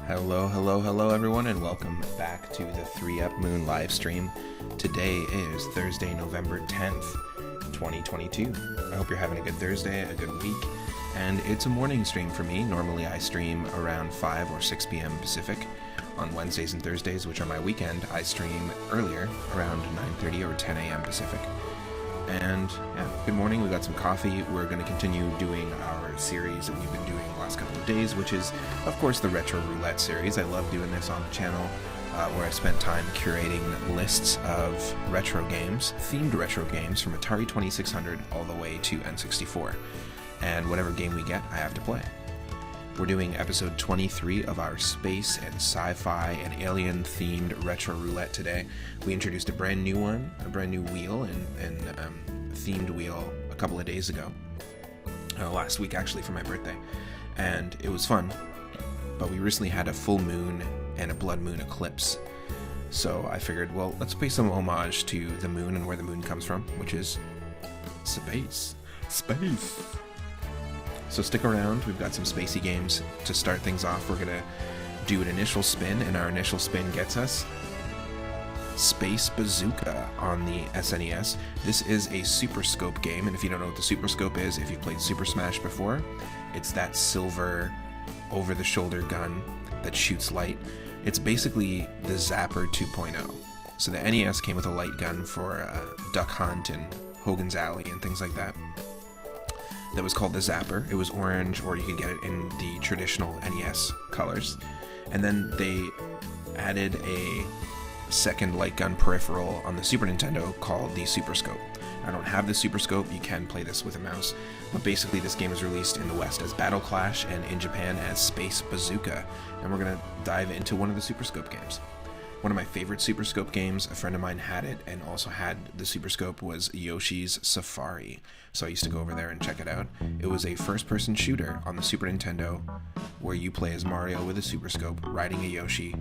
Hello everyone, and welcome back to the 3UP Moon live stream. Today is Thursday, November 10th, 2022. I hope you're having a good Thursday, a good week, and it's a morning stream for me. Normally I stream around 5 or 6 p.m. Pacific. On Wednesdays and Thursdays, which are my weekend, I stream earlier, around 9:30 or 10 a.m. Pacific. And yeah, good morning. We got some coffee. We're going to continue doing our series that we've been doing the last couple of days, which is, of course, the Retro Roulette series. I love doing this on the channel, where I spent time curating lists of retro games, themed retro games from Atari 2600 all the way to N64. And whatever game we get, I have to play. We're doing episode 23 of our space and sci-fi and alien themed retro roulette today. We introduced a brand new one, a brand new wheel and themed wheel a couple of days ago. Last week actually for my birthday. And it was fun. But we recently had a full moon and a blood moon eclipse. So I figured, well, let's pay some homage to the moon and where the moon comes from, which is space. Space! So stick around, we've got some spacey games to start things off. We're going to do an initial spin, and our initial spin gets us Space Bazooka on the SNES. This is a Super Scope game, and if you don't know what the Super Scope is, if you've played Super Smash before, it's that silver over-the-shoulder gun that shoots light. It's basically the Zapper 2.0. So the NES came with a light gun for Duck Hunt and Hogan's Alley and things like that. That was called the Zapper. It was orange, or you could get it in the traditional NES colors. And then they added a second light gun peripheral on the Super Nintendo called the Super Scope. I don't have the Super Scope, you can play this with a mouse, but basically this game is released in the West as Battle Clash and in Japan as Space Bazooka, and we're going to dive into one of the Super Scope games. One of my favorite Super Scope games, a friend of mine had it and also had the Super Scope, was Yoshi's Safari. So I used to go over there and check it out. It was a first-person shooter on the Super Nintendo where you play as Mario with a Super Scope, riding a Yoshi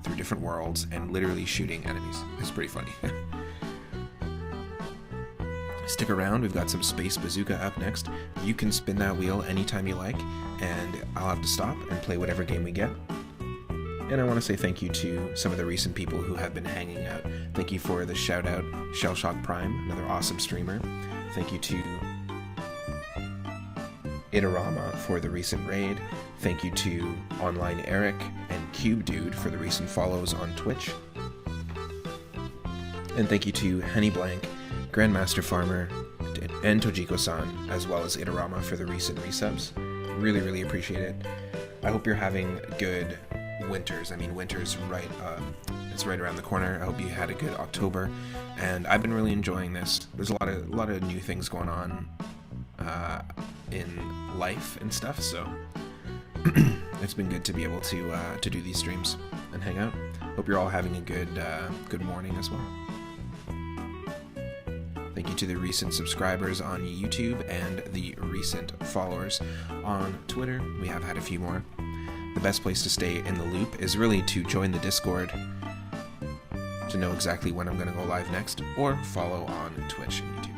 through different worlds and literally shooting enemies. It's pretty funny. Stick around, we've got some Space Bazooka up next. You can spin that wheel anytime you like, and I'll have to stop and play whatever game we get. And I want to say thank you to some of the recent people who have been hanging out. Thank you for the shout out, Shellshock Prime, another awesome streamer. Thank you to Itarama for the recent raid. Thank you to Online Eric and Cube Dude for the recent follows on Twitch. And thank you to Henny Blank, Grandmaster Farmer, and Tojiko-san, as well as Itarama for the recent resubs. Really, really appreciate it. I hope you're having good winters. I mean, winter's it's right around the corner. I hope you had a good October, and I've been really enjoying this. There's a lot of new things going on in life and stuff, so it's been good to be able to do these streams and hang out. Hope you're all having a good morning as well. Thank you to the recent subscribers on YouTube and the recent followers on Twitter. We have had a few more. The best place to stay in the loop is really to join the Discord to know exactly when I'm going to go live next, or follow on Twitch and YouTube.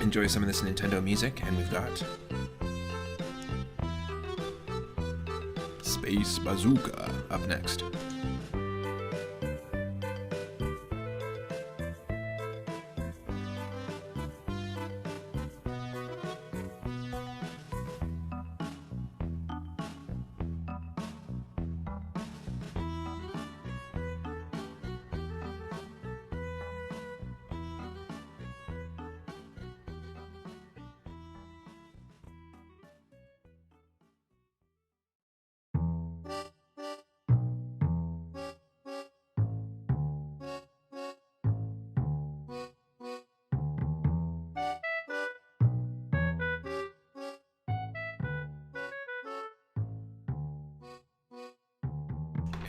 Enjoy some of this Nintendo music, and we've got Space Bazooka up next.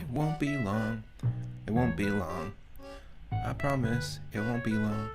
It won't be long. I promise it won't be long.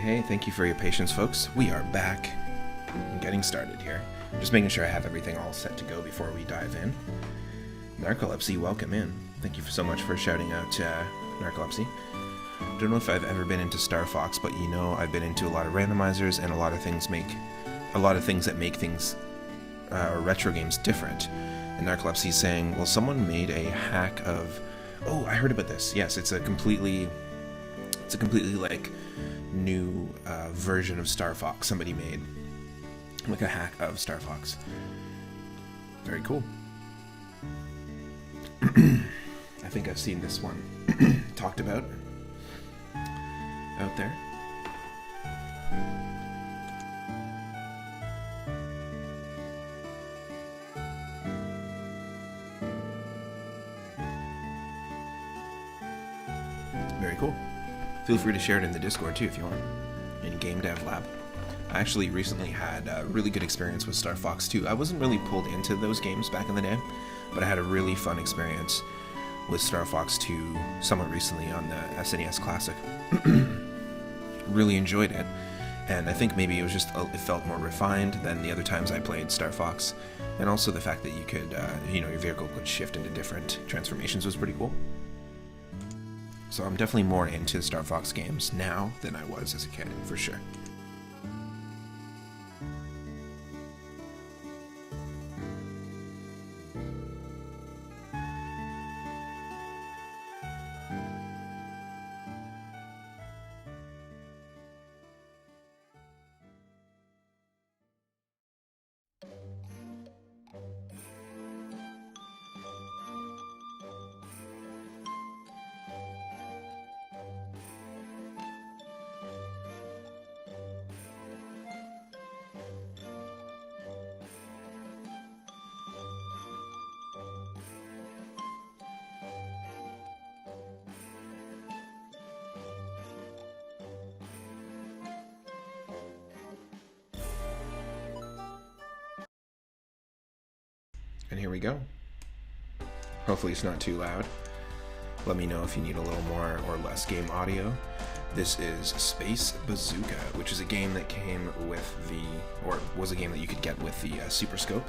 Hey, thank you for your patience, folks. We are back and getting started here. Just making sure I have everything all set to go before we dive in. Narcolepsy, welcome in. Thank you so much for shouting out Narcolepsy. Don't know if I've ever been into Star Fox, but you know I've been into a lot of randomizers and a lot of things that make things retro games different. And Narcolepsy's saying, well, someone made a hack of... Oh, I heard about this. Yes, it's a completely like new version of Star Fox somebody made, like a hack of Star Fox. Very cool. I think I've seen this one talked about out there. Very cool. Feel free to share it in the Discord too if you want, in Game Dev Lab. I actually recently had a really good experience with Star Fox 2. I wasn't really pulled into those games back in the day, but I had a really fun experience with Star Fox 2 somewhat recently on the SNES Classic. Really enjoyed it, and I think maybe it felt more refined than the other times I played Star Fox, and also the fact that you could, your vehicle could shift into different transformations was pretty cool. So I'm definitely more into Star Fox games now than I was as a kid, for sure. And here we go. Hopefully it's not too loud. Let me know if you need a little more or less game audio. This is Space Bazooka, which is a game that came with was a game that you could get with the Super Scope.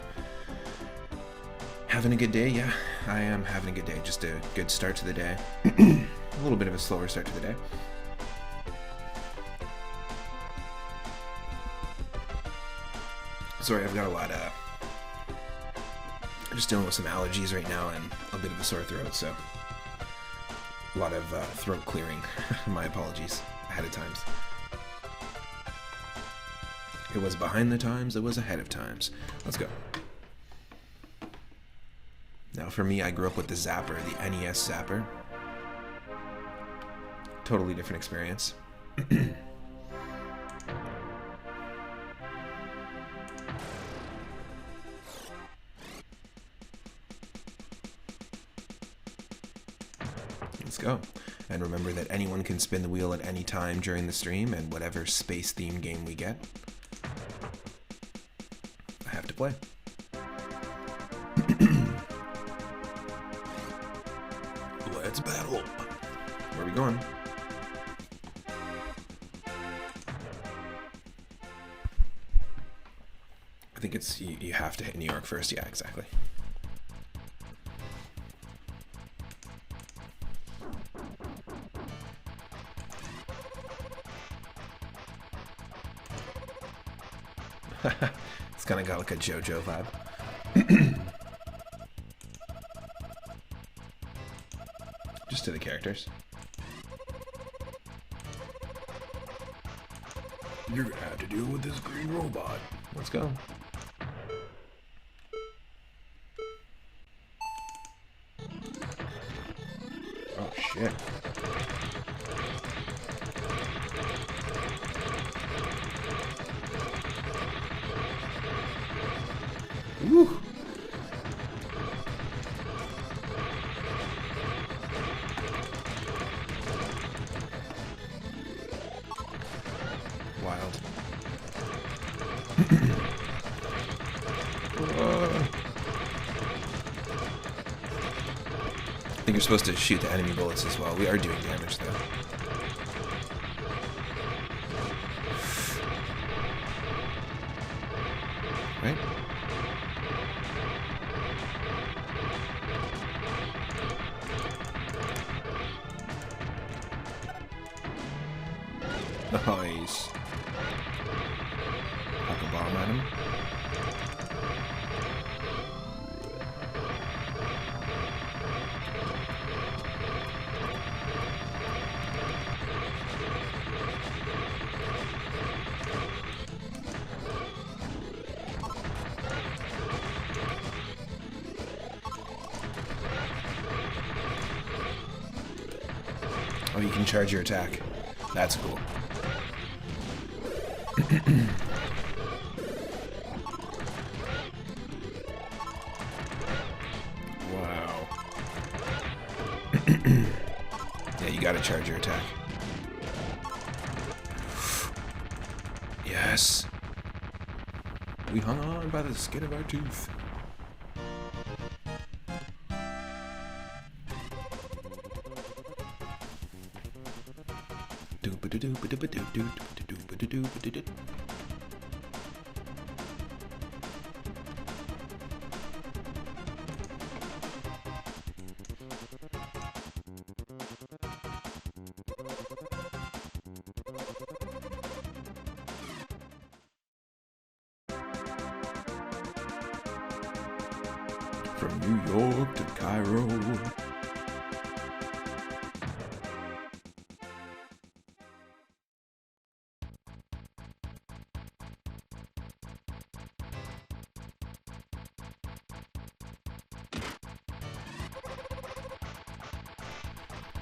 Having a good day? Yeah, I am having a good day. Just a good start to the day. A little bit of a slower start to the day. Sorry, I've got a lot of... just dealing with some allergies right now and a bit of a sore throat, so a lot of throat clearing. My apologies ahead of times. It was behind the times, it was ahead of times. Let's go. Now for me, I grew up with the Zapper, the NES Zapper. Totally different experience. Let's go. And remember that anyone can spin the wheel at any time during the stream, and whatever space-themed game we get, I have to play. Let's battle. Where are we going? I think it's you have to hit New York first. Yeah, exactly. It's kind of got like a JoJo vibe. Just to the characters. You're gonna have to deal with this green robot. Let's go. Oh shit. Woo. Wild. I think you're supposed to shoot the enemy bullets as well. We are doing damage though. Right? Nice. Huck a bomb at him. Oh, you can charge your attack. That's cool. Wow. Yeah, you gotta charge your attack. Yes. We hung on by the skin of our tooth. From New York to Cairo.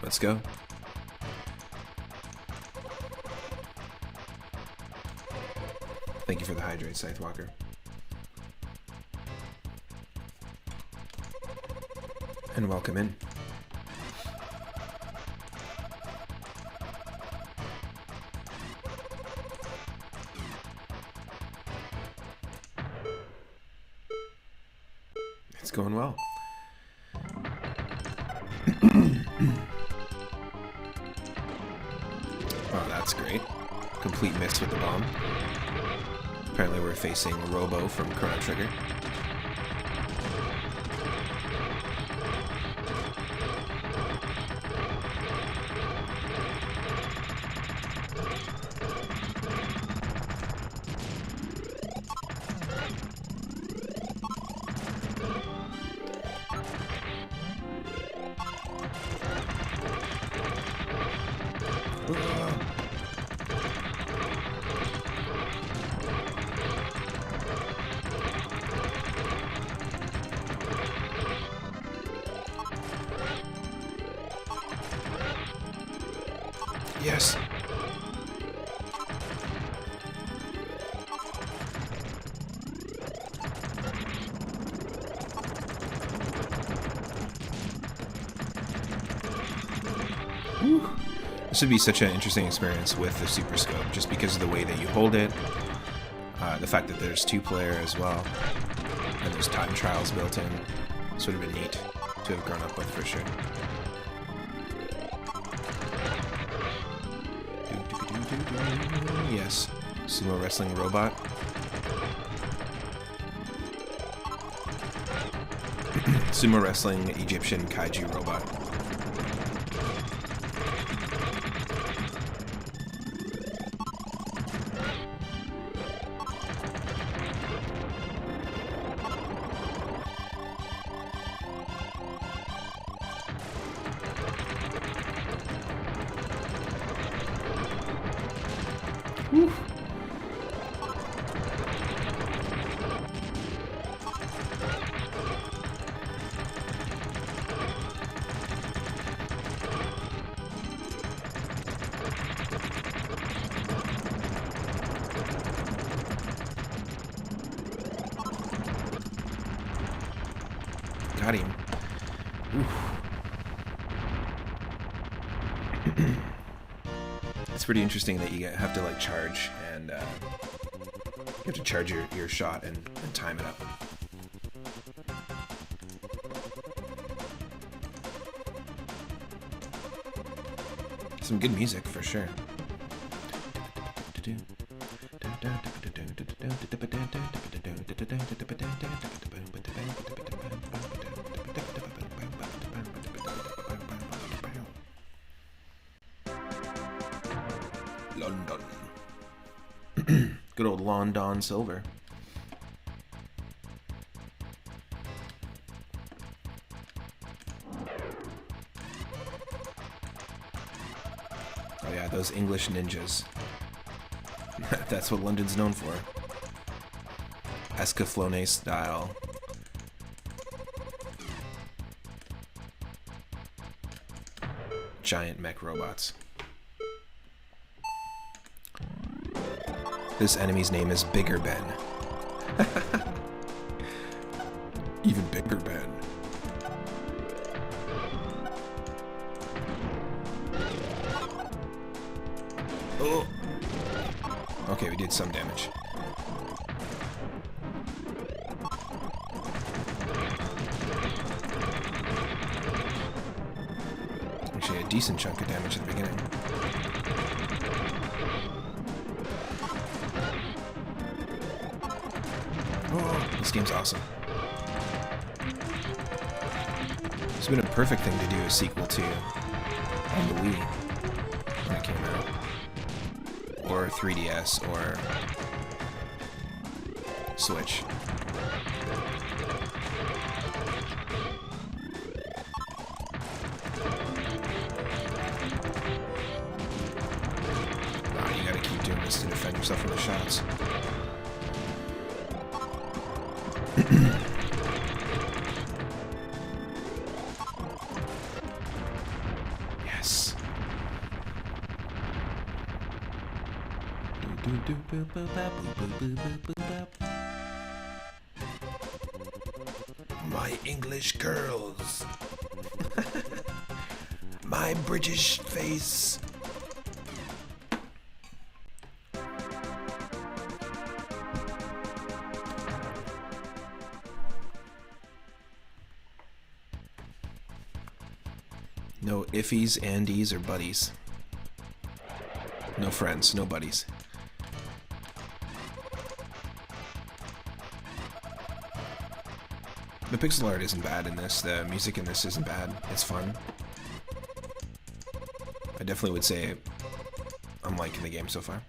Let's go. Thank you for the hydrate, Scythewalker. And welcome in. It's going well. Oh, that's great. Complete miss with the bomb. Apparently we're facing Robo from Chrono Trigger. Yes. Whew. This would be such an interesting experience with the Super Scope, just because of the way that you hold it, the fact that there's two-player as well, and there's time trials built in. This would have been neat to have grown up with for sure. Yes, sumo wrestling robot. Sumo wrestling Egyptian kaiju robot. Whew. Got him. It's pretty interesting that you have to like charge and you have to charge your shot and time it up. Some good music for sure. London. Good old London Silver. Oh yeah, those English ninjas. That's what London's known for. Escaflowne style. Giant mech robots. This enemy's name is Bigger Ben. Even Bigger Ben. Oh. Okay, we did some damage. Actually, a decent chunk of damage at the beginning. Oh, this game's awesome. It's been a perfect thing to do a sequel to on the Wii when it came out. Or 3DS, or Switch. Oh, you gotta keep doing this to defend yourself from the shots. Yes. My English girls. My British face. No iffies, andies, or buddies. No friends, no buddies. The pixel art isn't bad in this. The music in this isn't bad. It's fun. I definitely would say I'm liking the game so far.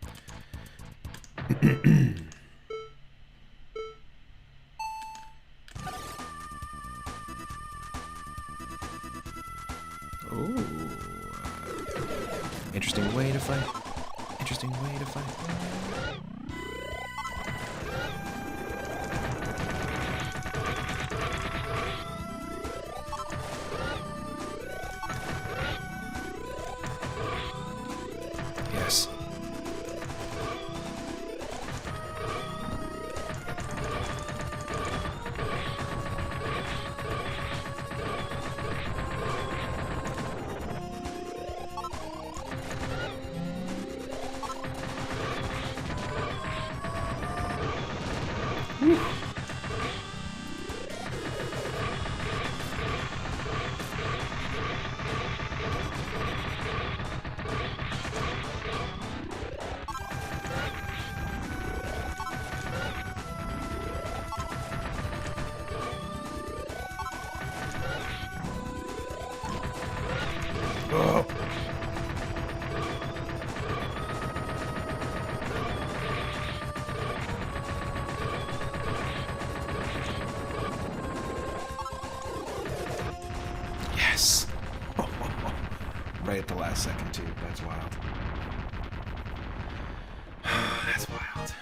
Oh, interesting way to fight. Interesting way to fight. Yes. Whew. Oh. Yes. Right at the last second too. That's wild. That's wild.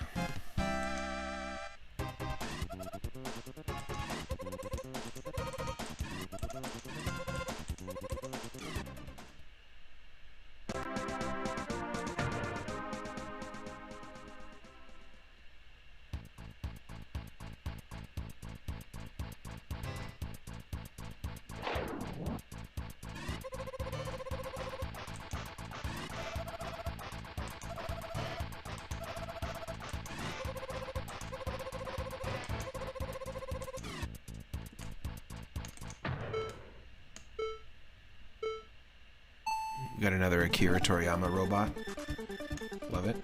We got another Akira Toriyama robot. Love it.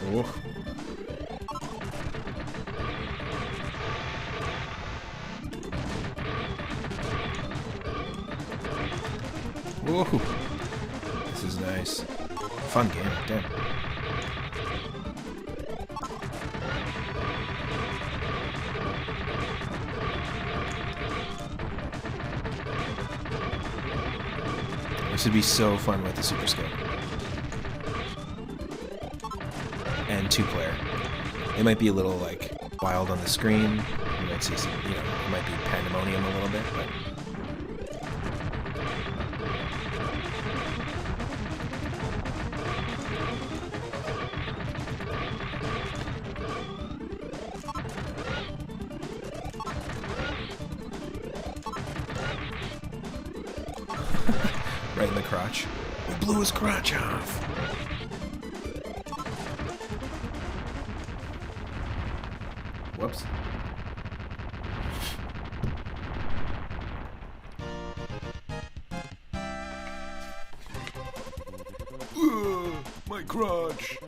Oh. Whoa. This is nice. Fun game, damn. This would be so fun with the Super Scope. And 2-player. It might be a little, like, wild on the screen. You might see some, it might be pandemonium a little bit, but right in the crotch. We blew his crotch off. Whoops. My crotch.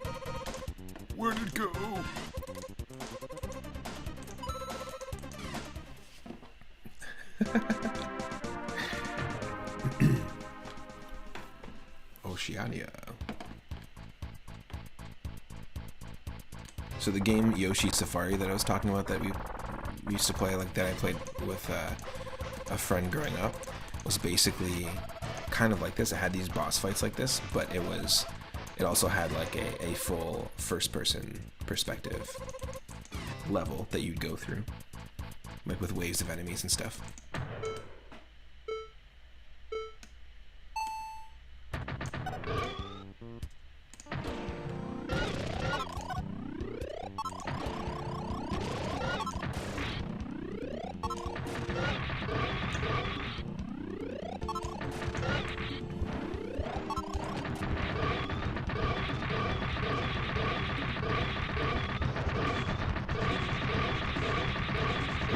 Where'd it go? Oceania. So the game Yoshi Safari that I was talking about that we used to play, like that I played with a friend growing up, was basically kind of like this. It had these boss fights like this, but it also had like a full first-person perspective level that you'd go through, like with waves of enemies and stuff.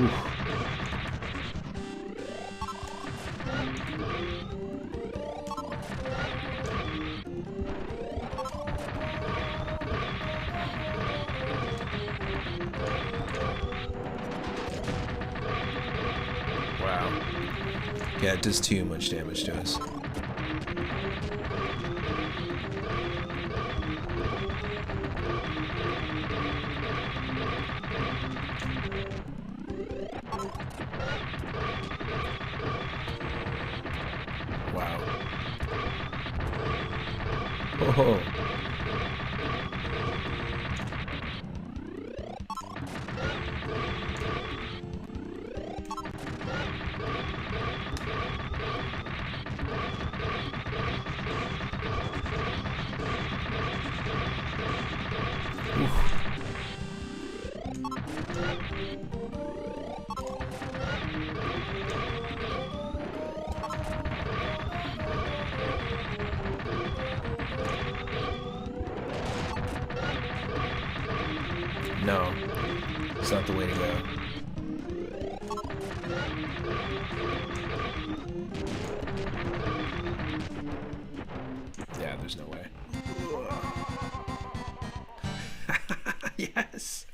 Oof. Wow. Yeah, it does too much damage to us. Wow. Oh. Oof. No, it's not the way to go. Yeah, there's no way. Yes!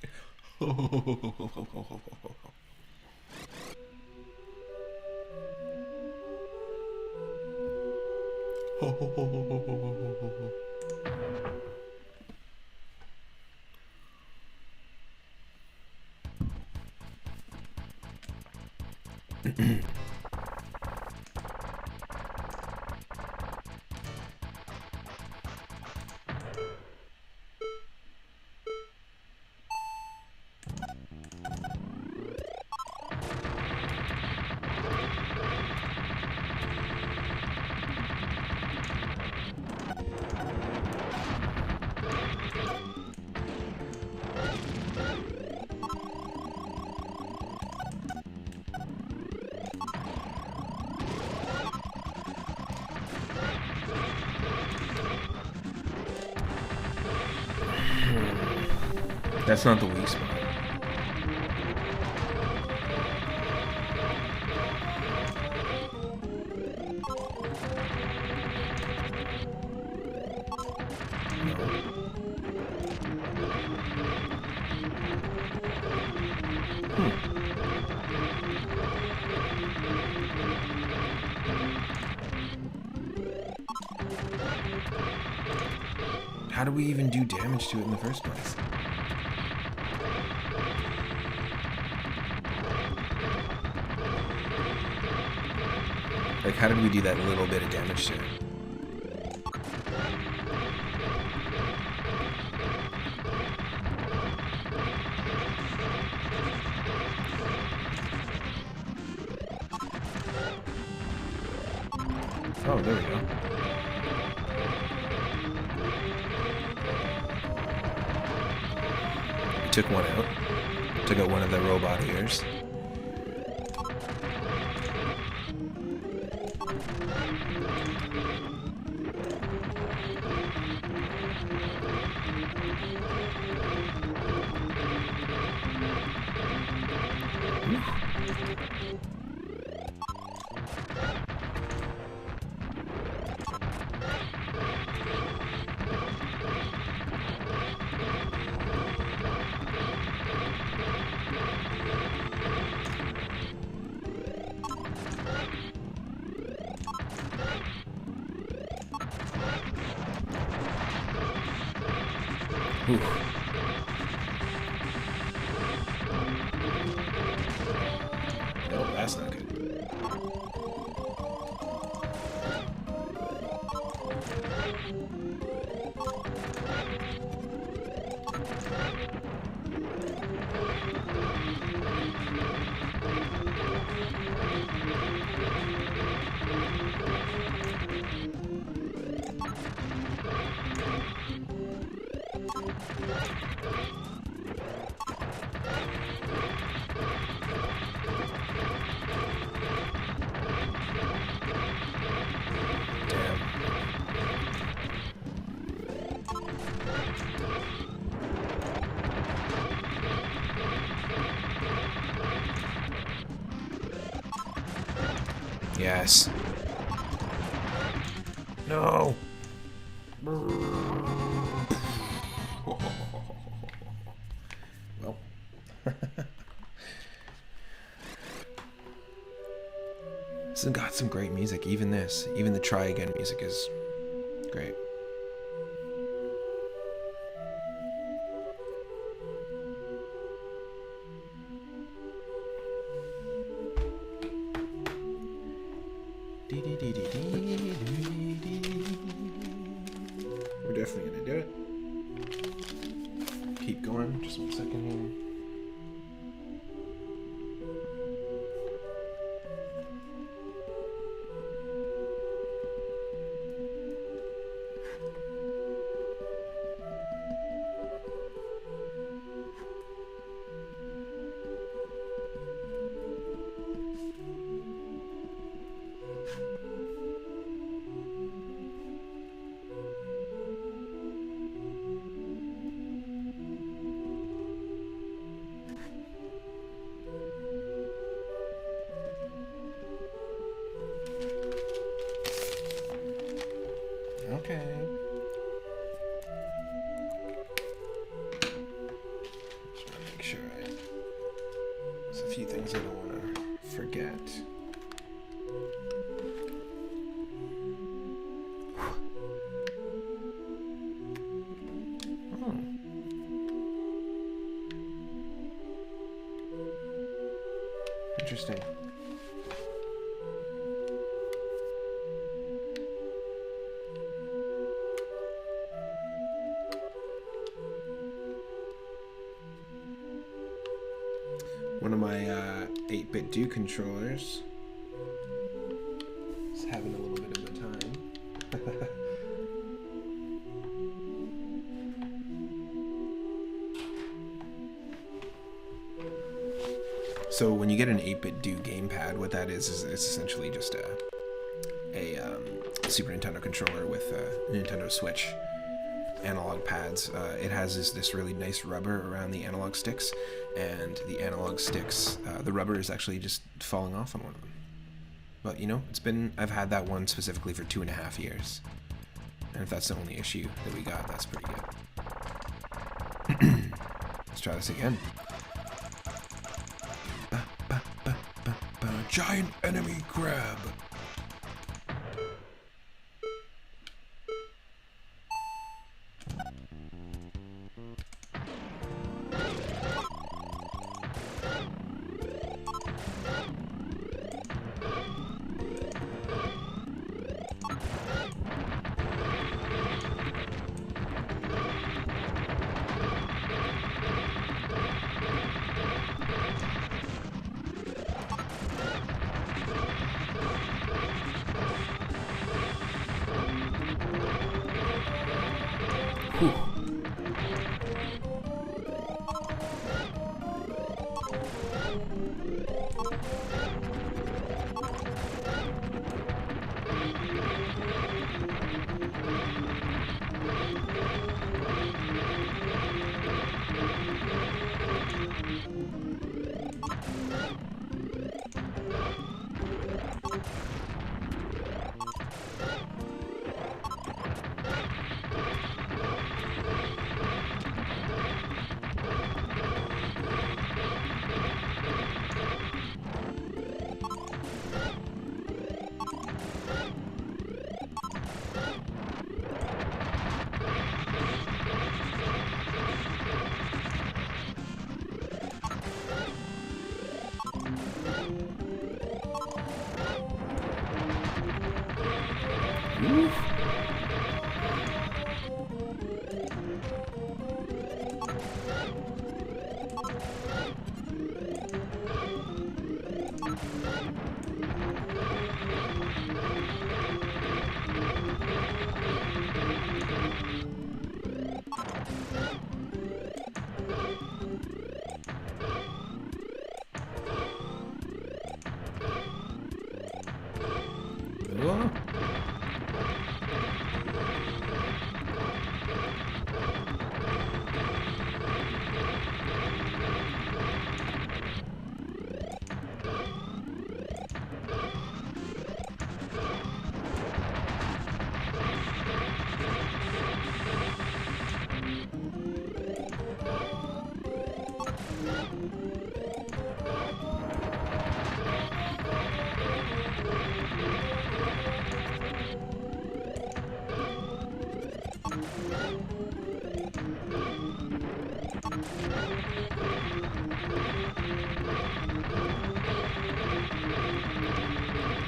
That's not the weak spot. How do we even do damage to it in the first place? Like, how did we do that little bit of damage to it? Oh, there we go. We took one out. Took out one of the robot ears. Ooh. No, that's not good. Yes. No. Well. This has got some great music. Even this. Even the Try Again music is great. We're definitely gonna do it. Keep going. Just 1 second here. Okay. Just want to make sure there's a few things I don't want to forget. Oh. Interesting. One of my 8-bit do controllers is having a little bit of a time. So when you get an 8-bit do gamepad, what that is it's essentially just a Super Nintendo controller with a Nintendo Switch analog pads. It has this really nice rubber around the analog sticks, and the analog sticks, the rubber is actually just falling off on one of them. But you know, I've had that one specifically for 2.5 years, and if that's the only issue that we got, that's pretty good. Let's try this again. Giant enemy crab. Ooh. Whoa.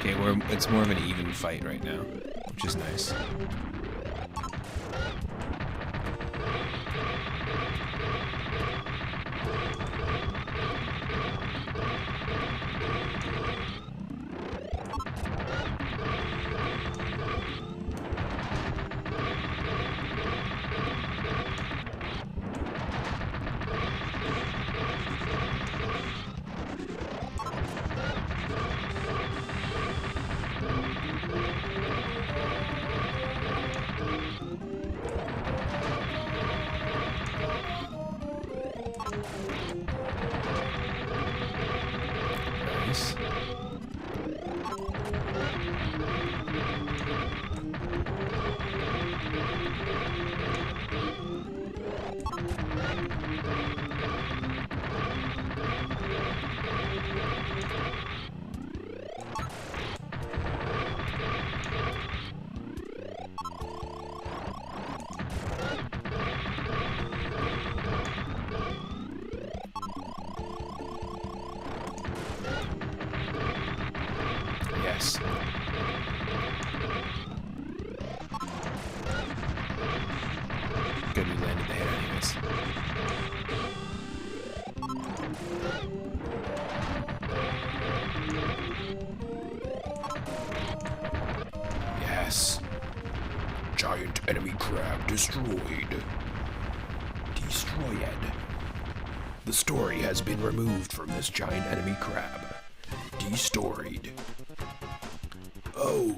Okay, it's more of an even fight right now, which is nice. Nice. Yes. Good, we landed the hit anyways. Yes. Giant enemy crab destroyed. Destroyed. The story has been removed from this giant enemy crab. Destoried. Oh,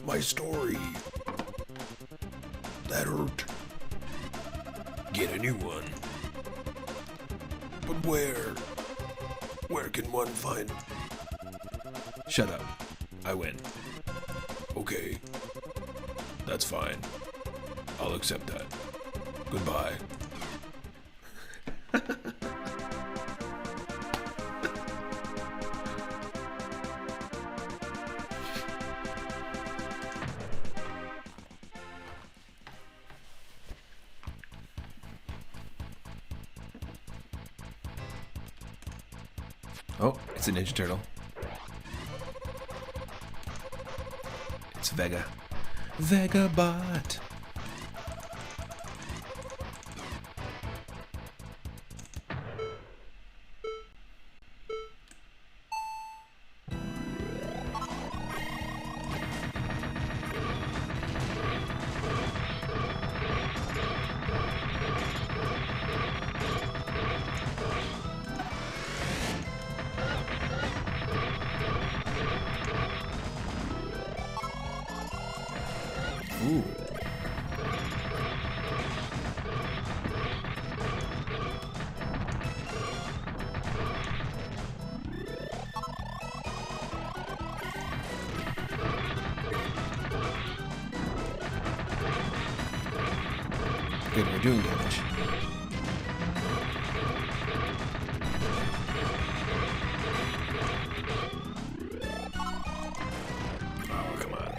my story. That hurt. Get a new one. But where? Where can one find? Shut up. I win. Okay. That's fine. I'll accept that. Goodbye. Oh, it's a Ninja Turtle. It's Vega. Vegabot. Good, we're doing damage. Oh, come on.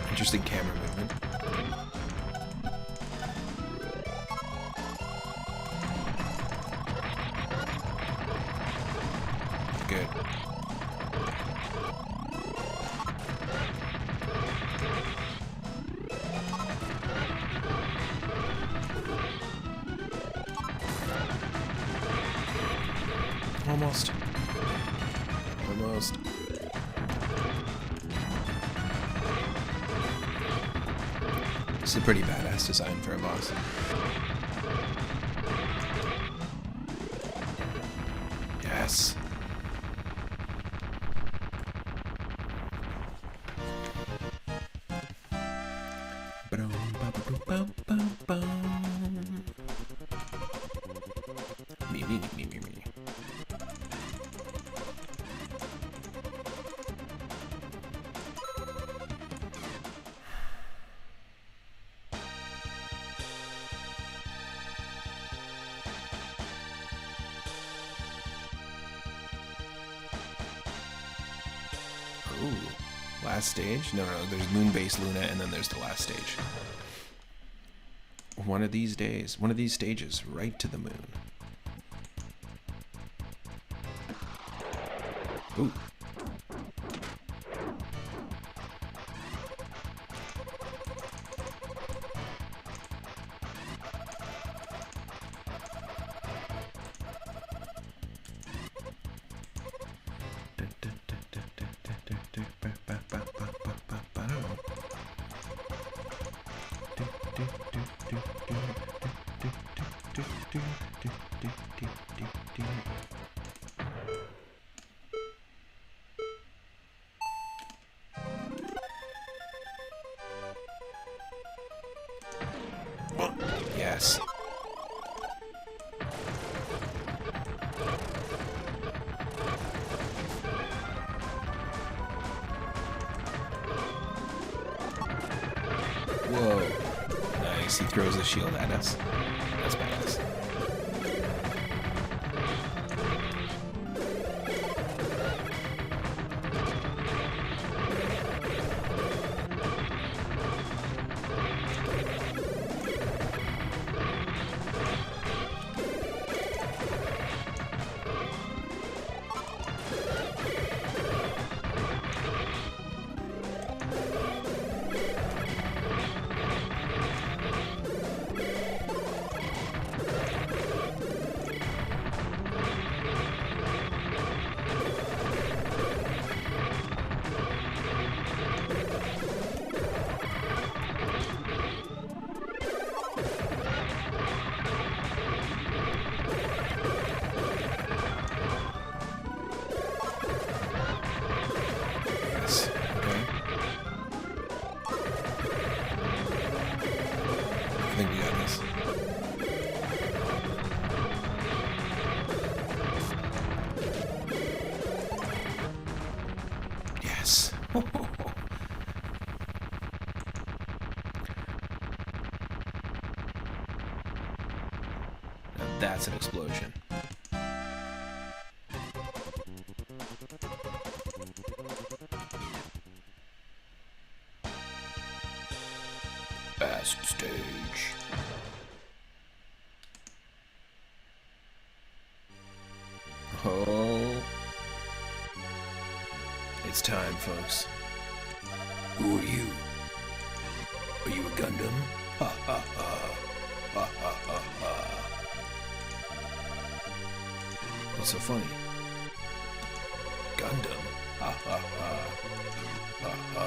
Interesting camera movement. Good. Almost. Almost. This is a pretty badass design for a boss. Yes. Me. Ooh, last stage? No, there's Moonbase Luna, and then there's the last stage. One of these days, one of these stages, right to the moon. Ooh. Yes. Whoa. Nice. He throws a shield at us. That's badass. I think we got this. Yes. Now that's an explosion. Best stage. Oh. It's time, folks. Who are you? Are you a Gundam? Ha ha ha. Ha ha ha ha. What's so funny? Gundam? Ha ha ha. Ha ha.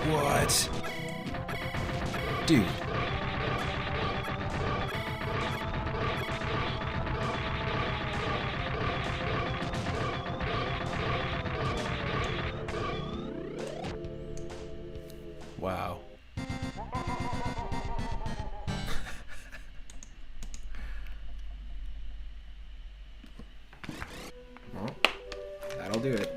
What? Dude. Wow. Well, that'll do it.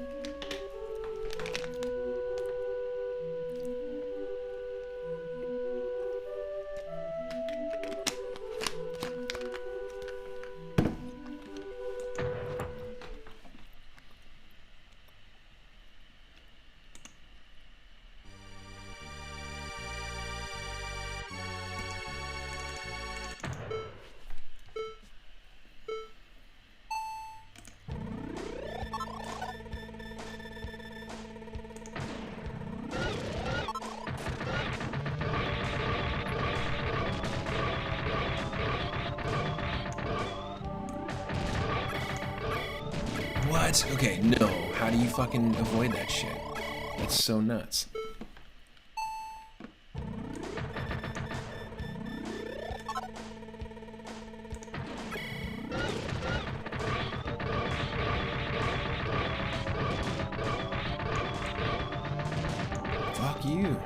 What? Okay, no. How do you fucking avoid that shit? That's so nuts. Fuck you.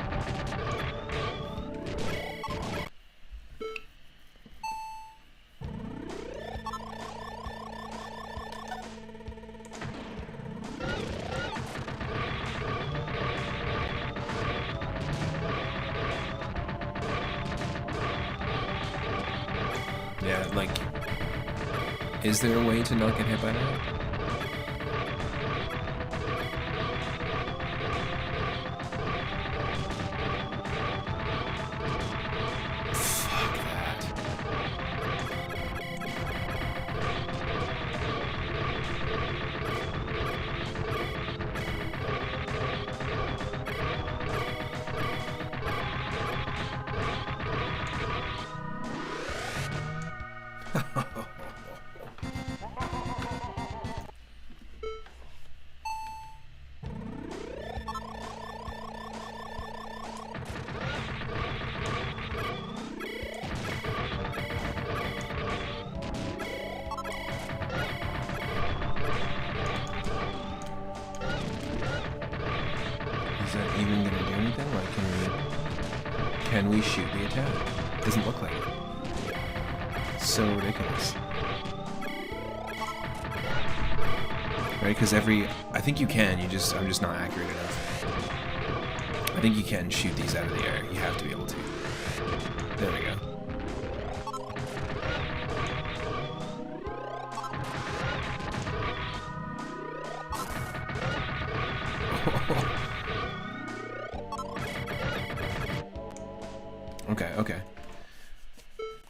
Yeah, like, is there a way to not get hit by that? Fuck that. Is that even gonna do anything? Like, can we shoot the attack? Doesn't look like it. So ridiculous. Right? Because I think you can. I'm just not accurate enough. I think you can shoot these out of the air. You have to be able to. There we go. Okay.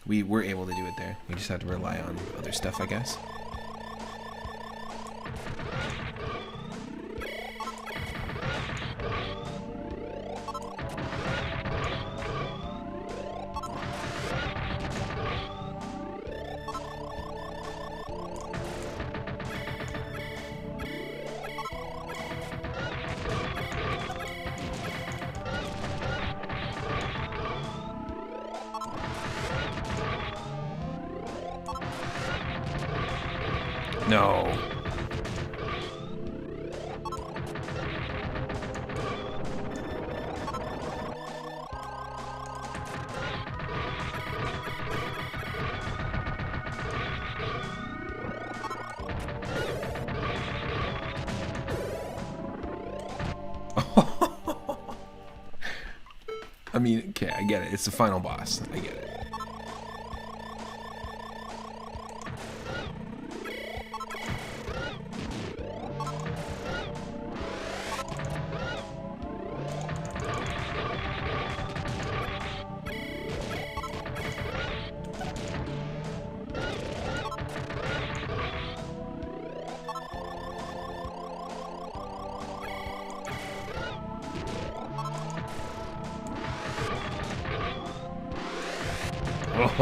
We were able to do it there. We just had to rely on other stuff, I guess. No. I mean, okay, I get it. It's the final boss. I get it.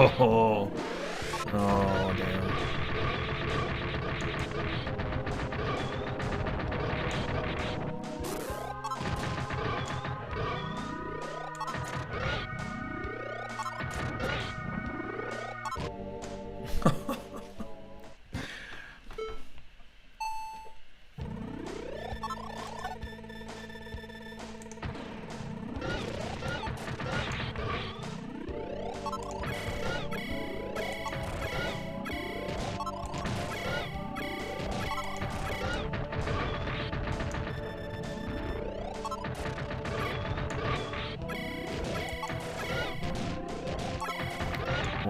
Oh, damn.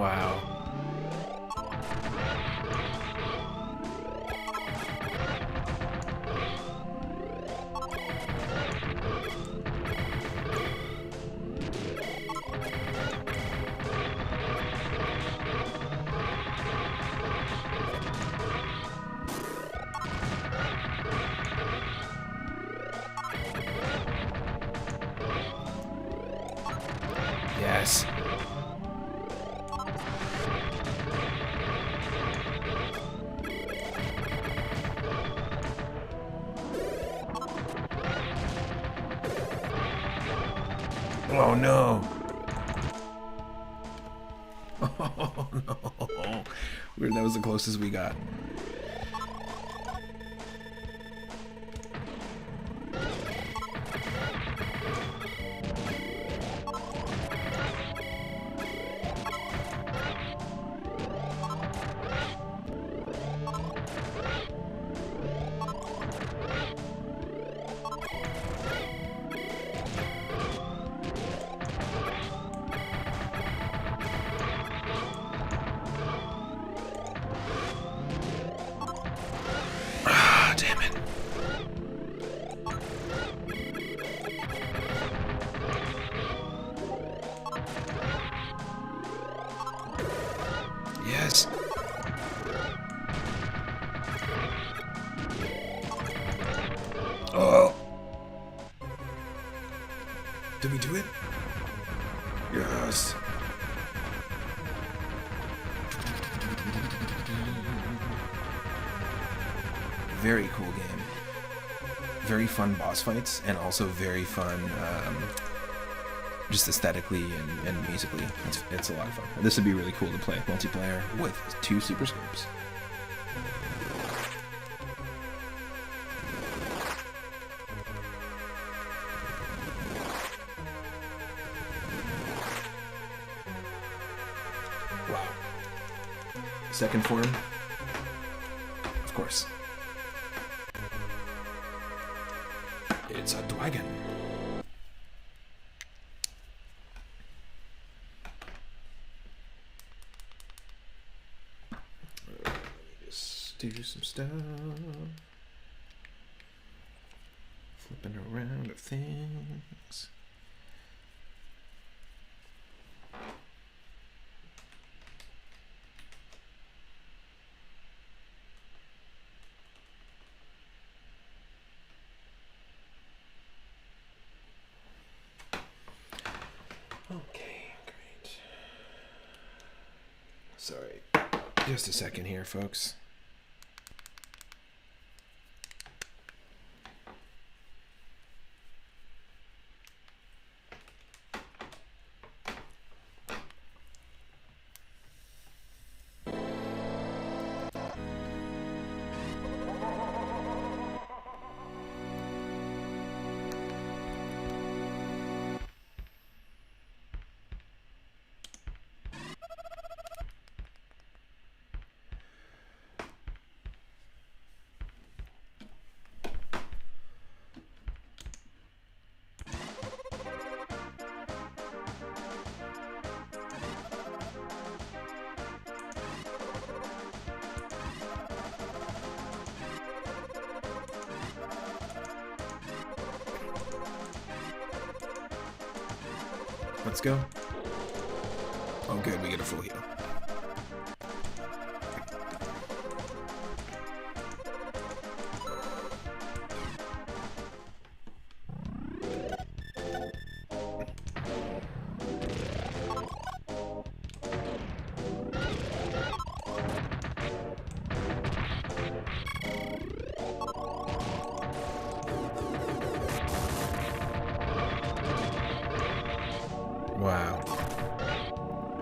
Wow. Yes. Oh no. Oh no. That was the closest we got. Damn it. Yes. Oh. Did we do it? Yes. Very cool game. Very fun boss fights, and also very fun, just aesthetically and musically. It's a lot of fun. This would be really cool to play multiplayer with 2 Super Scopes. Wow. Second form? Of course. It's a dragon. Let me just do some stuff. Flipping around of things. Okay, great. Sorry, just a second here, folks. Let's go. Oh good, we get a full heal. Wow.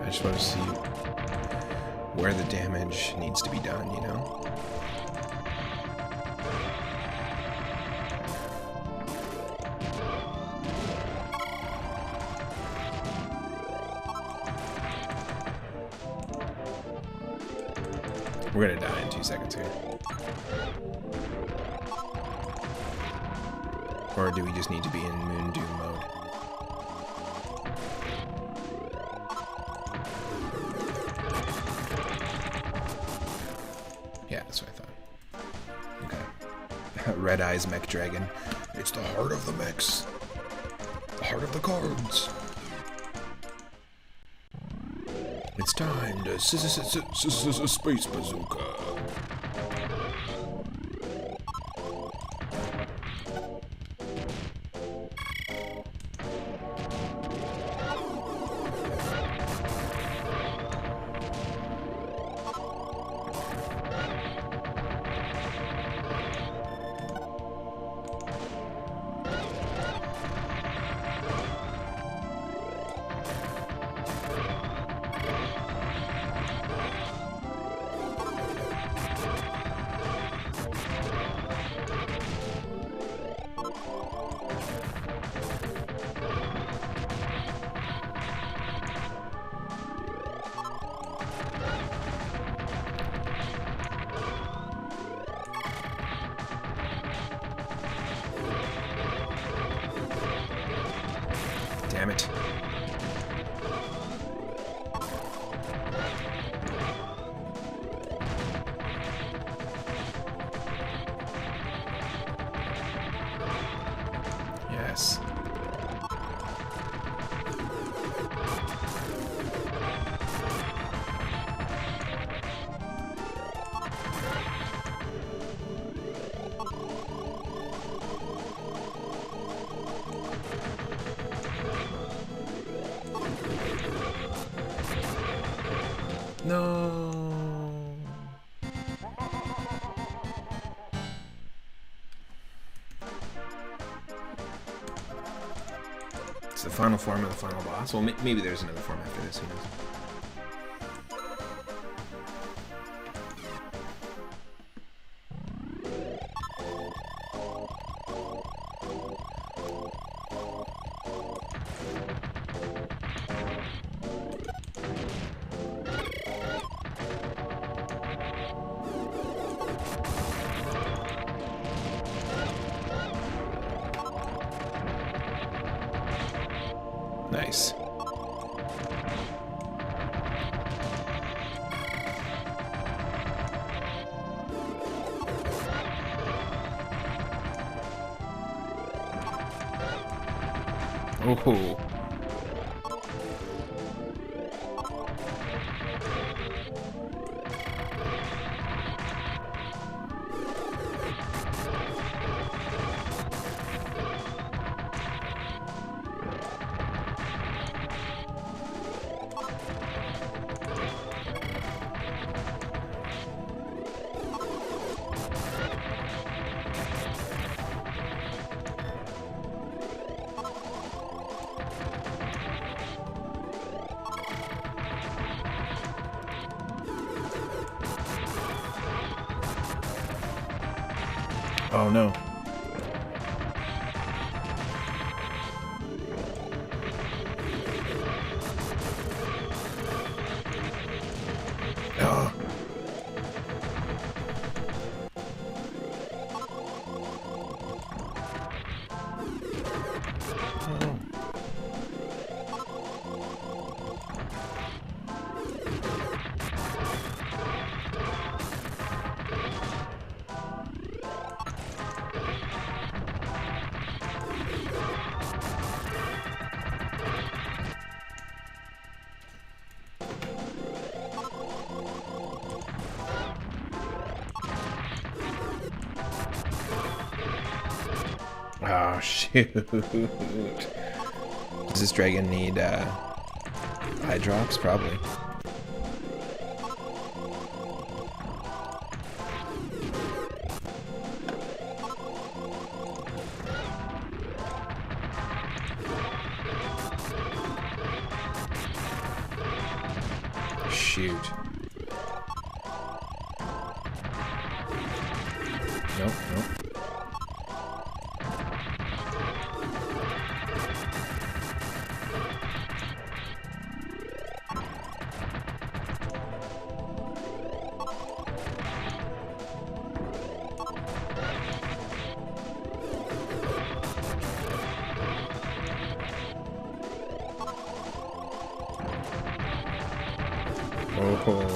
I just want to see where the damage needs to be done, you know? We're gonna die in 2 seconds here. Or do we just need to be in Moon Doom mode? Red Eyes Mech Dragon. It's the heart of the mechs. The heart of the cards. It's time to Space Bazooka. Damn it. Yes. No. It's the final form of the final boss. Well, maybe there's another form after this. Who knows? Nice. Oh. Oh no. Oh. Oh, shoot. Does this dragon need eye drops? Probably. Shoot. Nope, nope. Oh.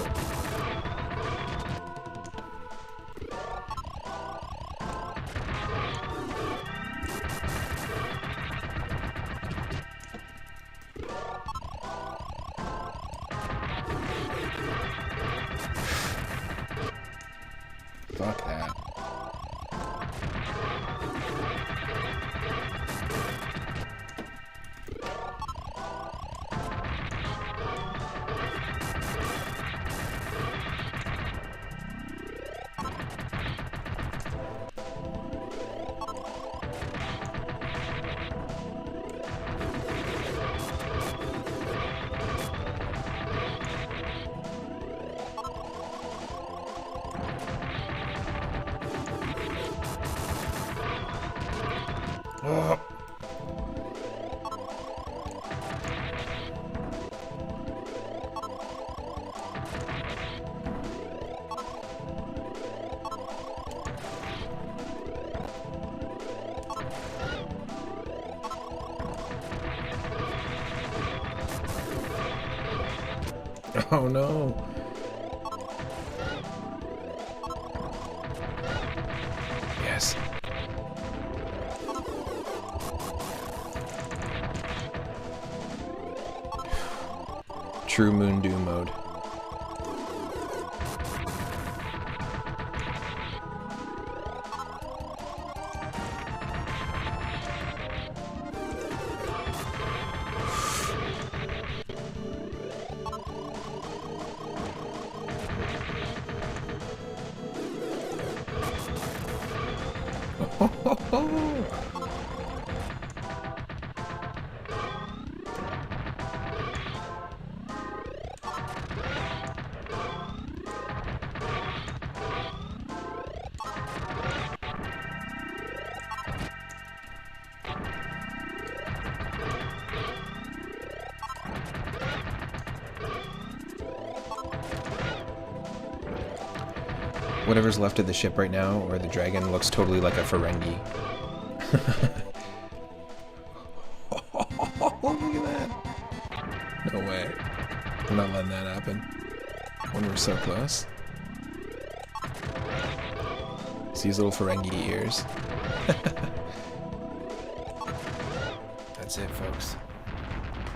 Oh no! Yes. True Moon Doom mode. Whatever's left of the ship right now, or the dragon, looks totally like a Ferengi. Oh, look at that! No way. We're not letting that happen. When we're so close. See his little Ferengi ears. That's it, folks.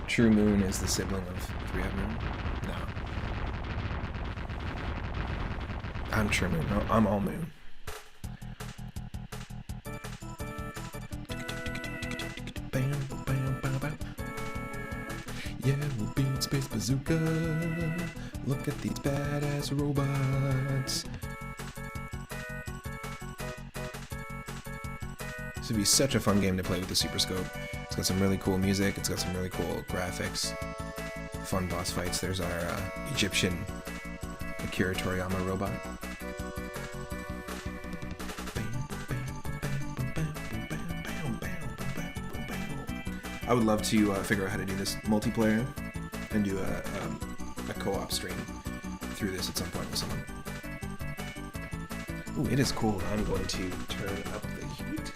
True Moon is the sibling of 3-Up Moon? No. I'm True Moon. No, I'm All Moon. Yeah, we'll beat Space Bazooka. Look at these badass robots. This would be such a fun game to play with the Super Scope. It's got some really cool music. It's got some really cool graphics. Fun boss fights. There's our Egyptian Akira Toriyama robot. I would love to figure out how to do this multiplayer and do a co-op stream through this at some point with someone. Ooh, it is cold. I'm going to turn up the heat.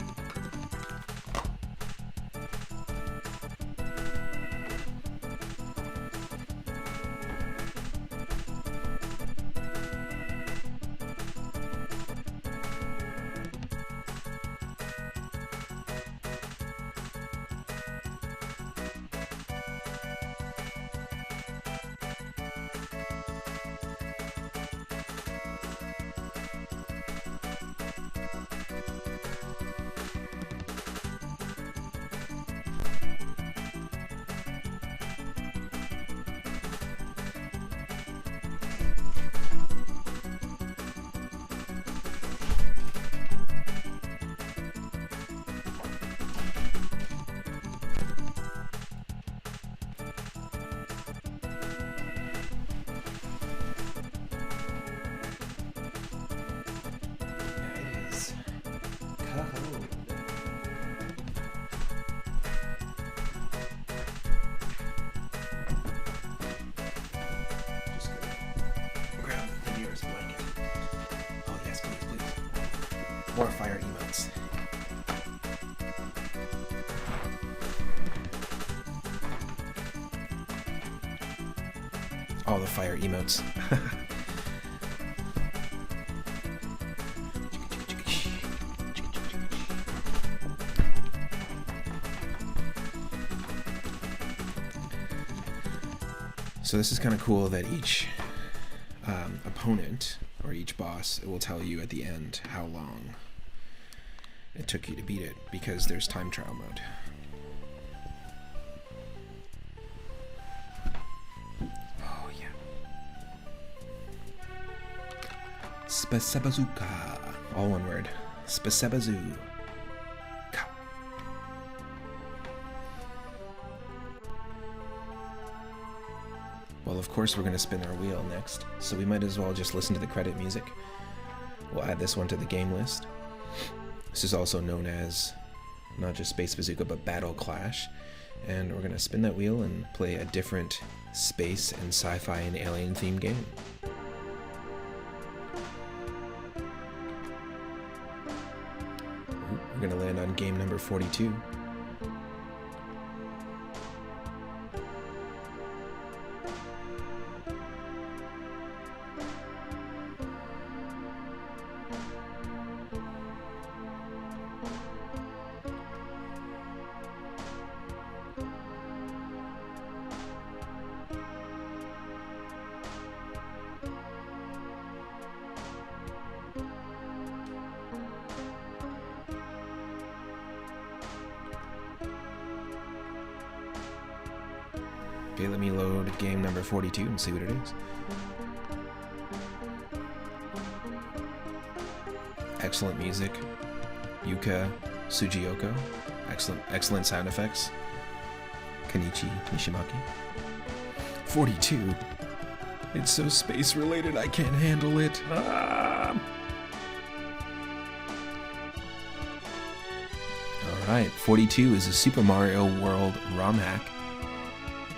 More fire emotes. All the fire emotes. So this is kind of cool that each opponent, or each boss, it will tell you at the end how long it took you to beat it, because there's time trial mode. Oh yeah. Bazooka. All one word. Bazooka. Well, of course we're going to spin our wheel next, so we might as well just listen to the credit music. We'll add this one to the game list. This is also known as not just Space Bazooka, but Battle Clash. And we're going to spin that wheel and play a different space and sci-fi and alien themed game. We're going to land on game number 42. Okay, let me load game number 42 and see what it is. Excellent music. Yuka Sugiyoko. Excellent sound effects. Kenichi Nishimaki. 42. It's so space related, I can't handle it. Alright, 42 is a Super Mario World ROM hack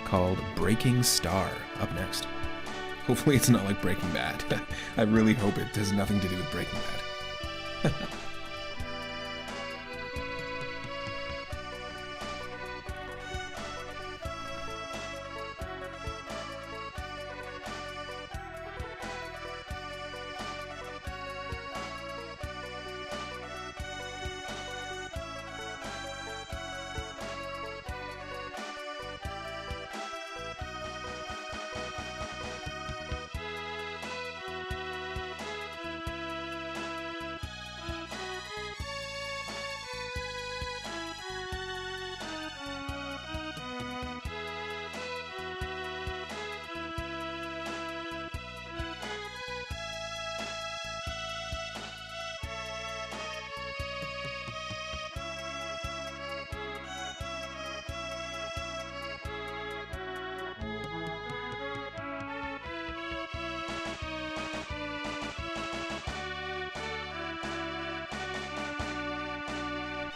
called Breaking Star. Up next. Hopefully it's not like Breaking Bad. I really hope it has nothing to do with Breaking Bad.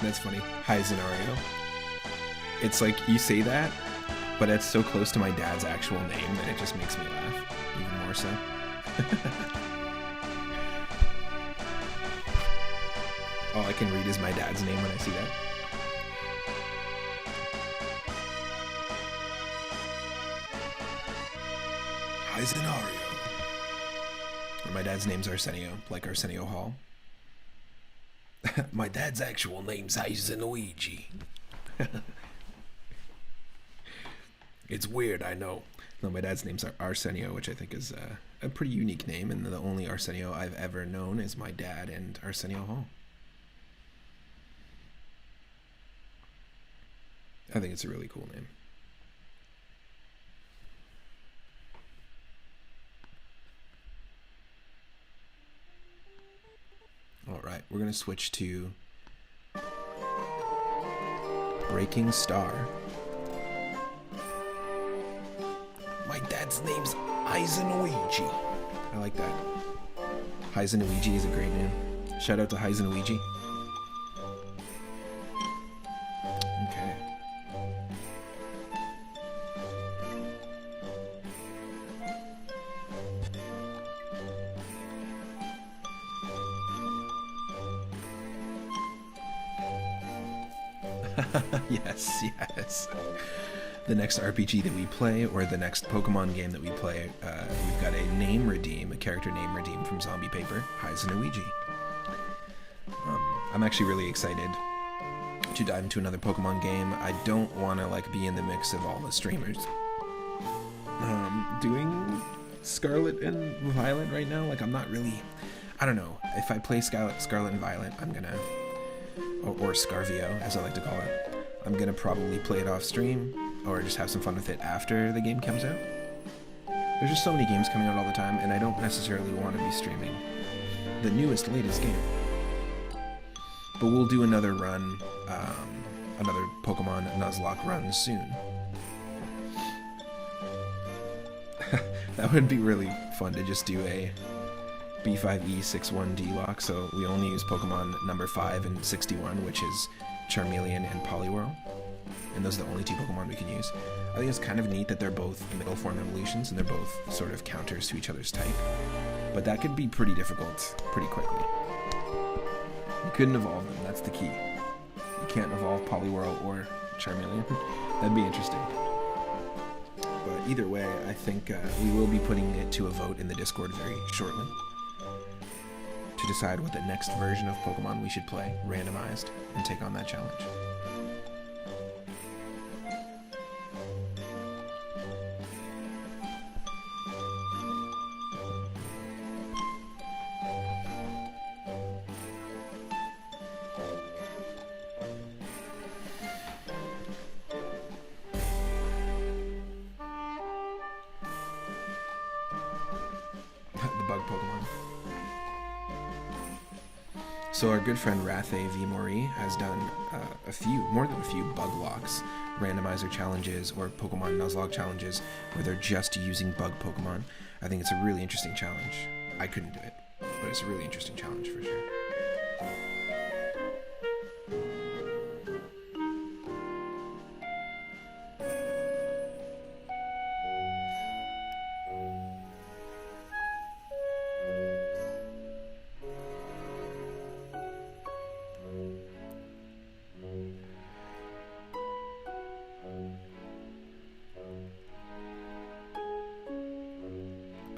That's funny. Hi, Zenario. It's like, you say that, but it's so close to my dad's actual name that it just makes me laugh. Even more so. All I can read is my dad's name when I see that. Hi, Zenario. And my dad's name's Arsenio, like Arsenio Hall. My dad's actual name's Luigi. It's weird, I know. No, my dad's name's Arsenio, which I think is a pretty unique name, and the only Arsenio I've ever known is my dad and Arsenio Hall. I think it's a really cool name. Alright, we're going to switch to Breaking Star. My dad's name's Luigi. I like that. Luigi is a great name. Shout out to Luigi. Okay. Yes. The next RPG that we play, or the next Pokemon game that we play, we've got a character name redeem from Zombie Paper, Luigi. I'm actually really excited to dive into another Pokemon game. I don't want to be in the mix of all the streamers doing Scarlet and Violet right now. I'm not really, I don't know. If I play Scarlet and Violet, I'm gonna, or Scarvio, as I like to call it, I'm gonna probably play it off stream, or just have some fun with it after the game comes out. There's just so many games coming out all the time, and I don't necessarily want to be streaming the latest game. But we'll do another run, another Pokemon Nuzlocke run soon. That would be really fun to just do a B5E61D lock, so we only use Pokemon number 5 and 61, which is Charmeleon and Poliwhirl. And those are the only two Pokemon we can use. I think it's kind of neat that they're both middle form evolutions, and they're both sort of counters to each other's type. But that could be pretty difficult pretty quickly. You couldn't evolve them, that's the key. You can't evolve Poliwhirl or Charmeleon. That'd be interesting. But either way, I think we will be putting it to a vote in the Discord very shortly to decide what the next version of Pokemon we should play, randomized, and take on that challenge. Pokemon. So our good friend Rathe V. Mori has done more than a few bug locks, randomizer challenges, or Pokemon Nuzlocke challenges where they're just using bug Pokemon. I think it's a really interesting challenge. I couldn't do it, but it's a really interesting challenge for sure.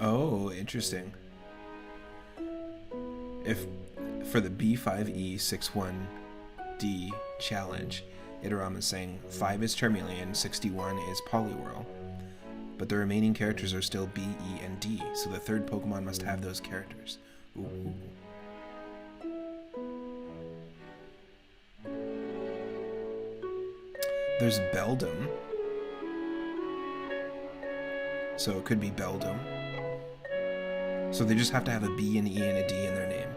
Oh, interesting. If for the B5E61D challenge, Iteram is saying 5 is Charmeleon, 61 is Poliwhirl, but the remaining characters are still B, E, and D, so the third Pokemon must have those characters. Ooh. There's Beldum, so it could be Beldum. So they just have to have a B, an E, and a D in their name.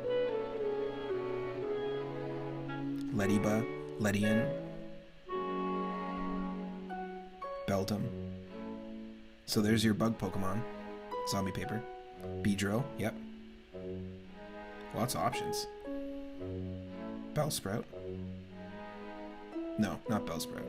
Lediba, Ledian, Beldum. So there's your bug Pokemon. Zombie Paper. Beedrill, yep. Lots of options. Bellsprout. No, not Bellsprout.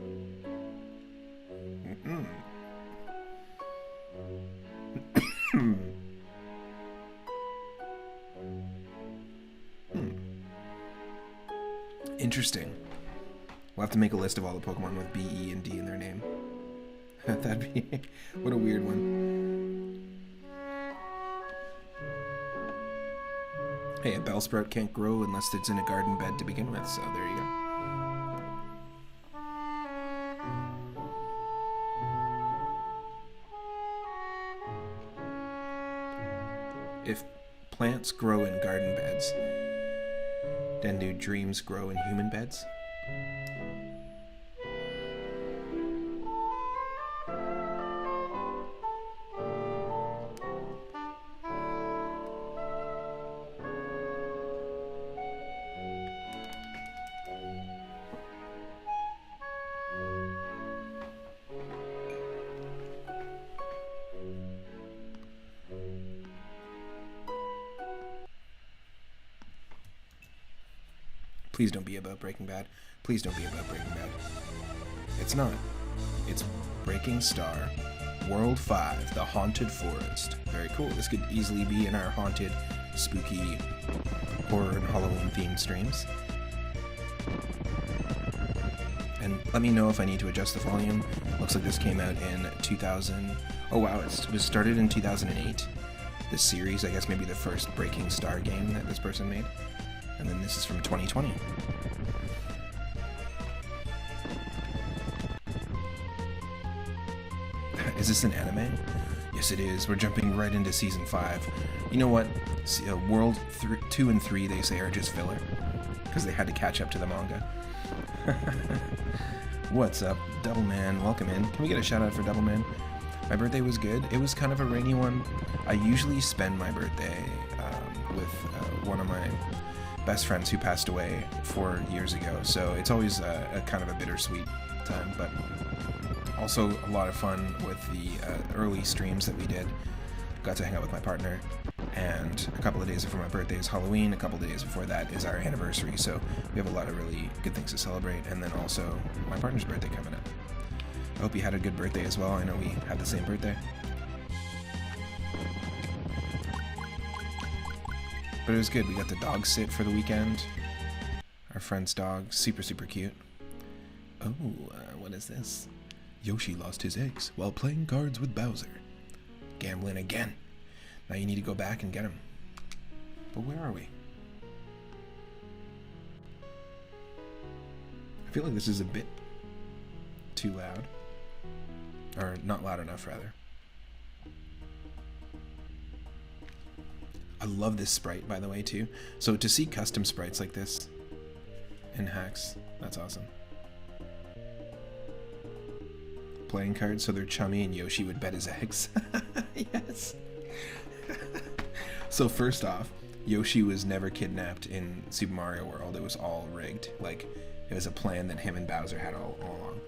Interesting. We'll have to make a list of all the Pokemon with B, E, and D in their name. That'd be... what a weird one. Hey, a Bellsprout can't grow unless it's in a garden bed to begin with, so there you go. If plants grow in garden beds, then do dreams grow in human beds? Please don't be about Breaking Bad. Please don't be about Breaking Bad. It's not. It's Breaking Star, World 5, The Haunted Forest. Very cool. This could easily be in our haunted, spooky, horror and Halloween themed streams. And let me know if I need to adjust the volume. Looks like this came out in 2000. Oh wow, it was started in 2008. This series, I guess maybe the first Breaking Star game that this person made. And then this is from 2020. Is this an anime? Yes, it is. We're jumping right into Season 5. You know what? World 2 and 3, they say, are just filler. Because they had to catch up to the manga. What's up, Doubleman? Welcome in. Can we get a shout out for Doubleman? My birthday was good. It was kind of a rainy one. I usually spend my birthday with one of my best friends who passed away 4 years ago, so it's always a kind of a bittersweet time, but also a lot of fun with the early streams that we did. Got to hang out with my partner, and a couple of days before my birthday is Halloween, a couple of days before that is our anniversary, so we have a lot of really good things to celebrate, and then also my partner's birthday coming up. I hope you had a good birthday as well. I know we had the same birthday. But it was good. We got the dog sit for the weekend. Our friend's dog, super, super cute. Oh, what is this? Yoshi lost his eggs while playing cards with Bowser. Gambling again. Now you need to go back and get him. But where are we? I feel like this is a bit too loud. Or not loud enough, rather. I love this sprite, by the way, too. So to see custom sprites like this in hacks, that's awesome. Playing cards so they're chummy and Yoshi would bet his eggs. Yes. So first off, Yoshi was never kidnapped in Super Mario World. It was all rigged. Like, it was a plan that him and Bowser had all along.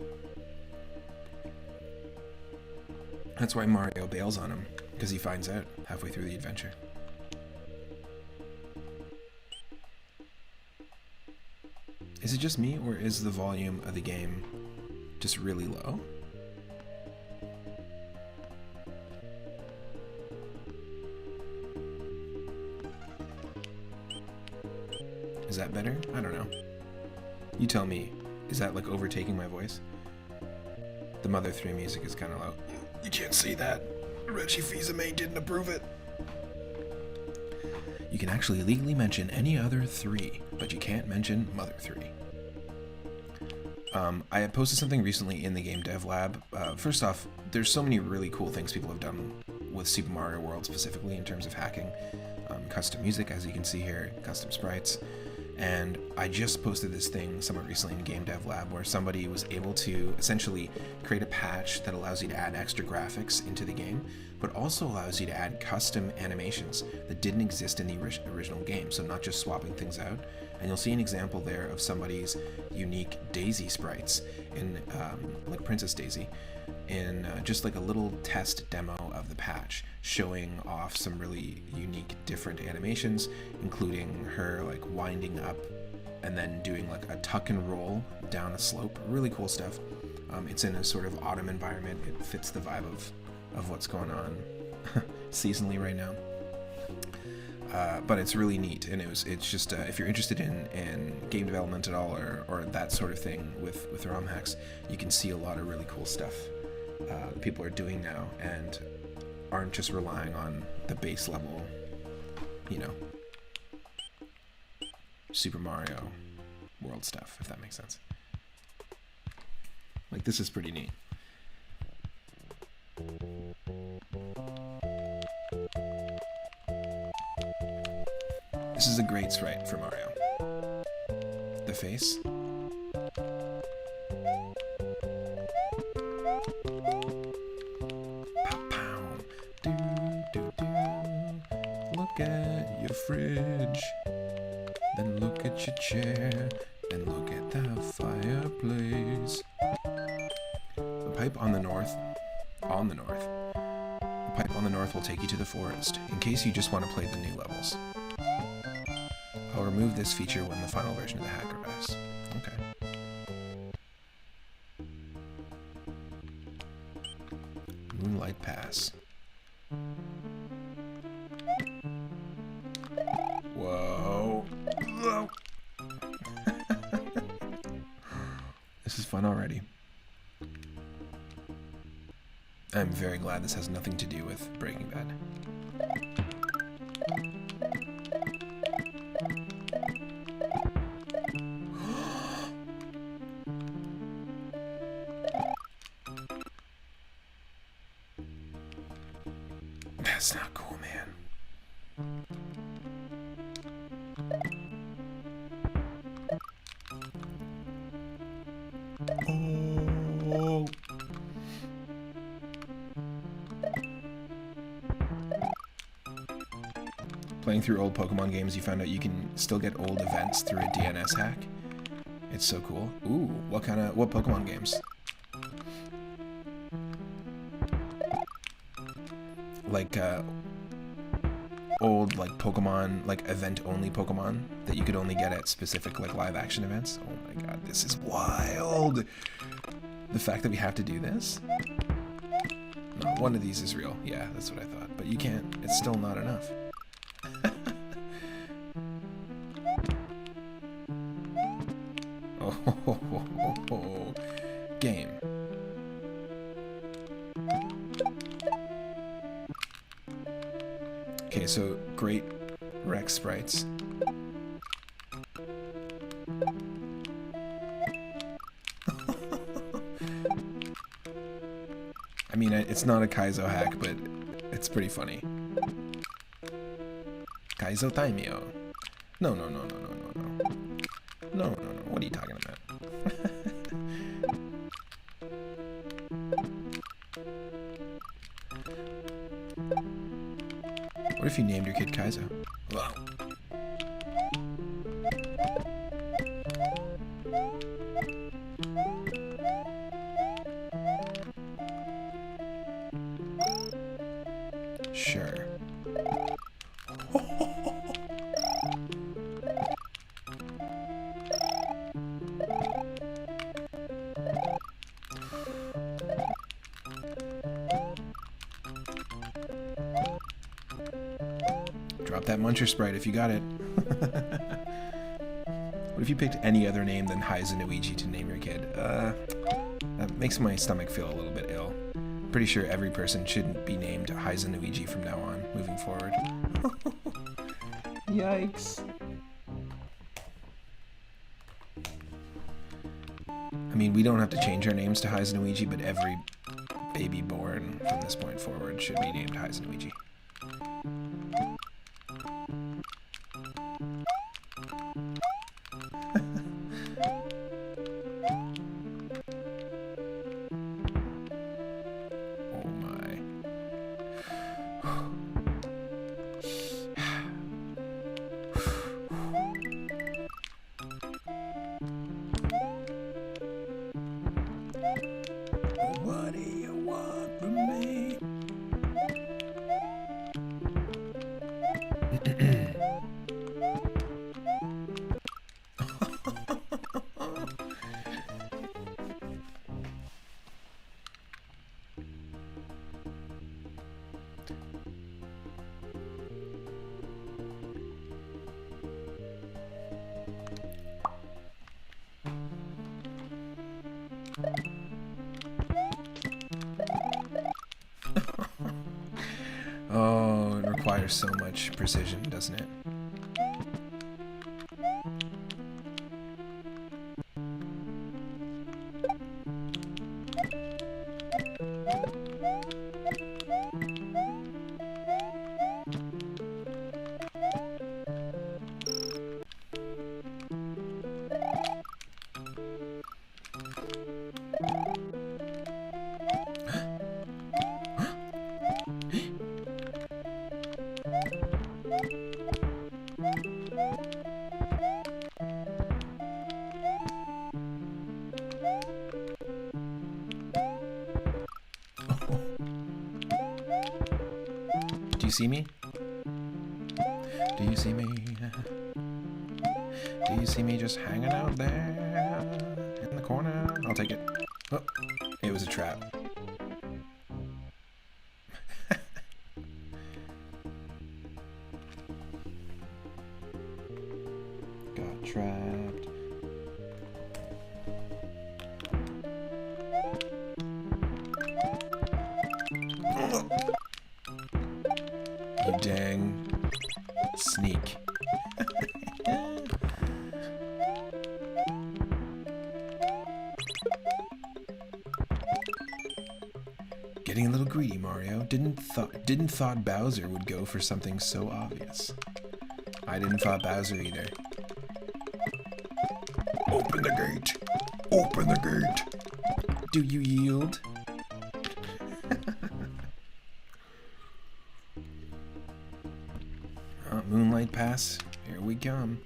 That's why Mario bails on him, because he finds out halfway through the adventure. Is it just me, or is the volume of the game just really low? Is that better? I don't know. You tell me. Is that like overtaking my voice? The Mother 3 music is kind of low. You can't see that. Reggie Fils-Aimé didn't approve it. You can actually legally mention any other 3, but you can't mention Mother 3. I had posted something recently in the Game Dev Lab. First off, there's so many really cool things people have done with Super Mario World specifically in terms of hacking. Custom music, as you can see here, custom sprites. And I just posted this thing somewhat recently in Game Dev Lab where somebody was able to essentially create a patch that allows you to add extra graphics into the game, but also allows you to add custom animations that didn't exist in the original game, so not just swapping things out. And you'll see an example there of somebody's unique Daisy sprites in, like Princess Daisy, in just like a little test demo of the patch, showing off some really unique different animations, including her like winding up and then doing like a tuck and roll down a slope. Really cool stuff. It's in a sort of autumn environment. It fits the vibe of what's going on seasonally right now. But it's really neat, and it's just if you're interested in game development at all, or that sort of thing with ROM hacks, you can see a lot of really cool stuff that people are doing now and aren't just relying on the base level, you know, Super Mario World stuff, if that makes sense. Like, this is pretty neat. This is a great sprite for Mario. The face. Pow pow. Do do do. Look at your fridge. Then look at your chair. Then look at the fireplace. The pipe on the north. The pipe on the north will take you to the forest, in case you just want to play the new levels. I'll remove this feature when the final version of the hack arrives. Okay. Moonlight Pass. Whoa. Whoa. This is fun already. I'm very glad this has nothing to do with Breaking Bad. That's not cool, man. Oh. Playing through old Pokemon games, you found out you can still get old events through a DNS hack. It's so cool. Ooh, what Pokemon games? Like old like Pokemon, like event-only Pokemon that you could only get at specific like live-action events. Oh my god, this is wild! The fact that we have to do this? No, one of these is real. Yeah, that's what I thought. But you can't. It's still not enough. Oh, game. Okay, so great Rex sprites. I mean, it's not a Kaizo hack, but it's pretty funny. Kaizo Taimyo. No. No. What are you talking about? What if you named your kid Kaizo? Whoa. Sure. Drop that Muncher Sprite if you got it. What if you picked any other name than Haizanuiji to name your kid? That makes my stomach feel a little bit ill. I'm pretty sure every person shouldn't be named Haizanuiji from now on, moving forward. Yikes. I mean, we don't have to change our names to Haizanuiji, but every baby born from this point forward should be named Haizanuiji. What do you want from me? Oh, it requires so much precision, doesn't it? Do you see me? Do you see me? Do you see me just hanging out there in the corner? I'll take it. Oh, it was a trap. Got trapped. You dang sneak. Getting a little greedy, Mario. Didn't thought Bowser would go for something so obvious. I didn't thought Bowser either. Open the gate! Open the gate! Do you yield? Moonlight Pass, here we come.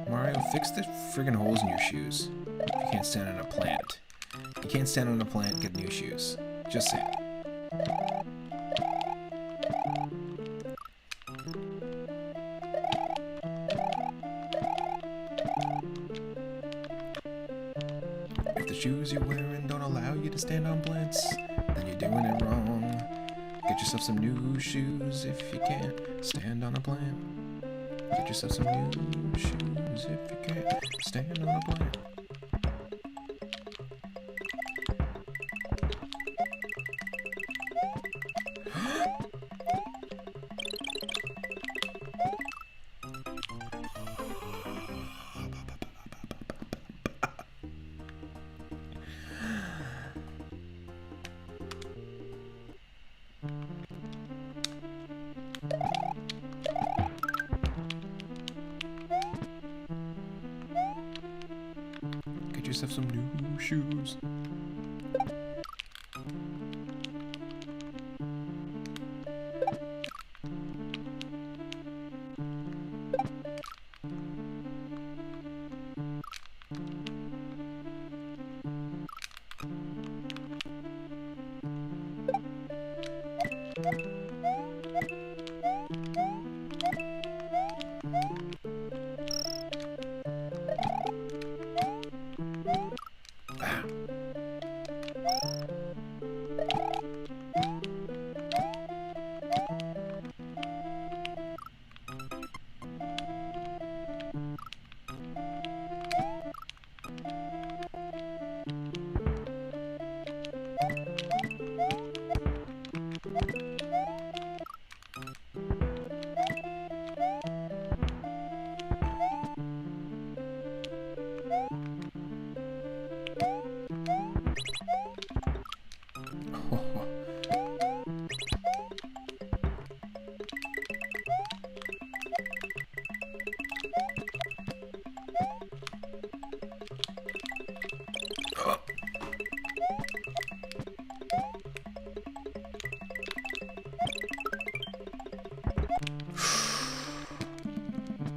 Mario, fix the friggin' holes in your shoes. You can't stand on a plant. You can't stand on a plant, get new shoes. Just saying. If the shoes you're wearing don't allow you to stand on plants, then you're doing it wrong. Get yourself some new shoes if you can't stand on a plant. Get yourself some new shoes if you can't stand on a plant. Get yourself some new shoes.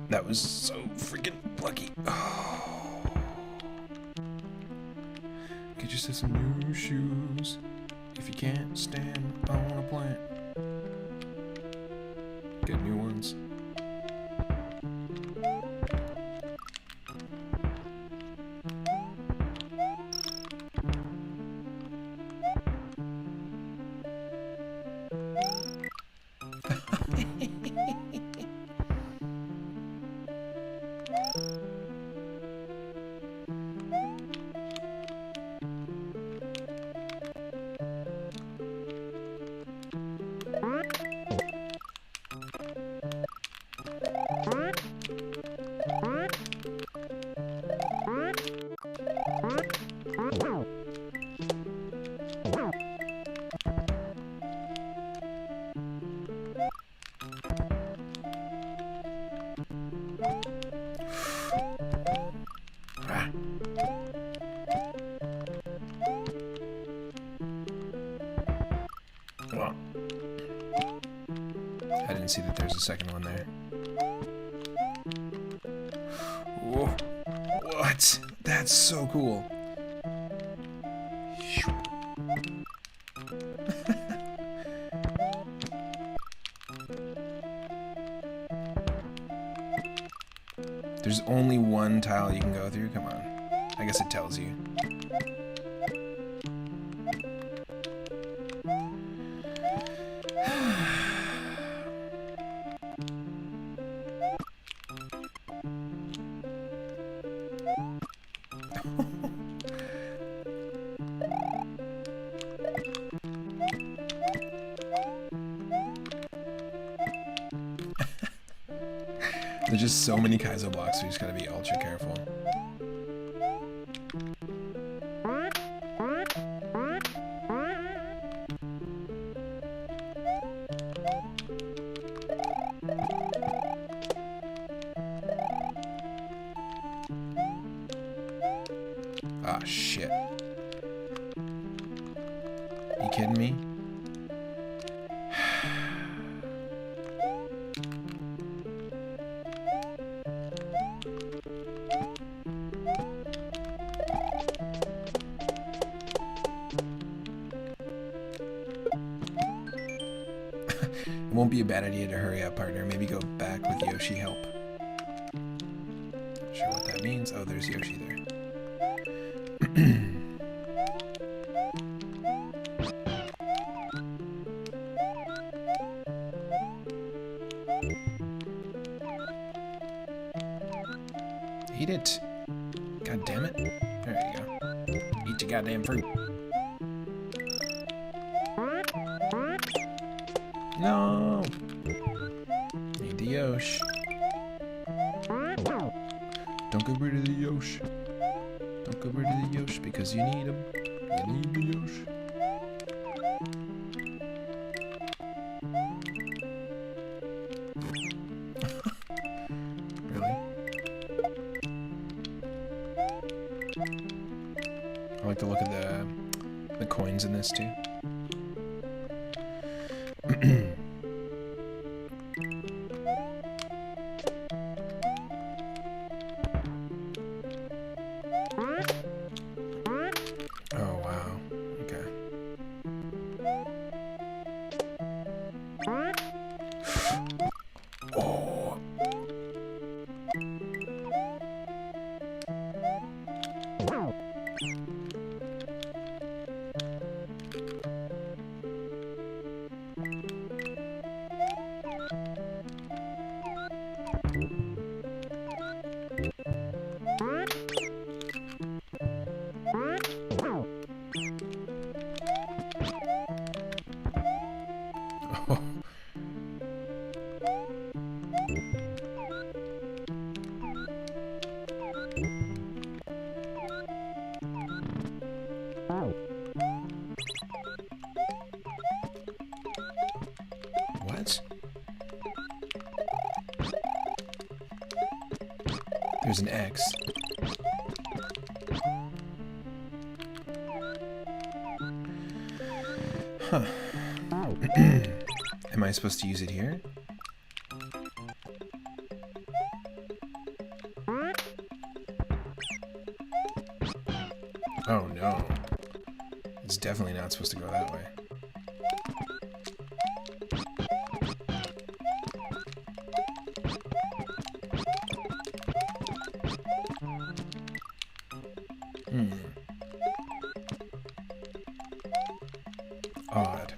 That was so freaking lucky. Oh. Get yourself some new shoes if you can't stand on a plant. Get new ones. Well, I didn't see that there's a second one there. Whoa. What? That's so cool. There's only one tile you can go through? Come on. I guess it tells you. There's just so many Kaizo blocks, so you just gotta be ultra careful. Ah, shit. You kidding me? It won't be a bad idea to hurry up, partner. Maybe go back with Yoshi help. Not sure what that means. Oh, there's Yoshi there. Eat it. God damn it. There you go. Eat your goddamn fruit. No! Need the Yosh. Don't get rid of the Yosh. Don't get rid of the Yosh because you need him. You need the Yosh. Really? I like to look at the coins in this too. Oh wow. Okay. Oh. What? There's an X. Huh. Am I supposed to use it here? Oh no. It's definitely not supposed to go that way. Odd.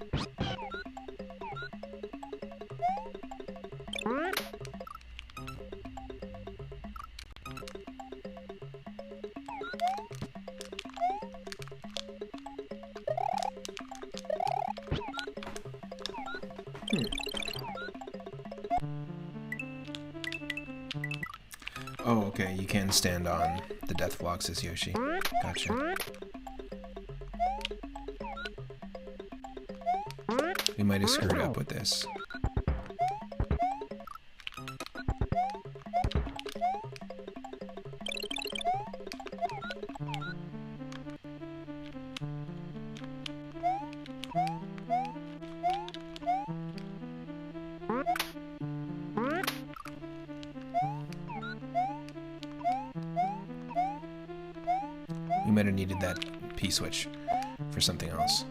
Oh, okay, you can stand on the death blocks as Yoshi. Gotcha. We might have screwed up with this. We might have needed that P-switch for something else.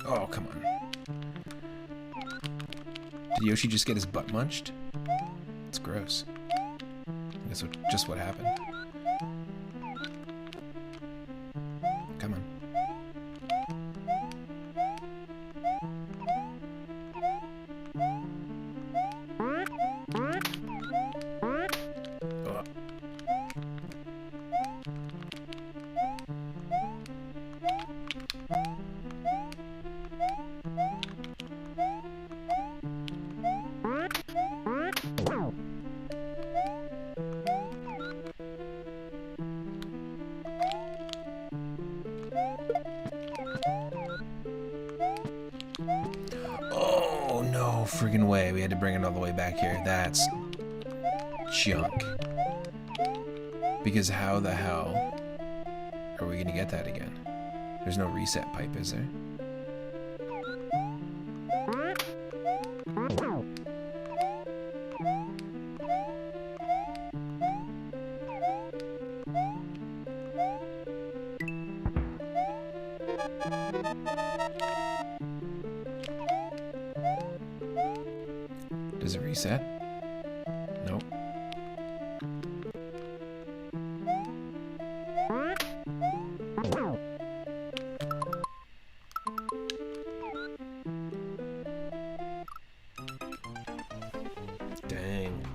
Oh, come on. Did Yoshi just get his butt munched? It's gross. That's just what happened. Come on. Oh, no friggin' way. We had to bring it all the way back here. That's junk. Because how the hell are we gonna get that again? There's no reset pipe, is there? Does it reset? Nope.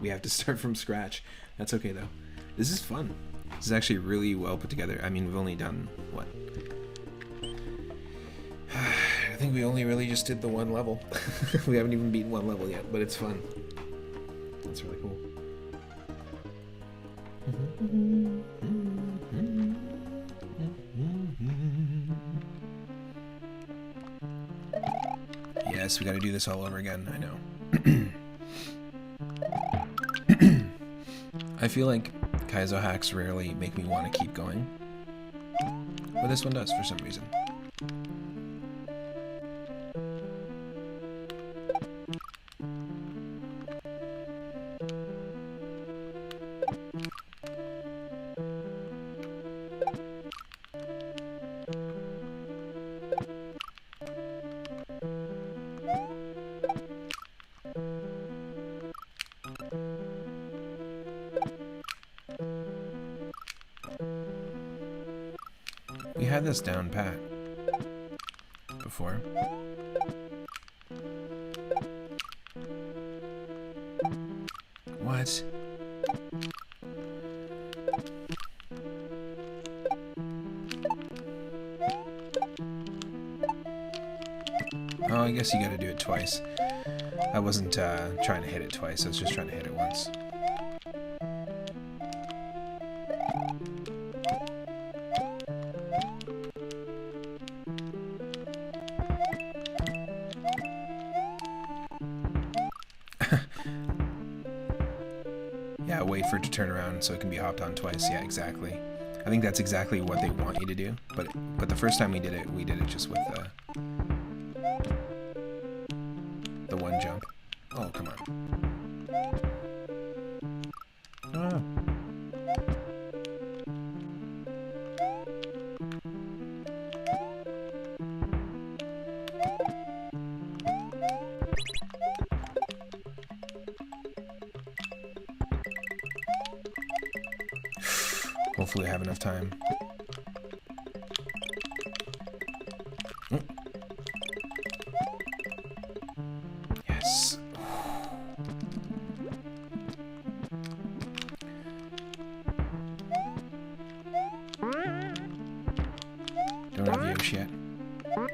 We have to start from scratch. That's okay, though. This is fun. This is actually really well put together. I mean, we've only done, what? I think we only really just did the one level. We haven't even beaten one level yet, but it's fun. That's really cool. Yes, we gotta do this all over again, I know. I feel like Kaizo hacks rarely make me want to keep going, but this one does for some reason. We had this down pat before. What? Oh, I guess you gotta do it twice. I wasn't trying to hit it twice, I was just trying to hit it once. Yeah, wait for it to turn around so it can be hopped on twice. Yeah, exactly. I think that's exactly what they want you to do. But the first time we did it just with the one jump. Oh, come on. Ah. Hopefully I have enough time. Yes. Don't have Yoshi yet. Oh.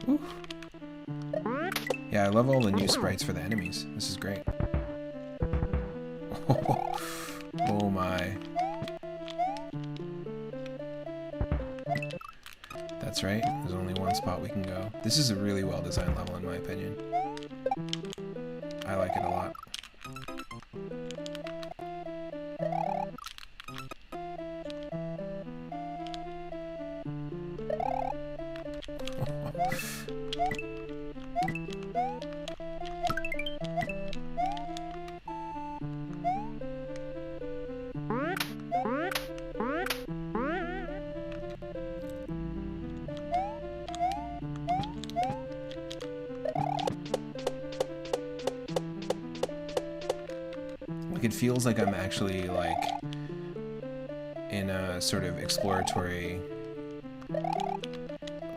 Ooh. Yeah, I love all the new sprites for the enemies. This is great. Oh my. That's right. There's only one spot we can go. This is a really well designed level in my opinion. I like it a lot. It feels like I'm actually like in a sort of exploratory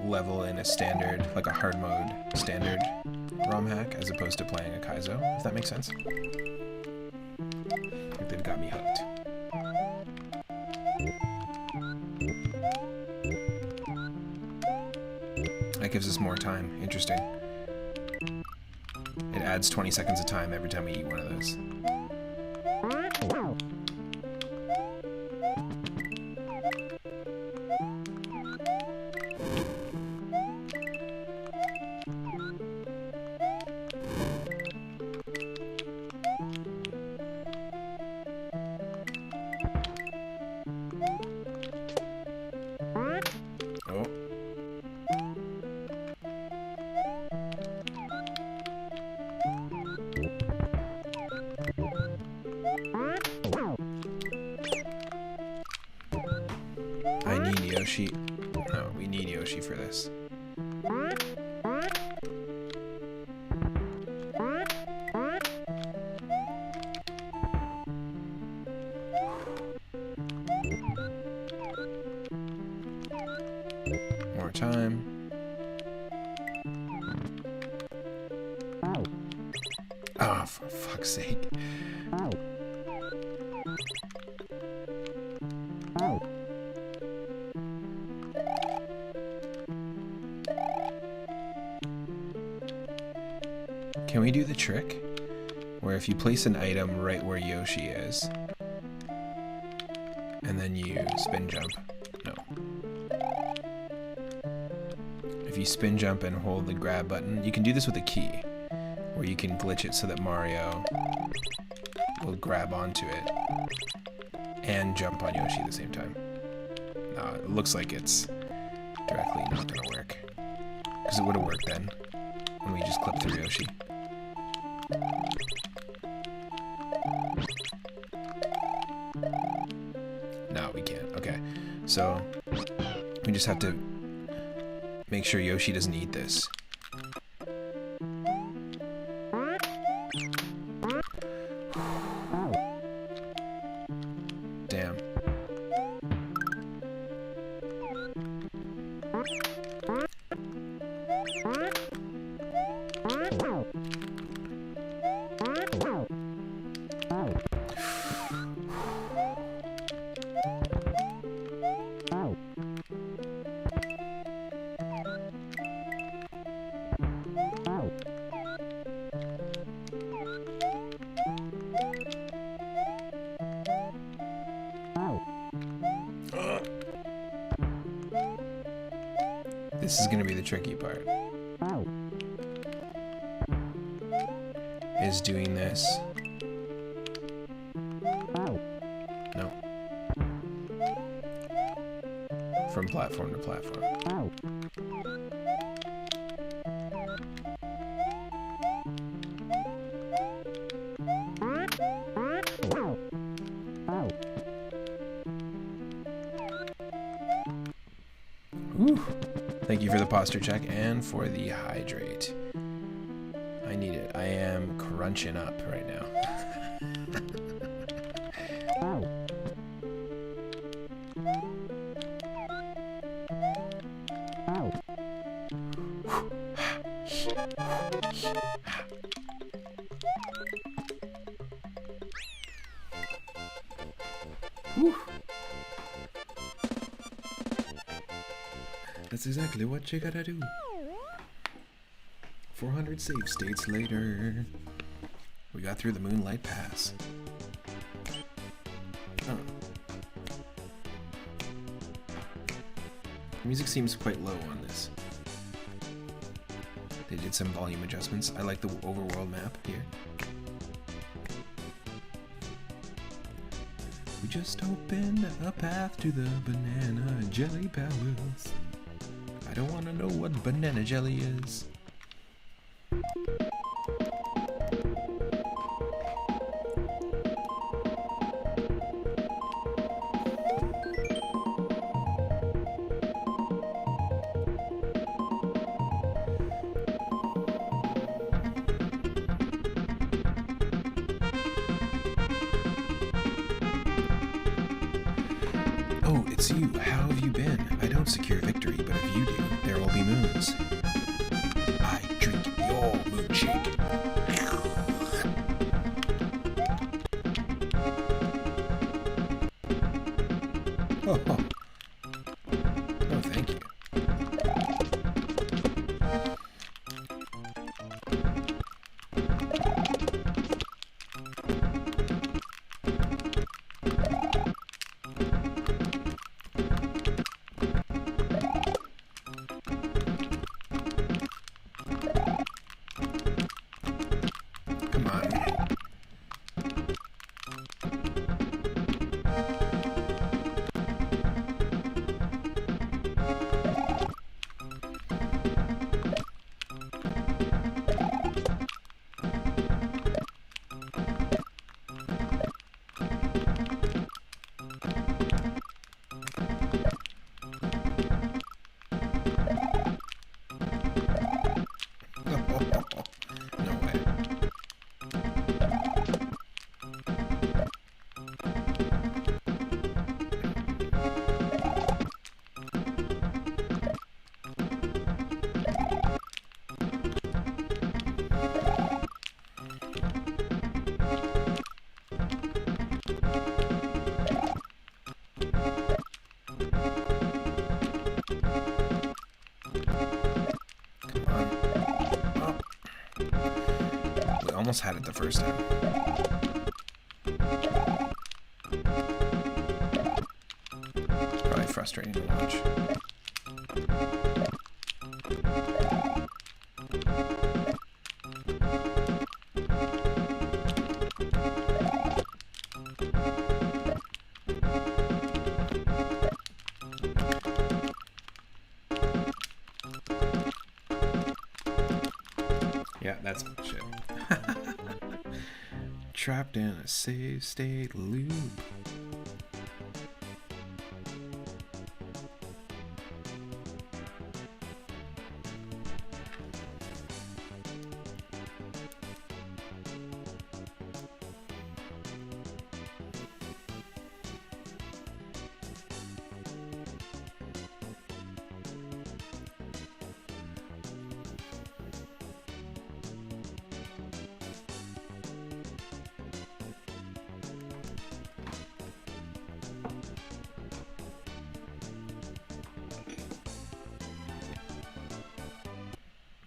level in a standard, like a hard mode standard ROM hack, as opposed to playing a Kaizo, if that makes sense. Like they've got me hooked. That gives us more time. Interesting. It adds 20 seconds of time every time we eat one of those. I need Yoshi. No, we need Yoshi for this. time. Oh, for fuck's sake. Can we do the trick where if you place an item right where Yoshi is, and then you spin jump? No. If you spin jump and hold the grab button, you can do this with a key, where you can glitch it so that Mario will grab onto it and jump on Yoshi at the same time. No, it looks like it's directly not gonna work. Because it would have worked then, when we just clipped through Yoshi. No, we can't. Okay, so we just have to make sure Yoshi doesn't eat this. Damn. This is going to be the tricky part. Is doing this. No. From platform to platform. Whew. Thank you for the posture check and for the hydrate. I need it. I am crunching up right now. Whew. That's exactly what you gotta do. 400 save states later. We got through the Moonlight Pass. Oh. The music seems quite low on this. They did some volume adjustments. I like the overworld map here. We just opened a path to the banana jelly palace. I don't want to know what banana jelly is. Oh, it's you. How have you been? I don't secure victory, but if you do, there will be moons. I drink your moonshake. Oh, oh. Oh, thank you. Come on. almost had it the first time. It's probably frustrating to watch. Yeah, that's shit. Trapped in a save state loop.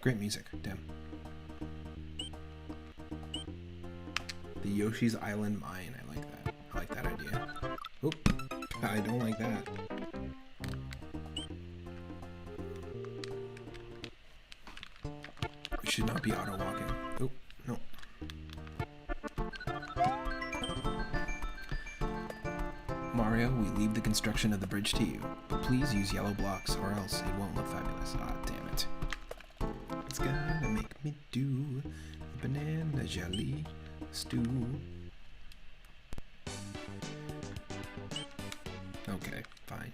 Great music, damn. The Yoshi's Island Mine, I like that. I like that idea. Oop, I don't like that. We should not be auto-walking. Oh, no. Mario, we leave the construction of the bridge to you, but please use yellow blocks or else it won't look fabulous. Ah, damn it. It's gonna make me do a banana jelly stew. Okay, fine.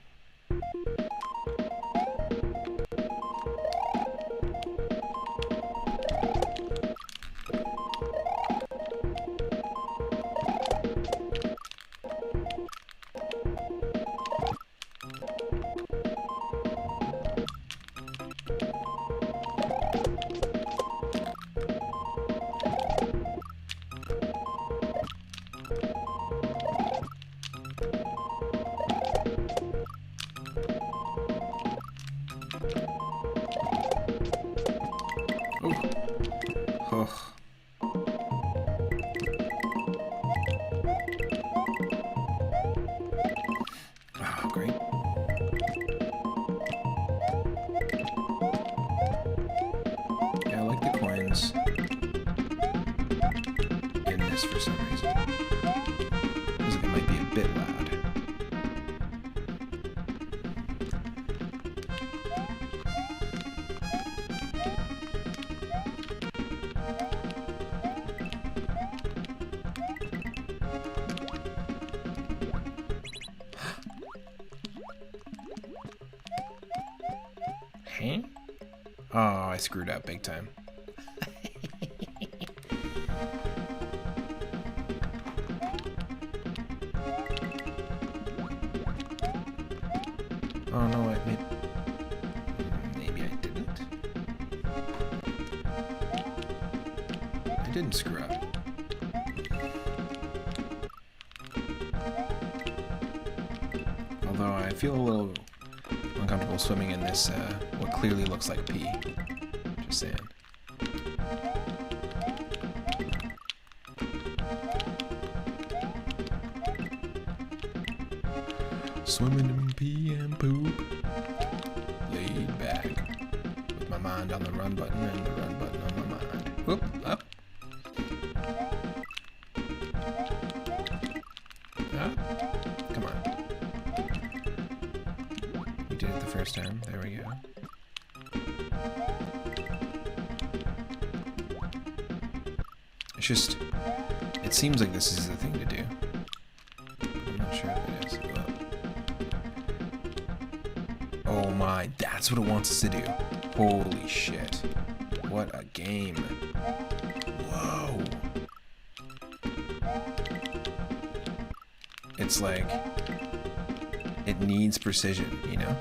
Oh. Ah, great. Yeah, I like the coins in this for some reason. Feels like it might be a bit loud. Huh? Oh, I screwed up big time. Oh no, maybe I didn't. I didn't screw up. Although I feel a little uncomfortable swimming in this, what clearly looks like pee. Just saying. Swimming in pee and poop. Laid back. With my mind on the run button and the run button on my mind. Whoop, up. Come on. We did it the first time. There we go. It's just, it seems like this is the thing to do. I'm not sure if it is. But... oh my, that's what it wants us to do. Holy shit. What a game. Whoa. It's like, it needs precision, you know?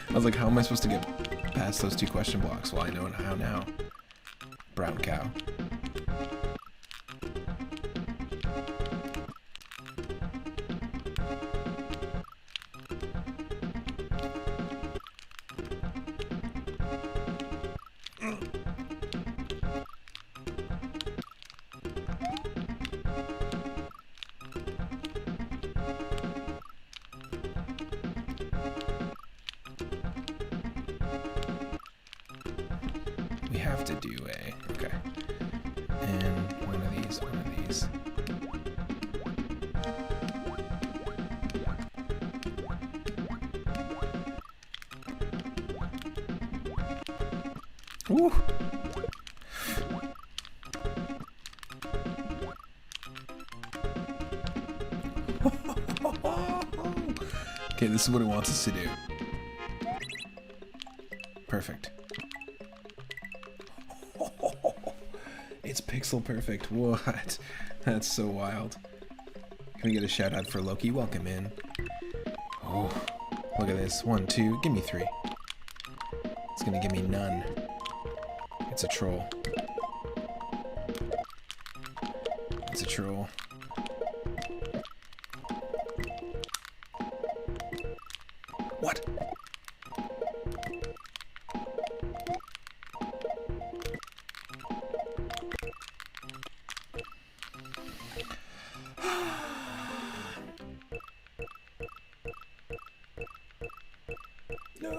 I was like, how am I supposed to get past those two question blocks? Well, I know how now. Brown cow. have to do a... Okay. And one of these, one of these. Woo! Okay, this is what it wants us to do. Perfect. It's pixel perfect. What? That's so wild. Can we get a shout out for Loki? Welcome in. Oh, look at this. 1, 2, give me 3. It's gonna give me none. It's a troll. It's a troll. What? No.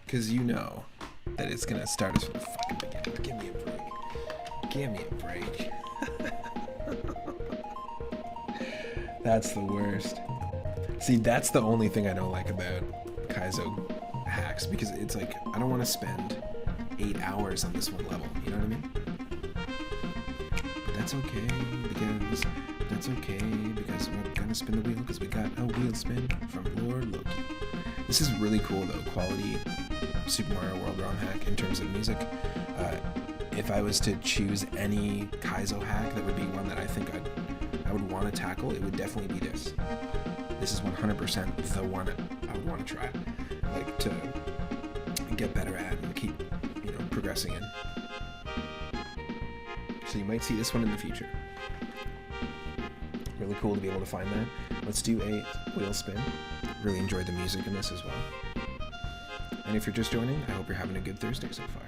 Because you know that it's gonna start us from the fucking beginning. Give me a break. Give me a break. That's the worst. See, that's the only thing I don't like about Kaizo hacks, because it's like, I don't want to spend 8 hours on this one level, you know what I mean? But that's okay, because we're gonna spin the wheel, because we got a wheel spin from Lord Loki. This is really cool though, quality Super Mario World ROM hack in terms of music. If I was to choose any Kaizo hack that would be one that I think I would want to tackle, it would definitely be this. This is 100% the one I would want to try, like, to get better at and keep, you know, progressing in. So you might see this one in the future. Really cool to be able to find that. Let's do a wheel spin. Really enjoyed the music in this as well. And if you're just joining, I hope you're having a good Thursday so far.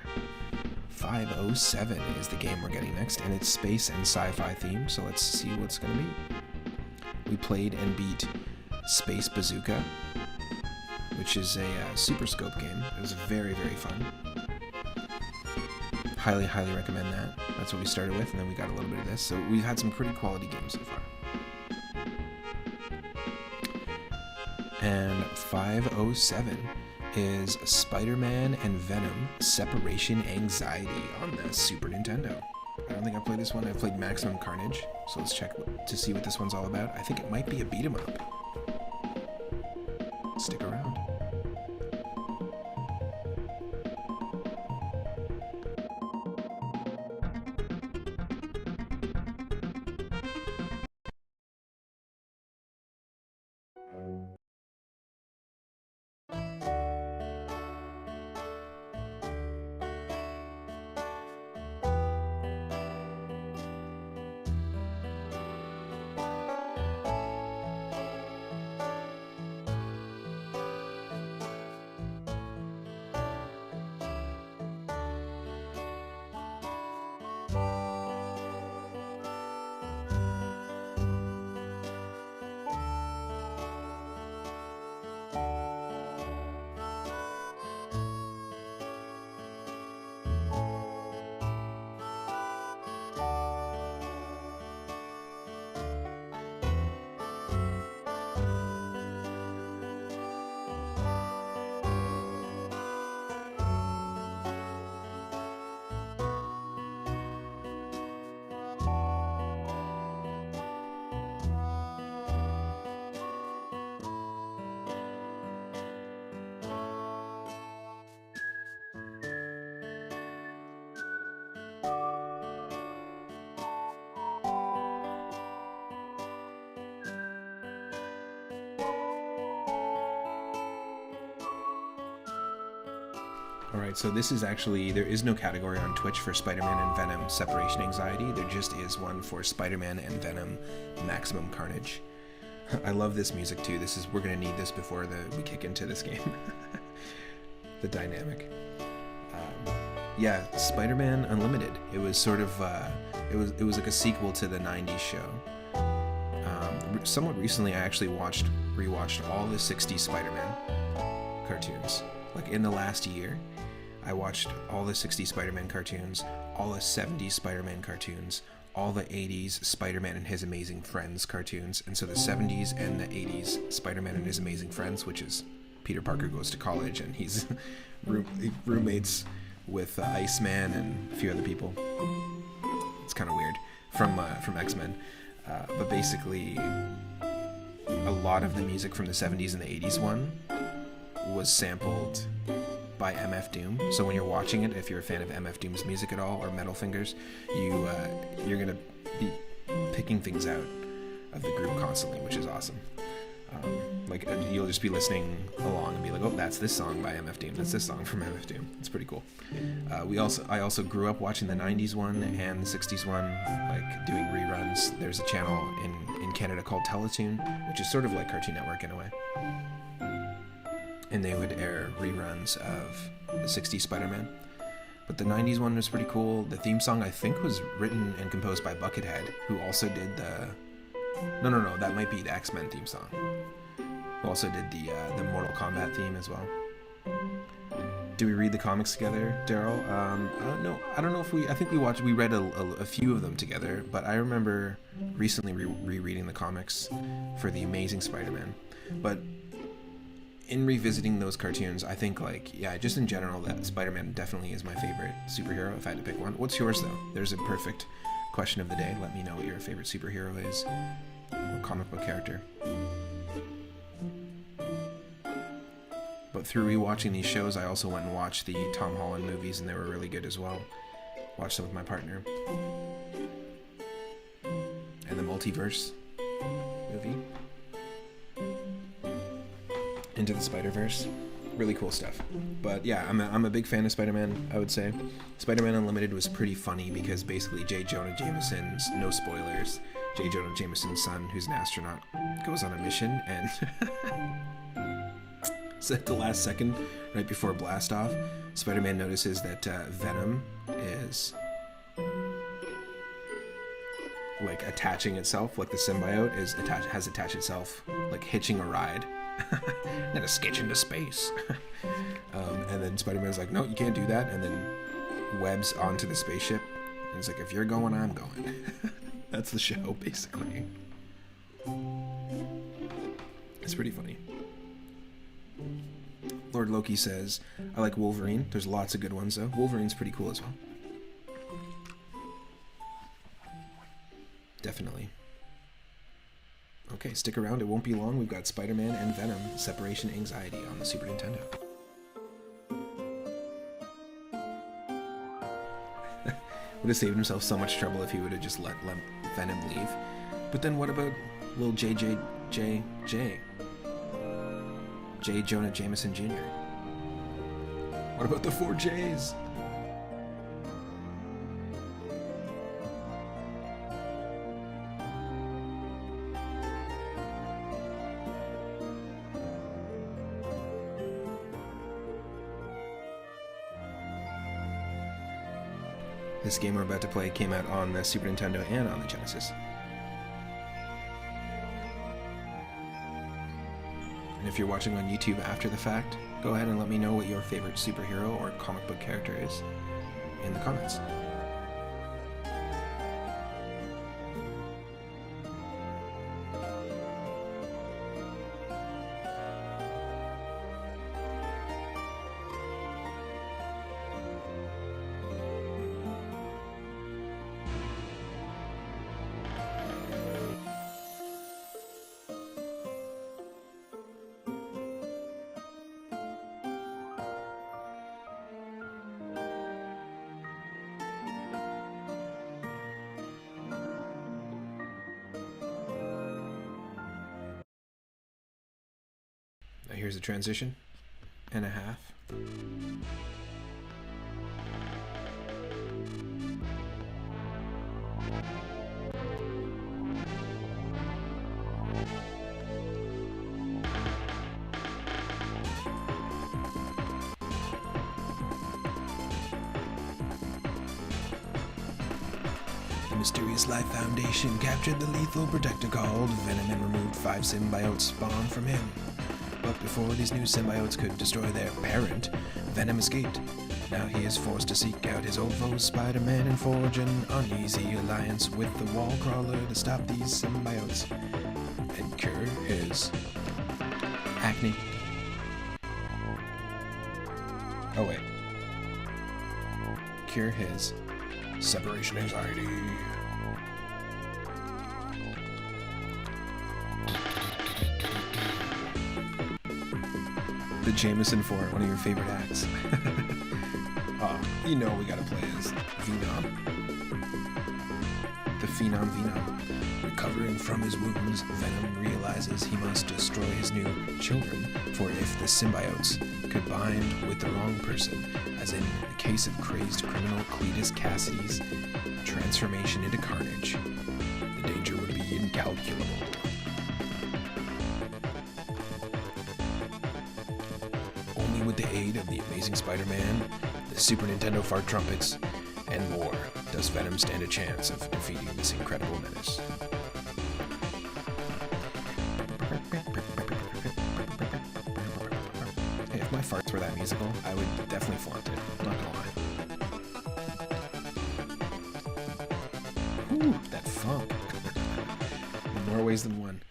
507 is the game we're getting next, and it's space and sci-fi themed, so let's see what's going to be. We played and beat Space Bazooka, which is a Super Scope game. It was very, very fun. Highly, highly recommend that. That's what we started with, and then we got a little bit of this. So we've had some pretty quality games so far. And 507 is Spider-Man and Venom Separation Anxiety on the Super Nintendo. I don't think I've played this one. I've played Maximum Carnage, so let's check to see what this one's all about. I think it might be a beat 'em up. Stick around. Alright, so this is actually, there is no category on Twitch for Spider-Man and Venom Separation Anxiety. There just is one for Spider-Man and Venom Maximum Carnage. I love this music too. We're gonna need this before we kick into this game. The dynamic. Yeah, Spider-Man Unlimited. It was sort of, it was like a sequel to the 90s show. somewhat recently, I actually rewatched all the 60s Spider-Man cartoons. Like in the last year, I watched all the 60s Spider-Man cartoons, all the 70s Spider-Man cartoons, all the 80s Spider-Man and His Amazing Friends cartoons. And so the 70s and the 80s Spider-Man and His Amazing Friends, which is Peter Parker goes to college and he's roommates with Iceman and a few other people. It's kind of weird from X-Men. But basically, a lot of the music from the 70s and the 80s one was sampled by MF Doom. So when you're watching it, if you're a fan of MF Doom's music at all, or Metal Fingers, you're gonna be picking things out of the group constantly, which is awesome. Like you'll just be listening along and be like, oh, that's this song by MF Doom. That's this song from MF Doom. It's pretty cool. I also grew up watching the 90s one and the 60s one, like doing reruns. There's a channel in Canada called Teletoon, which is sort of like Cartoon Network in a way. And they would air reruns of the 60s Spider-Man. But the 90s one was pretty cool. The theme song, I think, was written and composed by Buckethead, who also did the... No, that might be the X-Men theme song. Who also did the Mortal Kombat theme as well. Do we read the comics together, Daryl? I don't know if we read a few of them together, but I remember recently rereading the comics for The Amazing Spider-Man. But in revisiting those cartoons, I think, just in general, that Spider-Man definitely is my favorite superhero, if I had to pick one. What's yours, though? There's a perfect question of the day. Let me know what your favorite superhero is, or comic book character. But through rewatching these shows, I also went and watched the Tom Holland movies, and they were really good as well. Watched them with my partner. And the Multiverse movie. Into the Spider-Verse. Really cool stuff. But yeah, I'm a big fan of Spider-Man, I would say. Spider-Man Unlimited was pretty funny because basically J. Jonah Jameson's, no spoilers, J. Jonah Jameson's son, who's an astronaut, goes on a mission and so at the last second, right before blast off, Spider-Man notices that Venom is like attaching itself, like the symbiote has attached itself, like hitching a ride. And a sketch into space. And then Spider-Man's like, no, you can't do that, and then webs onto the spaceship, and it's like, if you're going, I'm going. That's the show, basically. It's pretty funny. Lord Loki says, I like Wolverine. There's lots of good ones, though. Wolverine's pretty cool as well. Definitely. Okay, stick around. It won't be long. We've got Spider-Man and Venom, Separation Anxiety on the Super Nintendo. Would have saved himself so much trouble if he would have just let Venom leave. But then what about little J. Jonah Jameson Jr.? What about the 4 J's? This game we're about to play came out on the Super Nintendo and on the Genesis. And if you're watching on YouTube after the fact, go ahead and let me know what your favorite superhero or comic book character is in the comments. Now here's a transition and a half. Mysterious Life Foundation captured the lethal protector called Venom and removed 5 symbiotes spawned from him. But before these new symbiotes could destroy their parent, Venom escaped. Now he is forced to seek out his old foe Spider-Man and forge an uneasy alliance with the wall crawler to stop these symbiotes and cure his acne. Oh wait. Cure his separation anxiety. The Jameson Fort, one of your favorite acts. Oh, you know we gotta play as Venom. The Phenom Venom. Recovering from his wounds, Venom realizes he must destroy his new children, for if the symbiotes could bind with the wrong person, as in the case of crazed criminal Cletus Cassidy's transformation into Carnage, the danger would be incalculable. Only with the aid of the Amazing Spider-Man, the Super Nintendo fart trumpets, and more does Venom stand a chance of defeating this incredible menace. Hey, if my farts were that musical, I would definitely flaunt it. I'm not gonna lie. Ooh, that funk. In more ways than one.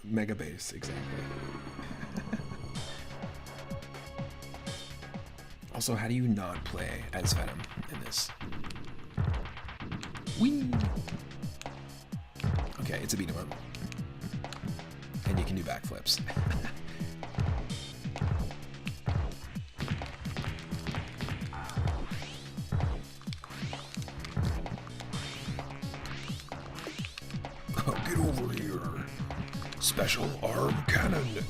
Mega bass, exactly. Also, how do you not play as Venom in this? Whee! Okay, it's a beat 'em up. And you can do backflips. Oh, get over here. Special arm cannon.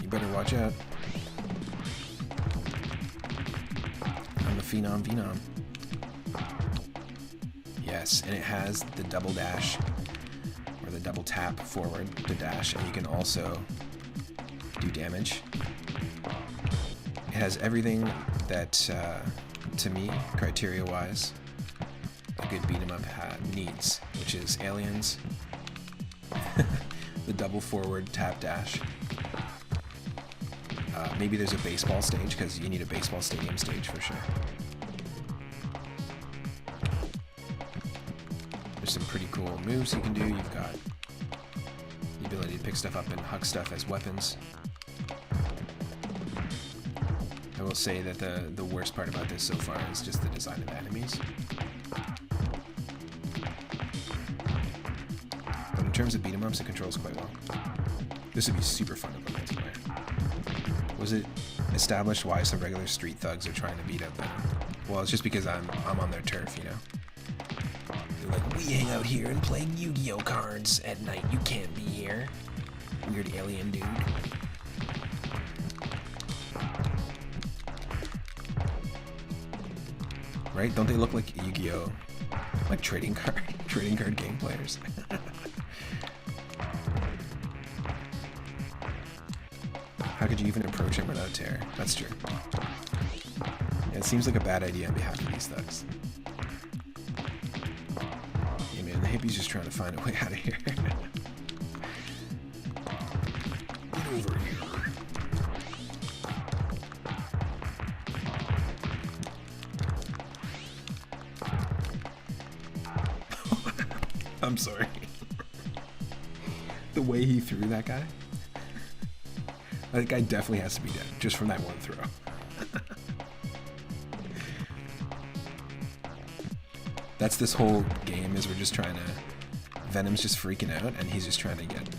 Better watch out. I'm the Phenom Venom. Yes, and it has the double dash, or the double tap forward to dash, and you can also do damage. It has everything that, to me, criteria-wise, a good beat-em-up needs, which is aliens, the double forward tap dash. Maybe there's a baseball stage, because you need a baseball stadium stage for sure. There's some pretty cool moves you can do. You've got the ability to pick stuff up and huck stuff as weapons. I will say that the worst part about this so far is just the design of the enemies. But in terms of beat 'em ups, it controls quite well. This would be super fun to play multiplayer. Was it established why some regular street thugs are trying to beat up Venom? Well, it's just because I'm on their turf, you know? They're like, we hang out here and play Yu-Gi-Oh cards at night. You can't be here. Weird alien dude. Right? Don't they look like Yu-Gi-Oh? Like trading card game players. How could you even approach him without terror? That's true. Yeah, it seems like a bad idea on behalf of these thugs. Yeah, man, the hippie's just trying to find a way out of here. Get over here. I'm sorry. The way he threw that guy? That guy definitely has to be dead, just from that one throw. That's this whole game, is we're just trying to... Venom's just freaking out, and he's just trying to get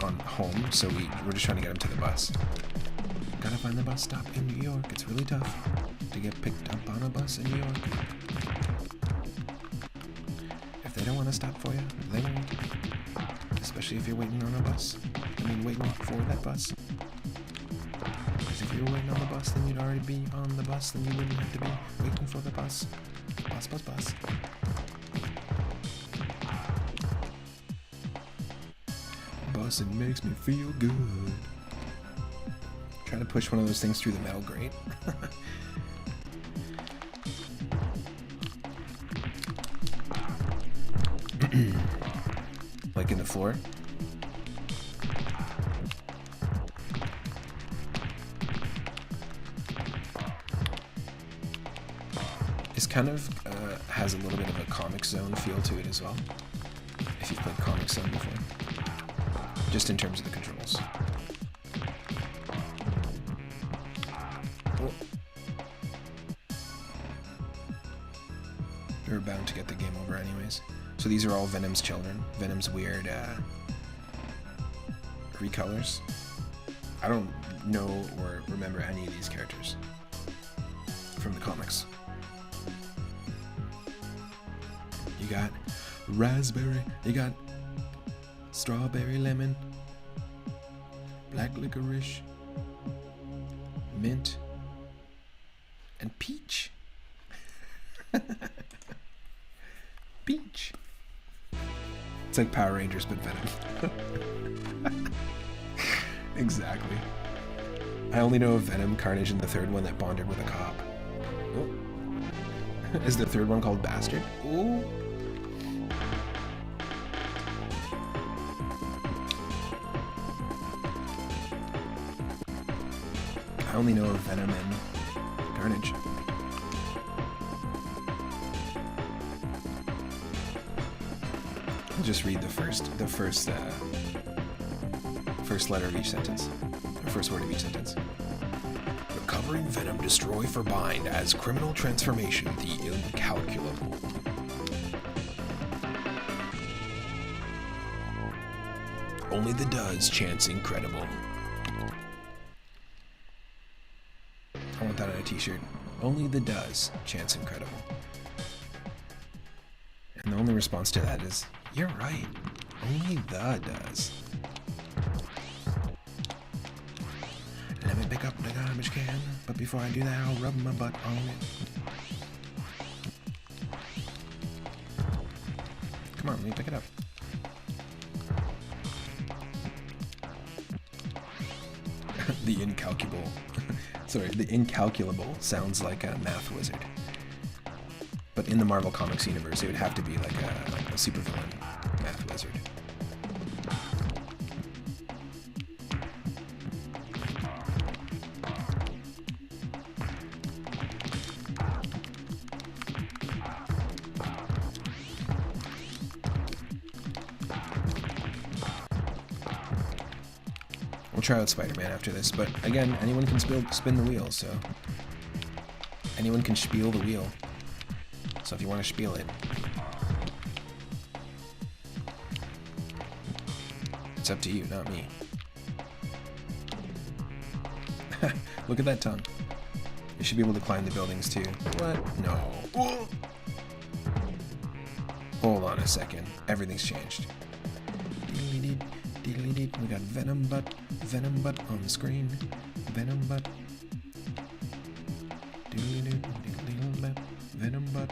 on home, so we're just trying to get him to the bus. Gotta find the bus stop in New York. It's really tough to get picked up on a bus in New York. If they don't want to stop for you, they won't. Especially if you're waiting on a bus. Waiting for that bus. If you were waiting on the bus, then you'd already be on the bus, then you wouldn't have to be waiting for the bus. Bus. Bus, it makes me feel good. Trying to push one of those things through the metal grate. Like in the floor. This kind of has a little bit of a Comic Zone feel to it as well, if you've played Comic Zone before, just in terms of the controls. Oh. We were bound to get the game over anyways. So these are all Venom's children. Venom's weird recolors. I don't know or remember any of these characters from the comics. You got raspberry, you got strawberry lemon, black licorice, mint, and peach. Peach. It's like Power Rangers, but Venom. Exactly. I only know of Venom, Carnage, and the third one that bonded with a cop. Oh. Is the third one called Bastard? Ooh. I only know of Venom and Carnage. I'll just read the first letter of each sentence, or first word of each sentence. Recovering Venom, destroy for bind as criminal transformation, the incalculable. Only the does chance incredible. I want that on a t-shirt. Only the does chance incredible. And the only response to that is, you're right. Only the does. Let me pick up the garbage can, but before I do that, I'll rub my butt on it. Come on, let me pick it up. The incalculable. Sorry, the incalculable sounds like a math wizard. But in the Marvel Comics universe, it would have to be like a supervillain math wizard. We'll try out Spider-Man after this, but again, anyone can spin the wheel, so... Anyone can spiel the wheel. So if you want to spiel it... It's up to you, not me. Look at that tongue. You should be able to climb the buildings too. What? No. Whoa. Hold on a second. Everything's changed. We got Venom butt on the screen. Venom butt. Venom butt.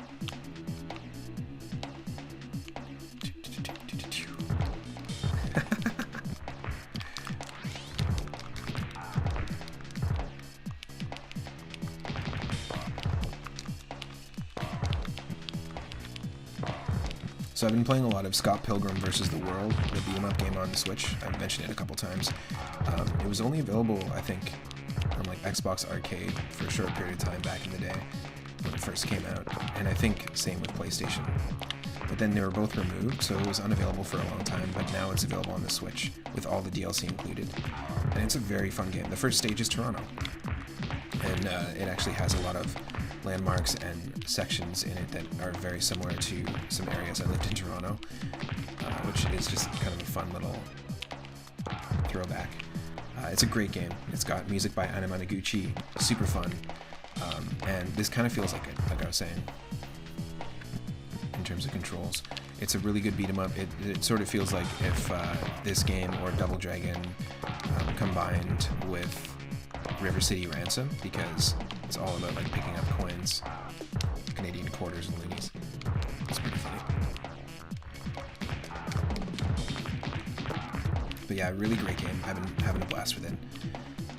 So I've been playing a lot of Scott Pilgrim vs. the World, the beat-em-up game on the Switch. I've mentioned it a couple times. It was only available, I think, on like Xbox Arcade for a short period of time back in the day when it first came out, and I think same with PlayStation. But then they were both removed, so it was unavailable for a long time, but now it's available on the Switch with all the DLC included. And it's a very fun game. The first stage is Toronto, and it actually has a lot of landmarks and sections in it that are very similar to some areas I lived in Toronto, which is just kind of a fun little throwback. It's a great game. It's got music by Anna Managuchi, super fun, and this kind of feels like it, like I was saying, in terms of controls. It's a really good beat 'em up. It sort of feels like if this game or Double Dragon combined with River City Ransom, because it's all about like picking up coins, Canadian quarters and loonies. It's pretty funny. But yeah, really great game. I've been having a blast with it.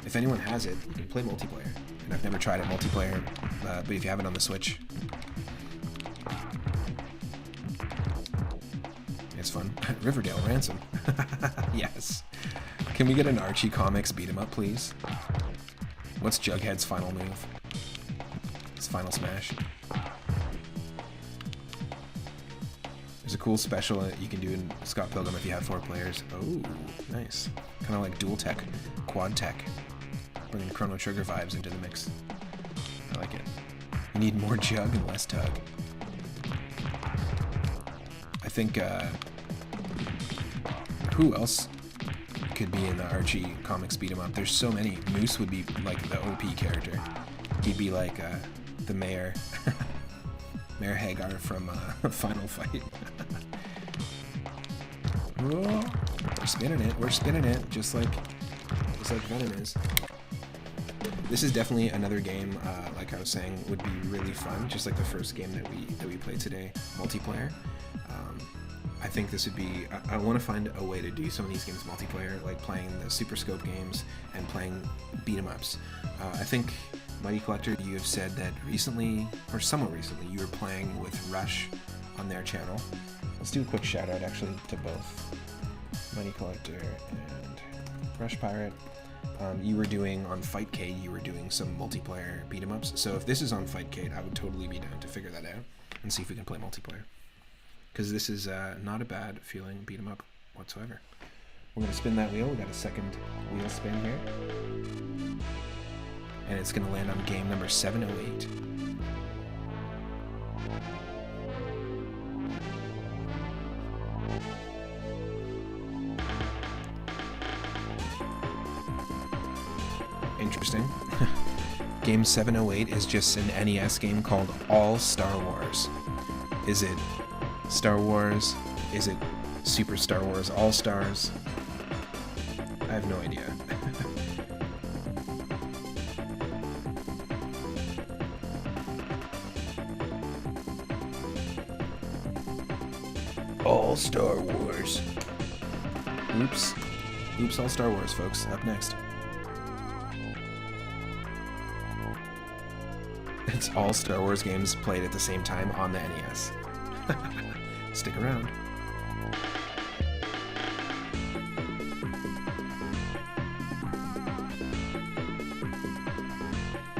If anyone has it, you can play multiplayer. And I've never tried it multiplayer, but if you have it on the Switch, it's fun. Riverdale Ransom. Yes. Can we get an Archie Comics beat 'em up, please? What's Jughead's final move? His final smash. There's a cool special that you can do in Scott Pilgrim if you have 4 players. Oh, nice. Kind of like dual tech, quad tech. Bringing Chrono Trigger vibes into the mix. I like it. You need more Jug and less Tug. I think, who else could be in the Archie Comics beat 'em up? There's so many. Moose would be like the OP character. He'd be like the mayor. Mayor Hagar from Final Fight. Oh, we're spinning it, just like Venom is. This is definitely another game, like I was saying, would be really fun, just like the first game that we played today, multiplayer. I think this would be, I want to find a way to do some of these games multiplayer, like playing the Super Scope games and playing beat 'em ups. I think, Mighty Collector, you have said that recently, or somewhat recently, you were playing with Rush on their channel. Let's do a quick shout out actually to both Mighty Collector and Rush Pirate. You were doing on Fightcade, you were doing some multiplayer beat 'em ups. So if this is on Fightcade, I would totally be down to figure that out and see if we can play multiplayer. Because this is not a bad feeling beat 'em up whatsoever. We're gonna spin that wheel. We got a second wheel spin here. And it's gonna land on game number 708. Interesting. Game 708 is just an NES game called All Star Wars. Is it Star Wars? Is it Super Star Wars All Stars? I have no idea. All Star Wars. Oops. Oops, All Star Wars, folks. Up next. It's all Star Wars games played at the same time on the NES. Stick around.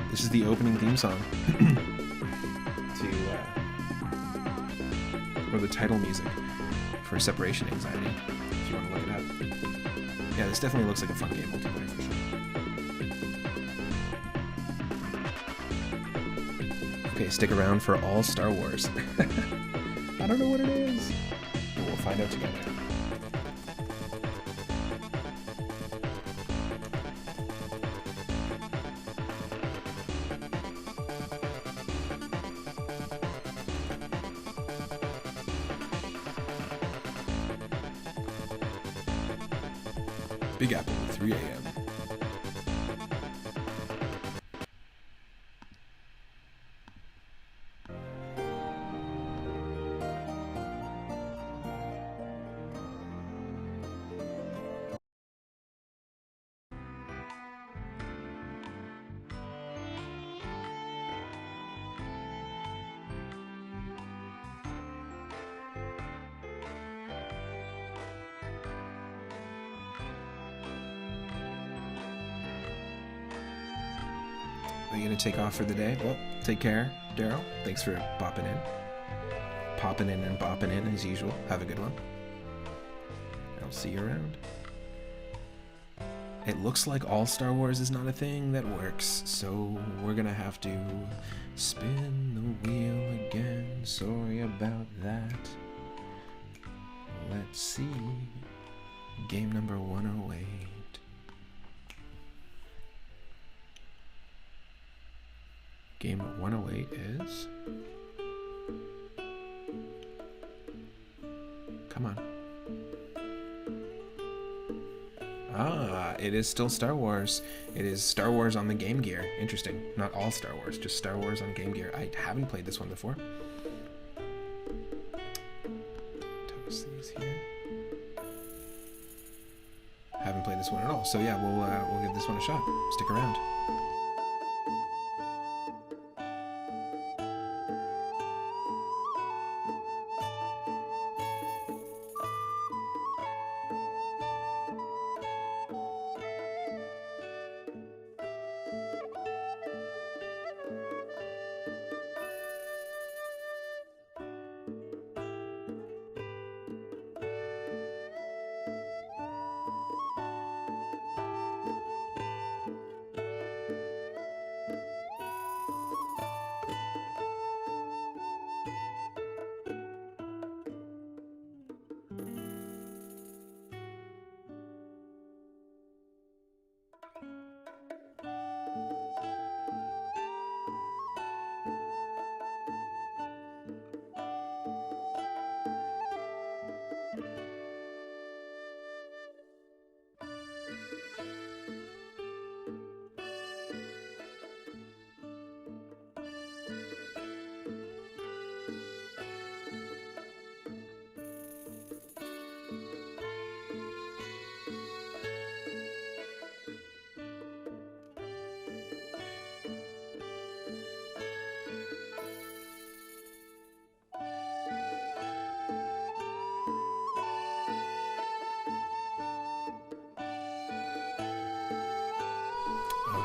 This is the opening theme song or the title music for Separation Anxiety, if you want to look it up. Yeah, this definitely looks like a fun game multiplayer for sure. Okay, stick around for All Star Wars. I don't know what it is, but we'll find out together. Big Apple, 3 a.m. Are you gonna take off for the day? Well, take care, Daryl. Thanks for popping in. Popping in and bopping in as usual. Have a good one. I'll see you around. It looks like All Star Wars is not a thing that works, so we're gonna have to spin the wheel again. Sorry about that. Let's see. Game number 108. Game 108 is... Come on. Ah, it is still Star Wars. It is Star Wars on the Game Gear. Interesting. Not all Star Wars, just Star Wars on Game Gear. I haven't played this one before. Toss these here. Haven't played this one at all. So yeah, we'll give this one a shot. Stick around.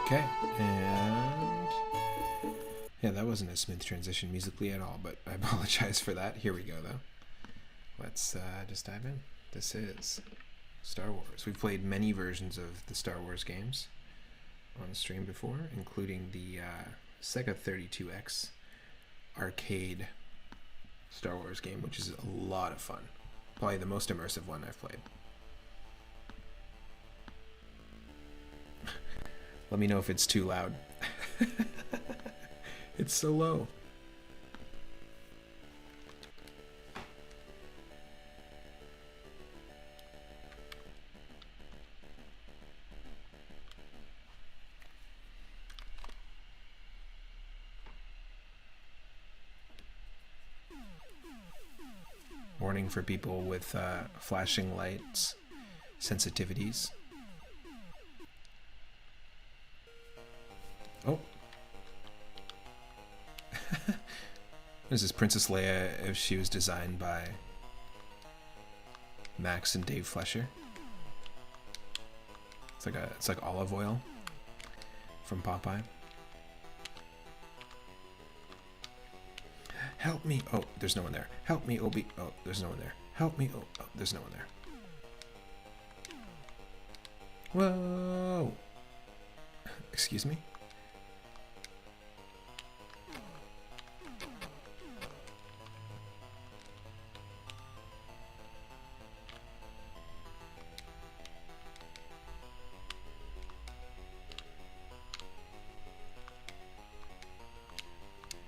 Okay, and yeah, that wasn't a smooth transition musically at all, but I apologize for that. Here we go, though. Let's just dive in. This is Star Wars. We've played many versions of the Star Wars games on the stream before, including the Sega 32X arcade Star Wars game, which is a lot of fun. Probably the most immersive one I've played. Let me know if it's too loud. It's so low. Warning for people with flashing lights sensitivities. Oh. This is Princess Leia if she was designed by Max and Dave Fleischer. It's like olive oil from Popeye. Help me. Oh, there's no one there. Help me, Obi. Oh, there's no one there. Help me. Oh, there's no one there. Whoa. Excuse me?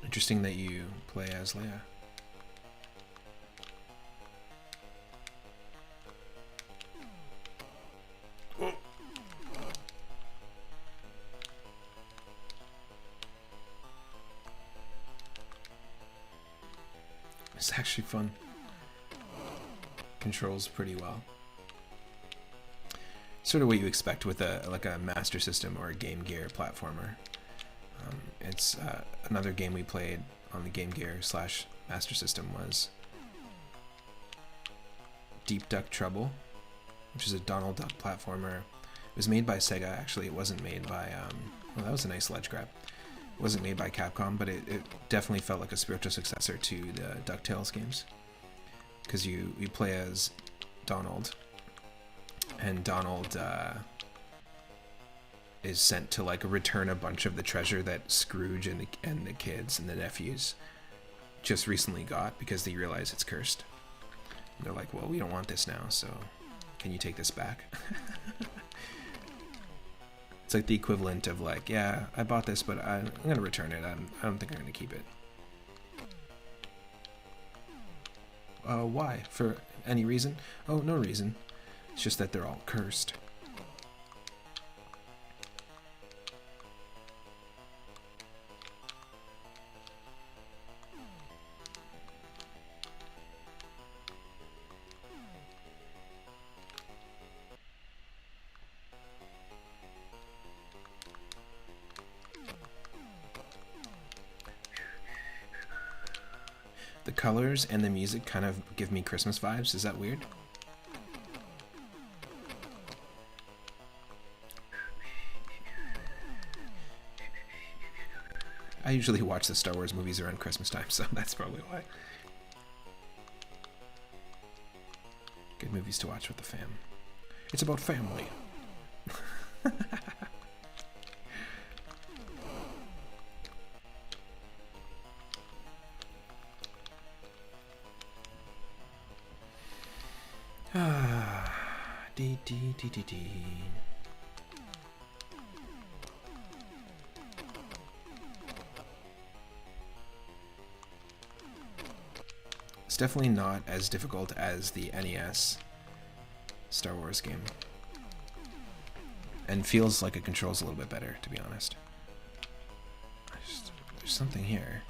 Interesting that you play as Leia. Oh. It's actually fun. Controls pretty well. Sort of what you expect with a Master System or a Game Gear platformer. It's another game we played on the Game Gear / Master System was Deep Duck Trouble, which is a Donald Duck platformer. It was made by Sega, actually. It wasn't made by, well, that was a nice ledge grab. It wasn't made by Capcom, but it definitely felt like a spiritual successor to the DuckTales games. Because you play as Donald, and Donald is sent to return a bunch of the treasure that Scrooge and the kids and the nephews just recently got because they realize it's cursed. And they're like, well, we don't want this now, so can you take this back? It's like the equivalent of yeah, I bought this, but I'm going to return it. I don't think I'm going to keep it. Why? For any reason? Oh, no reason. It's just that they're all cursed. The colors and the music kind of give me Christmas vibes. Is that weird? I usually watch the Star Wars movies around Christmas time, so that's probably why. Good movies to watch with the fam. It's about family. Dee dee dee dee dee. It's definitely not as difficult as the NES Star Wars game. And feels like it controls a little bit better, to be honest. There's something here.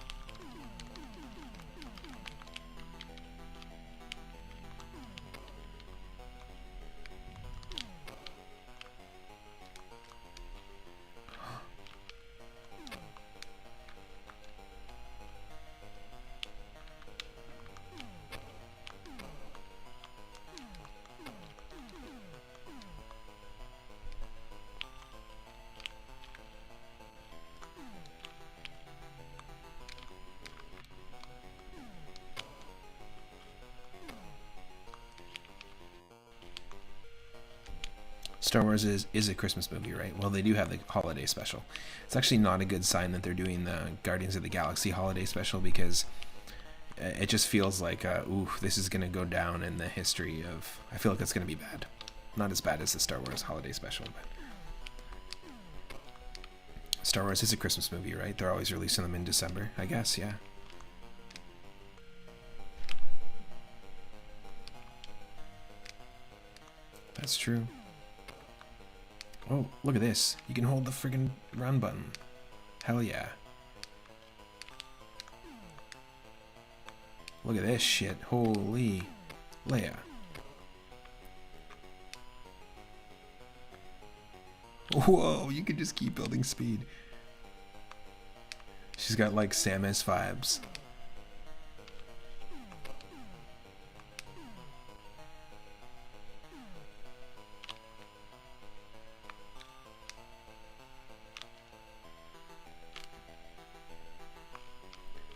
Star Wars is a Christmas movie, right? Well, they do have the holiday special. It's actually not a good sign that they're doing the Guardians of the Galaxy holiday special, because it just feels like, ooh, this is going to go down in the history of... I feel like it's going to be bad. Not as bad as the Star Wars holiday special, but... Star Wars is a Christmas movie, right? They're always releasing them in December, I guess, yeah. That's true. Oh, look at this. You can hold the friggin' run button. Hell yeah. Look at this shit. Holy Leia. Whoa, you can just keep building speed. She's got like Samus vibes.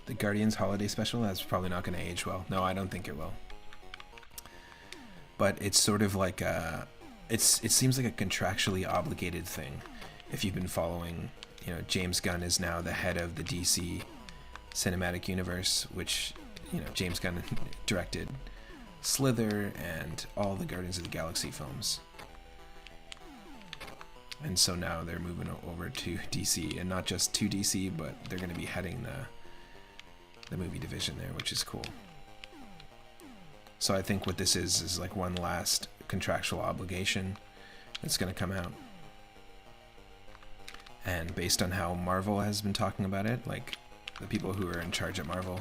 The Guardians holiday special, that's probably not going to age well. No, I don't think it will. But it's sort of like it seems like a contractually obligated thing. If you've been following, you know, James Gunn is now the head of the DC cinematic universe, which, you know, James Gunn directed Slither and all the Guardians of the Galaxy films. And so now they're moving over to DC, and not just to DC, but they're going to be heading the movie division there, which is cool. So I think what this is like one last contractual obligation that's going to come out. And based on how Marvel has been talking about it, like the people who are in charge at Marvel,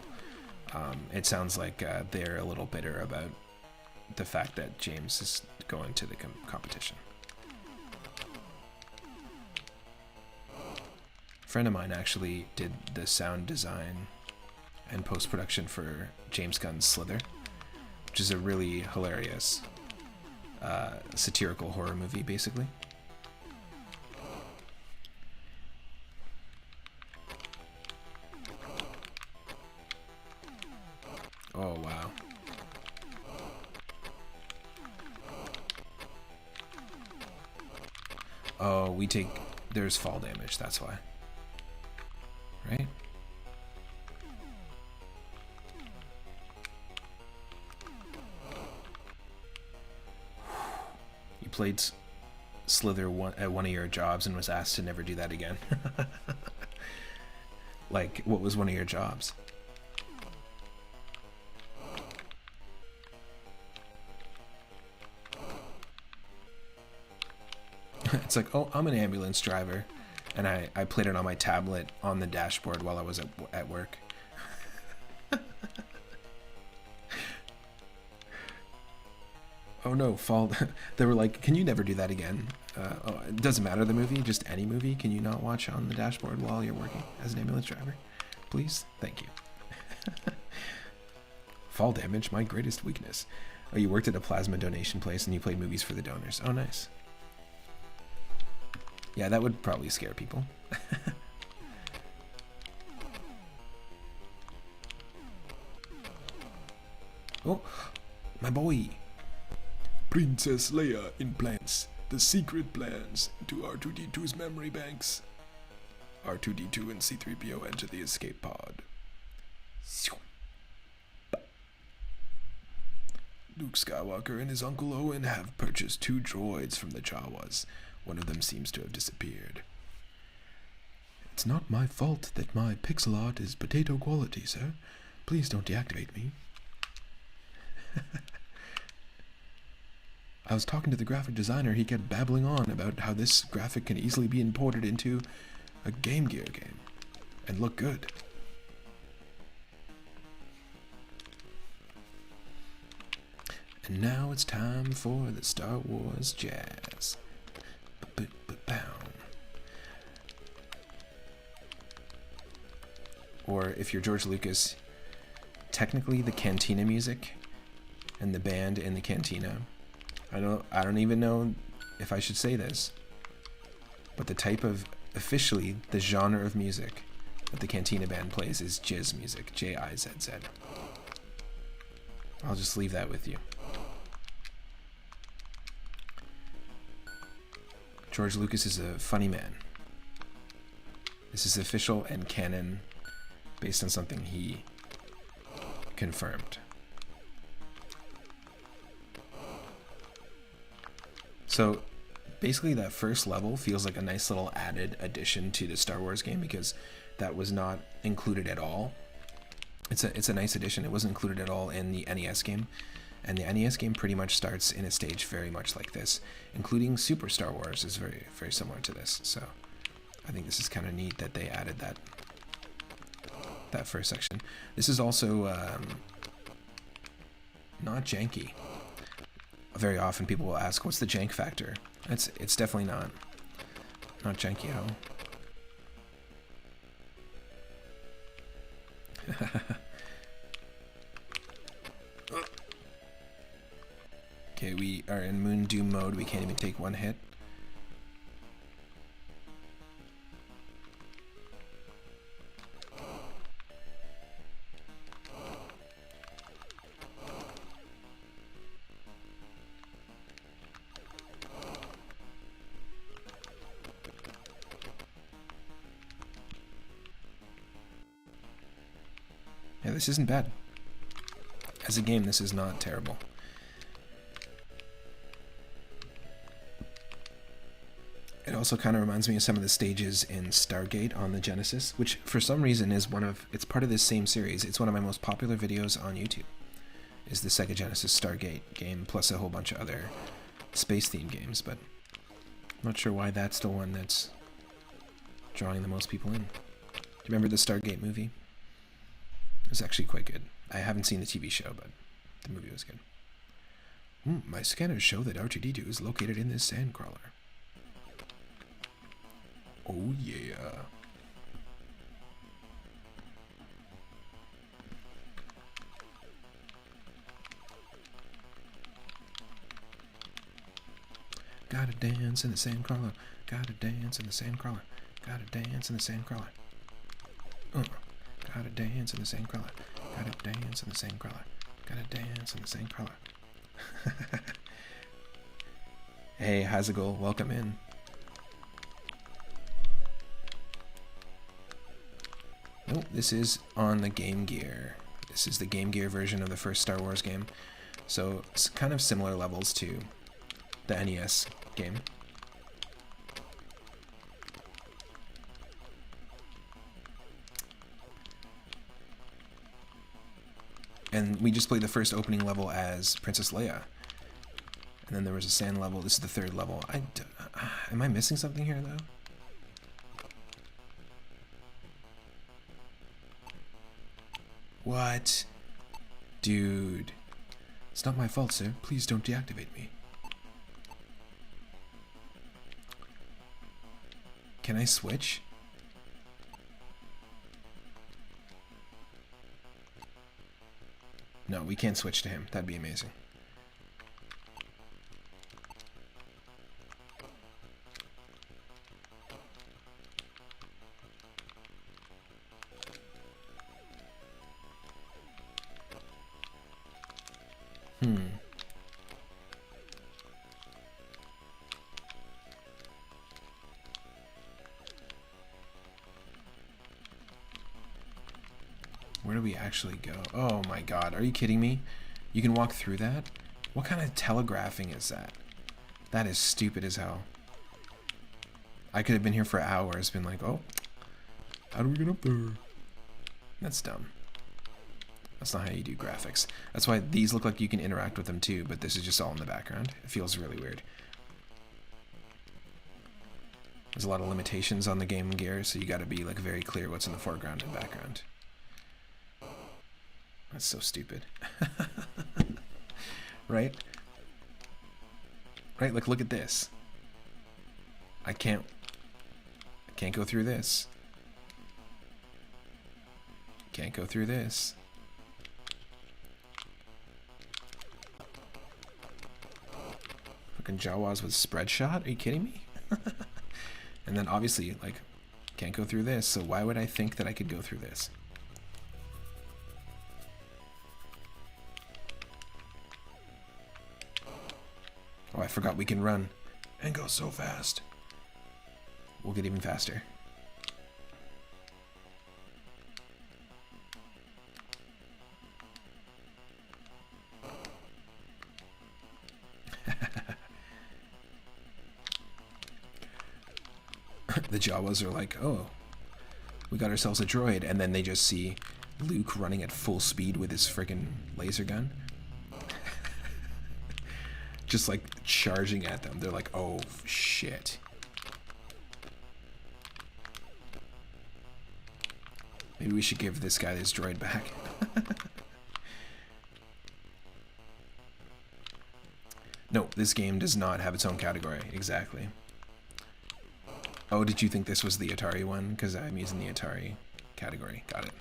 it sounds like they're a little bitter about the fact that James is going to the competition. A friend of mine actually did the sound design and post-production for James Gunn's Slither, which is a really hilarious satirical horror movie, basically. Oh, wow. Oh, there's fall damage, that's why. Right? You played Slither at one of your jobs and was asked to never do that again. Like, what was one of your jobs? It's like, oh, I'm an ambulance driver, and I played it on my tablet on the dashboard while I was at work. Oh no, fall. They were like, can you never do that again? Oh, it doesn't matter the movie, just any movie. Can you not watch on the dashboard while you're working as an ambulance driver? Please? Thank you. Fall damage, my greatest weakness. Oh, you worked at a plasma donation place and you played movies for the donors. Oh, nice. Yeah, that would probably scare people. Oh, my boy. Princess Leia implants the secret plans into R2-D2's memory banks. R2-D2 and C-3PO enter the escape pod. Luke Skywalker and his Uncle Owen have purchased 2 droids from the Jawas. One of them seems to have disappeared. It's not my fault that my pixel art is potato quality, sir. Please don't deactivate me. I was talking to the graphic designer. He kept babbling on about how this graphic can easily be imported into a Game Gear game and look good. And now it's time for the Star Wars jazz. Or if you're George Lucas, technically the cantina music and the band in the cantina. I don't even know if I should say this, but the type of, officially, the genre of music that the cantina band plays is jizz music, J-I-Z-Z. I'll just leave that with you. George Lucas is a funny man. This is official and canon based on something he confirmed. So basically that first level feels like a nice little added addition to the Star Wars game because that was not included at all. It's a nice addition. It wasn't included at all in the NES game. And the NES game pretty much starts in a stage very much like this, including Super Star Wars is very, very similar to this. So I think this is kind of neat that they added that first section. This is also not janky. Very often people will ask, what's the jank factor? It's definitely not janky at all. Okay, we are in Moon Doom mode. We can't even take one hit. Yeah, this isn't bad. As a game, this is not terrible. It also kind of reminds me of some of the stages in Stargate on the Genesis, which for some reason is it's part of this same series. It's one of my most popular videos on YouTube, is the Sega Genesis Stargate game, plus a whole bunch of other space-themed games, but I'm not sure why that's the one that's drawing the most people in. Do you remember the Stargate movie? It was actually quite good. I haven't seen the TV show, but the movie was good. My scanners show that R2-D2 is located in this sandcrawler. Oh yeah. Gotta dance in the sandcrawler. Gotta dance in the sandcrawler. Gotta dance in the sandcrawler. Gotta dance in the sandcrawler. Gotta dance in the sandcrawler. Gotta dance in the sandcrawler. Hey, Hazagal, welcome in. Oh, this is on the Game Gear. This is the Game Gear version of the first Star Wars game. So it's kind of similar levels to the NES game. And we just played the first opening level as Princess Leia. And then there was a sand level. This is the third level. Am I missing something here, though? What? Dude. It's not my fault, sir. Please don't deactivate me. Can I switch? No, we can't switch to him. That'd be amazing. Where do we actually go? Oh my god, are you kidding me? You can walk through that? What kind of telegraphing is that? That is stupid as hell. I could have been here for hours, been like, oh, how do we get up there? That's dumb. That's not how you do graphics. That's why these look like you can interact with them too, but this is just all in the background. It feels really weird. There's a lot of limitations on the Game Gear, so you gotta be like very clear what's in the foreground and background. That's so stupid. Right? Right, like look at this. I can't go through this. Can't go through this. Fucking Jawas with spread shot? Are you kidding me? And then obviously, like, can't go through this, so why would I think that I could go through this? Oh, I forgot we can run and go so fast. We'll get even faster. The Jawas are like, oh, we got ourselves a droid, and then they just see Luke running at full speed with his friggin' laser gun. Just like charging at them. They're like, oh shit. Maybe we should give this guy this droid back. No, this game does not have its own category. Exactly. Oh, did you think this was the Atari one? Because I'm using the Atari category. Got it.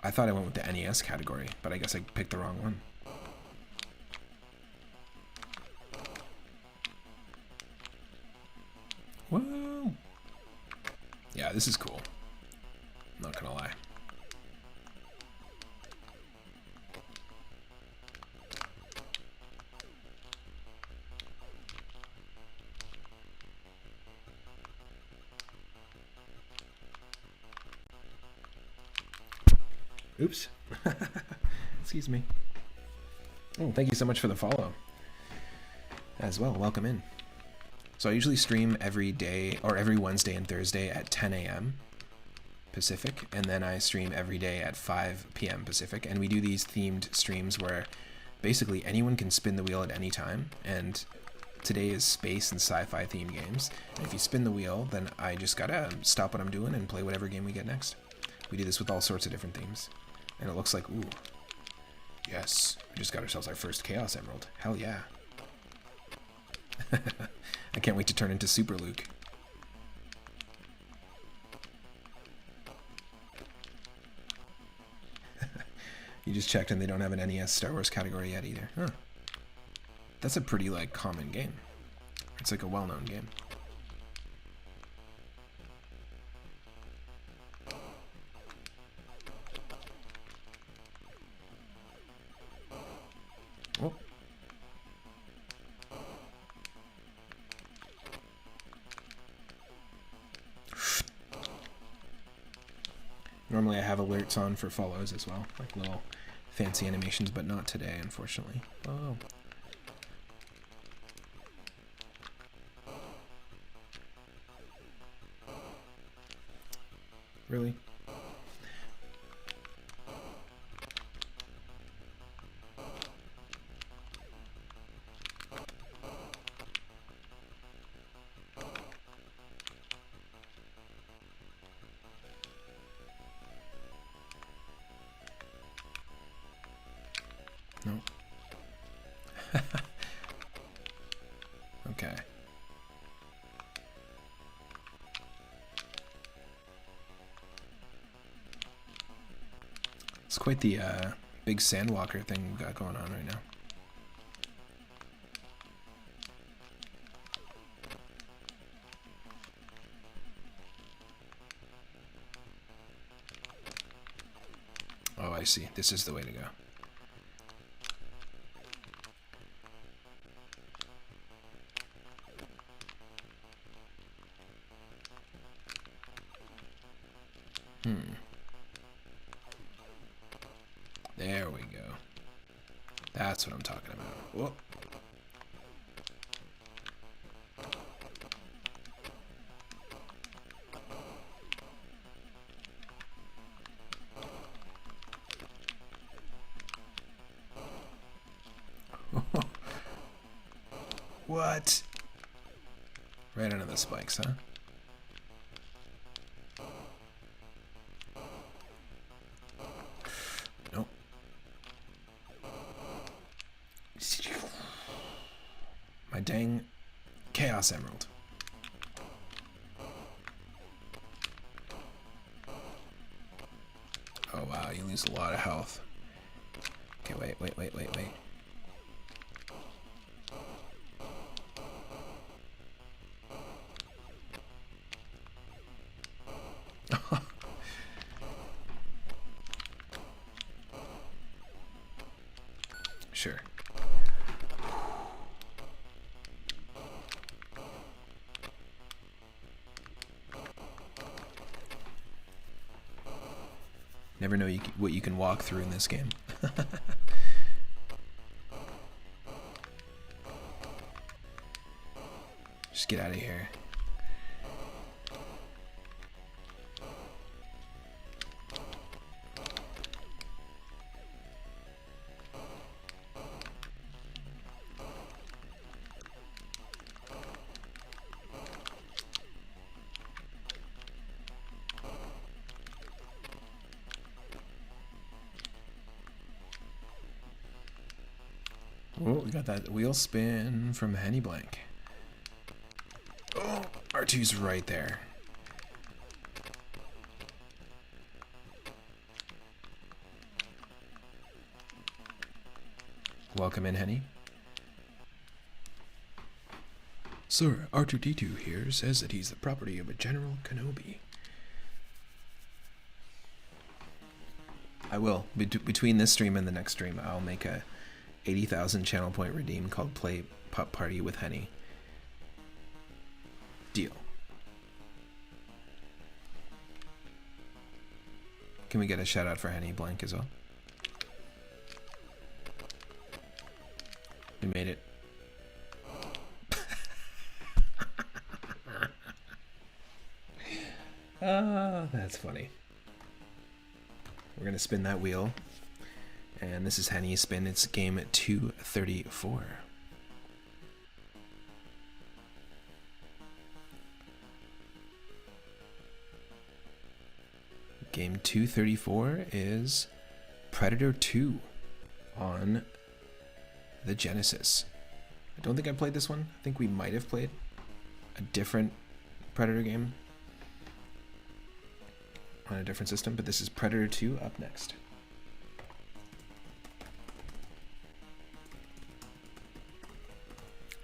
I thought I went with the NES category, but I guess I picked the wrong one. Whoa! Yeah, this is cool. I'm not gonna lie. Oops. Excuse me. Oh, thank you so much for the follow as well. Welcome in. So I usually stream every day, or every Wednesday and Thursday at 10 a.m. Pacific, and then I stream every day at 5 p.m. Pacific, and we do these themed streams where basically anyone can spin the wheel at any time, and today is space and sci-fi themed games, and if you spin the wheel, then I just gotta stop what I'm doing and play whatever game we get next. We do this with all sorts of different themes, and it looks like, ooh, yes, we just got ourselves our first Chaos Emerald. Hell yeah. I can't wait to turn into Super Luke. You just checked and they don't have an NES Star Wars category yet either. Huh. That's a pretty, like, common game. It's like a well-known game. Oh. Normally I have alerts on for follows as well, like little fancy animations, but not today, unfortunately. Oh. Really? No. Okay. It's quite the big sandwalker thing we got going on right now. Oh, I see. This is the way to go. There we go. That's what I'm talking about. Whoa. What? Right under the spikes, huh? Nope. My dang Chaos Emerald. Oh wow, you lose a lot of health. Okay, wait. Sure. Never know what you can walk through in this game. Just get out of here. Oh, we got that wheel spin from Henny Blank. Oh, R2's right there. Welcome in, Henny. Sir, R2-D2 here says that he's the property of a General Kenobi. I will. Between this stream and the next stream, I'll make a 80,000 channel point redeem called Play Pup Party with Henny. Deal. Can we get a shout out for Henny Blank as well? We made it. Oh, that's funny. We're gonna spin that wheel. And this is Henny's spin. It's game 234. Game 234 is Predator 2 on the Genesis. I don't think I played this one. I think we might have played a different Predator game on a different system, but this is Predator 2 up next.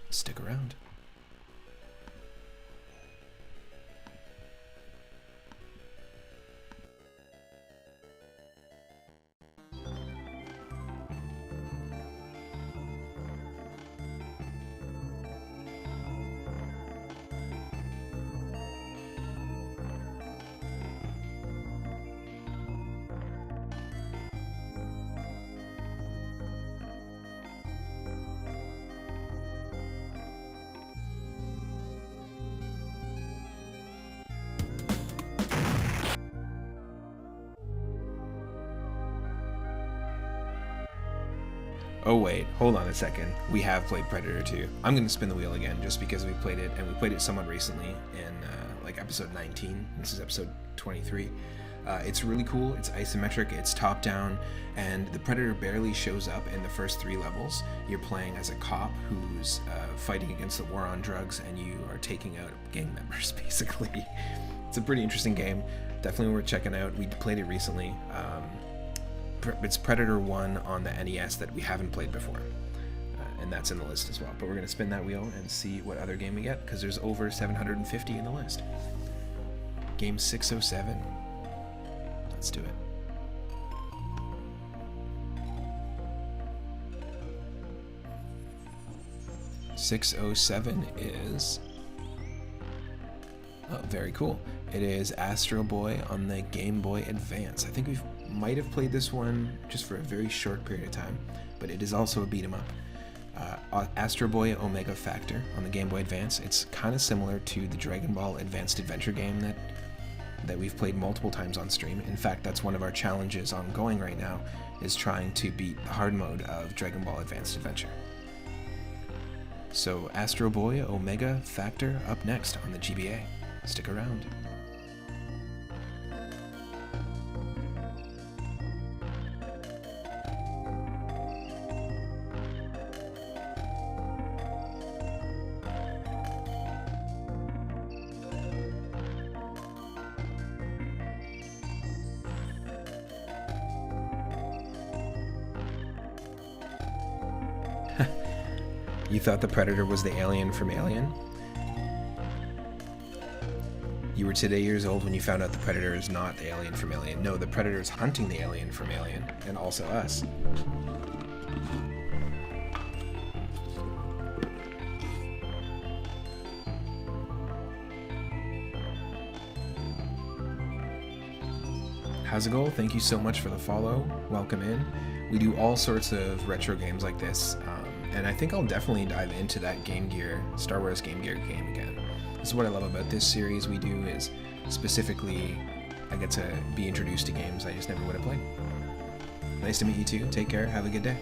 Stick around. Oh wait, hold on a second. We have played Predator 2. I'm going to spin the wheel again just because we played it, and we played it somewhat recently in like episode 19. This is episode 23. It's really cool. It's isometric, it's top down, and the Predator barely shows up in the first 3 levels. You're playing as a cop who's fighting against the war on drugs, and you are taking out gang members, basically. It's a pretty interesting game. Definitely worth checking out. We played it recently. it's Predator 1 on the NES that we haven't played before. And that's in the list as well. But we're going to spin that wheel and see what other game we get, because there's over 750 in the list. Game 607. Let's do it. .607 is... oh, very cool. It is Astro Boy on the Game Boy Advance. I think we might have played this one just for a very short period of time, but it is also a beat 'em up. Astro Boy Omega Factor on the Game Boy Advance. It's kind of similar to the Dragon Ball Advanced Adventure game that we've played multiple times on stream. In fact, that's one of our challenges ongoing right now, is trying to beat the hard mode of Dragon Ball Advanced Adventure. So Astro Boy Omega Factor up next on the GBA. Stick around. You thought the Predator was the alien from Alien? You were today years old when you found out the Predator is not the alien from Alien. No, the Predator is hunting the alien from Alien, and also us. How's it going? Thank you so much for the follow. Welcome in. We do all sorts of retro games like this, and I think I'll definitely dive into that Game Gear, Star Wars Game Gear game again. This is what I love about this series we do, is specifically I get to be introduced to games I just never would have played. Nice to meet you too. Take care. Have a good day.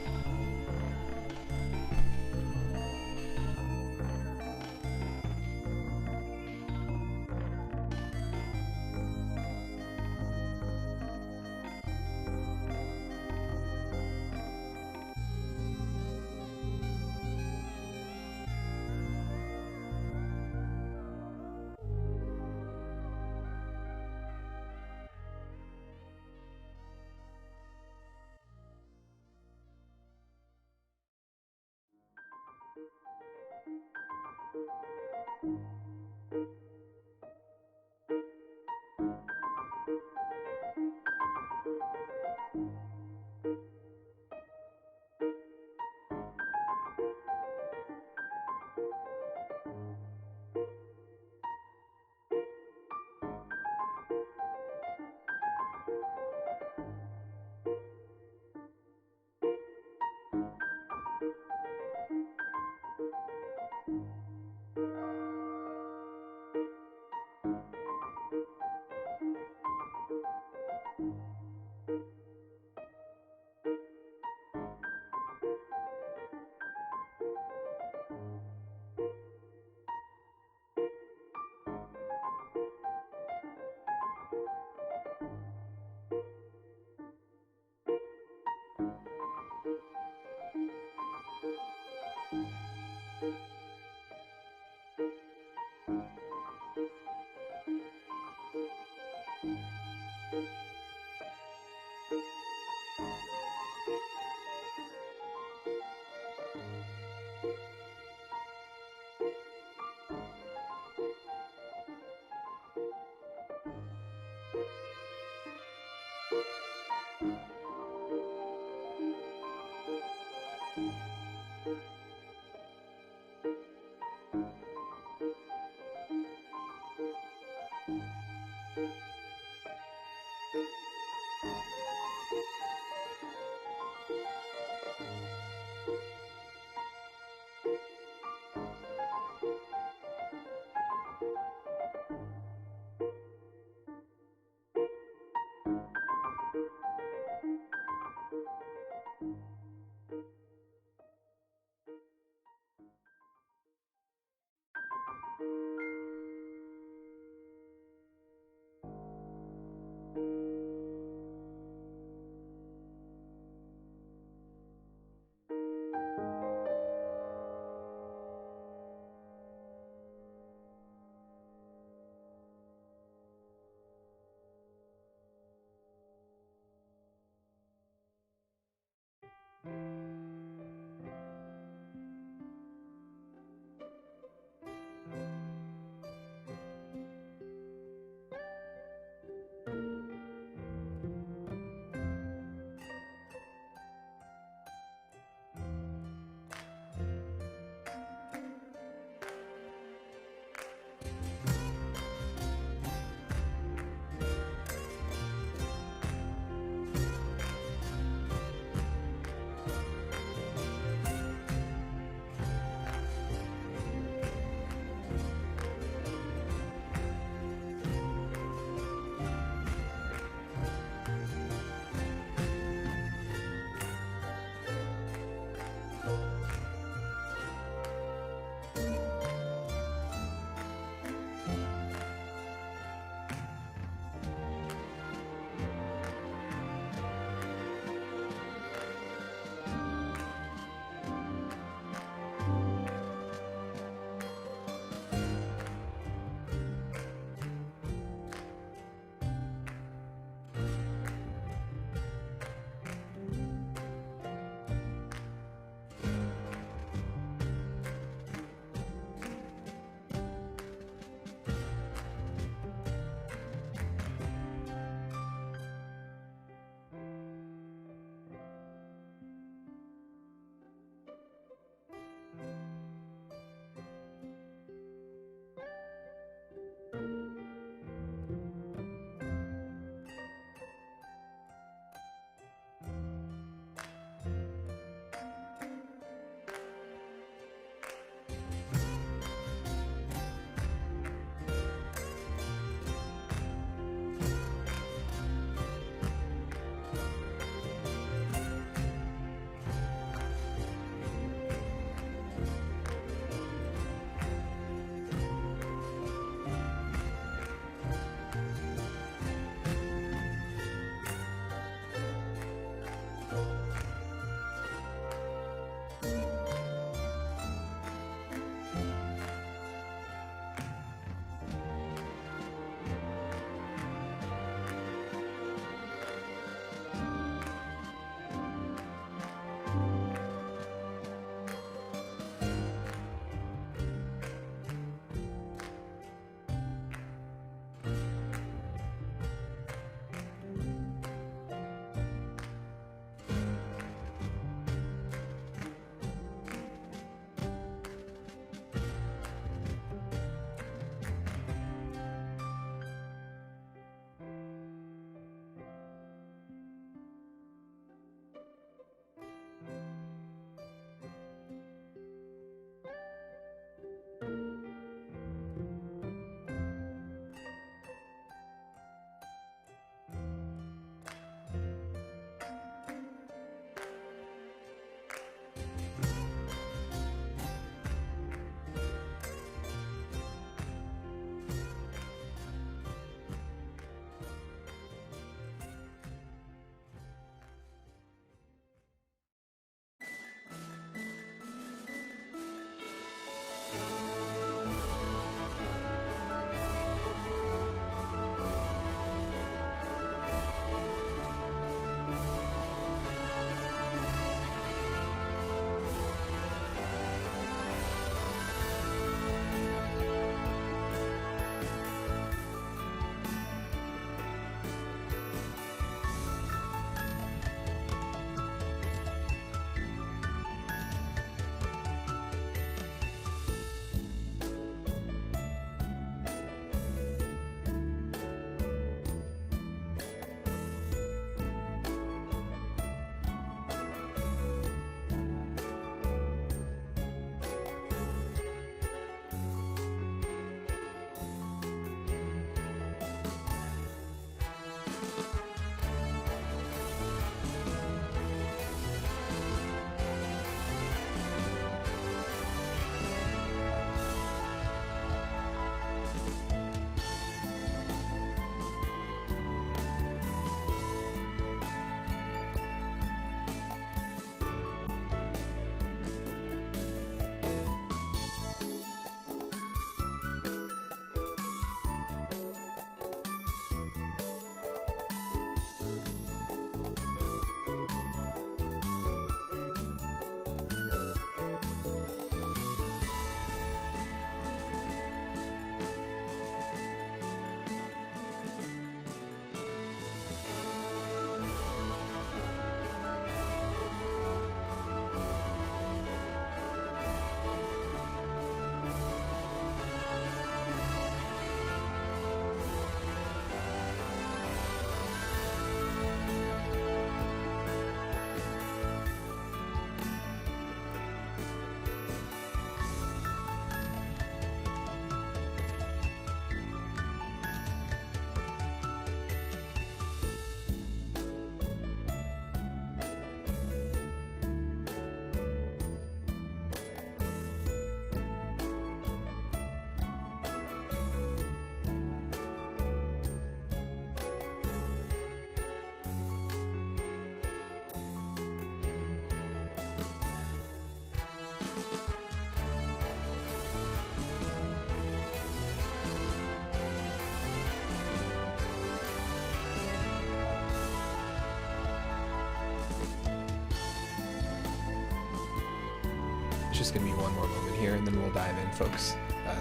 Just going to be one more moment here, and then we'll dive in, folks.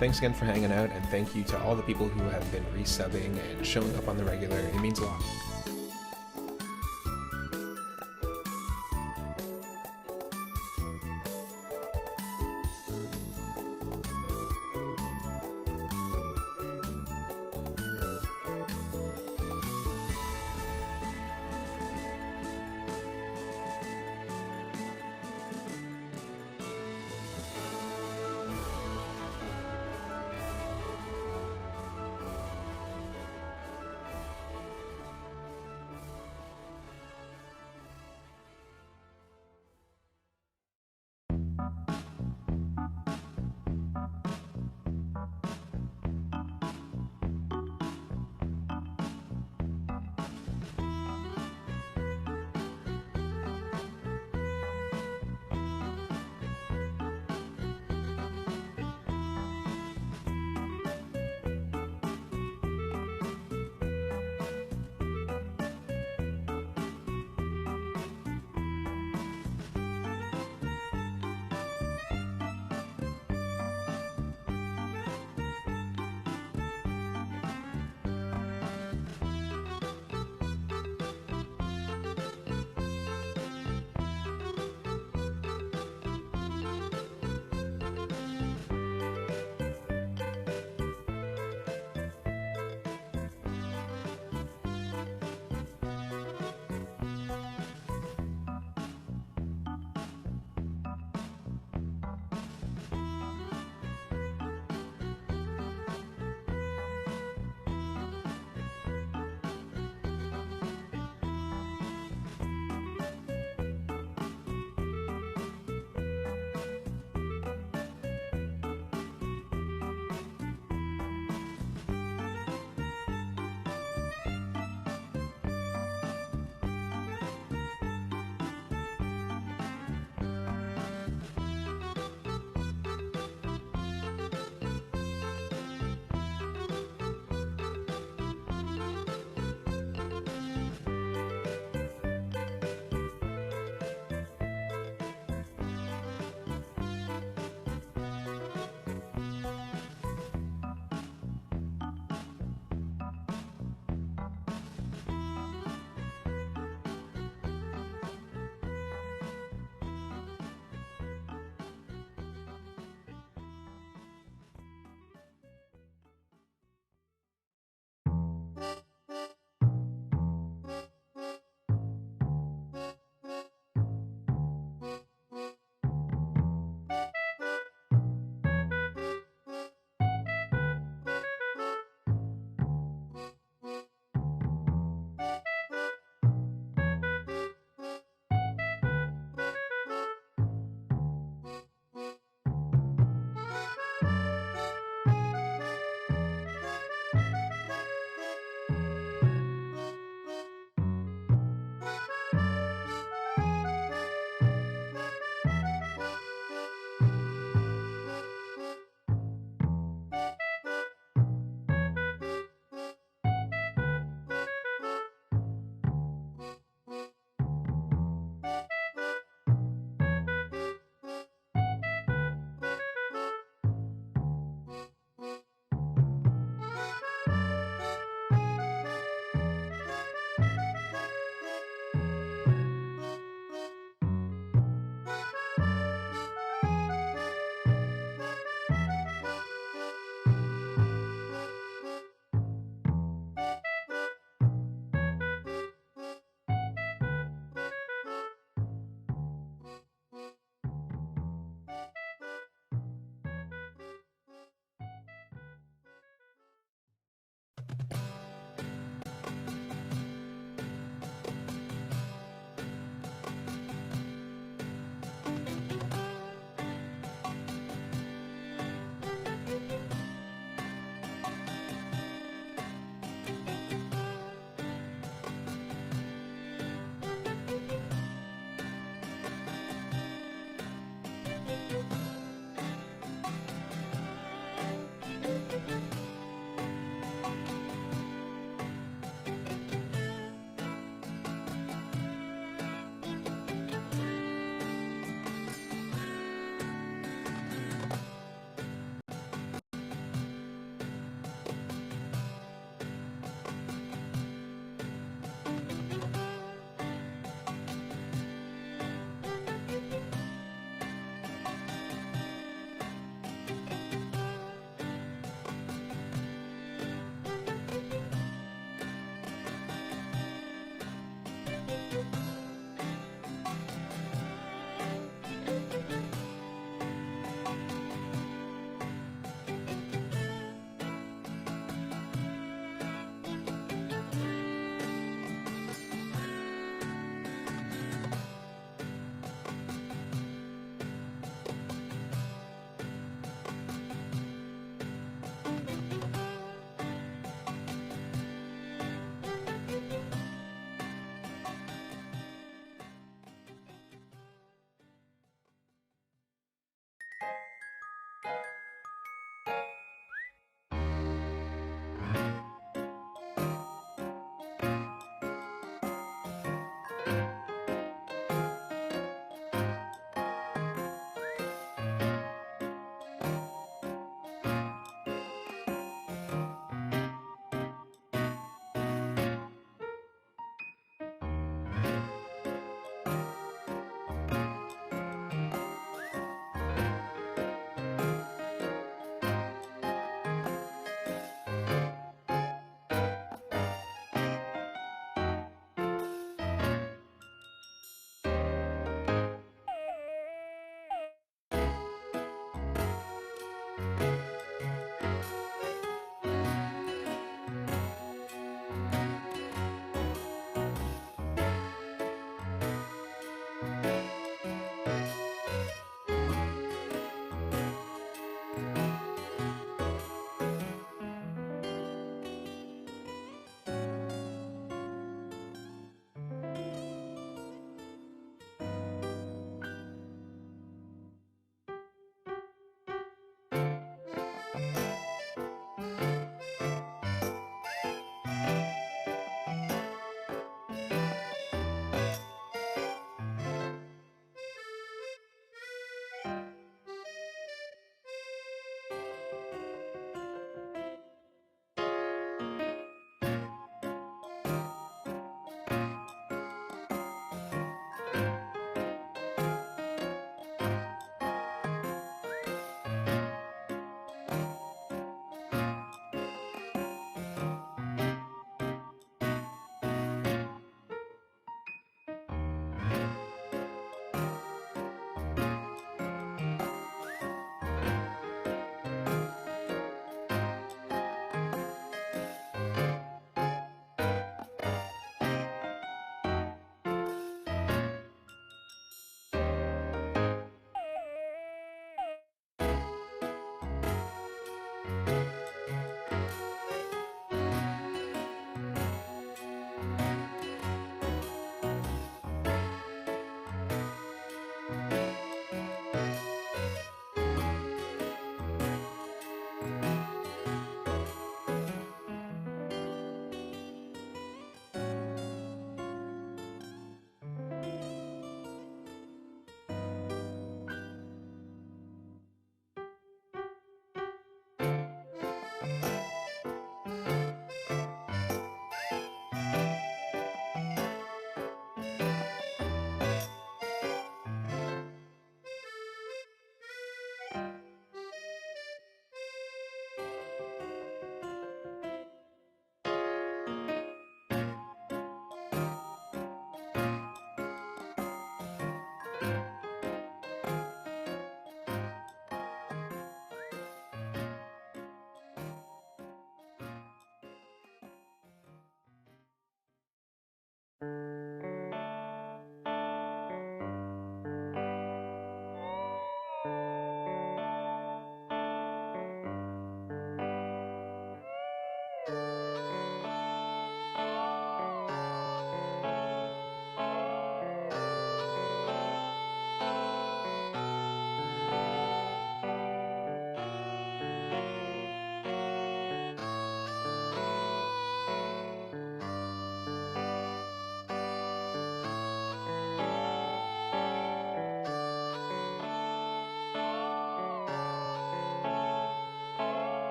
Thanks again for hanging out, and thank you to all the people who have been resubbing and showing up on the regular. It means a lot.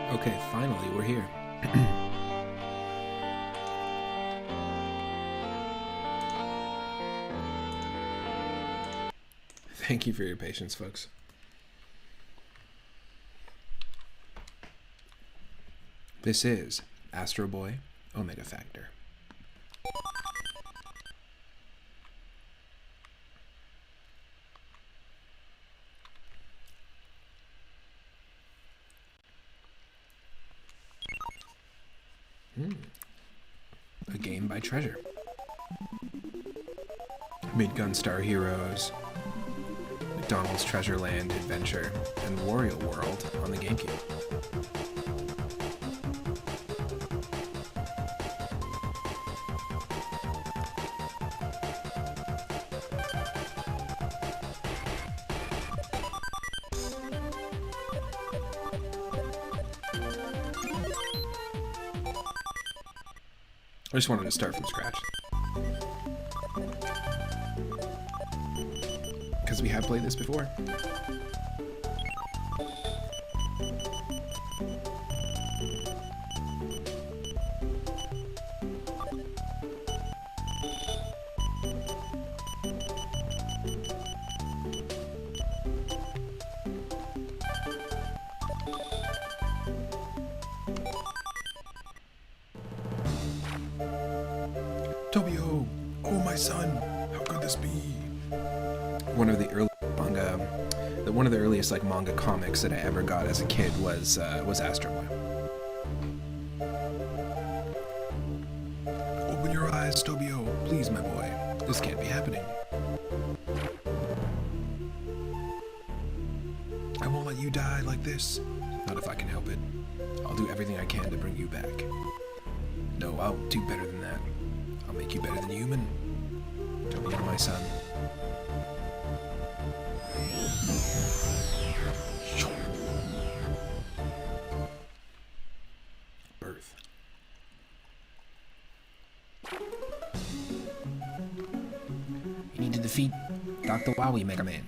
Okay, finally, we're here. Thank you for your patience, folks. This is Astro Boy Omega Factor. A game by Treasure. Made Gunstar Heroes, McDonald's Treasure Land Adventure, and Wario World on the GameCube. I just wanted to start from scratch. Because we have played this before. Tobio! Oh, my son! How could this be? One of the earliest like manga comics that I ever got as a kid was Astro Boy. Open your eyes, Tobio, please, my boy. This can't be happening. I won't let you die like this. Not if I can help it. I'll do everything I can to bring you back. No, I'll do better than that. I'll make you better than human. Tobio, my son. Birth. You need to defeat Dr. Wowie, Mega Man.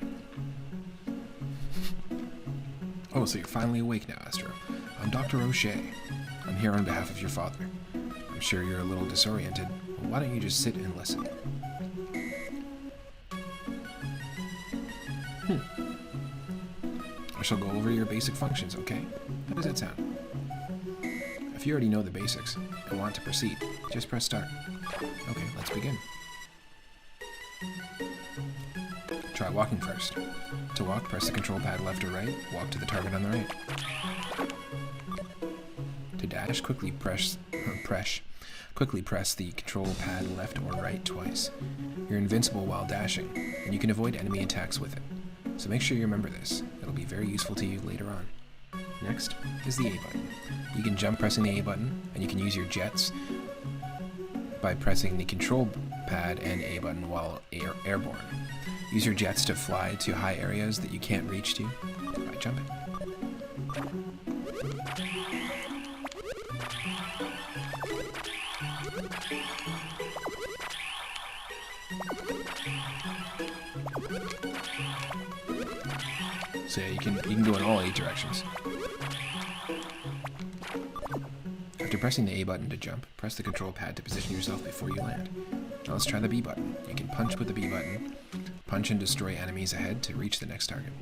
Oh, so you're finally awake now, Astro. I'm Dr. O'Shea. I'm here on behalf of your father. I'm sure you're a little disoriented. Well, why don't you just sit and listen? I shall go over your basic functions, okay? How does that sound? If you already know the basics and want to proceed, just press start. Okay, let's begin. Try walking first. To walk, press the control pad left or right. Walk to the target on the right. To dash, quickly press the control pad left or right twice. You're invincible while dashing, and you can avoid enemy attacks with it. So make sure you remember this. It'll be very useful to you later on. Next is the A button. You can jump pressing the A button, and you can use your jets by pressing the control pad and A button while airborne. Use your jets to fly to high areas that you can't reach to by jumping. So yeah, you can go in all 8 directions. After pressing the A button to jump, press the control pad to position yourself before you land. Now let's try the B button. You can punch with the B button, punch and destroy enemies ahead to reach the next target.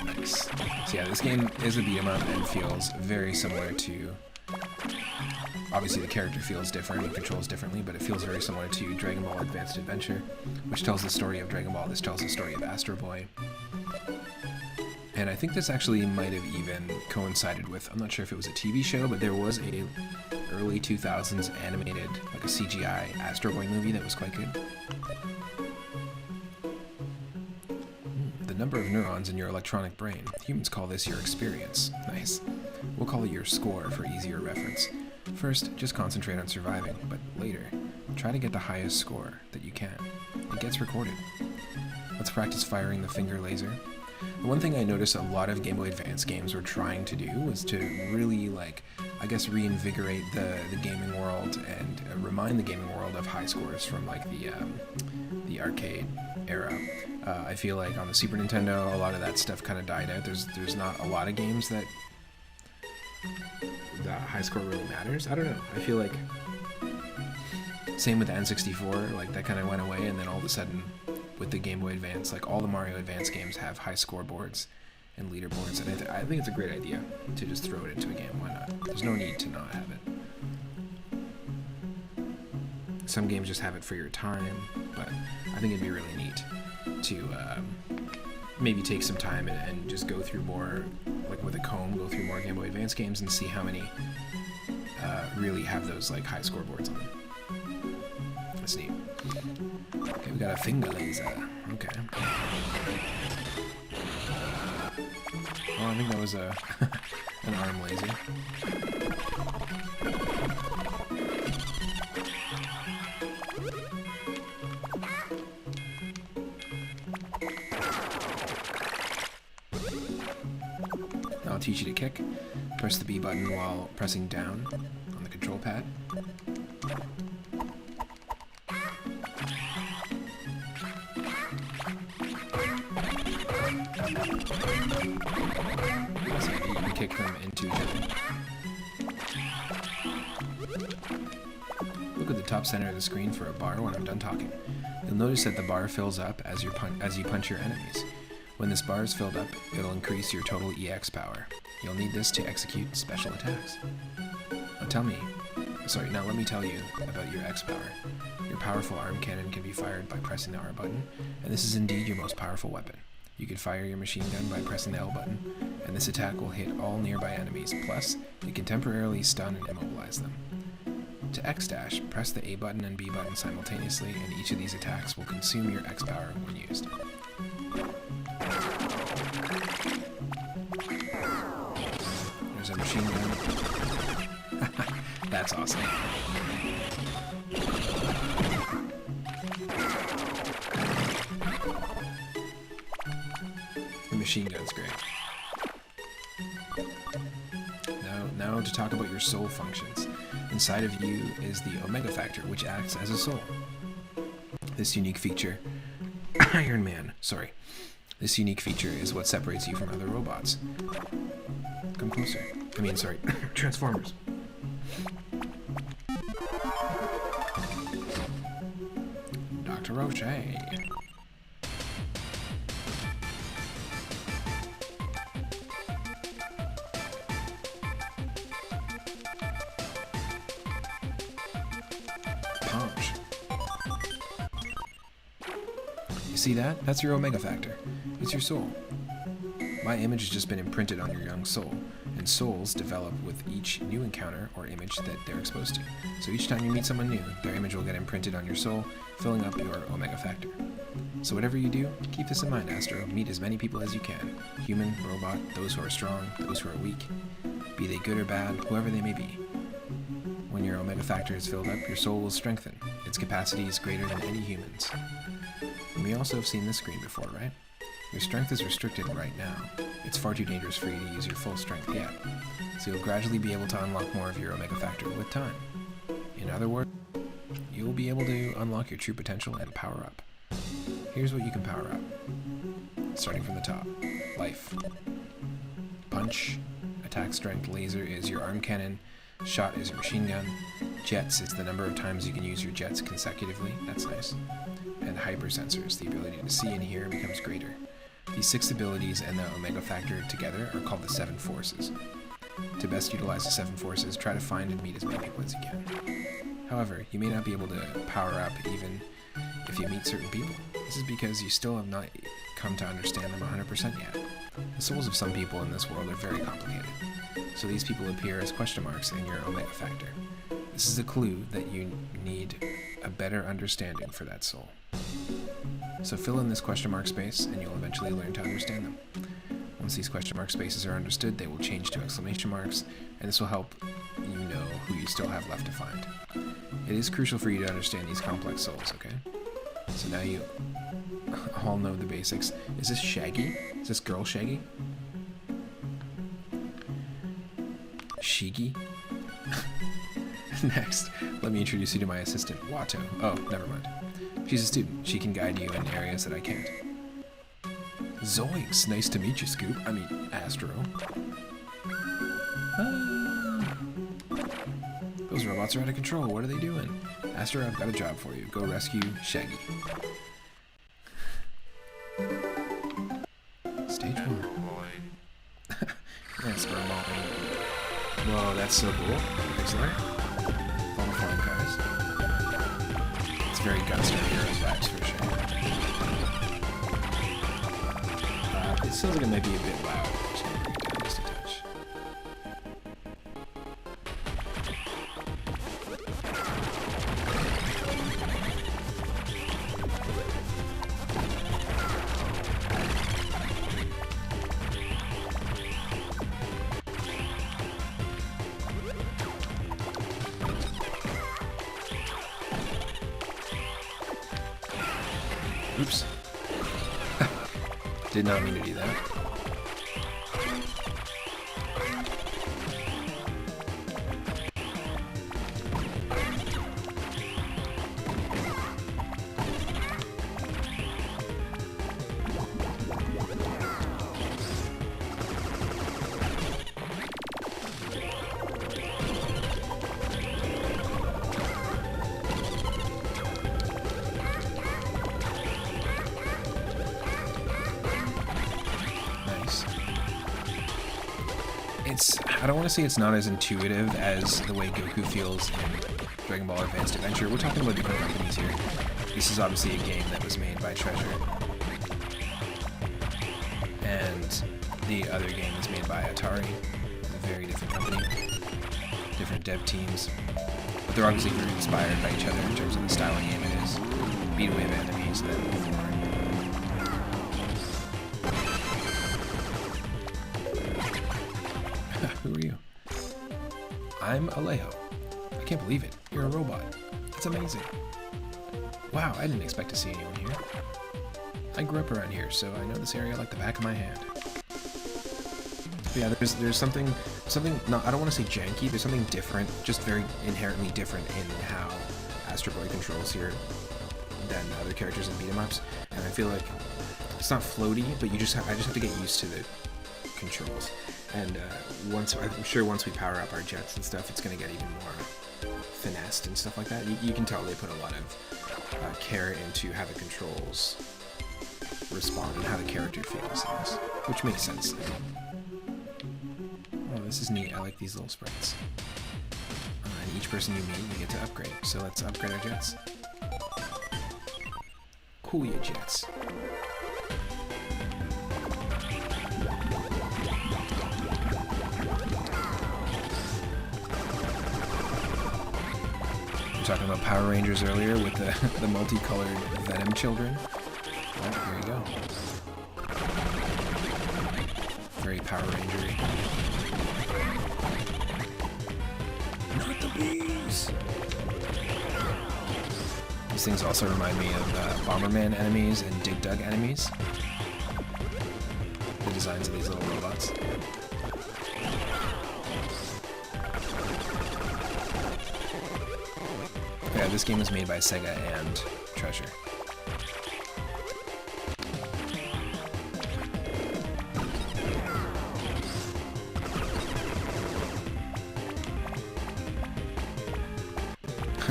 Nice. So yeah, this game is a beat 'em up and feels very similar to... Obviously the character feels different and controls differently, but it feels very similar to Dragon Ball Advanced Adventure, which tells the story of Dragon Ball. This tells the story of Astro Boy. And I think this actually might have even coincided with, I'm not sure if it was a TV show, but there was a early 2000s animated, like a CGI Astro Boy movie that was quite good. The number of neurons in your electronic brain. Humans call this your experience. Nice. We'll call it your score for easier reference. First, just concentrate on surviving, but later, try to get the highest score that you can. It gets recorded. Let's practice firing the finger laser. The one thing I noticed a lot of Game Boy Advance games were trying to do was to really, like, I guess reinvigorate the gaming world and remind the gaming world of high scores from, like, the arcade era. I feel like on the Super Nintendo, a lot of that stuff kind of died out. There's not a lot of games that the high score really matters. I don't know. I feel like same with the N64, like that kind of went away, and then all of a sudden with the Game Boy Advance, like all the Mario Advance games have high score boards and leaderboards, and I think it's a great idea to just throw it into a game. Why not? There's no need to not have it. Some games just have it for your time, but I think it'd be really neat to maybe take some time and just go through more, like with a comb, go through more Game Boy Advance games and see how many really have those like high scoreboards on them. That's neat. Okay, we got a finger laser. Okay. Oh, I think that was a an arm laser. I'll teach you to kick. Press the B button while pressing down on the control pad. So you can kick them into each other. Look at the top center of the screen for a bar when I'm done talking. You'll notice that the bar fills up as you punch your enemies. When this bar is filled up, it'll increase your total EX power. You'll need this to execute special attacks. Now let me tell you about your X power. Your powerful arm cannon can be fired by pressing the R button, and this is indeed your most powerful weapon. You can fire your machine gun by pressing the L button, and this attack will hit all nearby enemies, plus it can temporarily stun and immobilize them. To X-dash, press the A button and B button simultaneously, and each of these attacks will consume your X power when used. There's a machine gun. That's awesome. The machine gun's great. Now to talk about your soul functions. Inside of you is the Omega Factor, which acts as a soul. This unique feature... Iron Man, sorry. This unique feature is what separates you from other robots. Come closer. Transformers. Dr. Roche. Punch. You see that? That's your Omega Factor. It's your soul. My image has just been imprinted on your young soul, and souls develop with each new encounter or image that they're exposed to. So each time you meet someone new, their image will get imprinted on your soul, filling up your Omega Factor. So whatever you do, keep this in mind, Astro. Meet as many people as you can. Human, robot, those who are strong, those who are weak. Be they good or bad, whoever they may be. When your Omega Factor is filled up, your soul will strengthen. Its capacity is greater than any human's. And we also have seen this screen before, right? Your strength is restricted right now. It's far too dangerous for you to use your full strength yet. So you'll gradually be able to unlock more of your Omega Factor with time. In other words, you'll be able to unlock your true potential and power up. Here's what you can power up. Starting from the top. Life. Punch. Attack strength. Laser is your arm cannon. Shot is your machine gun. Jets is the number of times you can use your jets consecutively. That's nice. And hypersensors, the ability to see and hear, becomes greater. These 6 abilities and the Omega Factor together are called the 7 Forces. To best utilize the 7 Forces, try to find and meet as many people as you can. However, you may not be able to power up even if you meet certain people. This is because you still have not come to understand them 100% yet. The souls of some people in this world are very complicated, so these people appear as question marks in your Omega Factor. This is a clue that you need a better understanding for that soul. So fill in this question mark space, and you'll eventually learn to understand them. Once these question mark spaces are understood, they will change to exclamation marks, and this will help you know who you still have left to find. It is crucial for you to understand these complex souls, okay? So now you all know the basics. Is this Shaggy? Is this girl Shaggy? Shiggy? Next, let me introduce you to my assistant, Watto. Oh, never mind. She's a student. She can guide you in areas that I can't. Zoinks! Nice to meet you, Scoop. I mean, Astro. Those robots are out of control. What are they doing? Astro, I've got a job for you. Go rescue Shaggy. Stage 1. Yes, whoa, that's so cool. Excellent. Fall flying cars. It's very Gunstar Heroes vibes for sure. It sounds like it might be a bit loud. Just gonna bring it down just a touch. Oops. Did not mean to do that. I don't want to say it's not as intuitive as the way Goku feels in Dragon Ball Advanced Adventure. We're talking about different companies here. This is obviously a game that was made by Treasure. And the other game is made by Atari, a very different company, different dev teams. But they're obviously very inspired by each other in terms of the style of game it is. Beat away of enemies that move forward. Who are you? I'm Alejo. I can't believe it. You're a robot. That's amazing. Wow, I didn't expect to see anyone here. I grew up around here, so I know this area like the back of my hand. But yeah, there's something not, I don't want to say janky, there's something different, just very inherently different in how Astro Boy controls here than other characters in beat-em-ups. And I feel like it's not floaty, but I just have to get used to the controls. And I'm sure once we power up our jets and stuff, it's going to get even more finessed and stuff like that. You can tell they put a lot of care into how the controls respond and how the character feels in this, which makes sense. Oh, this is neat. I like these little sprites. And each person you meet, you get to upgrade. So let's upgrade our jets. Cool ya jets. Talking about Power Rangers earlier with the multicolored Venom children. Well, here we go. Very Power Ranger-y. Not the bees! These things also remind me of Bomberman enemies and Dig Dug enemies. designs of these little robots. Yeah, this game was made by Sega and Treasure.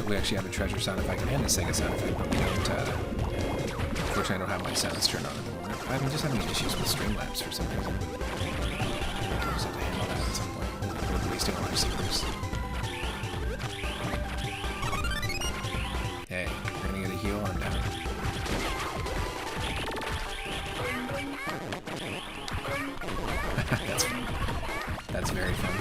We actually have a Treasure sound effect and a Sega sound effect, but we don't, unfortunately I don't have my sounds turned on at the moment. I'm just having issues with Streamlabs for some reason. I'll just have to handle that at some point. We're wasting all our secrets. Hey, we're gonna get a heal on down. That's fun. That's very fun.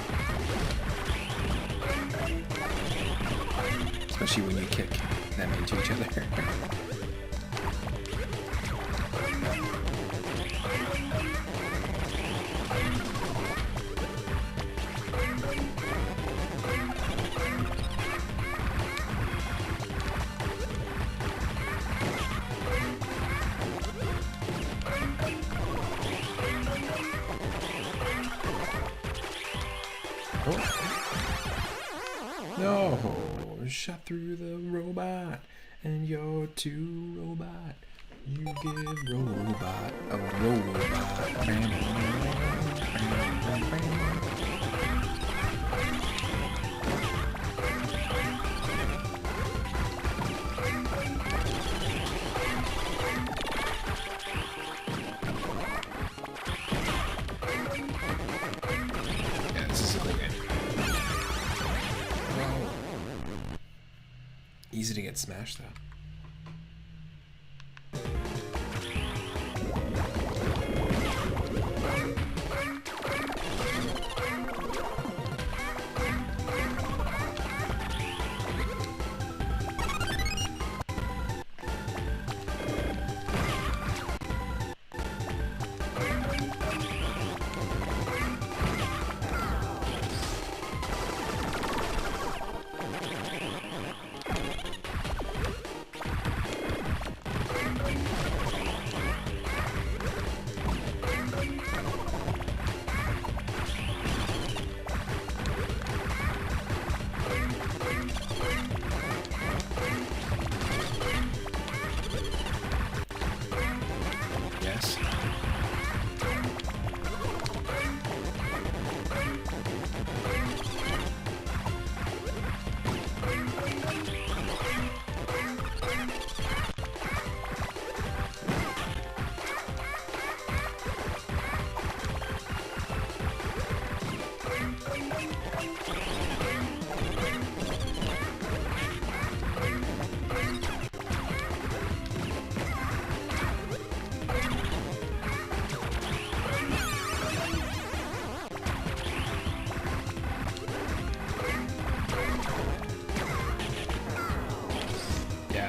Especially when you kick them into each other. No! Shot through the robot, and you're too robot. You give robot a robot. Yeah, this is a cool game. Easy to get smashed, though.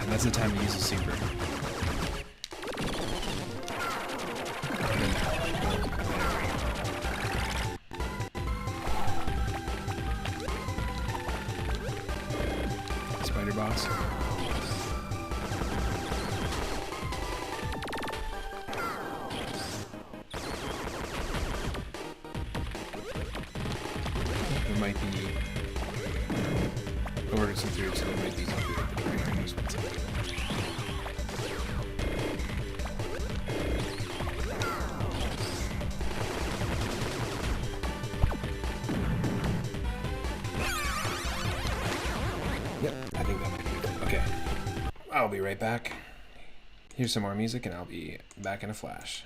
That's the time to use a super. Spider boss. It might be ordered some food, so it might be some food. Yep, I think that might be good. Okay, I'll be right back. Here's some more music and I'll be back in a flash.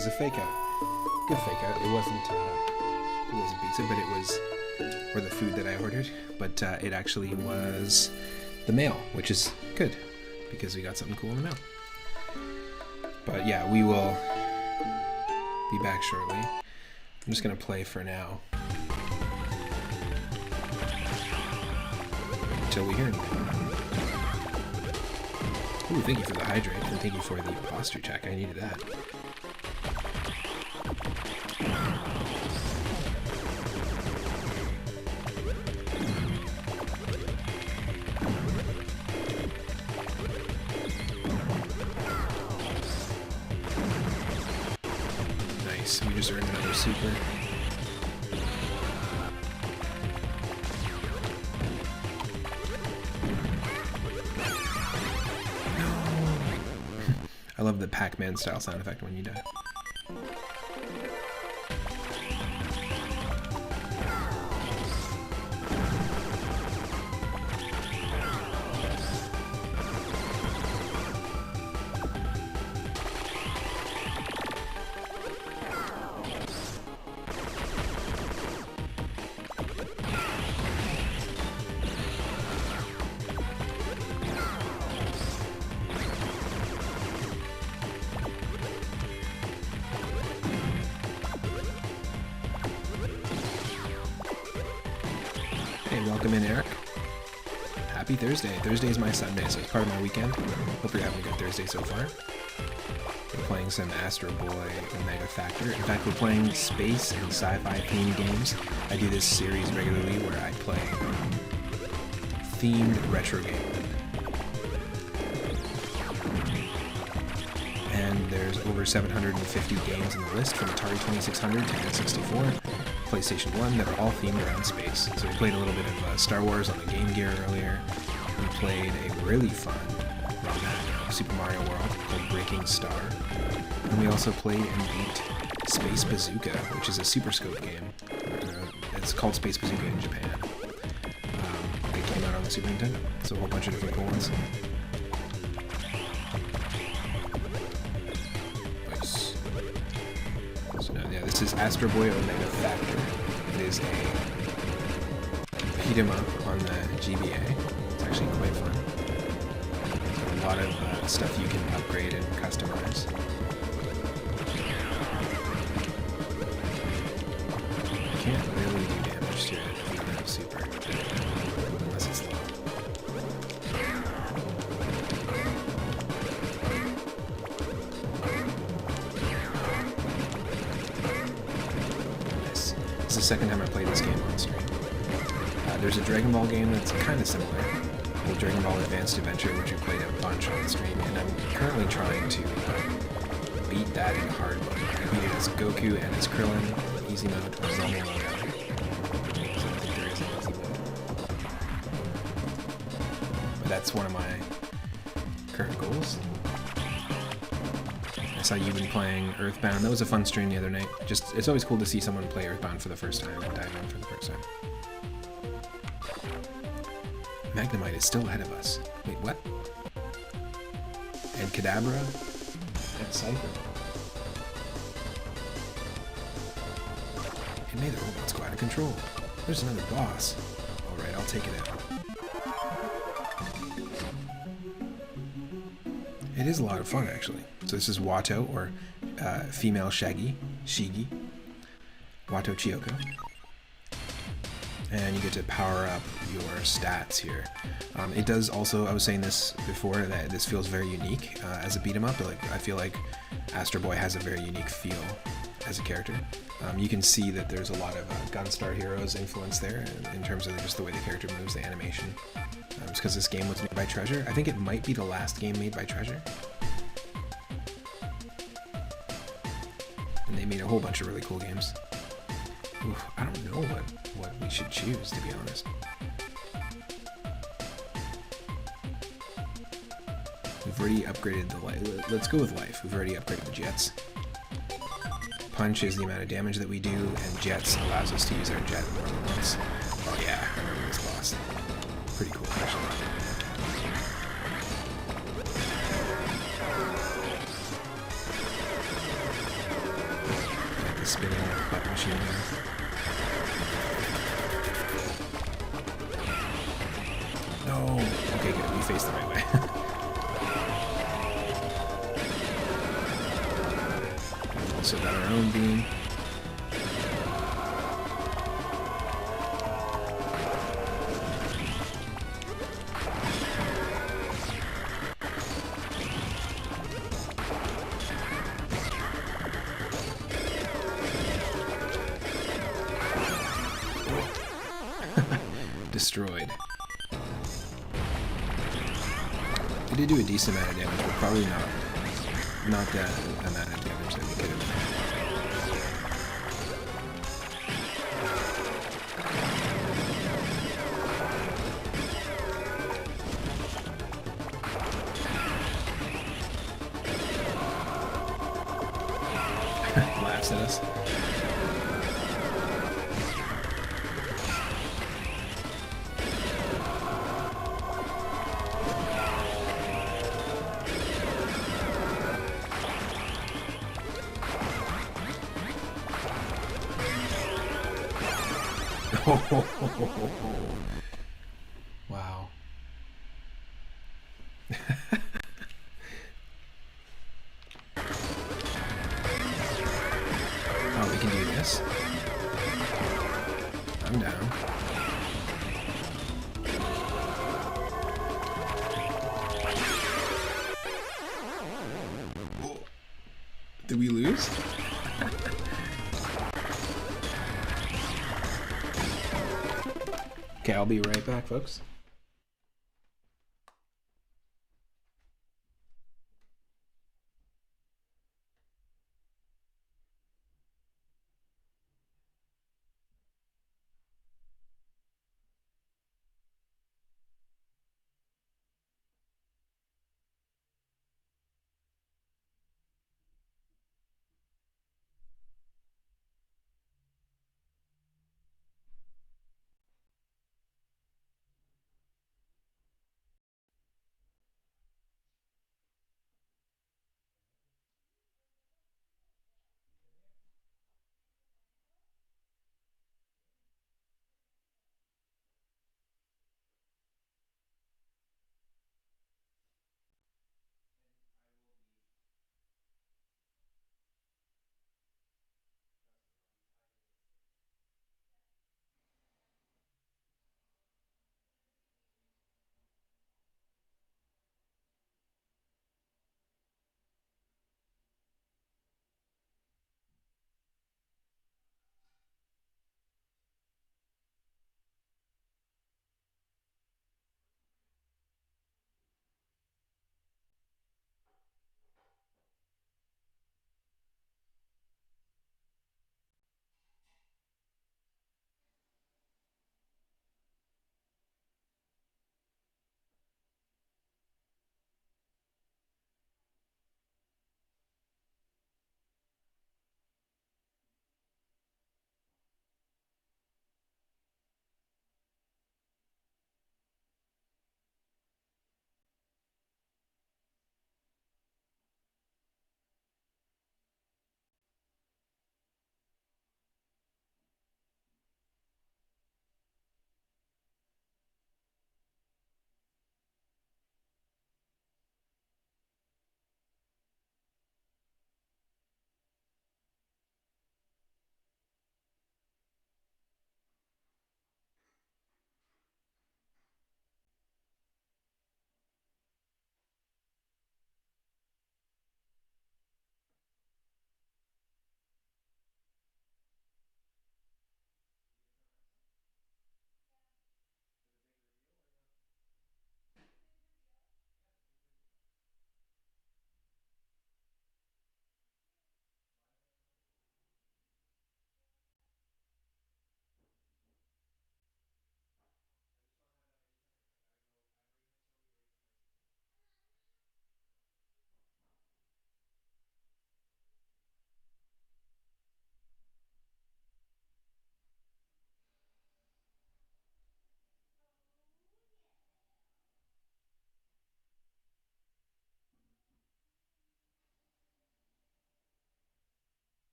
was a fake out. Good fake out. It wasn't pizza, but it was, or the food that I ordered, but it actually was the mail, which is good because we got something cool in the mail. But yeah, we will be back shortly. I'm just gonna play for now until we hear him. Ooh, thank you for the hydrate, and thank you for the posture check. I needed that. Nice, we just earned another super. I love the Pac-Man style sound effect when you die. Hey, welcome in, Eric. Happy Thursday. Thursday is my Sunday, so it's part of my weekend. Hope you're having a good Thursday so far. We're playing some Astro Boy Omega Factor. In fact, we're playing space and sci-fi themed games. I do this series regularly where I play themed retro games. And there's over 750 games in the list from Atari 2600 to N64. PlayStation 1 that are all themed around space. So we played a little bit of Star Wars on the Game Gear earlier. We played a really fun run at Super Mario World called Breaking Star. And we also played and beat Space Bazooka, which is a Super Scope game. It's called Space Bazooka in Japan. It came out on the Super Nintendo. So a whole bunch of different cool ones. This is Astro Boy Omega Factor. It is a beat 'em up on the GBA. It's actually quite fun. A lot of stuff you can upgrade and customize. You can't really do damage to it if you don't have super, unless it's low. This is the second time I played this game on stream. There's a Dragon Ball game that's kind of similar, called Dragon Ball Advanced Adventure, which we played a bunch on stream, and I'm currently trying to beat that in hard mode. I beat it as Goku and as Krillin, easy mode, or normal mode. So I think there is an easy mode. But that's one of my current goals. I saw you've been playing Earthbound. That was a fun stream the other night. Just, it's always cool to see someone play Earthbound for the first time and dive in for the first time. Magnemite is still ahead of us. Wait, what? And Kadabra and Cypher. It made the robots go out of control. There's another boss. Alright, I'll take it out. It is a lot of fun, actually. So this is Watto, or female Shigi. Watto Chiyoko. And you get to power up your stats here. It does also, I was saying this before, that this feels very unique as a beat 'em up. Like, I feel like Astro Boy has a very unique feel as a character. You can see that there's a lot of Gunstar Heroes influence there in terms of just the way the character moves, the animation. It's because this game was made by Treasure. I think it might be the last game made by Treasure. And they made a whole bunch of really cool games. Oof, I don't know what we should choose, to be honest. We've already upgraded the life. Let's go with life. We've already upgraded the jets. Punch is the amount of damage that we do, and jets allows us to use our jet more than once. Oh yeah, I remember this boss. Pretty cool, actually. spinning button machine here. No! Okay, good. We faced the right way. We've also got our own beam. Destroyed. We did do a decent amount of damage, but probably not that amount of damage that we could have done. Laughs at us. Wow. Oh, we can do this? I'm down. Did we lose? Okay, I'll be right back, folks.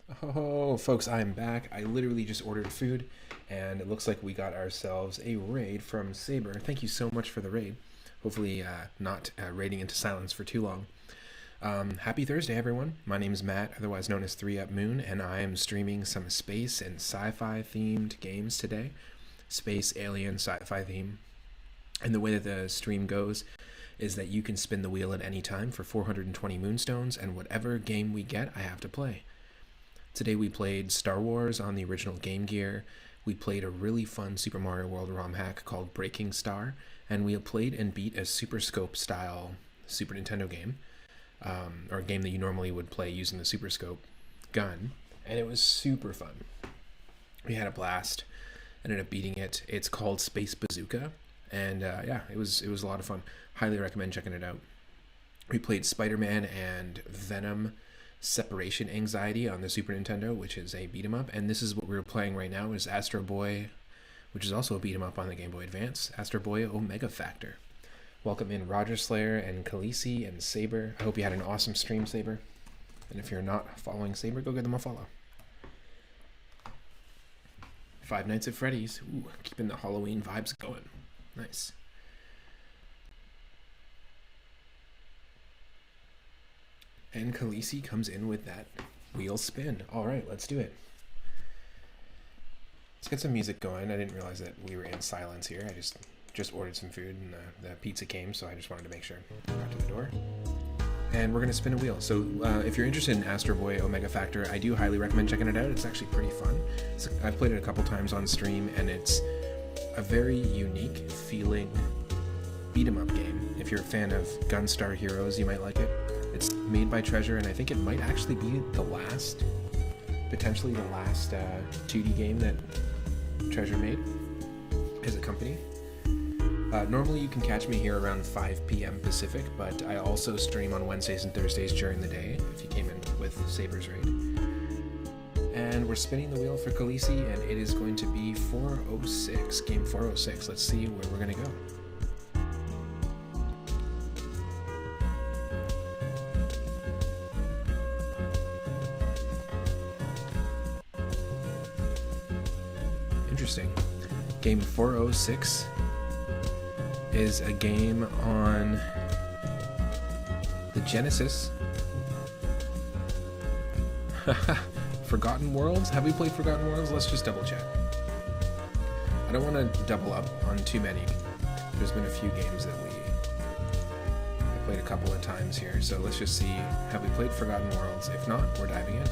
Oh, folks, I'm back. I literally just ordered food, and it looks like we got ourselves a raid from Saber. Thank you so much for the raid. Hopefully, not raiding into silence for too long. Happy Thursday, everyone. My name is Matt, otherwise known as 3UP Moon, and I am streaming some space and sci-fi themed games today. Space, alien, sci-fi theme. And the way that the stream goes is that you can spin the wheel at any time for 420 moonstones, and whatever game we get, I have to play. Today we played Star Wars on the original Game Gear. We played a really fun Super Mario World ROM hack called Breaking Star, and we played and beat a Super Scope style Super Nintendo game, or a game that you normally would play using the Super Scope gun, and it was super fun. We had a blast. Ended up beating it. It's called Space Bazooka, and yeah, it was a lot of fun. Highly recommend checking it out. We played Spider-Man and Venom Separation Anxiety on the Super Nintendo, which is a beat 'em up, and this is what we're playing right now is Astro Boy, which is also a beat 'em up on the Game Boy Advance, Astro Boy Omega Factor. Welcome in Roger Slayer and Khaleesi and Saber. I hope you had an awesome stream, Saber. And if you're not following Saber, go give them a follow. Five Nights at Freddy's. Ooh, keeping the Halloween vibes going. Nice. And Khaleesi comes in with that wheel spin. All right, let's do it. Let's get some music going. I didn't realize that we were in silence here. I just ordered some food, and the pizza came, so I just wanted to make sure. Back to the door. And we're going to spin a wheel. So if you're interested in Astro Boy Omega Factor, I do highly recommend checking it out. It's actually pretty fun. I've played it a couple times on stream, and it's a very unique feeling beat-em-up game. If you're a fan of Gunstar Heroes, you might like it. It's made by Treasure, and I think it might actually be potentially the last 2D game that Treasure made as a company. Normally you can catch me here around 5 p.m. Pacific, but I also stream on Wednesdays and Thursdays during the day, if you came in with Saber's Raid. And we're spinning the wheel for Khaleesi, and it is going to be 406, game 406. Let's see where we're going to go. Interesting. Game 406 is a game on the Genesis. Forgotten Worlds? Have we played Forgotten Worlds? Let's just double check. I don't want to double up on too many. There's been a few games that I played a couple of times here, so let's just see, have we played Forgotten Worlds? If not, we're diving in.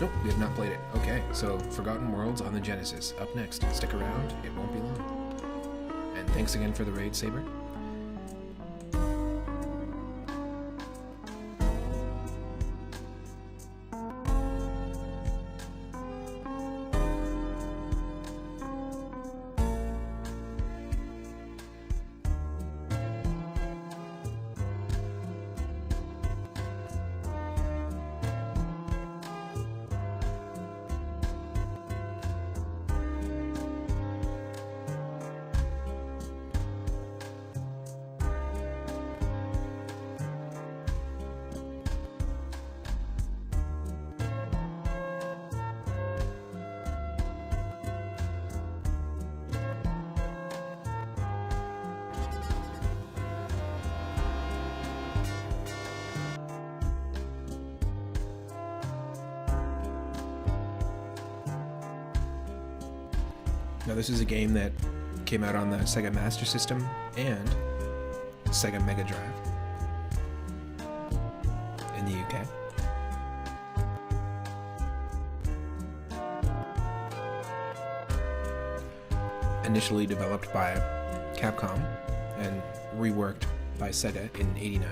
Nope, we have not played it. Okay, so Forgotten Worlds on the Genesis. Up next. Stick around, it won't be long. And thanks again for the raid, Saber. Now this is a game that came out on the Sega Master System and Sega Mega Drive in the UK. Initially developed by Capcom and reworked by Sega in '89.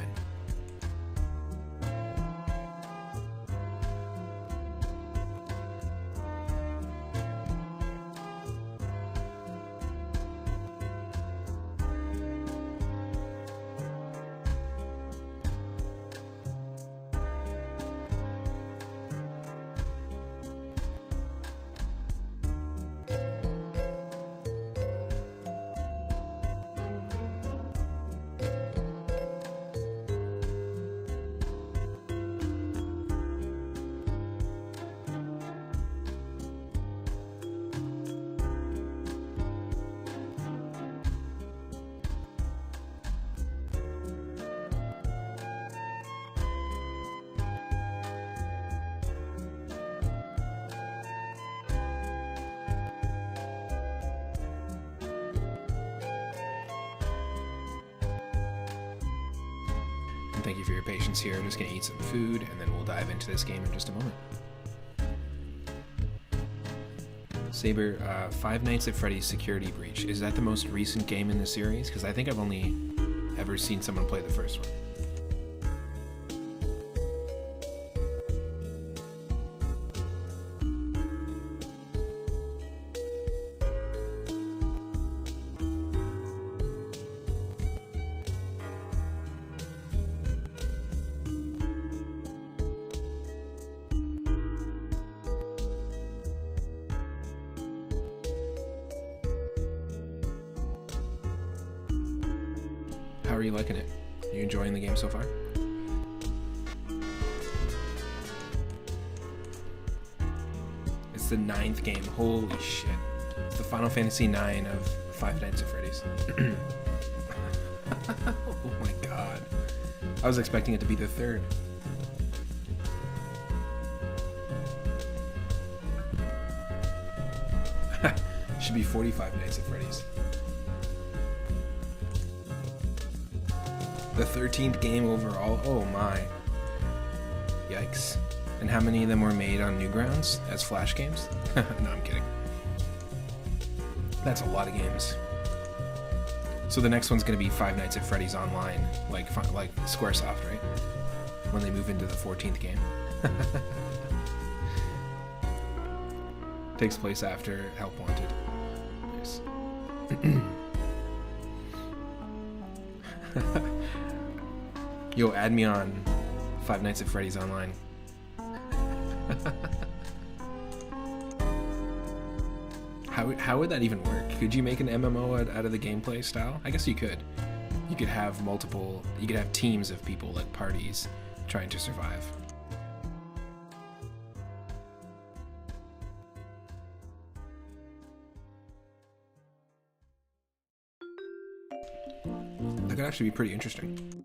Thank you for your patience here. I'm just going to eat some food, and then we'll dive into this game in just a moment. Saber, Five Nights at Freddy's Security Breach. Is that the most recent game in the series? Because I think I've only ever seen someone play the first one. How are you liking it? Are you enjoying the game so far? It's the 9th game. Holy shit. It's the Final Fantasy 9 of Five Nights at Freddy's. Oh my god. I was expecting it to be the 3rd. Should be 45 Nights at Freddy's. The 13th game overall. Oh my. Yikes. And how many of them were made on Newgrounds as Flash games? No, I'm kidding. That's a lot of games. So the next one's going to be Five Nights at Freddy's Online, like Squaresoft, right? When they move into the 14th game. Takes place after Help Wanted. Nice. Yo, add me on Five Nights at Freddy's Online. How would that even work? Could you make an MMO out of the gameplay style? I guess you could. You could have you could have teams of people, like parties, trying to survive. That could actually be pretty interesting.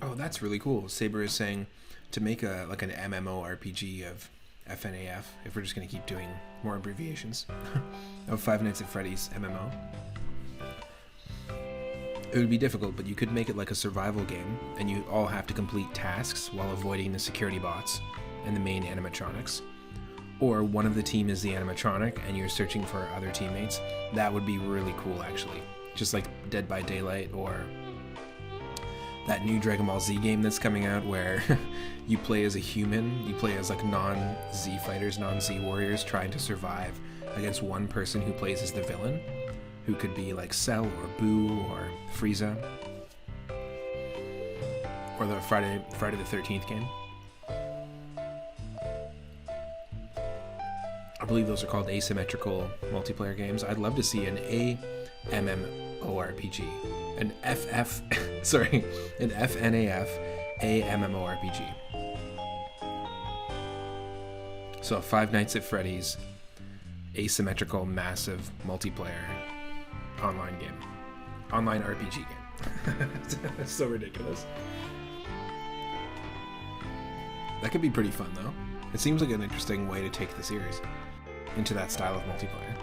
Oh, that's really cool. Saber is saying to make an MMORPG of FNAF, if we're just going to keep doing more abbreviations, of Five Nights at Freddy's MMO. It would be difficult, but you could make it like a survival game, and you all have to complete tasks while avoiding the security bots and the main animatronics. Or one of the team is the animatronic, and you're searching for other teammates. That would be really cool, actually. Just like Dead by Daylight, or that new Dragon Ball Z game that's coming out where you play as a human, you play as like non-Z fighters, non-Z warriors trying to survive against one person who plays as the villain, who could be like Cell or Boo or Frieza. Or the Friday the 13th game. I believe those are called asymmetrical multiplayer games. I'd love to see an AMMORPG, an FNAF AMMORPG. So Five Nights at Freddy's asymmetrical massive multiplayer online game, online RPG game. That's so ridiculous. That could be pretty fun though. It seems like an interesting way to take the series into that style of multiplayer.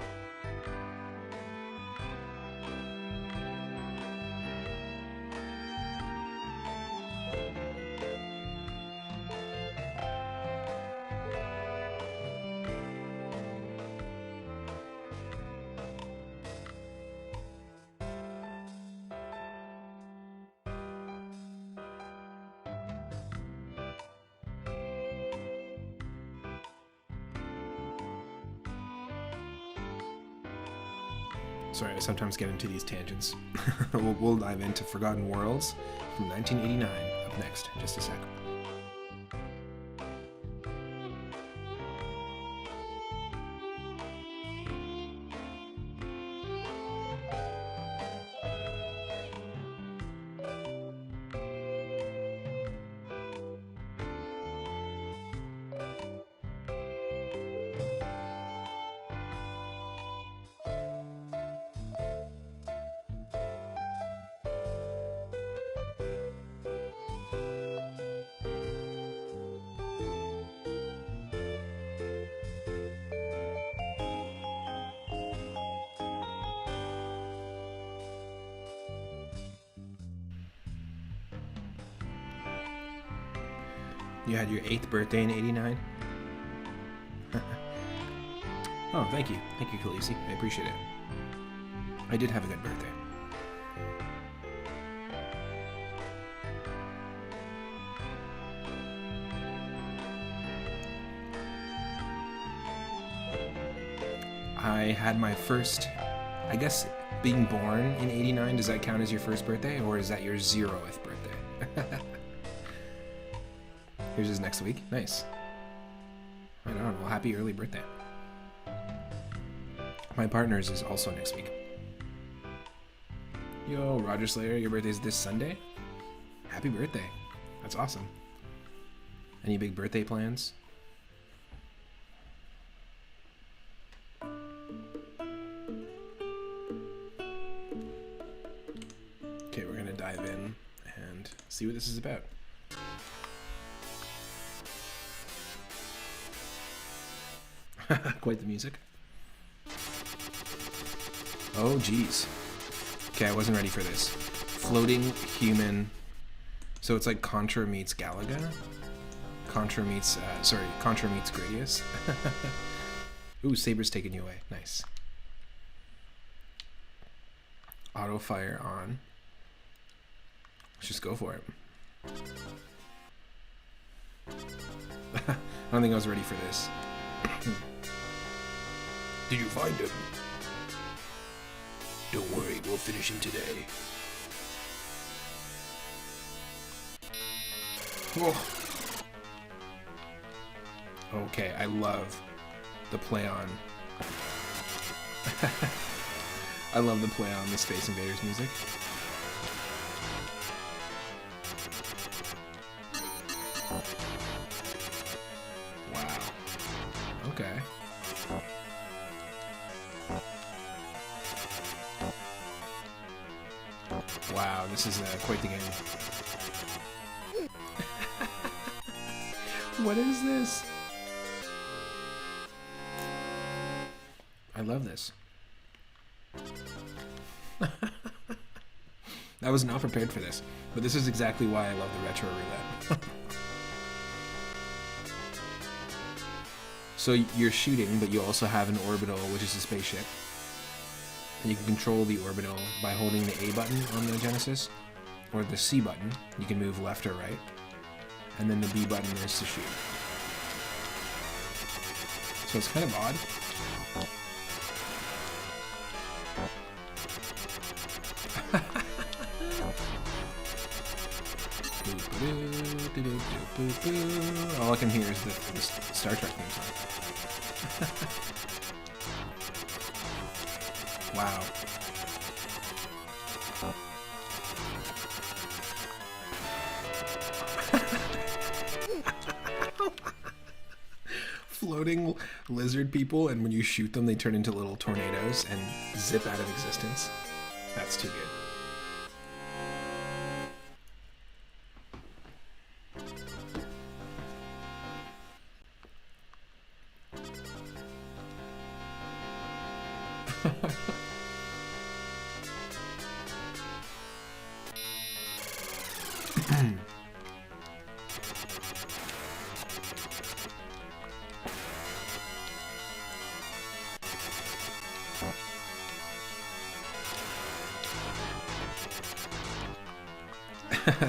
Sorry, I sometimes get into these tangents. We'll dive into Forgotten Worlds from 1989 up next in just a sec. You had your 8th birthday in 89? Oh, thank you. Thank you, Khaleesi. I appreciate it. I did have a good birthday. I had my first, I guess, being born in 89, does that count as your first birthday, or is that your 0th birthday? Yours is next week. Nice. Right on. Well, happy early birthday. My partner's is also next week. Yo, Roger Slayer, your birthday's this Sunday? Happy birthday. That's awesome. Any big birthday plans? Okay, we're gonna dive in and see what this is about. Quite the music. Oh, geez. Okay, I wasn't ready for this. Floating human. So it's like Contra meets Galaga? Contra meets Gradius. Ooh, Saber's taking you away. Nice. Auto fire on. Let's just go for it. I don't think I was ready for this. Did you find him? Don't worry, we'll finish him today. Oh. Okay, I love the play on. I love the play on the Space Invaders music. Wow. Okay. Wow, this is quite the game. What is this? I love this. I was not prepared for this, but this is exactly why I love the retro roulette. So you're shooting, but you also have an orbital, which is a spaceship. And you can control the orbital by holding the A button on the Genesis, or the C button. You can move left or right. And then the B button is to shoot. So it's kind of odd. All I can hear is the Star Trek theme song. wow. Floating lizard people, and when you shoot them, they turn into little tornadoes and zip out of existence. That's too good.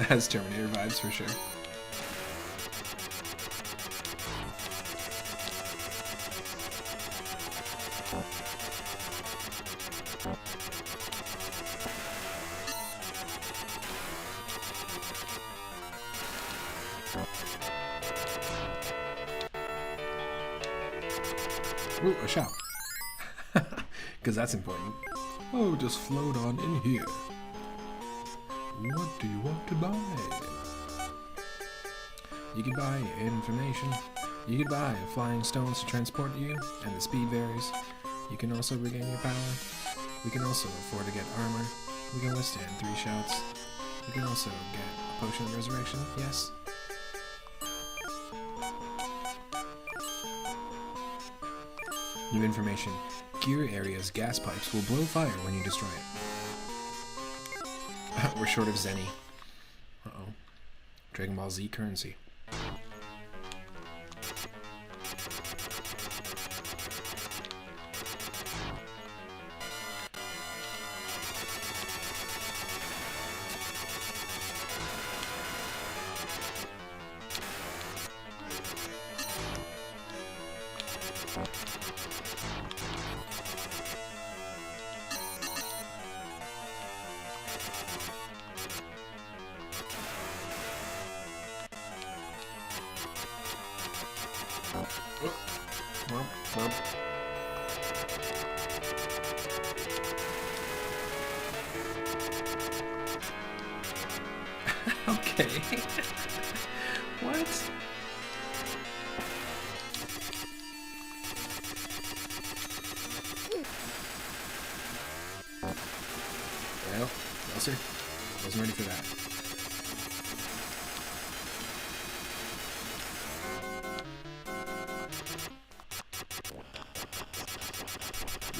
Has Terminator vibes for sure. Ooh, a shop. Because that's important. Oh, just float on in here. What do you want to buy? You can buy information. You can buy flying stones to transport you, and the speed varies. You can also regain your power. We can also afford to get armor. We can withstand 3 shots. We can also get a potion of resurrection. Yes. New information. Gear area's gas pipes will blow fire when you destroy it. We're short of Zenny. Uh-oh. Dragon Ball Z currency. Okay. What? Well, sir. Wasn't ready for that.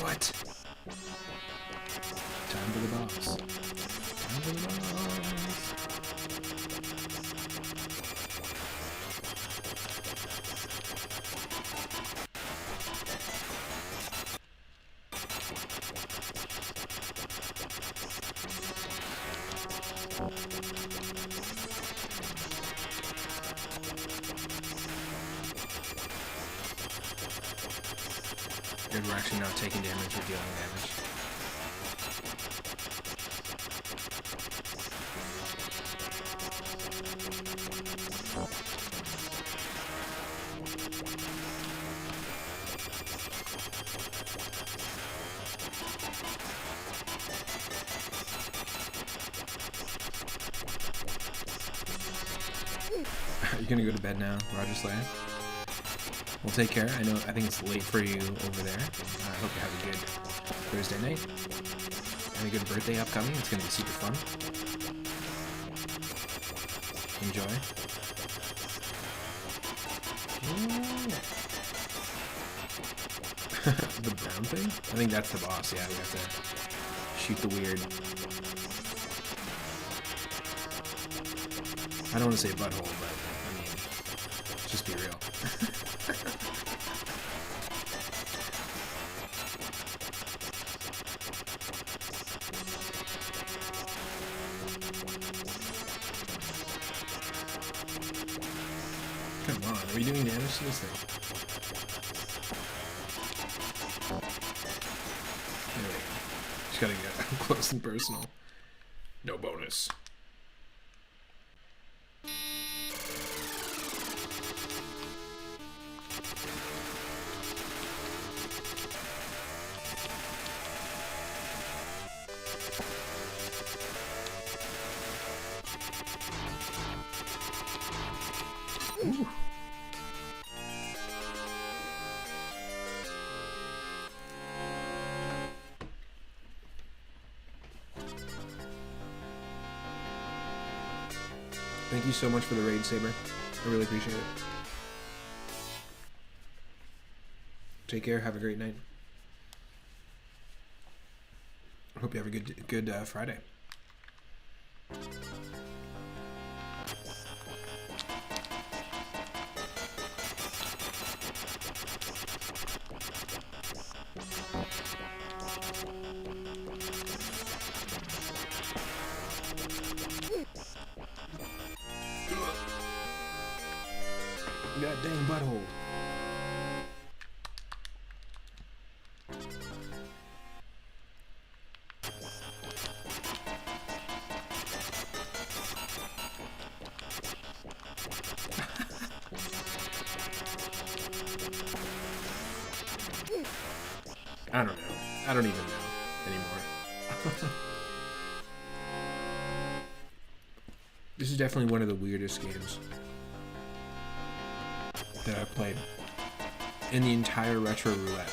What? Time for the boss. Time for the boss. Good, we're actually not taking damage or dealing damage. You're gonna go to bed now, Roger Slayer? Well, take care. I think it's late for you over there. I hope you have a good Thursday night. And a good birthday upcoming. It's going to be super fun. Enjoy. The brown thing? I think that's the boss. Yeah, we have to shoot the weird. I don't want to say butthole, but I mean, just be real. Come on, are we doing damage to this thing? There we go. Just gotta get up close and personal. No bonus. Ooh. Thank you so much for the raid, Saber. I really appreciate it. Take care. Have a great night. Hope you have a good Friday. God dang butthole. I don't know. I don't even know anymore. This is definitely one of the weirdest games that I've played in the entire retro roulette.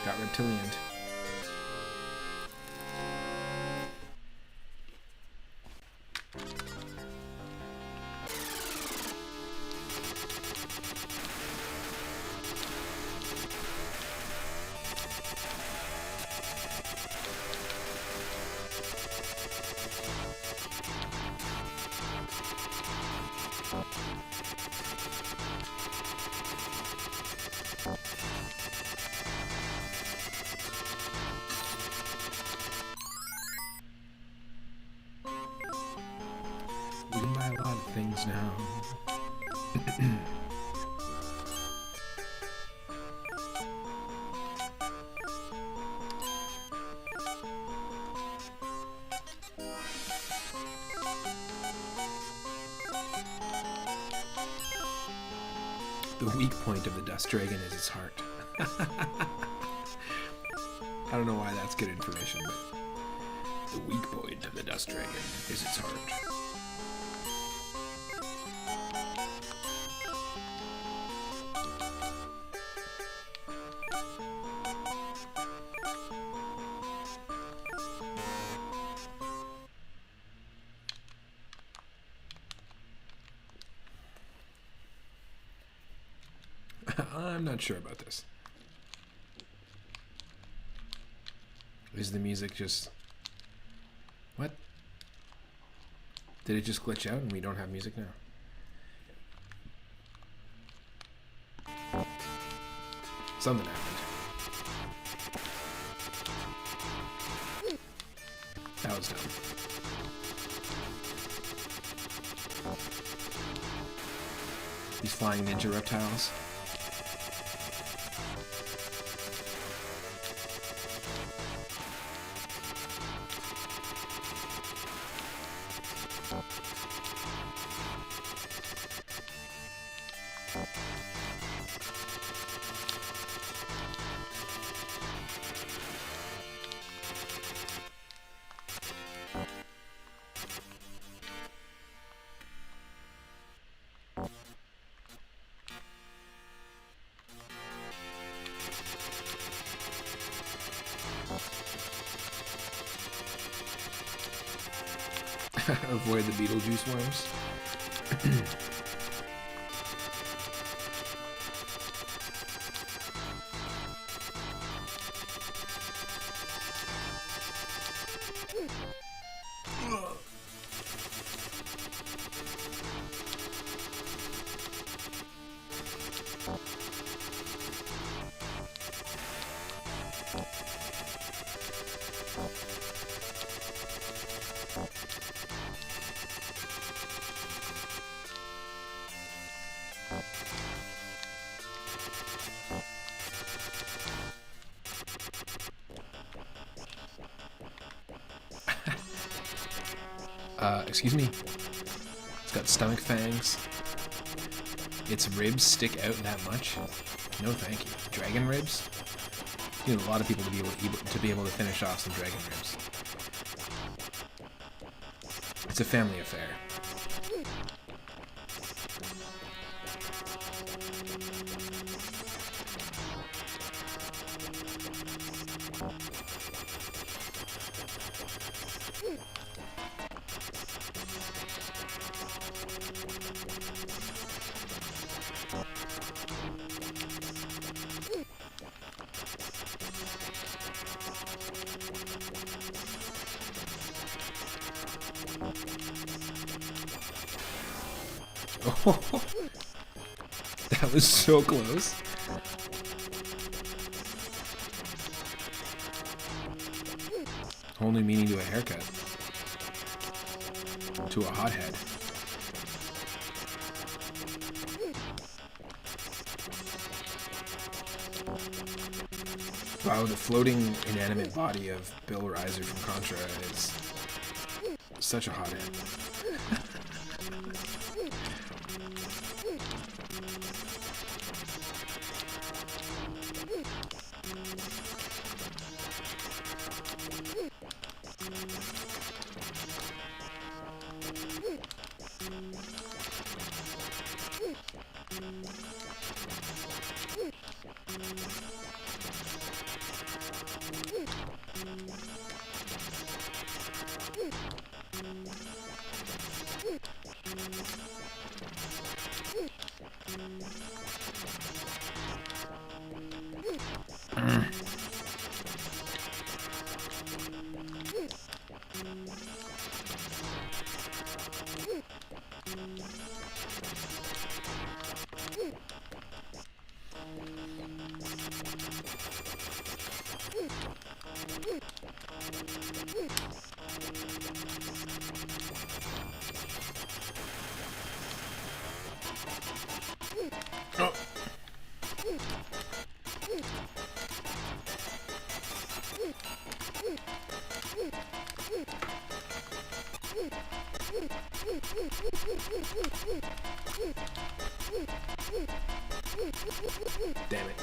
Got reptilian. We can buy a lot of things now. The weak point of the Dust Dragon is its heart. I don't know why that's good information, but the weak point of the Dust Dragon is its heart. I'm not sure about this. Is the music just... What? Did it just glitch out and we don't have music now? Something happened. That was dumb. These flying ninja reptiles. Avoid the Beetlejuice worms. Excuse me. It's got stomach fangs. Its ribs stick out that much. No, thank you. Dragon ribs. You need a lot of people to be able to finish off some dragon ribs. It's a family affair. Oh, that was so close. Whole new meaning to a haircut. To a hothead. Wow, the floating inanimate body of Bill Reiser from Contra is such a hothead. Oh. Damn it.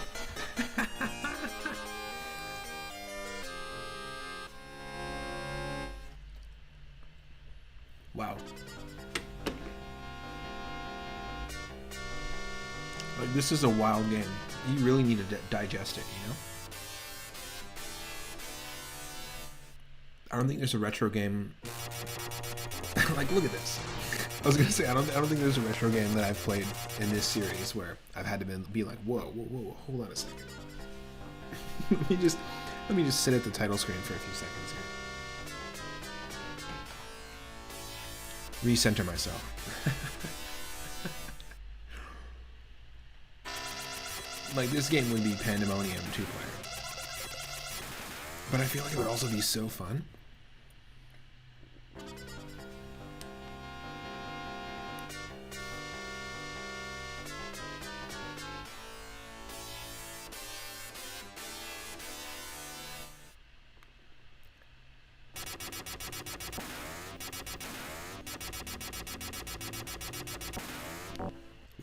Wow. Like, this is a wild game. You really need to digest it, you know? I don't think there's a retro game. Like, look at this. I was gonna say, I don't think there's a retro game that I've played in this series where I've had to be like, whoa, hold on a second. let me just sit at the title screen for a few seconds here. Recenter myself. Like, this game would be pandemonium 2-player. But I feel like it would also be so fun.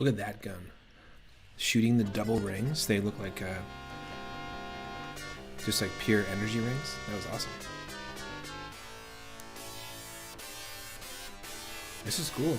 Look at that gun. Shooting the double rings, they look like just like pure energy rings. That was awesome. This is cool.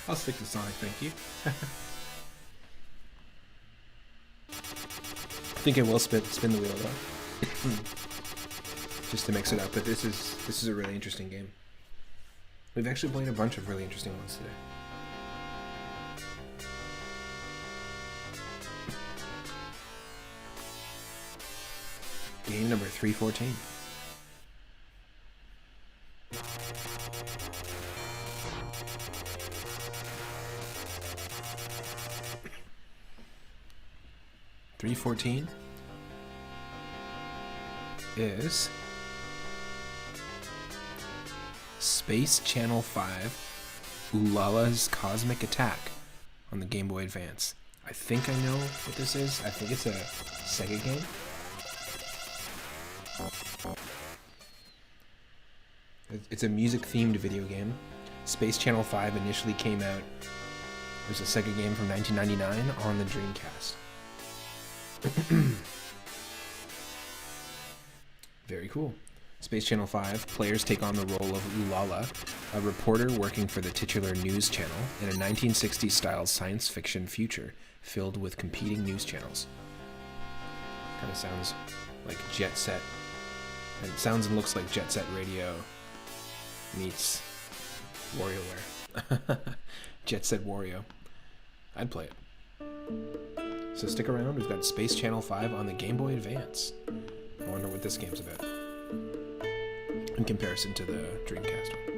I'll stick to Sonic, thank you. I think I will spin the wheel though, just to mix it up. But this is a really interesting game. We've actually played a bunch of really interesting ones today. Game number 314. is Space Channel 5 Ulala's Cosmic Attack on the Game Boy Advance. I think I know what this is. I think it's a Sega game. It's a music-themed video game. Space Channel 5 initially came out. It was a Sega game from 1999 on the Dreamcast. Very cool. Space Channel 5, players take on the role of Ulala, a reporter working for the titular news channel in a 1960s-style science fiction future filled with competing news channels. Kind of sounds like Jet Set. And it sounds and looks like Jet Set Radio meets WarioWare. Jet Set Wario. I'd play it. So stick around, we've got Space Channel 5 on the Game Boy Advance. I wonder what this game's about in comparison to the Dreamcast one.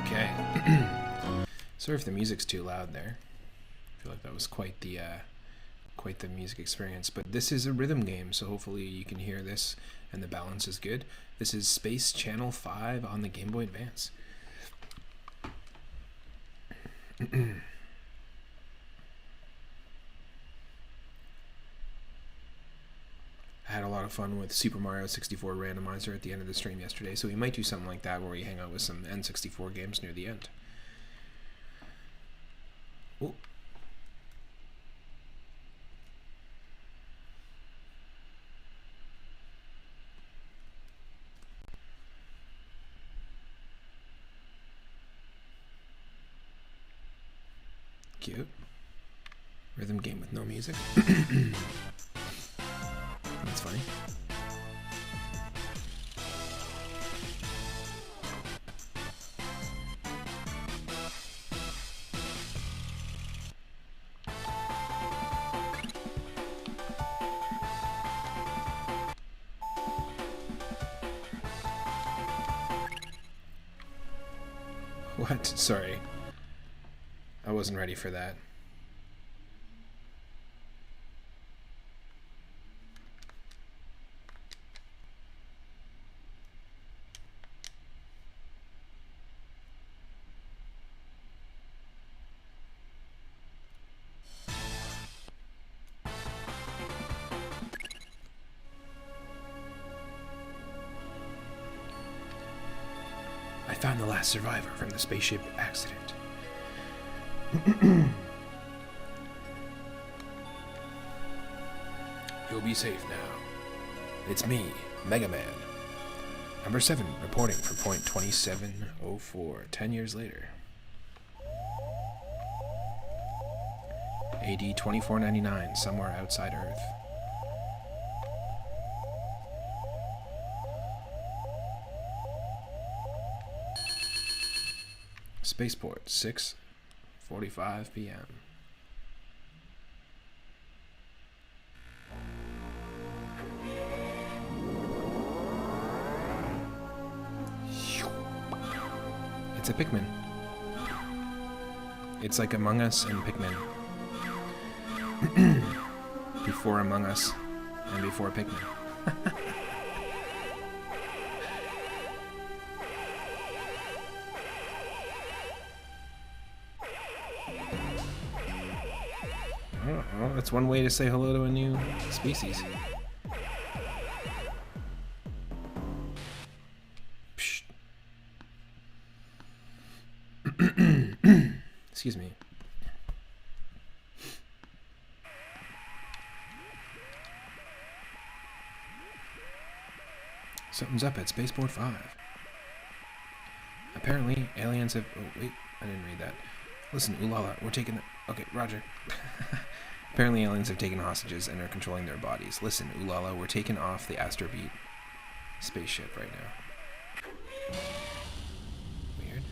Okay. Sorry if the music's too loud there. I feel like that was quite the music experience. But this is a rhythm game, so hopefully you can hear this and the balance is good. This is Space Channel 5 on the Game Boy Advance. I had a lot of fun with Super Mario 64 randomizer at the end of the stream yesterday, so we might do something like that where we hang out with some N64 games near the end. Ooh. Cute. Rhythm game with no music. That's funny. What? Sorry. I wasn't ready for that. I found the last survivor from the spaceship accident. You'll be safe now. It's me, Mega Man. Number 7, reporting for point 2704, 10 years later. AD 2499, somewhere outside Earth. Spaceport, 6:45 p.m. It's a Pikmin. It's like Among Us and Pikmin. Before Among Us and before Pikmin. Well, that's one way to say hello to a new species. Excuse me. Something's up at Spaceport 5. Apparently, aliens have... Oh, wait. I didn't read that. Listen, Ulala, we're taking... Okay, roger. Apparently, aliens have taken hostages and are controlling their bodies. Listen, Ulala, we're taking off the Astrobeat spaceship right now. Weird.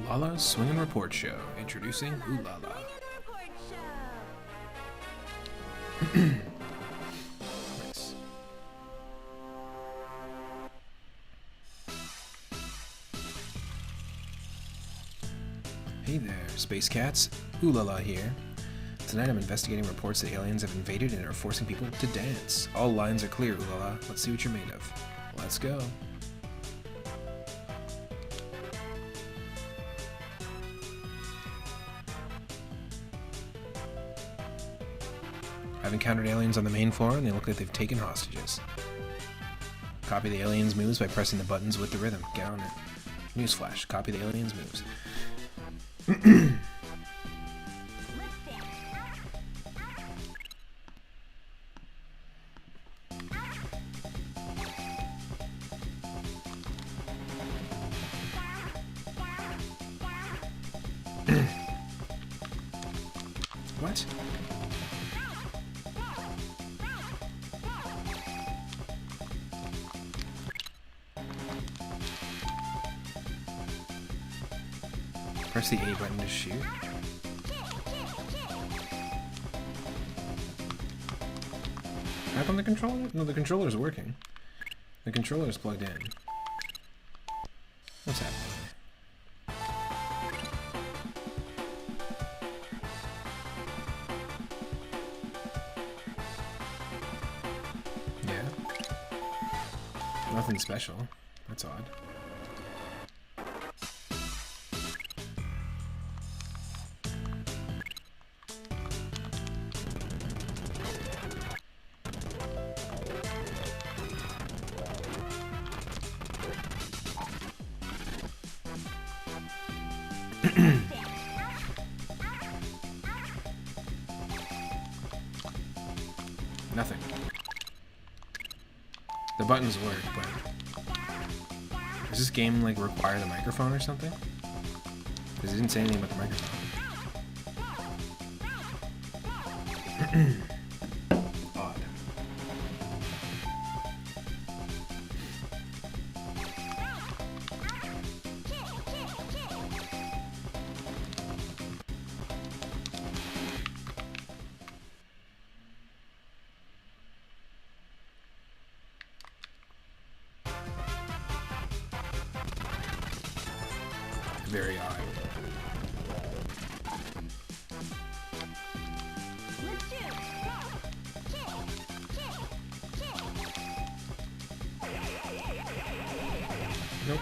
Ulala's Swing and Report Show. Introducing Ulala. Nice. Hey there, Space Cats. Ulala here. Tonight I'm investigating reports that aliens have invaded and are forcing people to dance. All lines are clear, Ulala. Let's see what you're made of. Let's go. I've encountered aliens on the main floor, and they look like they've taken hostages. Copy the aliens' moves by pressing the buttons with the rhythm. Get on it. Newsflash. Copy the aliens' moves. What? Press the A button to shoot. How come the controller? No, the controller's working. The controller's plugged in. What's happening? Yeah. Nothing special. That's odd. Nothing. The buttons work, but does this game like require the microphone or something? Because it didn't say anything about the microphone. Odd. Very odd. Nope.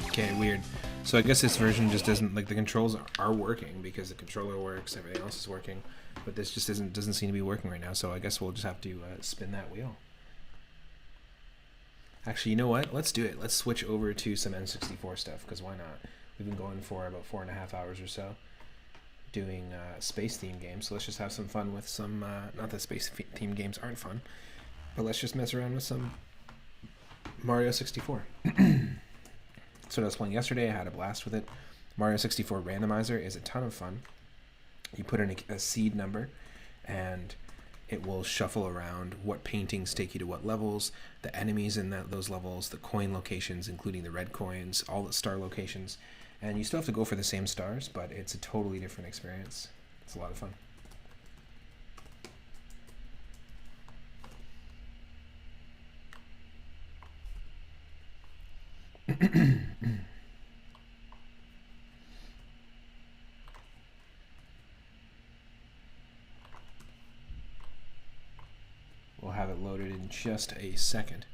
Okay, weird. So I guess this version just doesn't, like, the controls are working because the controller works, everything else is working, but this just doesn't seem to be working right now, so I guess we'll just have to spin that wheel. Actually, you know what? Let's do it. Let's switch over to some N64 stuff, because why not? We've been going for about 4.5 hours or so doing space-themed games, so let's just have some fun with some, not that space-themed games aren't fun, but let's just mess around with some Mario 64. That's what I was playing yesterday. I had a blast with it. Mario 64 Randomizer is a ton of fun. You put in a seed number, and it will shuffle around what paintings take you to what levels, the enemies in those levels, the coin locations, including the red coins, all the star locations. And you still have to go for the same stars, but it's a totally different experience. It's a lot of fun. We'll have it loaded in just a second.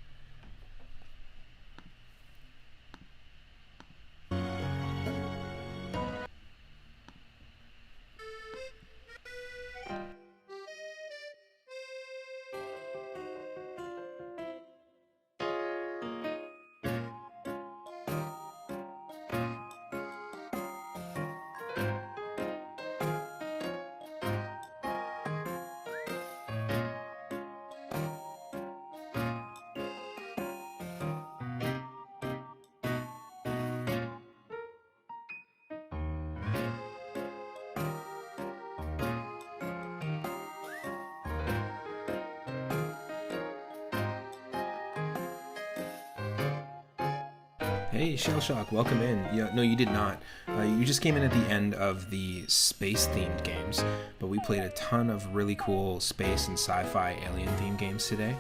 Hey, Shell Shock, welcome in. Yeah, no, you did not. You just came in at the end of the space-themed games, but we played a ton of really cool space and sci-fi alien-themed games today.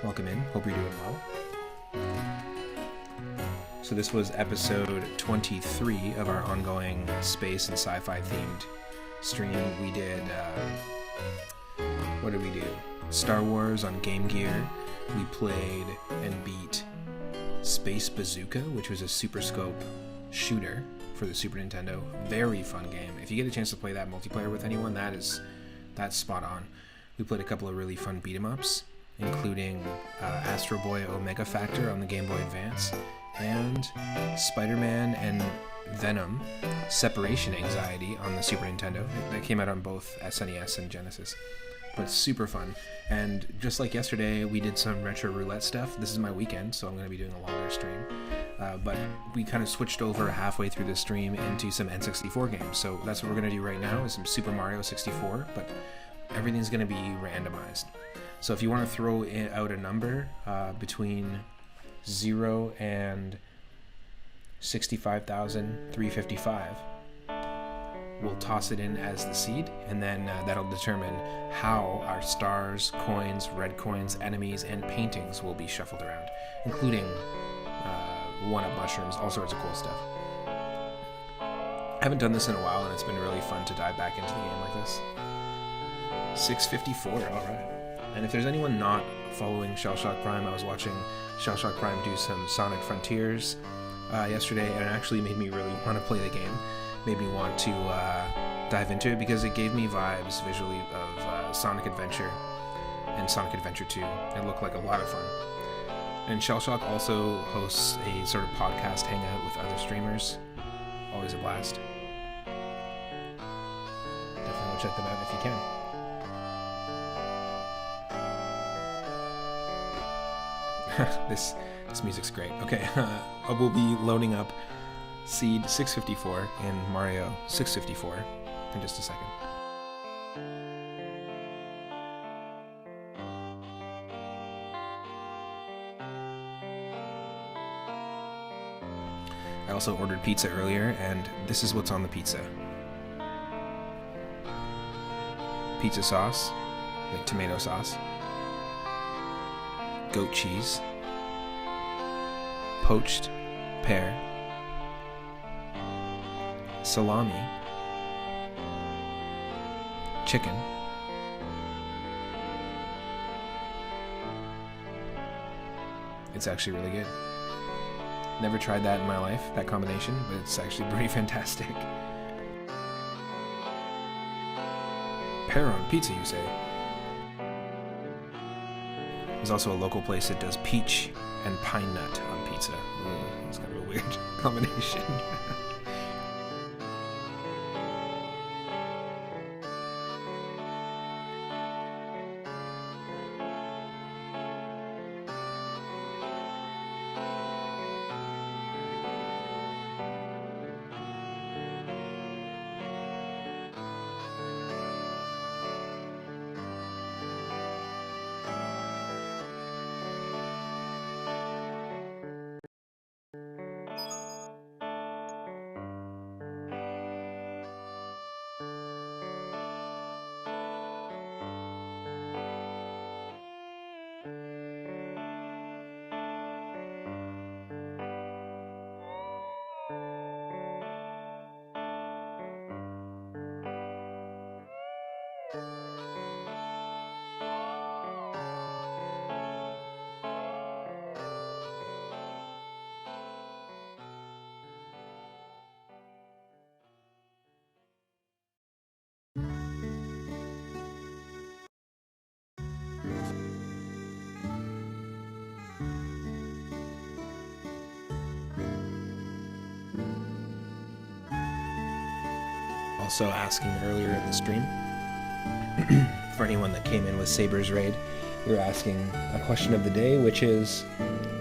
Welcome in. Hope you're doing well. So this was episode 23 of our ongoing space and sci-fi themed stream. We did, what did we do? Star Wars on Game Gear. We played and beat Space Bazooka, which was a Super Scope shooter for the Super Nintendo. Very fun game. If you get a chance to play that multiplayer with anyone, that's spot on. We played a couple of really fun beat-em-ups, including Astro Boy Omega Factor on the Game Boy Advance, and Spider-Man and Venom Separation Anxiety on the Super Nintendo. That came out on both SNES and Genesis. But super fun. And just like yesterday, we did some retro roulette stuff. This is my weekend, so I'm going to be doing a longer stream. But we kind of switched over halfway through the stream into some N64 games. So that's what we're going to do right now, is some Super Mario 64, but everything's going to be randomized. So if you want to throw out a number between 0 and 65,355. We'll toss it in as the seed, and then that'll determine how our stars, coins, red coins, enemies, and paintings will be shuffled around, including one-up mushrooms, all sorts of cool stuff. I haven't done this in a while, and it's been really fun to dive back into the game like this. 654, alright. And if there's anyone not following Shellshock Prime, I was watching Shellshock Prime do some Sonic Frontiers yesterday, and it actually made me really want to play the game. Made me want to dive into it because it gave me vibes visually of Sonic Adventure and Sonic Adventure 2. It looked like a lot of fun. And Shellshock also hosts a sort of podcast hangout with other streamers. Always a blast. Definitely go check them out if you can. This music's great. Okay, we'll be loading up Seed 654 and Mario 654 in just a second. I also ordered pizza earlier, and this is what's on the pizza. Pizza sauce, like tomato sauce, goat cheese, poached pear, salami, chicken, it's actually really good. Never tried that in my life, that combination, but it's actually pretty fantastic. Pear on pizza, you say? There's also a local place that does peach and pine nut on pizza. It's kind of a weird combination. Also asking earlier in the stream, for anyone that came in with Saber's Raid, we were asking a question of the day, which is,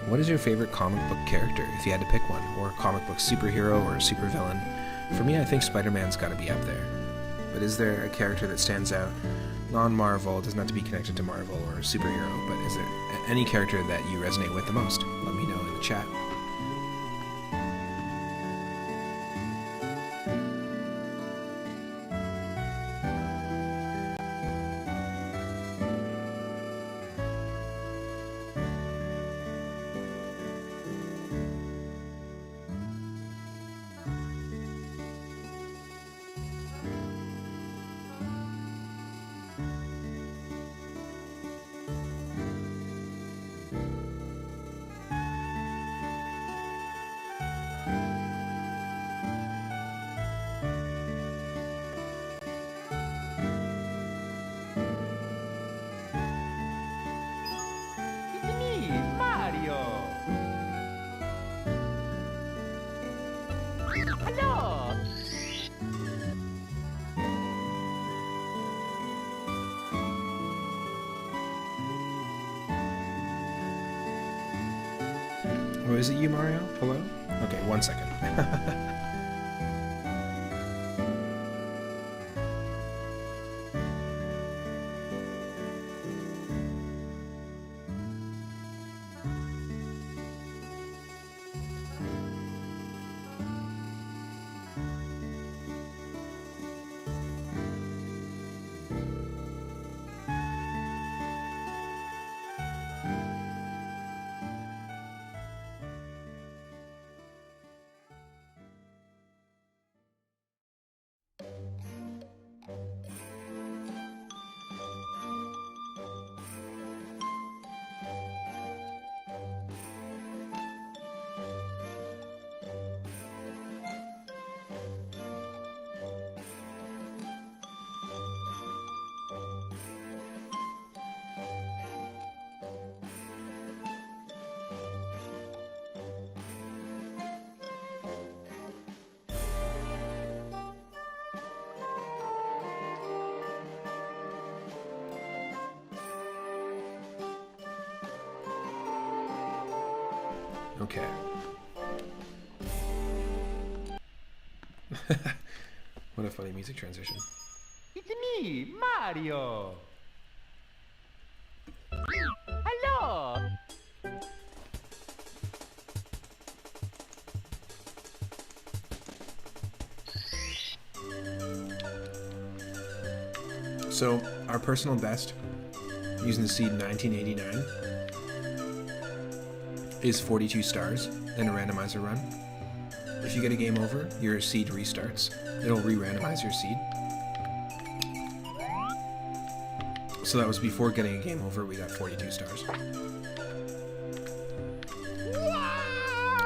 what is your favorite comic book character, if you had to pick one, or comic book superhero or supervillain? For me, I think Spider-Man's got to be up there. But is there a character that stands out, non-Marvel, doesn't have to be connected to Marvel or a superhero, but is there any character that you resonate with the most? Let me know in the chat. Oh, is it you, Mario? Hello? Okay, 1 second. Okay. What a funny music transition. It's me, Mario. Hello. So, our personal best, using the seed 1989, is 42 stars in a randomizer run. If you get a game over, your seed restarts. It'll re-randomize your seed. So that was before getting a game over, we got 42 stars.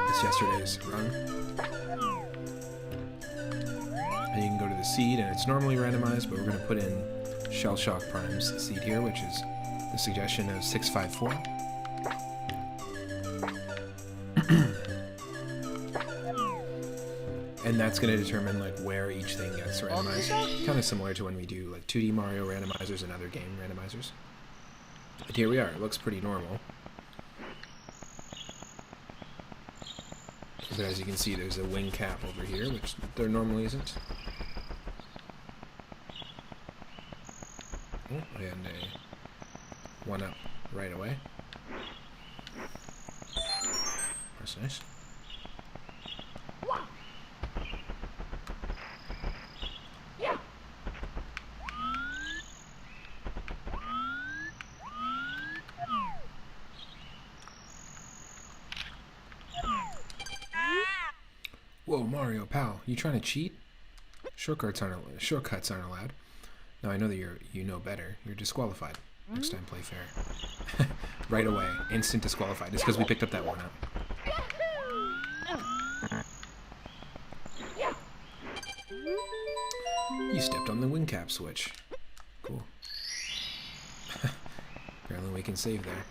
It's yesterday's run. And you can go to the seed, and it's normally randomized, but we're going to put in Shell Shock Prime's seed here, which is the suggestion of 654. And that's going to determine like where each thing gets randomized. Kind of similar to when we do like 2D Mario randomizers and other game randomizers. But here we are. It looks pretty normal. But as you can see, there's a wing cap over here, which there normally isn't. Oh, and a 1-up right away. That's nice. Whoa, Mario, pal, you trying to cheat? Shortcuts aren't allowed. Now I know that you know better. You're disqualified. Next time, play fair. Right away, instant disqualified. It's because we picked up that 1-up. You stepped on the wing cap switch. Cool. Apparently we can save there.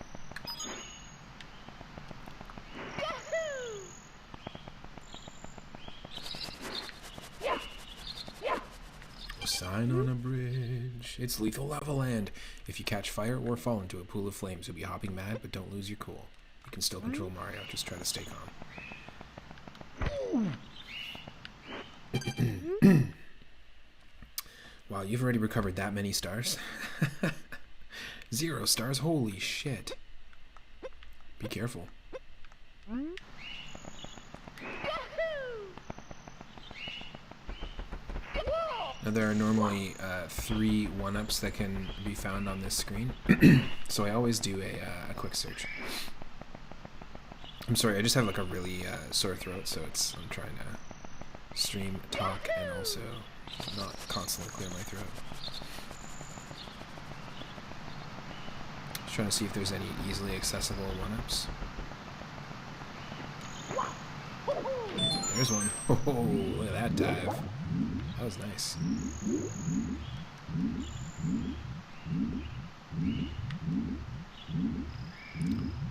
Sign on a bridge. It's lethal lava land. If you catch fire or fall into a pool of flames, you'll be hopping mad, but don't lose your cool. You can still control Mario. Just try to stay calm. Wow, you've already recovered that many stars? 0 stars? Holy shit. Be careful. Now, there are normally 3 1-ups that can be found on this screen, so I always do a quick search. I'm sorry, I just have like a really sore throat, so I'm trying to stream, talk, and also not constantly clear my throat. Just trying to see if there's any easily accessible 1-ups. There's one. Oh, look at that dive. That was nice. I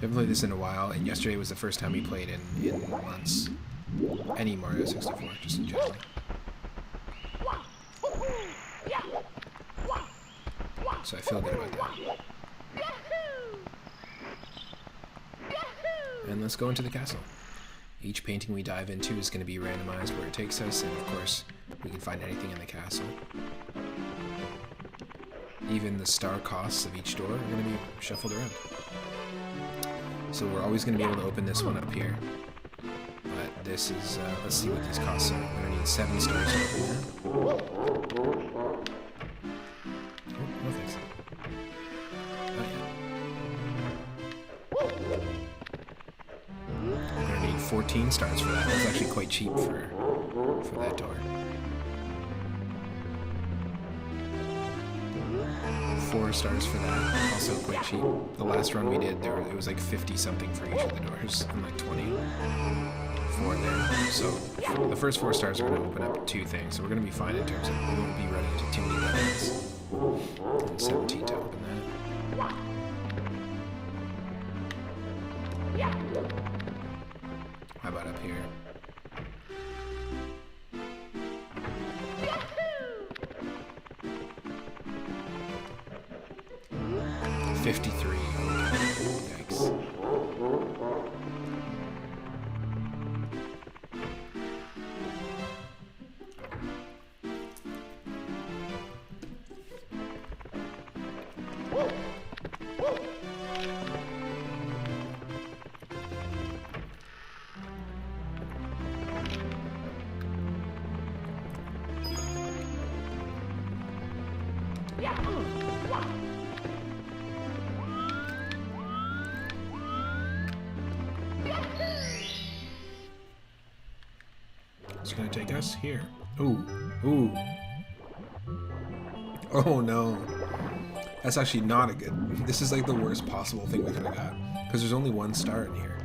haven't played this in a while, and yesterday was the first time we played in months. Any Mario 64, just in general. So I feel good about that. And let's go into the castle. Each painting we dive into is going to be randomized where it takes us, and of course, we can find anything in the castle. Even the star costs of each door are going to be shuffled around. So we're always going to be able to open this one up here. But this is, let's see what these costs are. We're going to need 7 stars to open that. 14 stars for that. That's actually quite cheap for that door. 4 stars for that, also quite cheap. The last run we did, it was like 50 something for each of the doors, and like 20 for there. So the first 4 stars are going to open up 2 things, so we're going to be fine in terms of we won't be running into too many limits. And 17 to open that. How about up here? 53. Yikes. It's gonna take us here. Ooh, ooh. Oh no. That's actually not a good... This is like the worst possible thing we could have got. Because there's only 1 star in here.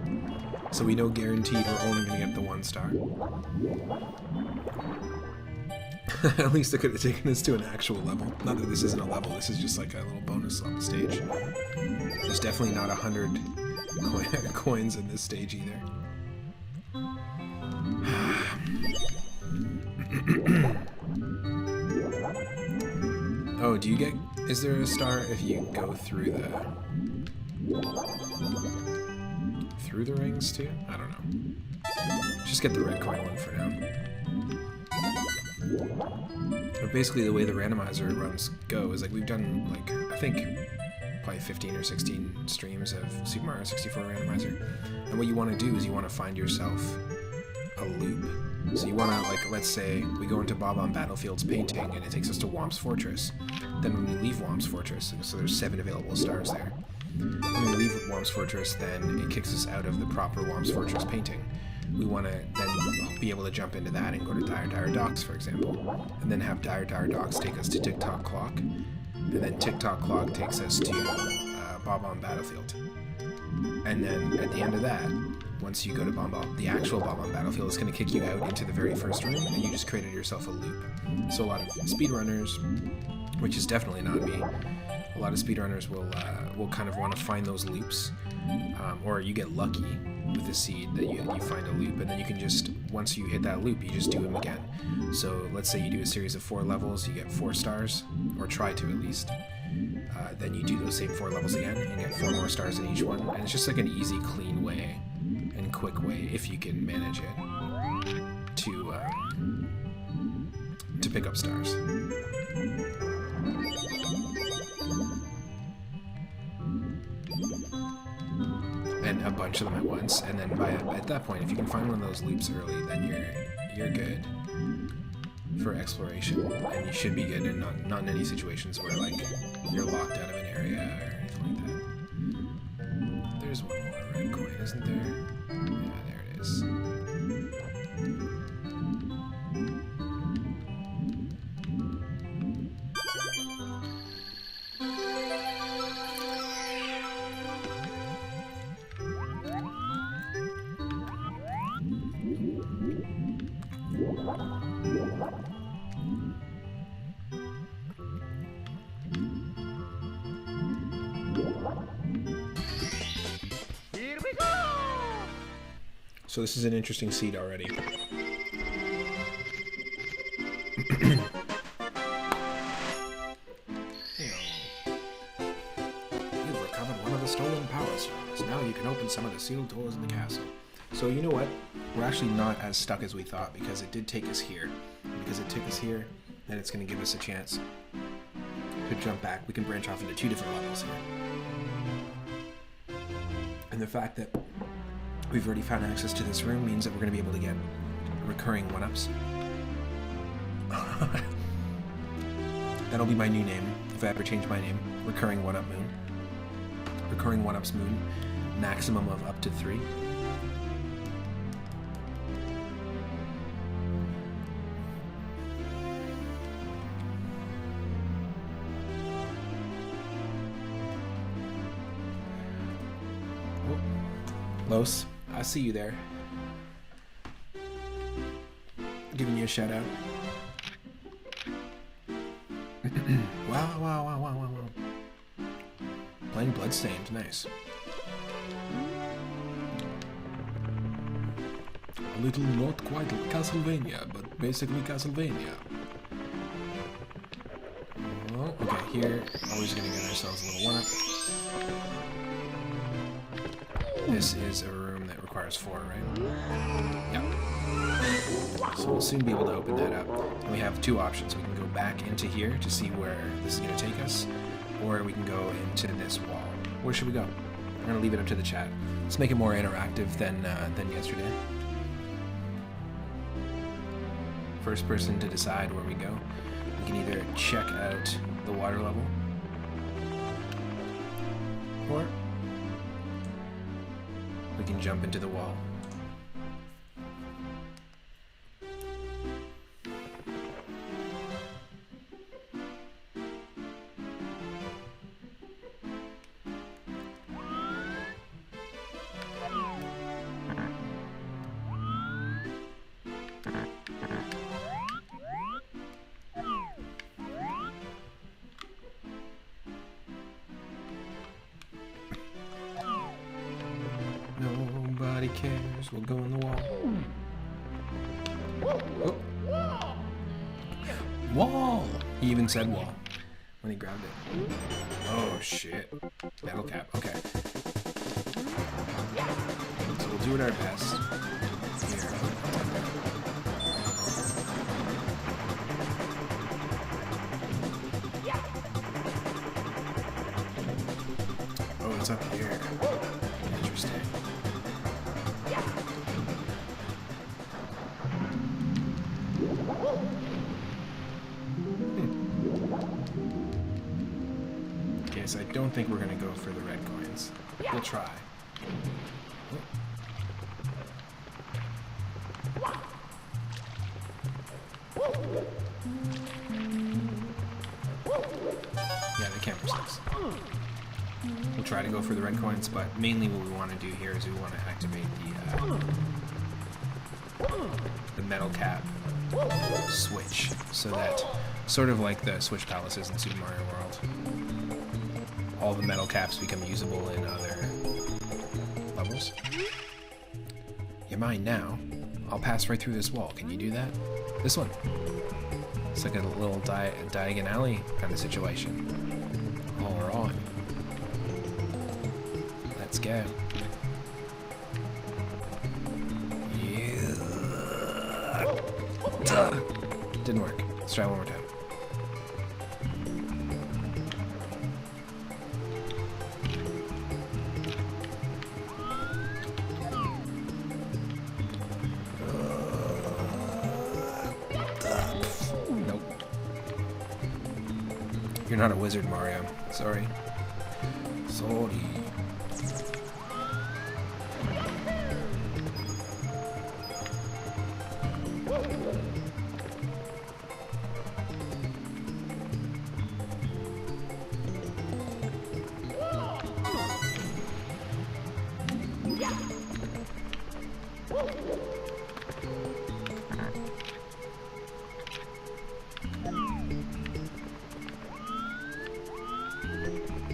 So we know guaranteed we're only gonna get the 1 star. At least it could have taken us to an actual level. Not that this isn't a level, this is just like a little bonus level stage. There's definitely not 100 coins in this stage either. Oh, do you get... Is there a star if you go through the rings too? I don't know. Just get the red coin one for now. But basically the way the randomizer runs go is like we've done like, I think, probably 15 or 16 streams of Super Mario 64 randomizer. And what you want to do is you want to find yourself a loop. So you want to, like, let's say we go into Bob on Battlefield's painting and it takes us to Womp's Fortress. Then when we leave Womp's Fortress, so there's 7 available stars there. When we leave Womp's Fortress, then it kicks us out of the proper Womp's Fortress painting. We want to then be able to jump into that and go to Dire Dire Docks, for example. And then have Dire Dire Docks take us to Tick Tock Clock. And then Tick Tock Clock takes us to Bob on Battlefield. And then at the end of that, once you go to the actual Bob on Battlefield, it's going to kick you out into the very first room, and you just created yourself a loop. So a lot of speedrunners, which is definitely not me, a lot of speedrunners will kind of want to find those loops, or you get lucky with the seed that you find a loop, and then you can just, once you hit that loop, you just do them again. So let's say you do a series of 4 levels, you get 4 stars, or try to at least. Then you do those same 4 levels again, and you get 4 more stars in each one, and it's just like an easy, clean way and quick way, if you can manage it, to pick up stars. And a bunch of them at once, and then at that point, if you can find one of those loops early, then you're good for exploration, and you should be good in not in any situations where like you're locked out of an area or anything like that. There's one more red coin, isn't there? Yeah, there it is. Here we go! So this is an interesting seed already. You've recovered one of the stolen power stars. Now you can open some of the sealed doors in the castle. So you know what? We're actually not as stuck as we thought, because it did take us here. Because it took us here, then it's going to give us a chance to jump back. We can branch off into 2 different levels here. And the fact that we've already found access to this room means that we're going to be able to get recurring 1-ups. That'll be my new name, if I ever change my name. Recurring 1-up moon. Recurring 1-ups moon. Maximum of up to 3. Los, I see you there. Giving you a shout out. Wow. Playing Bloodstained, nice. A little not quite Castlevania, but basically Castlevania. Oh, okay, here, always gonna get ourselves a little one-up. This is a room that requires 4, right? Yep. So we'll soon be able to open that up. And we have 2 options. We can go back into here to see where this is going to take us, or we can go into this wall. Where should we go? I'm going to leave it up to the chat. Let's make it more interactive than yesterday. First person to decide where we go. We can either check out the water level, or we can jump into the wall. Nobody cares, we'll go in the wall. Oh. Wall! He even said wall when he grabbed it. Oh shit. Metal cap, okay. So we'll do it our best. Here. Oh, it's up here. Interesting. Okay, so I don't think we're gonna go for the red coins. We'll try. Yeah, the camera sucks. We'll try to go for the red coins, but mainly what we want to do here is we want to activate the metal cap switch, so that, sort of like the Switch Palaces in Super Mario World, all the metal caps become usable in other levels. You're mine now. I'll pass right through this wall. Can you do that? This one. It's like a little Diagon Alley kind of situation. Alright. Let's go. Yeah. Didn't work. Let's try one more time. Nope. You're not a wizard, Mario. Sorry. Sorry.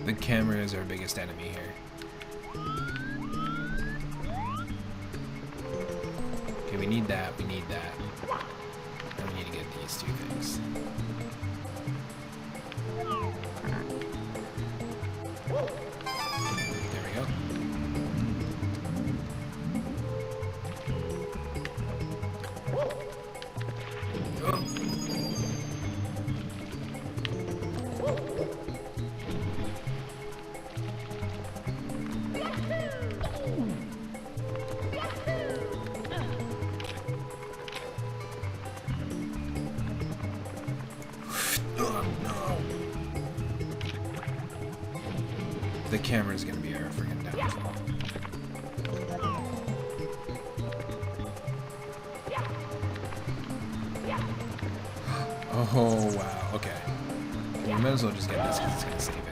The camera is our biggest enemy here. Okay, we need that, we need that. And we need to get these 2 things. There we go. Oh. The camera is gonna be our freaking downfall. Oh wow, okay. We might as well just get this because it's gonna save it.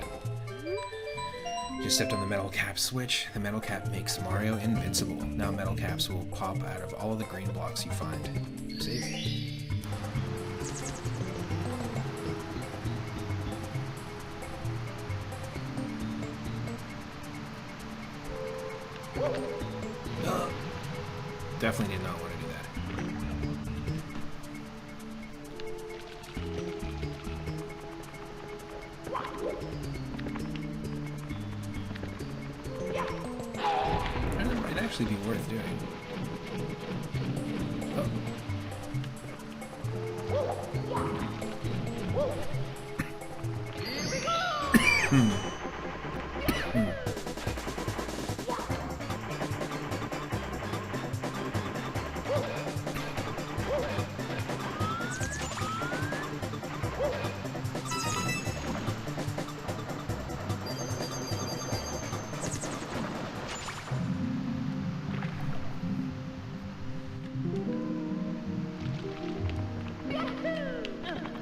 Just stepped on the metal cap switch. The metal cap makes Mario invincible. Now metal caps will pop out of all of the green blocks you find. Save. Definitely did not want to do that. And it might actually be worth doing. Oh.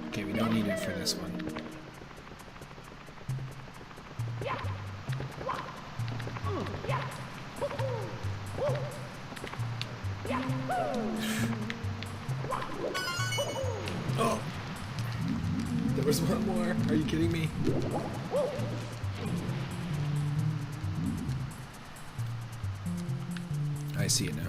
Okay, we don't need it for this one. Oh! There was one more. Are you kidding me? I see it now.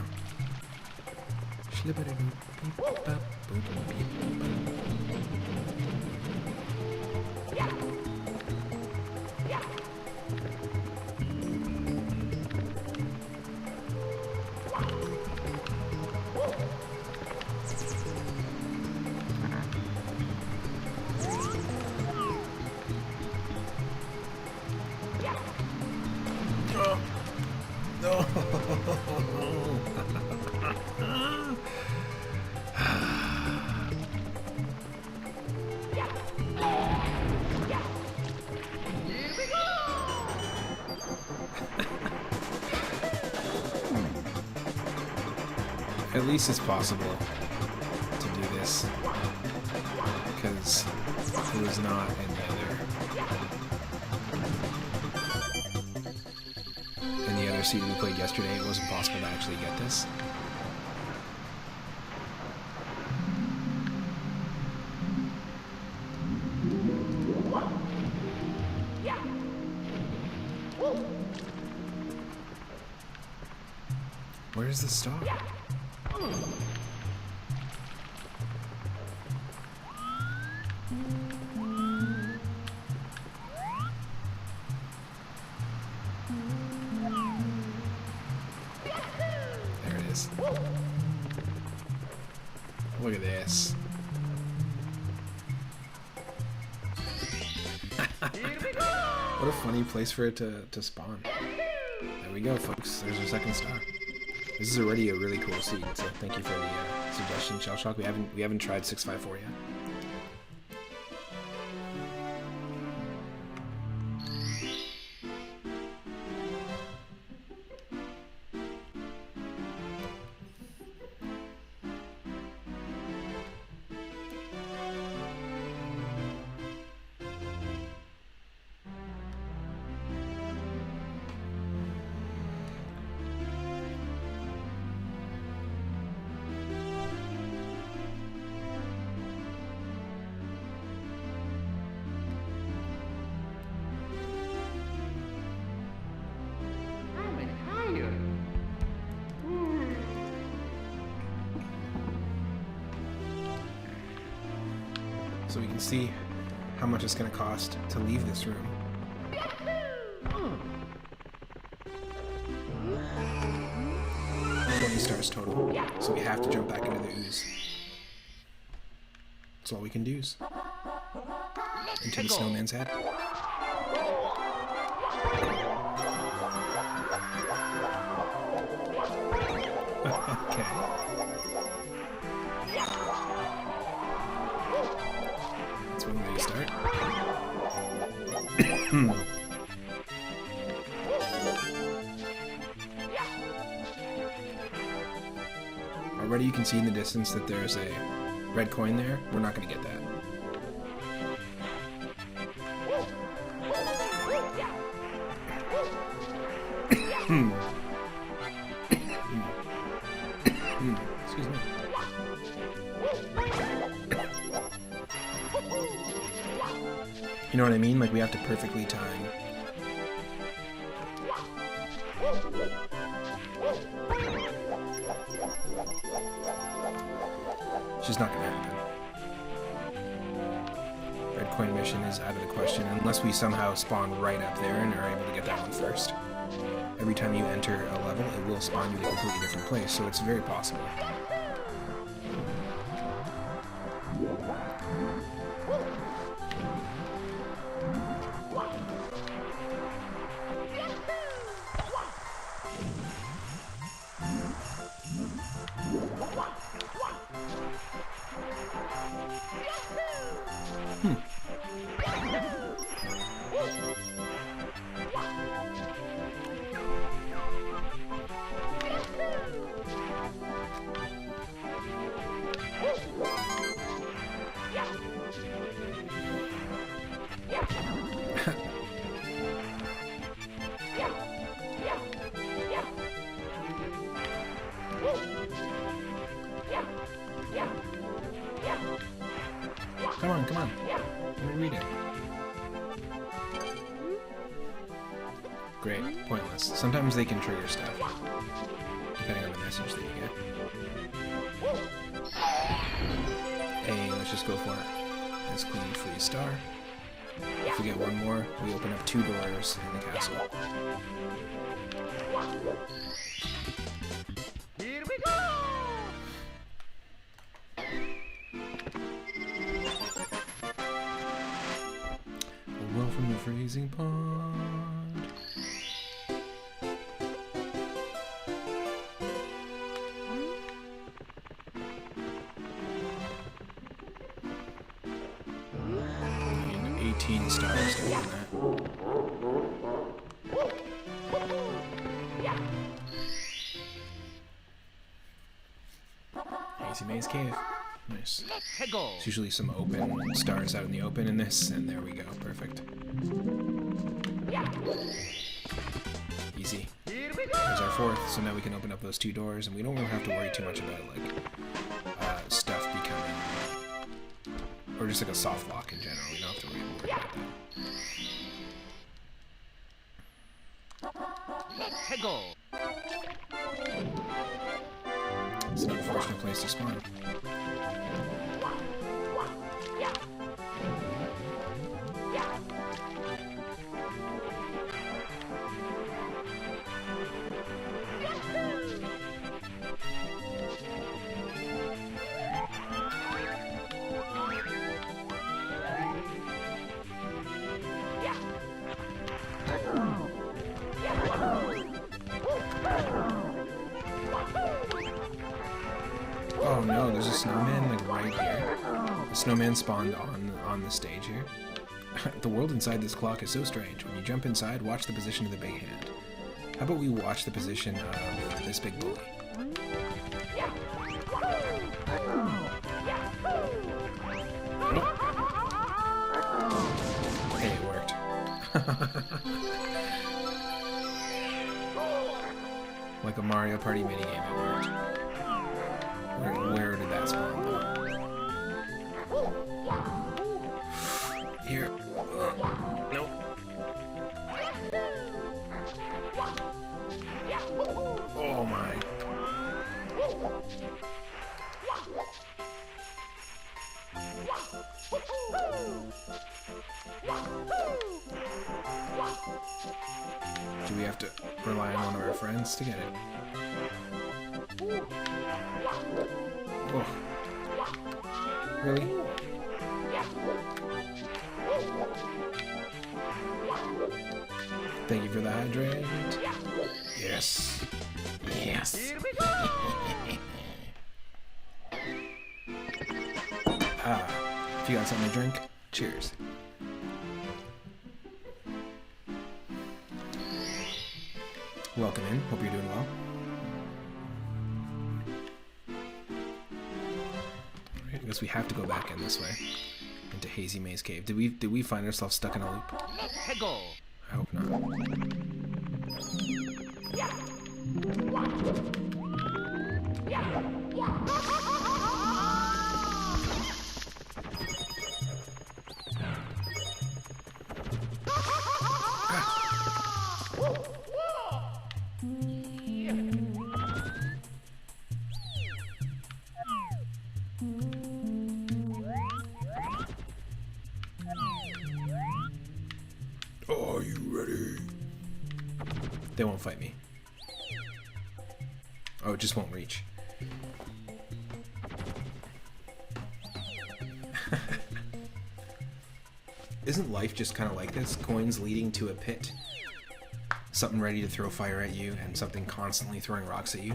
No. At least it's possible to do this, because it was not in the other seed we played yesterday. It wasn't possible to actually get this. Where's the star? There it is. Look at this. What a funny place for it to spawn. There we go, folks. There's our second star. This is already a really cool seed, so thank you for the suggestion, Shellshock. We haven't tried 654 yet. So we can see how much it's going to cost to leave this room. 20 stars total. So we have to jump back into the ooze. That's all we can do. Into the snowman's head. Okay. That's one way to start. Already you can see in the distance that there's a red coin there. We're not going to get that. Excuse me. You know what I mean? Like, we have to perfectly time. It's just not gonna happen. Red coin mission is out of the question unless we somehow spawn right up there and are able to get that one first. Every time you enter a level, it will spawn you in a completely different place, so it's very possible. Come on, come on. Let me read it. Great. Pointless. Sometimes they can trigger stuff, depending on the message that you get. Hey, let's just go for it. That's clean, free star. If we get one more, we open up 2 doors in the castle. Here we go! Well, from the freezing pond. And 18 stars to open that. Hazy Maze Cave. Nice. Let's go! There's usually some open stars out in the open in this, and there we go. Perfect. Easy. Here we go! There's our 4th, so now we can open up those 2 doors, and we don't really have to worry too much about, like, stuff becoming... or just like a soft lock in general. We don't have to worry about that. Let's go! It's an unfortunate place to spawn. Oh no, there's a snowman like right here. The snowman spawned on the stage here. The world inside this clock is so strange. When you jump inside, watch the position of the big hand. How about we watch the position of this big bully? Hey, it worked. Like a Mario Party minigame, it worked. Where did that spawn though? Here. Nope. Oh my. Do we have to rely on one of our friends to get it? Oh. Really? Thank you for the hydrant. Yes. Yes. Here we go! If you got something to drink, cheers. Welcome in. Hope you're doing well. Alright, I guess we have to go back in this way. Into Hazy Maze Cave. Did we find ourselves stuck in a loop? Let's go! I hope not. Are you ready? They won't fight me. Oh, it just won't reach. Isn't life just kind of like this? Coins leading to a pit. Something ready to throw fire at you, and something constantly throwing rocks at you.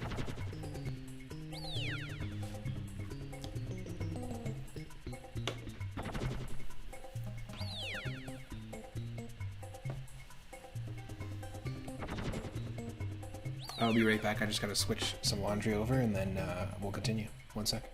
I'll be right back. I just gotta switch some laundry over, and then we'll continue. One sec.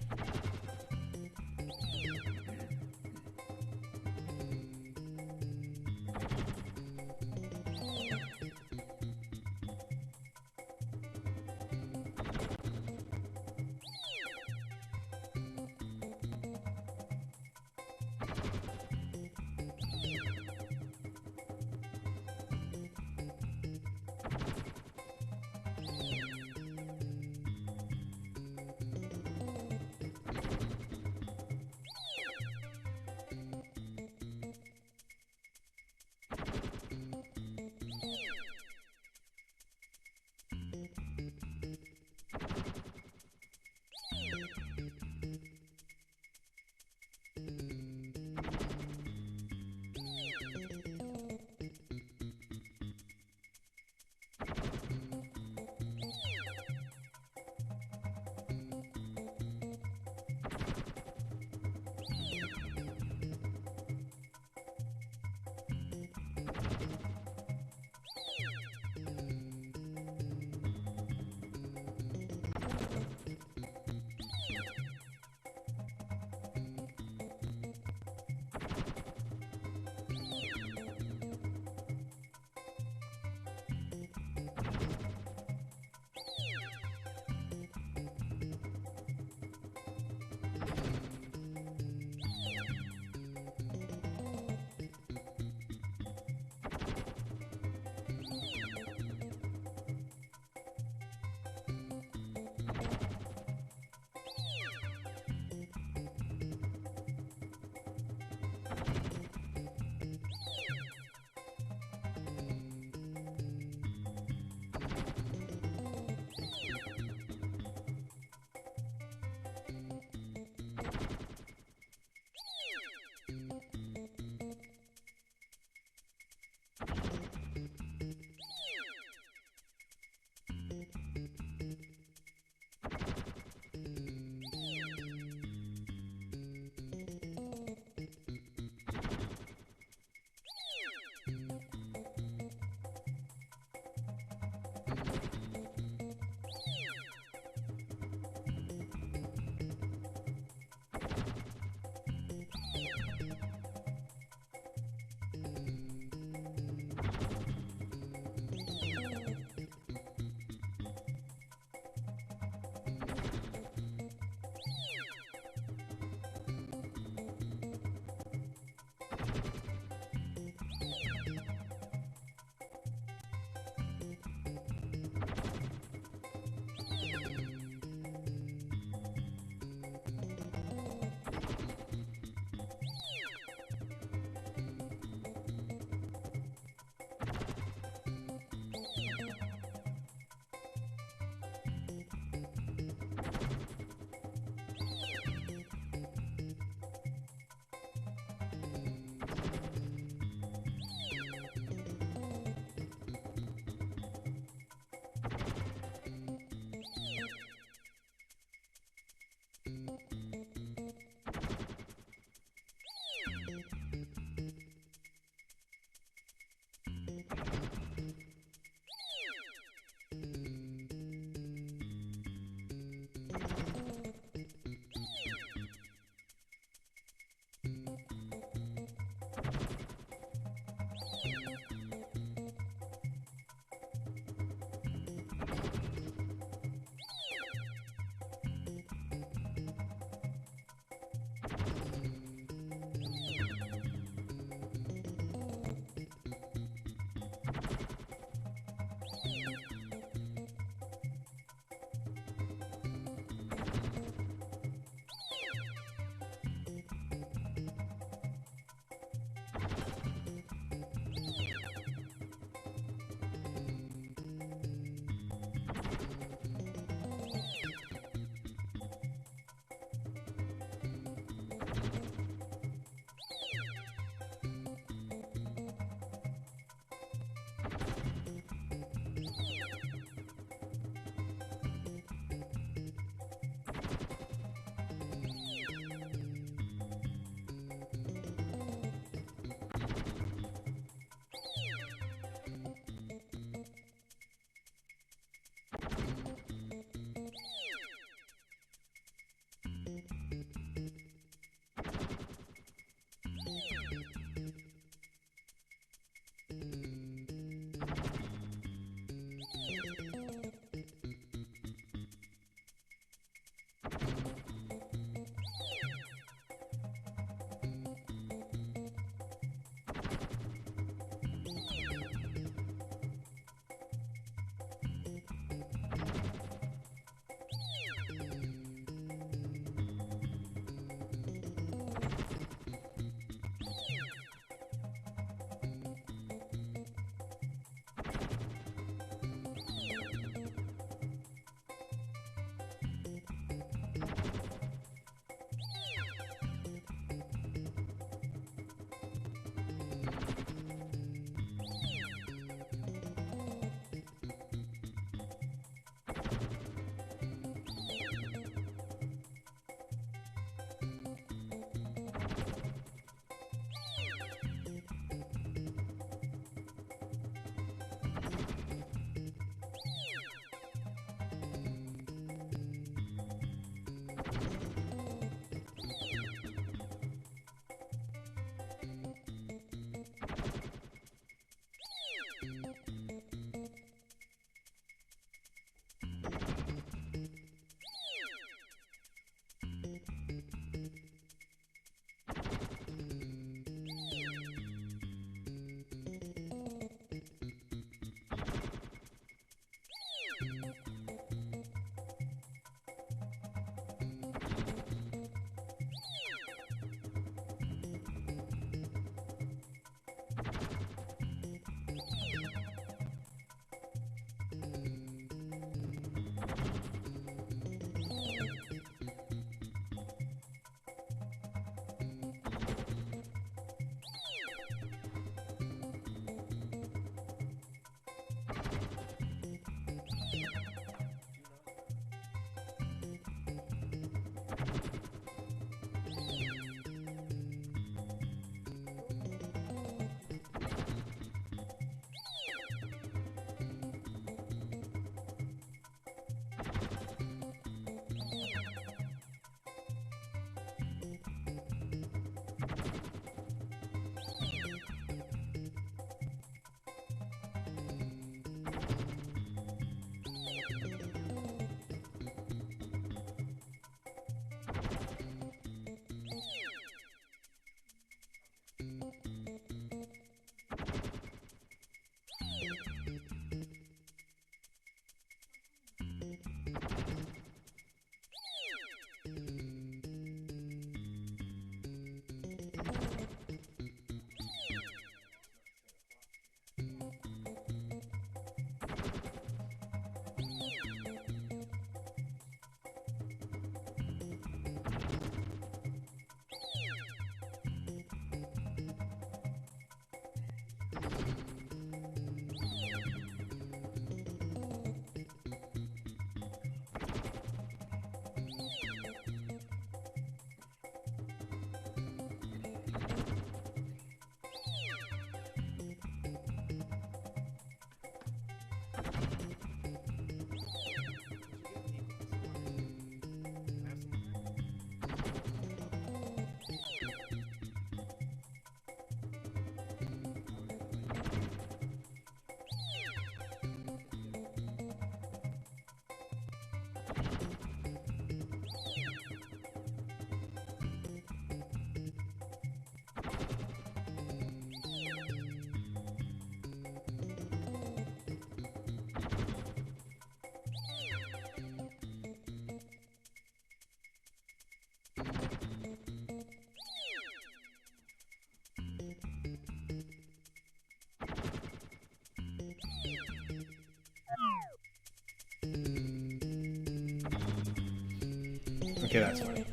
Okay, that's funny.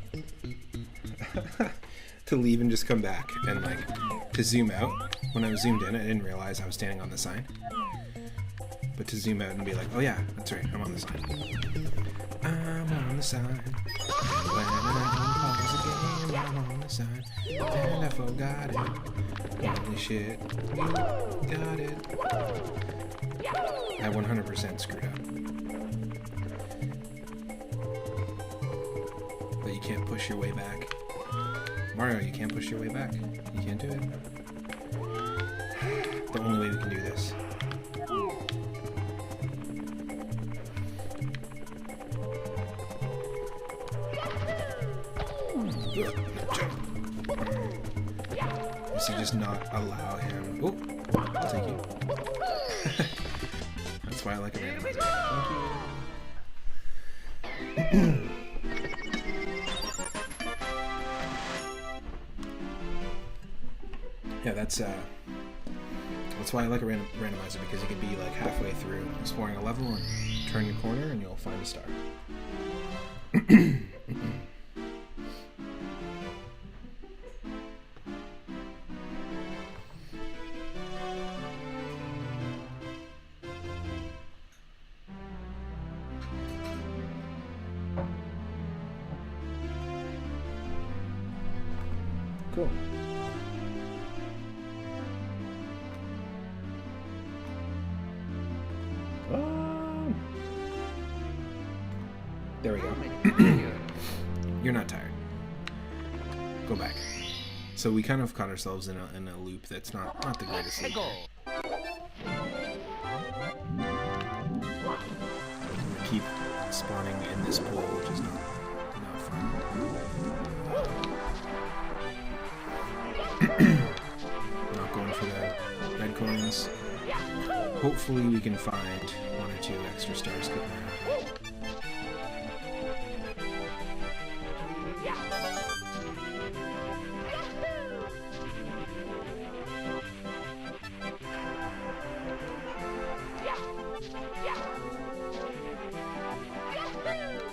To leave and just come back and like to zoom out. When I was zoomed in, I didn't realize I was standing on the sign. But to zoom out and be like, oh yeah, that's right, I'm on the sign. I'm on the sign. When I pause the game, I'm on the sign. And I forgot it. Holy shit, you got it. I 100% screwed up. But you can't push your way back. Mario, you can't push your way back. You can't do it. The only way we can do this. Does he just not allow him? Oh, I'll take you. That's why I like a randomizer. Thank you. Yeah, that's why I like a randomizer, because you can be like halfway through exploring a level and turn your corner and you'll find a star. Cool. There we go. You're not tired. Go back. So we kind of caught ourselves in a loop that's not the greatest loop. Keep spawning in this pool, which is not fun. Not going for the red coins. Hopefully we can find 1 or 2 extra stars getting around.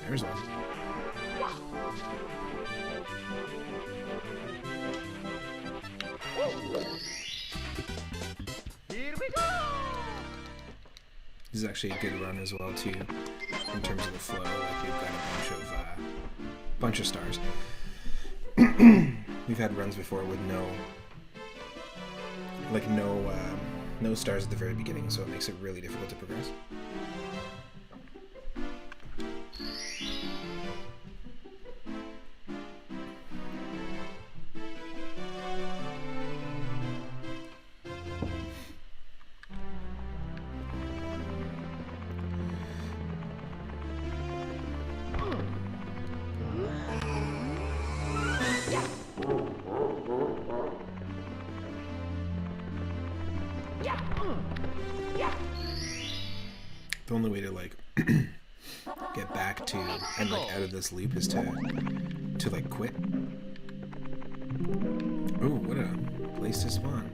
There's one. Here we go! This is actually a good run as well too, in terms of the flow. Like we've got a bunch of stars. We've had runs before with no stars at the very beginning, so it makes it really difficult to progress. The only way to like get back to and like out of this loop is to like quit. Ooh, what a place to spawn.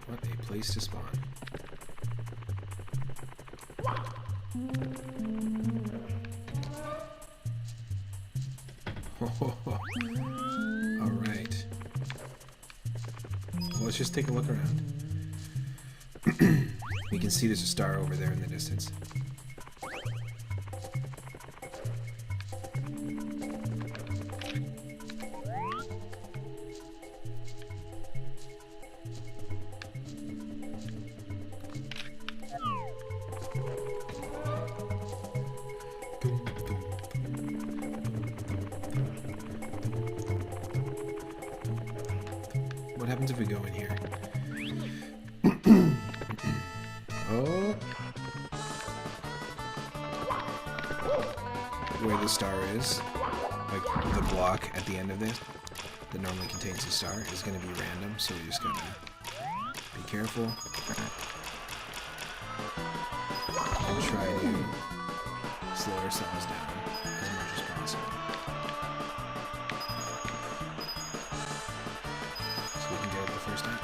What a place to spawn. All right. Well, let's just take a look around. We can see there's a star over there in the distance. What happens if we go in here? Oh. Where the star is, like the block at the end of this that normally contains a star, is going to be random, so we just gotta be careful and try to slow ourselves down as much as possible. So we can get the first act.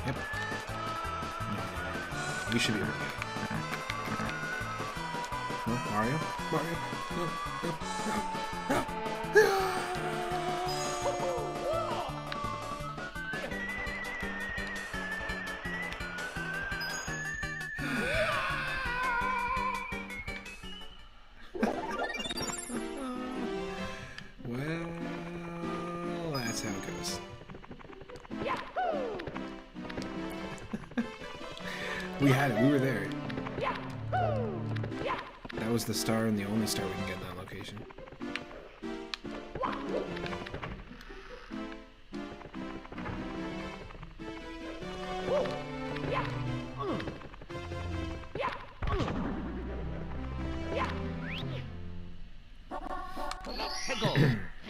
Yep. No. We should be able to get it. No, Mario? Mario? No. Well, that's how it goes. We had it. We were there. That was the star and the only star we can get in that location.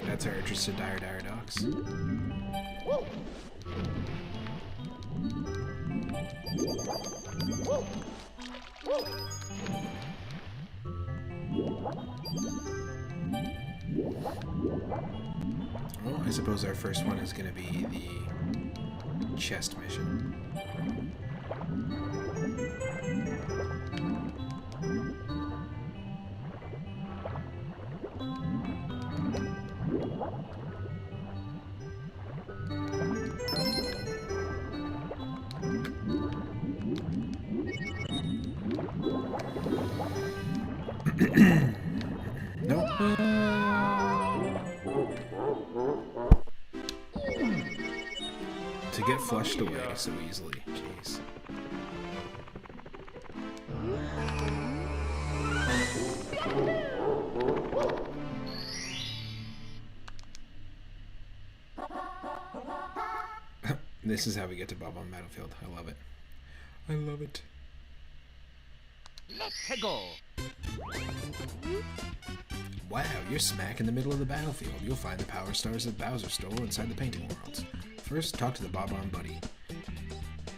That's our entrance to Dire Docks. Well, I suppose our first one is going to be the chest mission. Nope. To get flushed away so easily. Jeez. This is how we get to Bob on Battlefield. I love it. I love it. Let's go. Wow, you're smack in the middle of the battlefield. You'll find the power stars that Bowser stole inside the painting worlds. First, talk to the Bob-on buddy.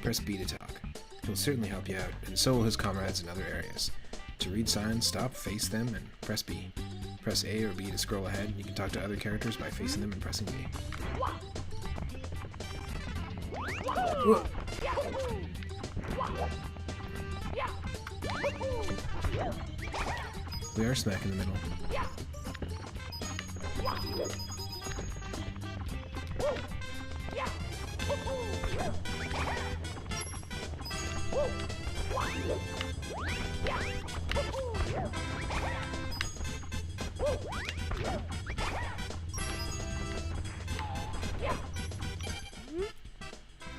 Press B to talk. He'll certainly help you out, and so will his comrades in other areas. To read signs, stop, face them, and press B. Press A or B to scroll ahead. You can talk to other characters by facing them and pressing B. Whoa. We are smack in the middle.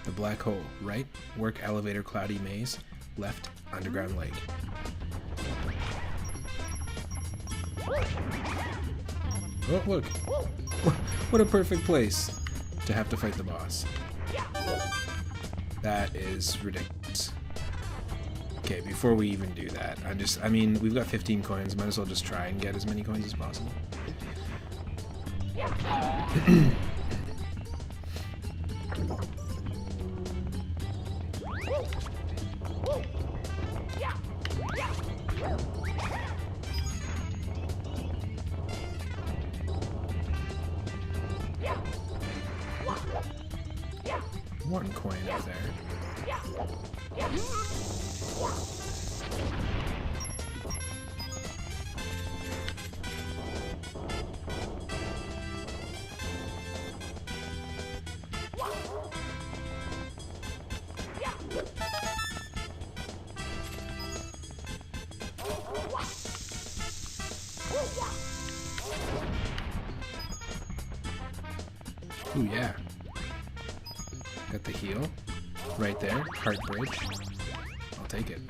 The black hole. Right, work elevator cloudy maze. Left, underground lake. Oh, look. What a perfect place to have to fight the boss. That is ridiculous. Okay, before we even do that, I mean, we've got 15 coins. Might as well just try and get as many coins as possible. One coin up there. Ooh, yeah. Got the heal. Right there. Heart bridge. I'll take it.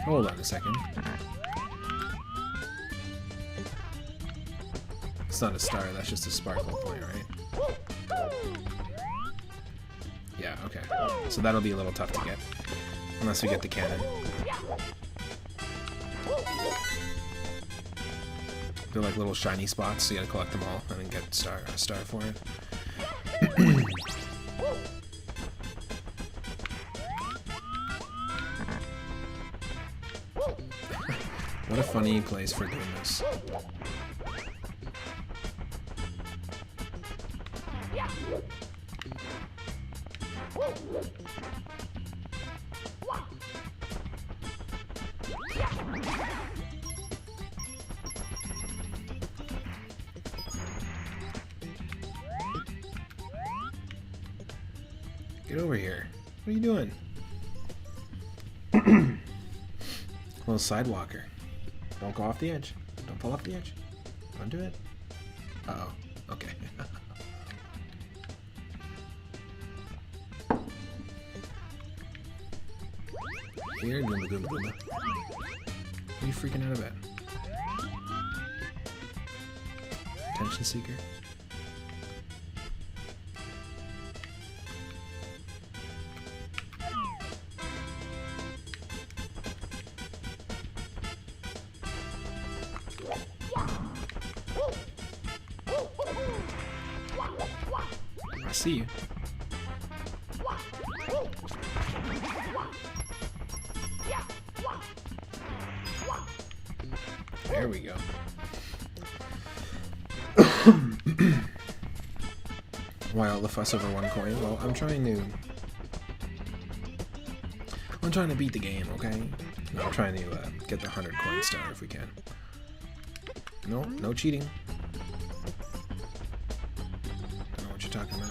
Hold on a second. It's not a star, that's just a sparkle point, right? Yeah, okay. So that'll be a little tough to get. Unless we get the cannon. They're like little shiny spots, so you gotta collect them all and then get a star for it. What a funny place for doing this. Get over here. What are you doing? Little sidewalker. Don't go off the edge. Don't fall off the edge. Don't do it. Uh-oh. Okay. Here, Goomba Goomba Goomba. What are you freaking out about? Attention seeker? I see you. There we go. Why all the fuss over one coin? Well, I'm trying to beat the game, okay? No, I'm trying to get the 100 coin star if we can. No, no cheating. Don't know what you're talking about.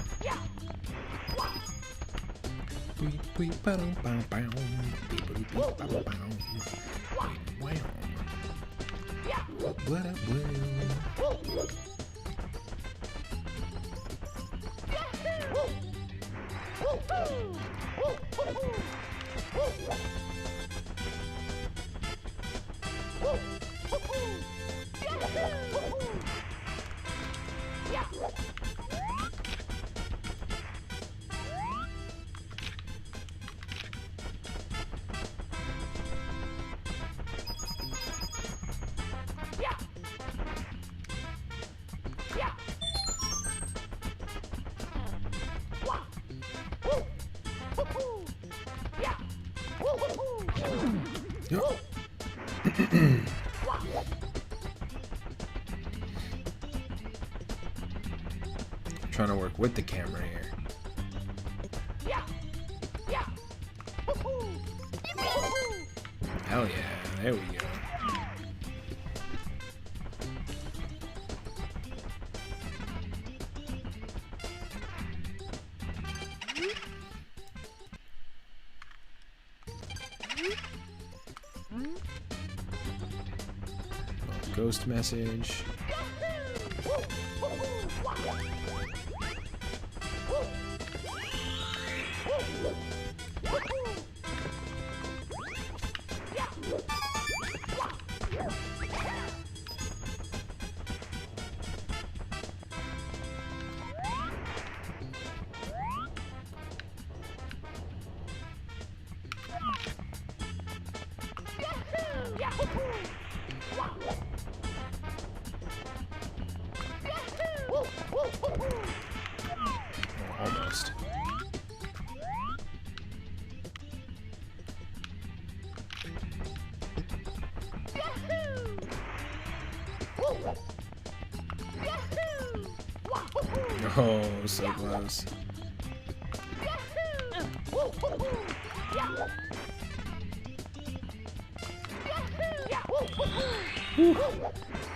Trying to work with the camera here. Hell yeah, there we go. Ghost message. Almost. Oh, so close.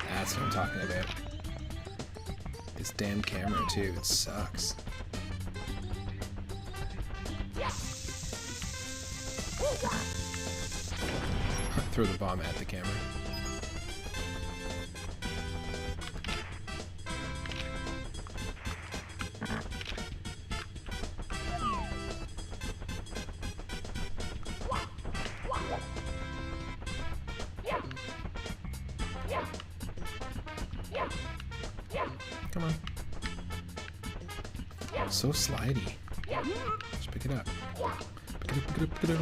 That's what I'm talking about. This damn camera too, it sucks. Throw the bomb at the camera. Come on. So slidey. Just pick it up. Pick it up, pick it up, pick it up.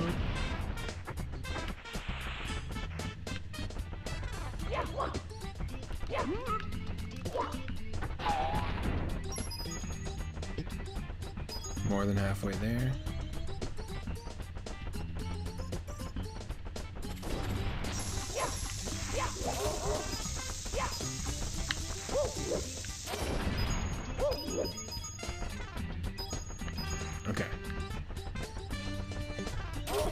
More than halfway there. Okay.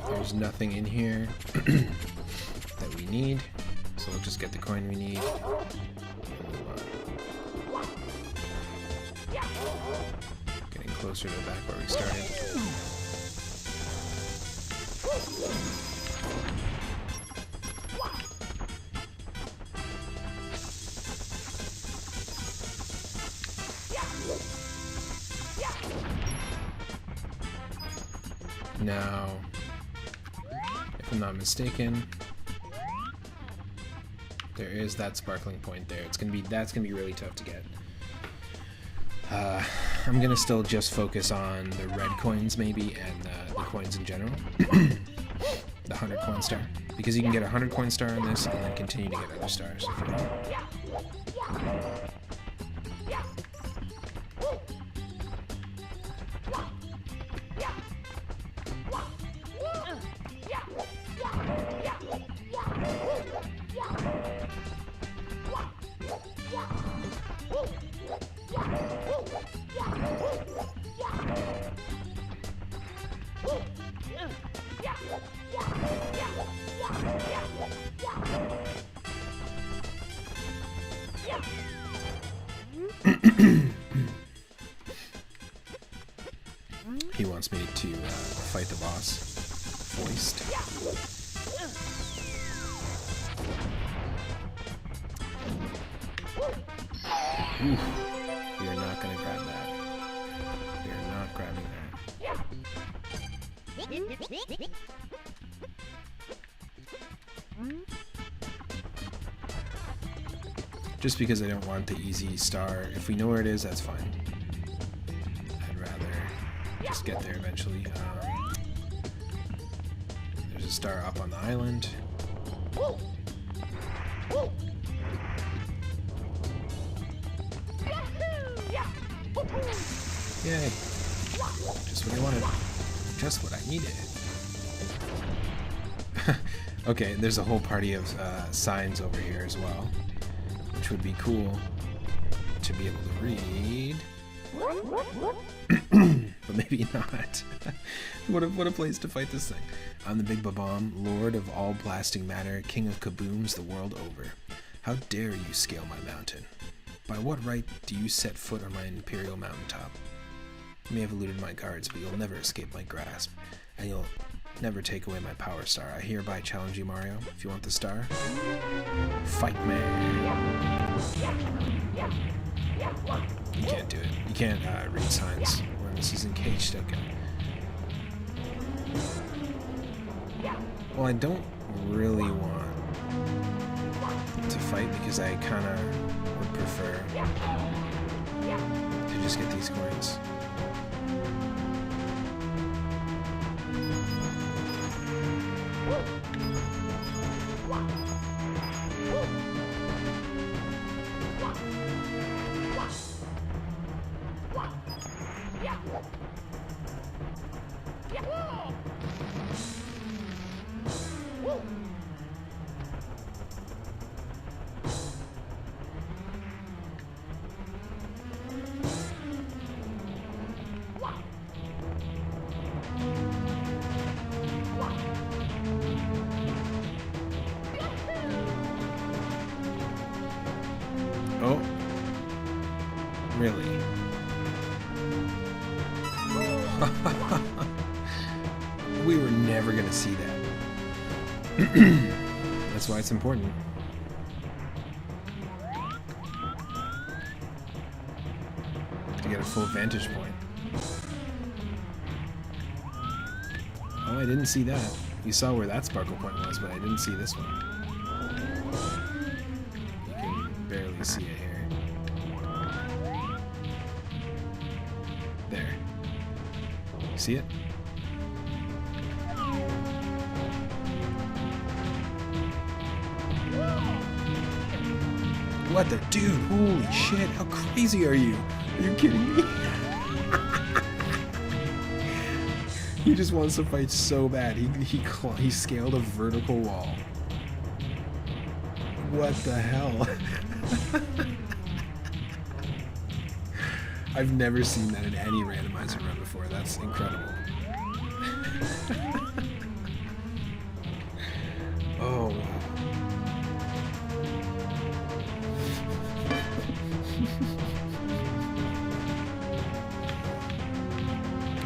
There's nothing in here that we need, so we'll just get the coin we need. Getting closer to back where we started. Now, if I'm not mistaken, there is that sparkling point there. That's gonna be really tough to get. I'm gonna still just focus on the red coins maybe and the coins in general. The 100 coin star, because you can get a 100 coin star in this and then continue to get other stars if you want. wants me to fight the boss. Foist. Ooh, we are not going to grab that. We are not grabbing that. Just because I don't want the easy star. If we know where it is, that's fine. I'd rather just get there eventually. There's a star up on the island. Yay. Just what I wanted. Just what I needed. Okay, there's a whole party of signs over here as well, which would be cool to be able to read. But maybe not. What a place to fight this thing. I'm the Big Babam, Lord of all blasting matter, King of kabooms the world over. How dare you scale my mountain? By what right do you set foot on my imperial mountaintop? You may have eluded my guards, but you'll never escape my grasp, and you'll never take away my power star. I hereby challenge you, Mario. If you want the star, fight me. You can't do it. You can't read signs when this is encaged. Okay. Well, I don't really want to fight because I kind of would prefer to just get these coins. Oh, really? We were never gonna see that. That's why it's important. To get a full vantage point. Oh, I didn't see that. You saw where that sparkle point was, but I didn't see this one. You can barely see it here. There. See it? What the dude? Holy shit! How crazy are you? Are you kidding me? He just wants to fight so bad. He scaled a vertical wall. What the hell? I've never seen that in any randomizer run before. That's incredible. Oh, wow.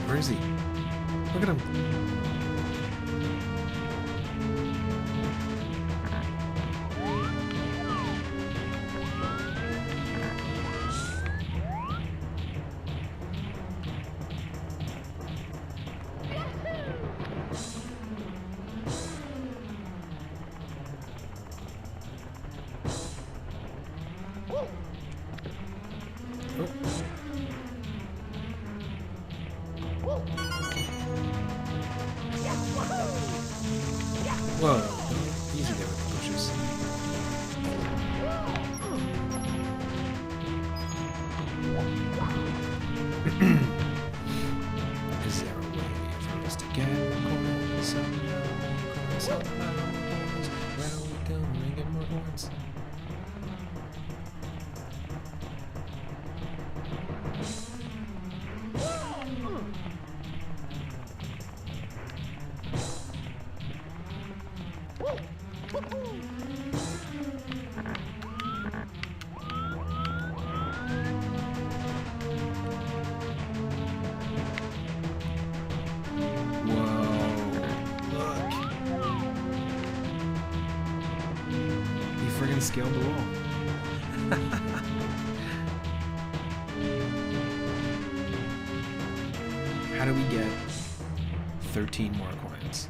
Where is he? Look at him. Whoa, easy there with the bushes. Is there a way for us to get coins? Somehow, where are we going to get more coins? scaled the wall. How do we get 13 more coins?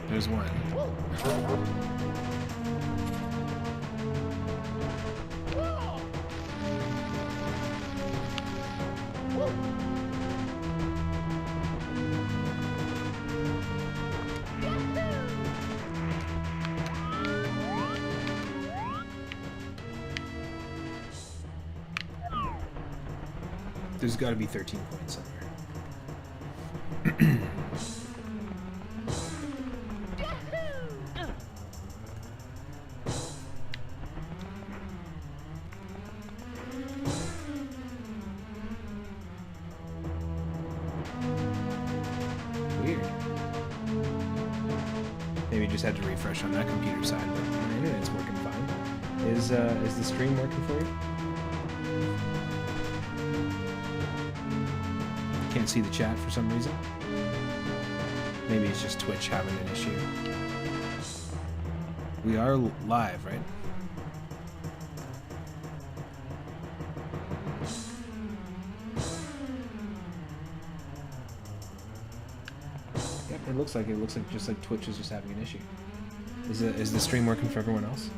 There's one. There's got to be 13 points somewhere. Weird. Maybe just had to refresh on that computer side, but my internet's working fine. Is the stream working for you? Can't see the chat for some reason. Maybe it's just Twitch having an issue. We are live, right? Yep, it looks like just like Twitch is just having an issue. Is the stream working for everyone else?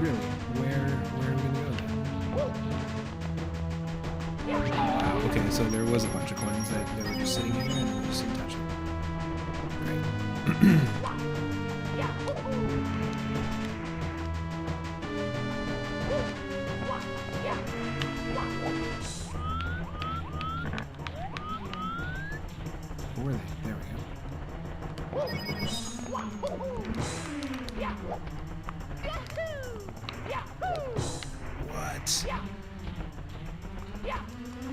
Really? Where are we gonna go then? Wow, okay, so there was a bunch of coins that were just sitting here and we just didn't touch them. Great. Where were they? There we go.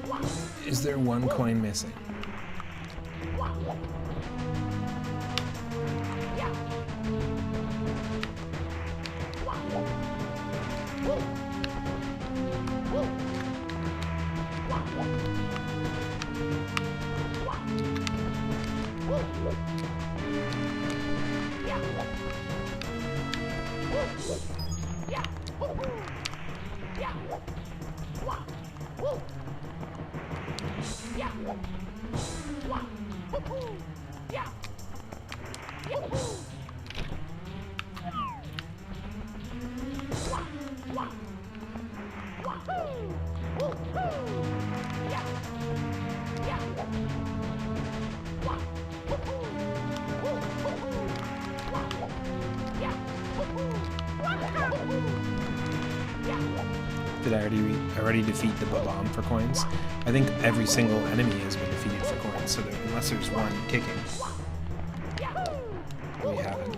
What? Is there one coin missing? Did I already defeat the bomb for coins? I think every single enemy has been defeated for coins, so that unless there's one kicking, we haven't.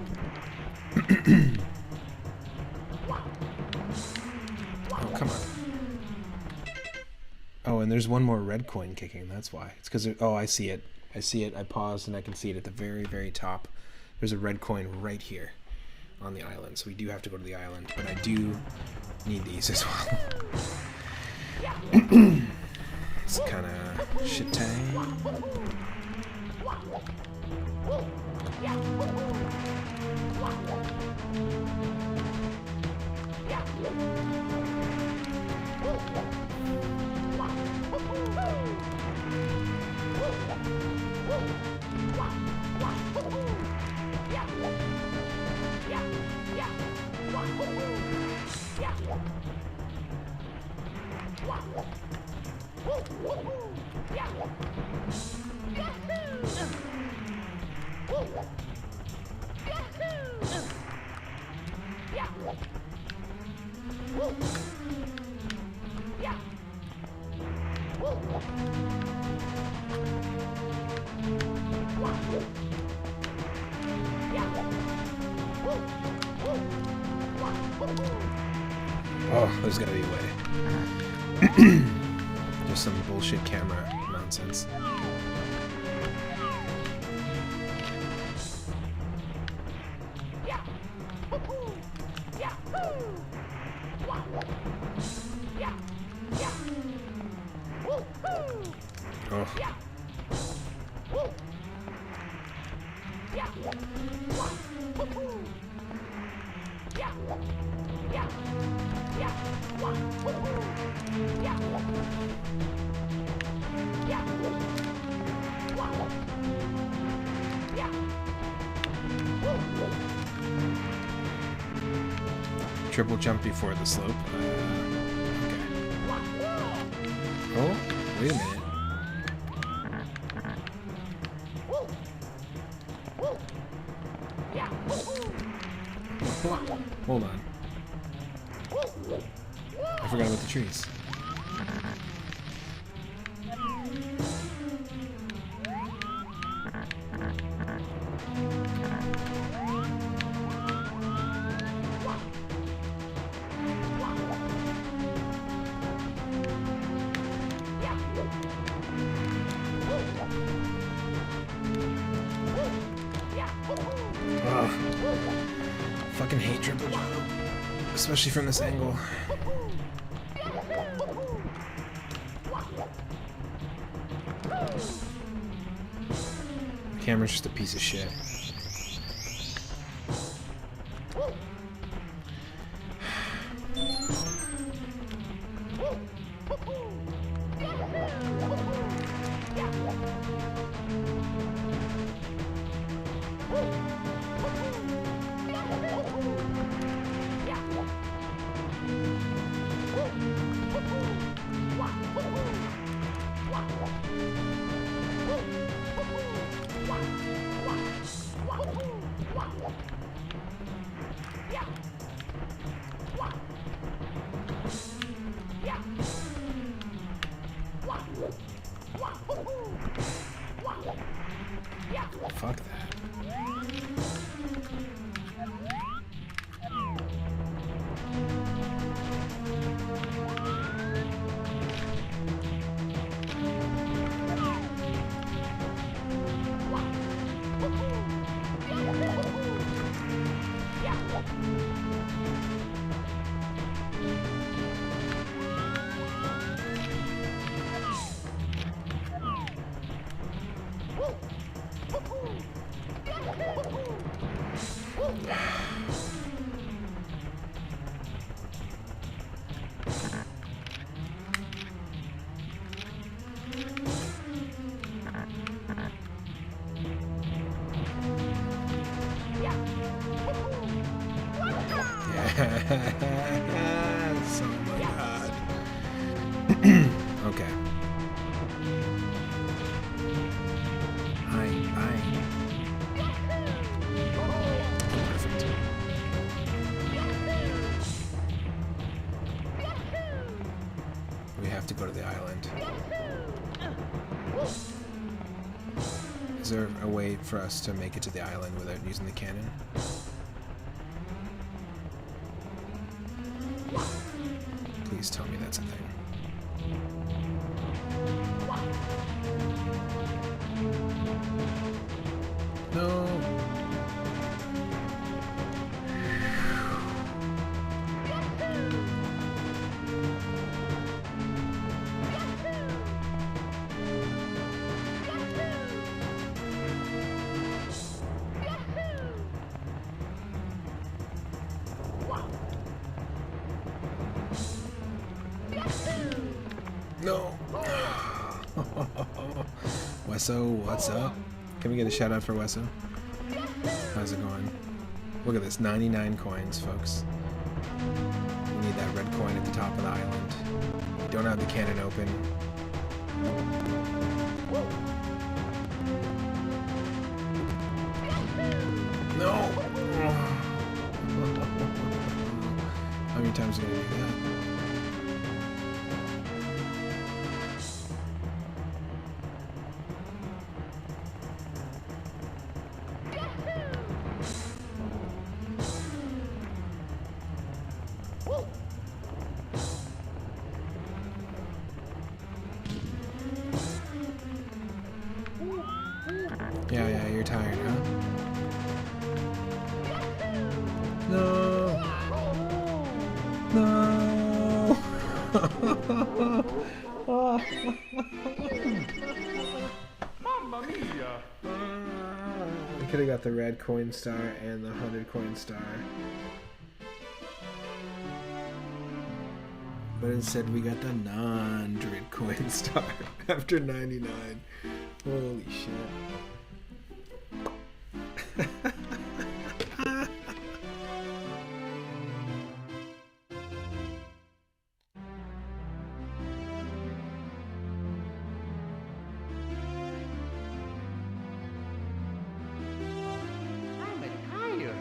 Oh, come on. Oh, and there's one more red coin kicking. That's why. It's because... Oh, I see it. I see it. I paused, and I can see it at the very, very top. There's a red coin right here on the island. So we do have to go to the island, but I do need these as well. It's kind of shit-tang. Oh, there's gotta be a way. Just some bullshit camera nonsense. Oh. Triple jump before the slope. Okay. Oh, wait a minute. Hold on. I forgot about the trees. Fucking hate triple jump, especially from this angle. The camera's just a piece of shit. Fuck that. Yes! Oh my god. Okay. Perfect. We have to go to the island. Is there a way for us to make it to the island without using the cannon? Please tell me that's a thing. No. No. Wesso, what's up? Can we get a shout out for Wesso? How's it going? Look at this, 99 coins, folks. We need that red coin at the top of the island. We don't have the cannon open. No! How many times are we gonna do that? Yeah, you're tired, huh? No! No! Mamma mia! I could have got the red coin star and the 100 coin star. But instead we got the 100 coin star after 99. Holy shit. I'm tired.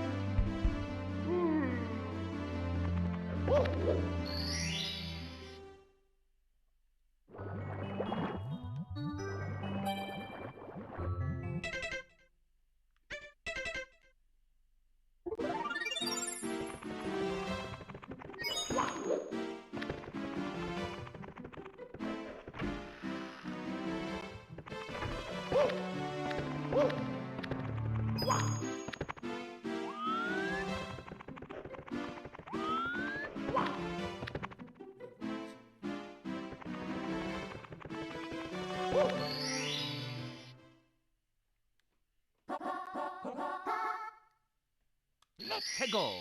Let's go.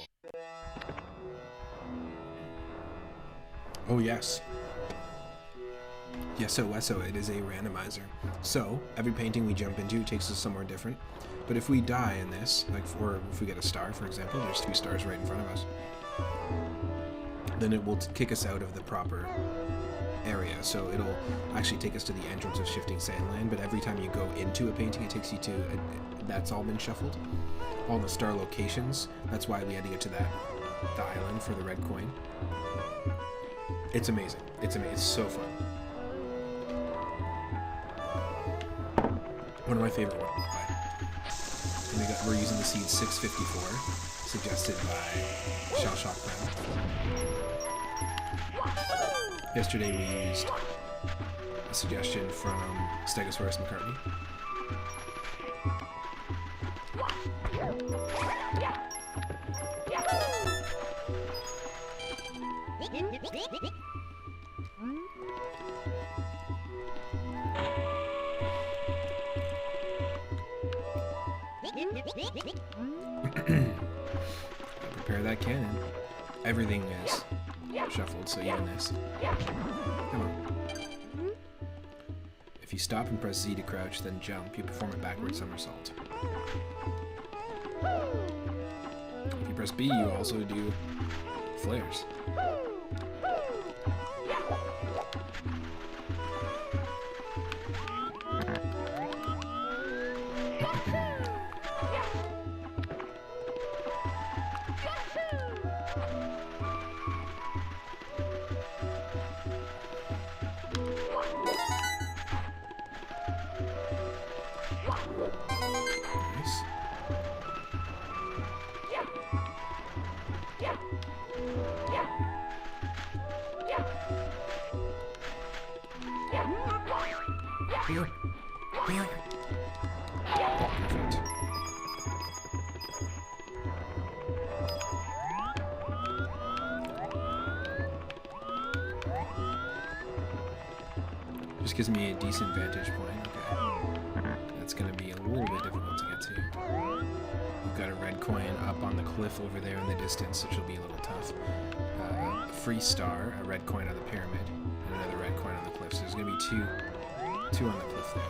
Oh yes. Yes, so it is a randomizer. So every painting we jump into takes us somewhere different. But if we die in this, like if we get a star, for example, there's 2 stars right in front of us, then it will kick us out of the proper area. So it'll actually take us to the entrance of Shifting Sandland, but every time you go into a painting, it takes you to that's all been shuffled. All the star locations. That's why we had to get to the island for the red coin. It's amazing. It's amazing. It's so fun. One of my favorite ones. And we're using the seed 654, suggested by Shell Shock Brown. Yesterday we used a suggestion from Stegosaurus McCartney. Prepare that cannon. Everything is shuffled, so even this. Come on. If you stop and press Z to crouch, then jump, you perform a backward somersault. If you press B, you also do flares. gives me a decent vantage point. Okay. That's going to be a little bit difficult to get to. We've got a red coin up on the cliff over there in the distance, which will be a little tough. A free star, a red coin on the pyramid, and another red coin on the cliff. So there's going to be two on the cliff there.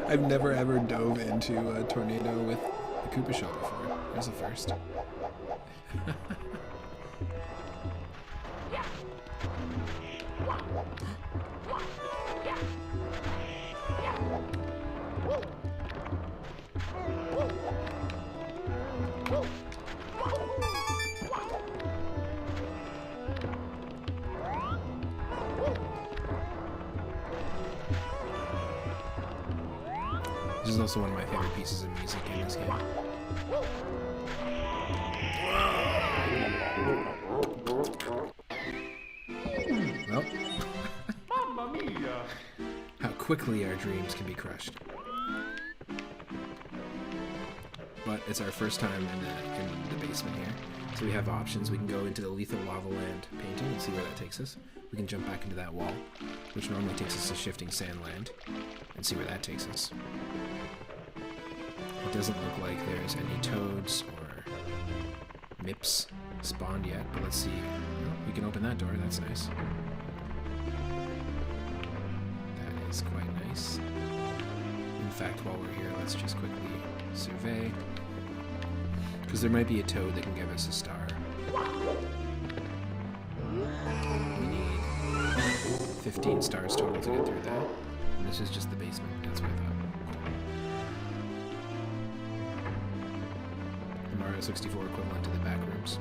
I've never ever dove into a tornado with a Koopa shell before. There's a first. This is also one of my favorite pieces of music in this game. Well, Mamma mia! how quickly our dreams can be crushed. But it's our first time in the basement here. So we have options. We can go into the Lethal Lava Land painting and see where that takes us. We can jump back into that wall, which normally takes us to Shifting Sand Land, and see where that takes us. It doesn't look like there's any toads or mips spawned yet, but let's see. We can open that door, that's nice. That is quite nice. In fact, while we're here, let's just quickly survey. Because there might be a toad that can give us a star. We need 15 stars total to get through that. And this is just the basement, that's what I thought. Mario 64 equivalent to the back rooms.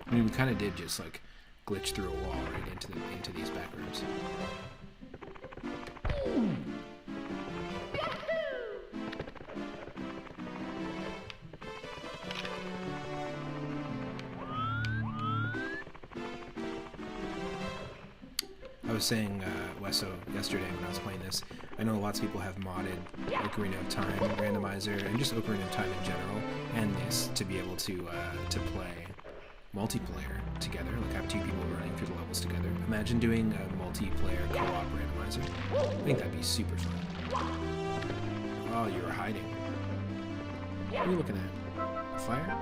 I mean, we kind of did just like glitch through a wall right into these back rooms. I was saying, Wesso, yesterday when I was playing this, I know lots of people have modded Ocarina of Time randomizer and just Ocarina of Time in general, and this to be able to play multiplayer together, like have two people running through the levels together. Imagine doing a multiplayer co-op randomizer. I think that'd be super fun. Oh, you were hiding. What are you looking at? Fire?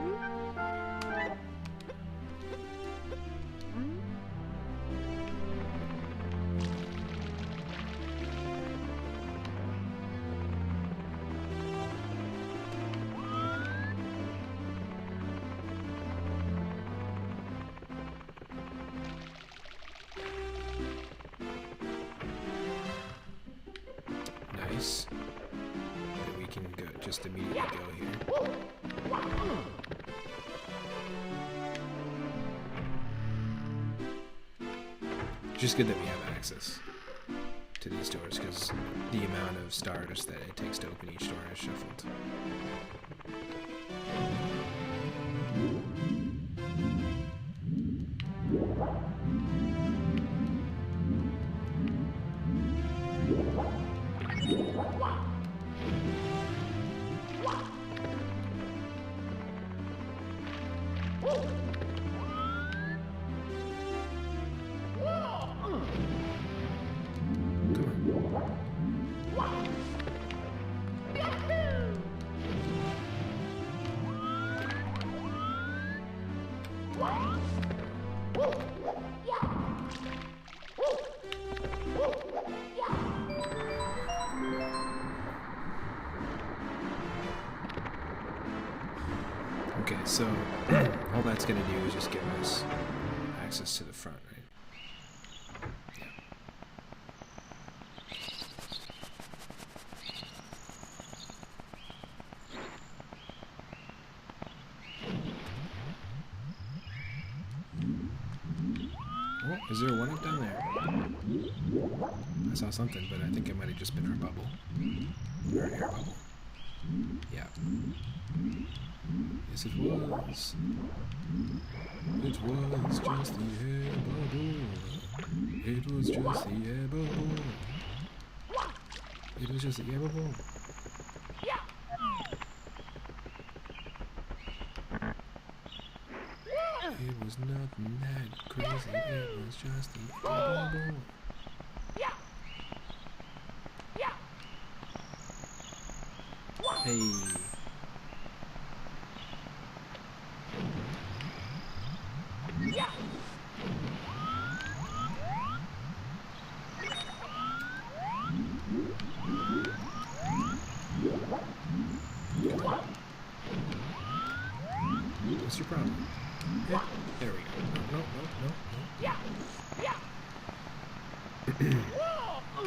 That we can go just immediately go here. Just good that we have access to these doors because the amount of stars that it takes to open each door is shuffled. Okay, so all that's going to do is just give us access to the front, right? Yeah. Oh, is there a one up down there? I saw something, but I think it might have just been our bubble. Or an air bubble. Yeah. Yes, it was. It was just the air bubble. It was just the air bubble. It was just the air bubble. It was nothing that crazy. It was just the air bubble. Hey. What's your problem? Yeah, there we go. No.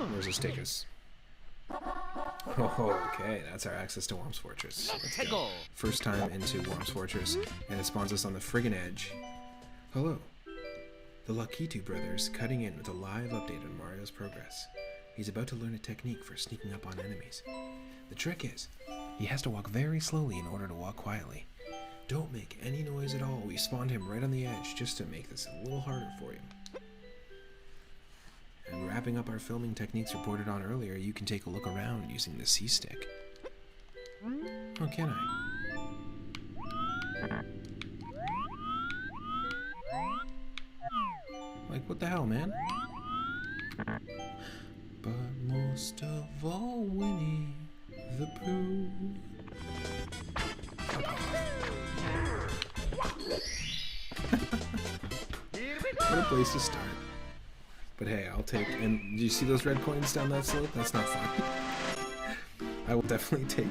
Where's this take us? Oh, okay, that's our access to Worm's Fortress. Let's go. First time into Worm's Fortress, and it spawns us on the friggin' edge. Hello. The Lakitu brothers cutting in with a live update on Mario's progress. He's about to learn a technique for sneaking up on enemies. The trick is, he has to walk very slowly in order to walk quietly. Don't make any noise at all. We spawned him right on the edge just to make this a little harder for you. And wrapping up our filming techniques reported on earlier, you can take a look around using the C-stick. Oh, can I? Like, what the hell, man? But most of all, Winnie the Pooh. What a place to start. But hey, I'll take, and do you see those red coins down that slope? That's not fun. I will definitely take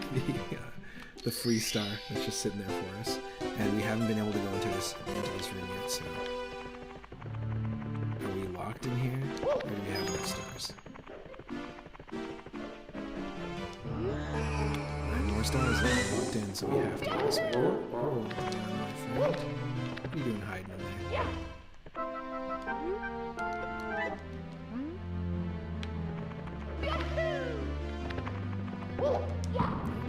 the free star that's just sitting there for us. And we haven't been able to go into this room yet, so. Are we locked in here? Or do we have enough stars? 9 more stars and we're locked in, so we have to go this way. Oh, my friend. What are you doing hiding in there?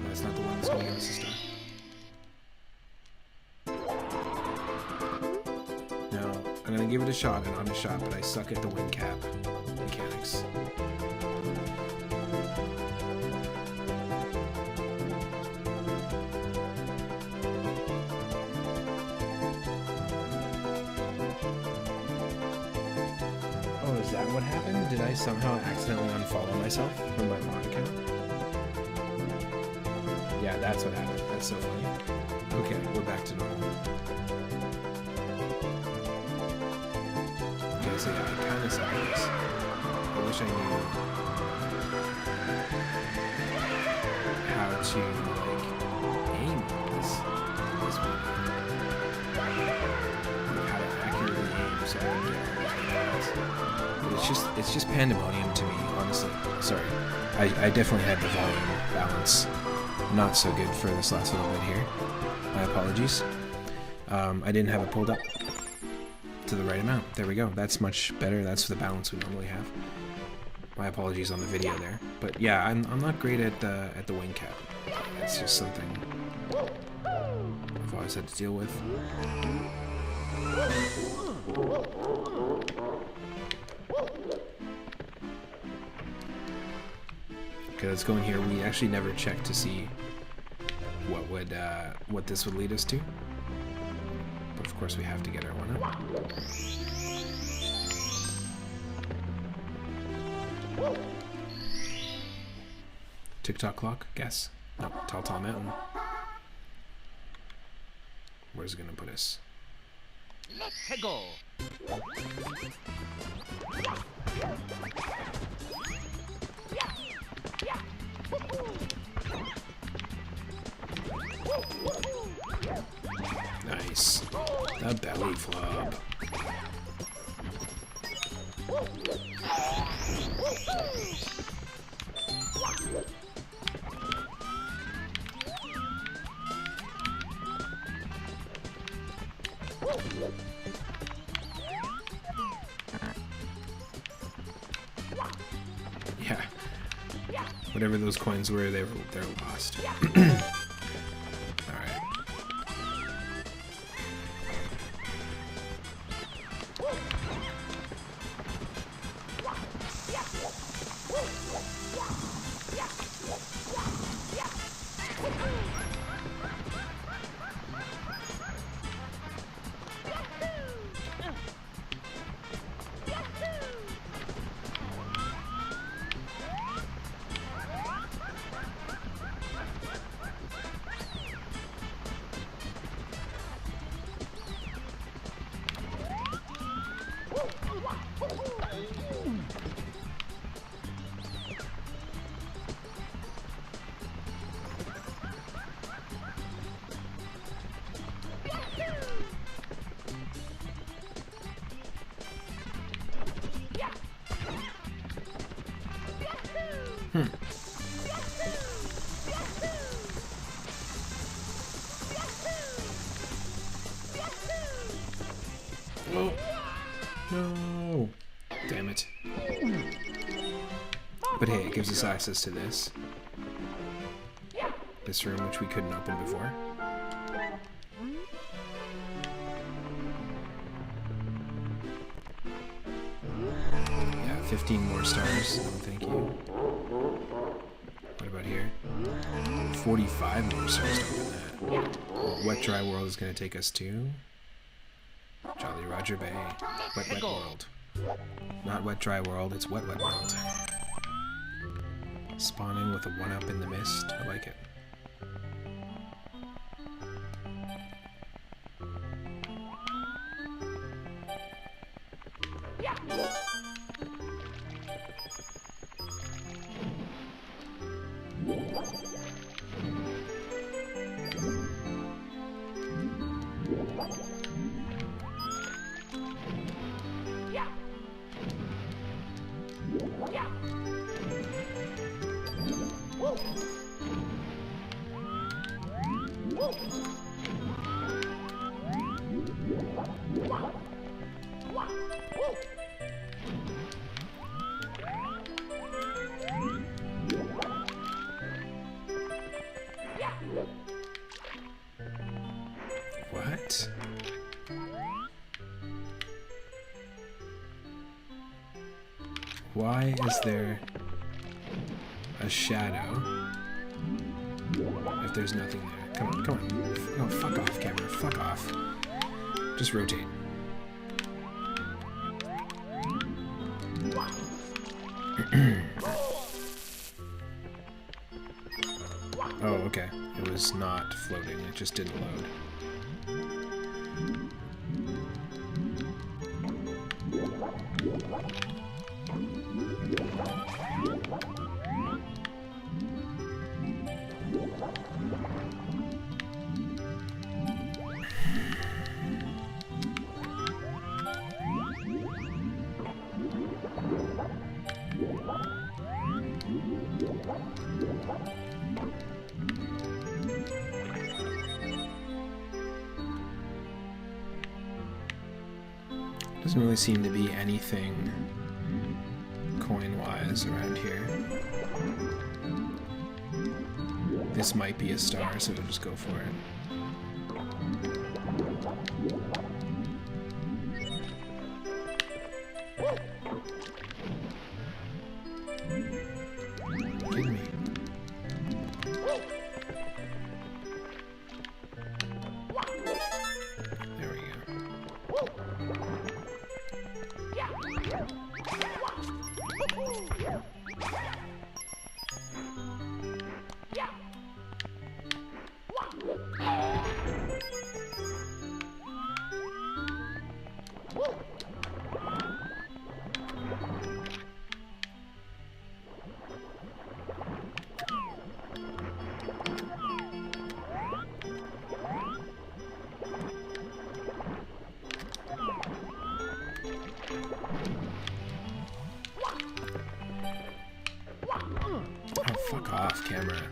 That's not the one that's going to give us a star. Now, I'm going to give it a shot, an honest shot, but I suck at the wing cap mechanics. Oh, is that what happened? Did I somehow accidentally unfollow myself from my mod account? Yeah, that's what happened. That's so funny. Okay, we're back to normal. Okay, so yeah, I kind of suck at this. I wish I knew how to, like, aim this movie. Like, how to accurately aim so I don't get all these things. But it's just pandemonium to me, honestly. Sorry. I definitely had the volume balance not so good for this last little bit here. My apologies. I didn't have it pulled up to the right amount. There we go. That's much better. That's the balance we normally have. My apologies on the video there. But yeah, I'm not great at the wing cap. That's just something I've always had to deal with. Okay, let's go in here. We actually never checked to see what this would lead us to. But of course we have to get our one up. Tick-tock clock? Guess. No, Tall Mountain. Where's it gonna put us? Let's go. Nice. The belly flop. Whatever those coins were, they're lost. Alright. Oh, no. Damn it. But hey, it gives us access to this. This room, which we couldn't open before. Yeah, 15 more stars. No, thank you. What about here? 45 more stars to open that. Wet Dry World is going to take us to Jolly Roger Bay. Wet World. Not Wet Dry World, it's Wet World. Spawning with a 1-up in the mist. I like it. What? Why is there a shadow if there's nothing there? Come on, come on. No, fuck off, camera. Fuck off. Just rotate. Oh, okay. It was not floating. It just didn't load. Doesn't really seem to be anything coin-wise around here. This might be a star, so we'll just go for it. Kidding me. There we go. Oh, fuck off, camera.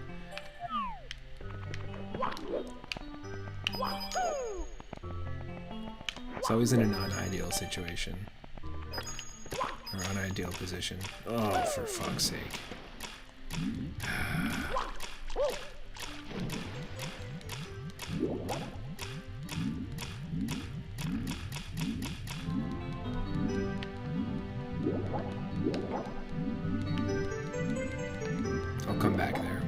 It's always in a non-ideal situation. Or unideal position. Oh, for fuck's sake. I'll come back there.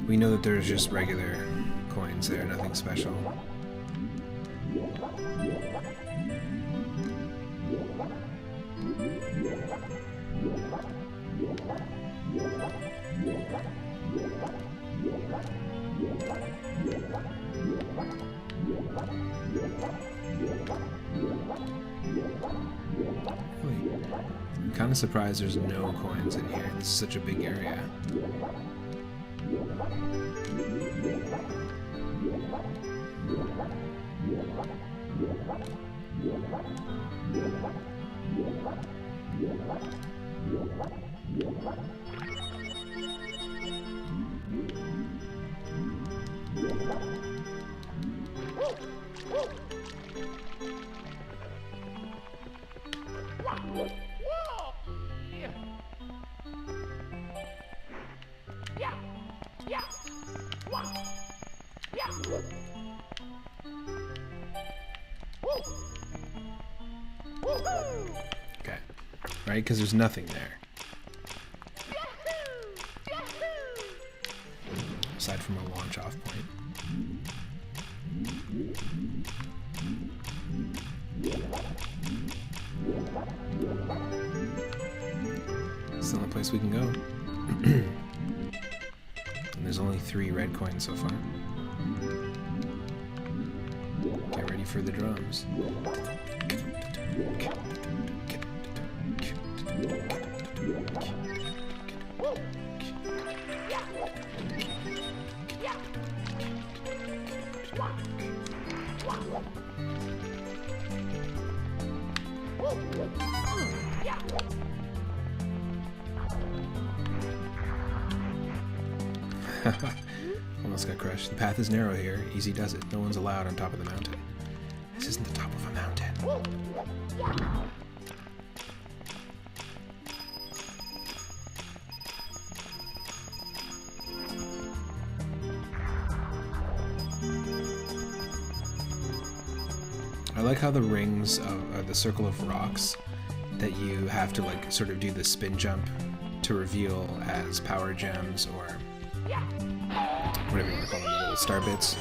We know that there's just regular coins there, nothing special. I'm kind of surprised there's no coins in here. This is such a big area. Okay, right? Because there's nothing there. Aside from a launch off point. It's the only place we can go. And there's only 3 red coins so far. Get ready for the drums. Almost got crushed. The path is narrow here. Easy does it. No one's allowed on top of the mountain. This isn't the top of a mountain. I like how the rings of the circle of rocks that you have to like sort of do the spin jump to reveal as power gems or whatever you want to call them, the little star bits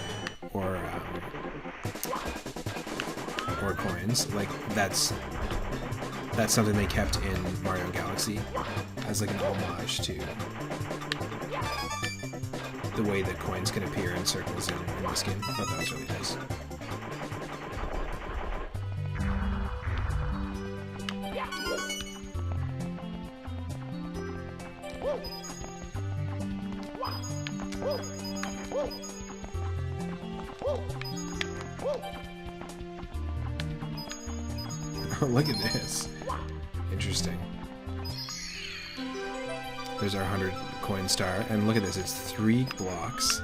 or coins. Like that's something they kept in Mario Galaxy as like an homage to the way that coins can appear in circles in this game. I thought that was really nice. Oh, look at this. Interesting. There's our 100 coin star, and look at this, it's 3 blocks.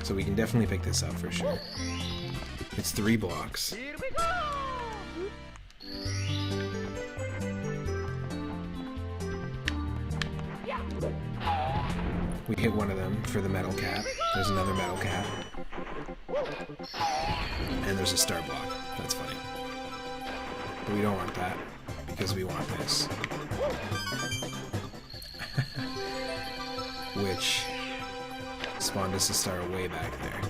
So we can definitely pick this up for sure. It's 3 blocks. Here we go! We hit one of them for the metal cap. There's another metal cap. And there's a star block. That's funny. But we don't want that, because we want this. Which spawned us a star way back there.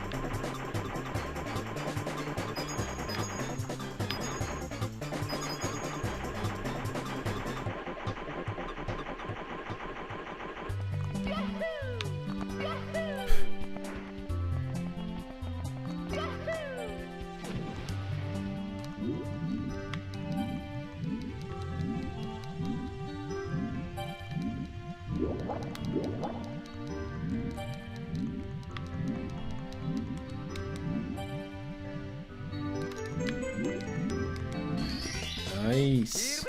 Nice.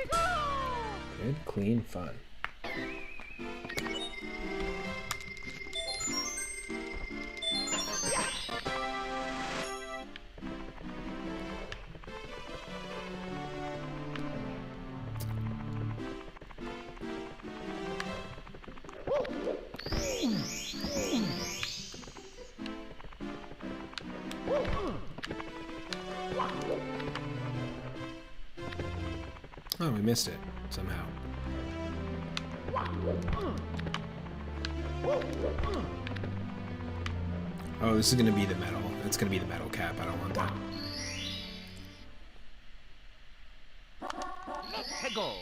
Good, clean fun. missed it somehow. Oh, this is gonna be the metal. It's gonna be the metal cap. I don't want that. Let's go.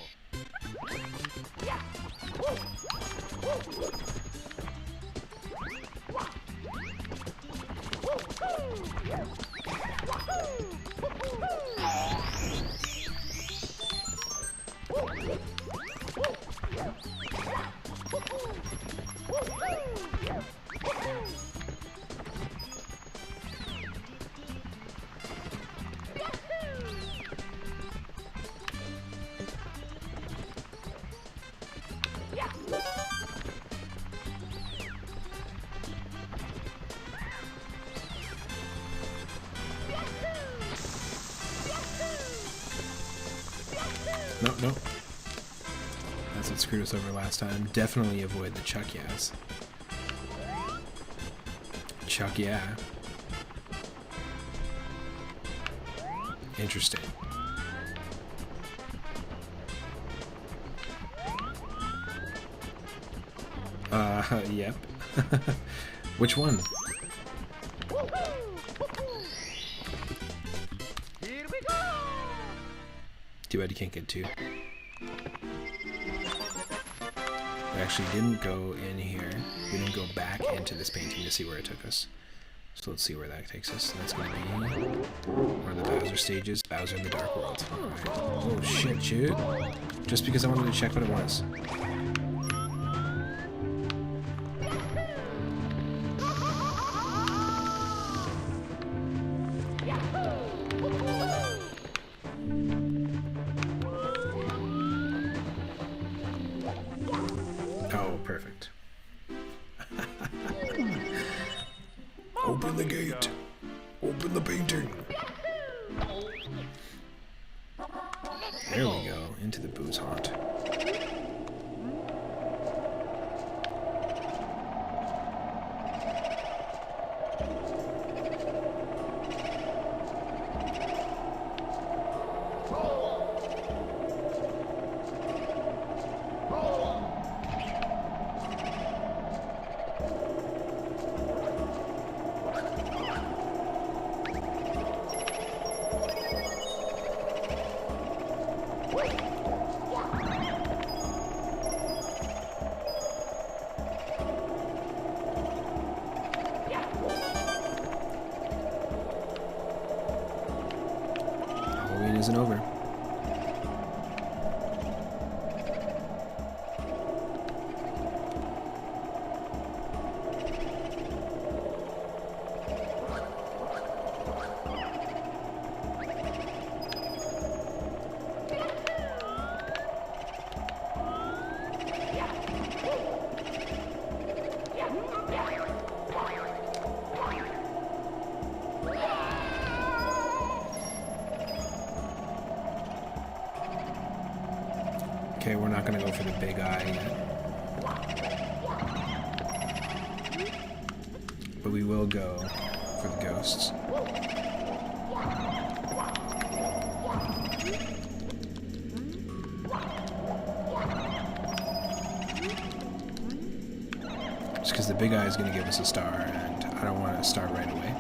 No, no. That's what screwed us over last time. Definitely avoid the chuck yeahs. Chuck yeah. Interesting. Yep. Which one? Here we go. Too bad you can't get two. We actually didn't go in here. We didn't go back into this painting to see where it took us. So let's see where that takes us. That's going to be one of the Bowser stages. Bowser in the Dark World. Alright. Oh shit, shoot. Just because I wanted to check what it was. Oh, perfect. Open the gate. Open the painting. There we go. Into the booze haunt. Halloween isn't over. Okay, we're not gonna go for the big eye yet. But we will go for the ghosts. Just because the big eye is gonna give us a star, and I don't want a star right away.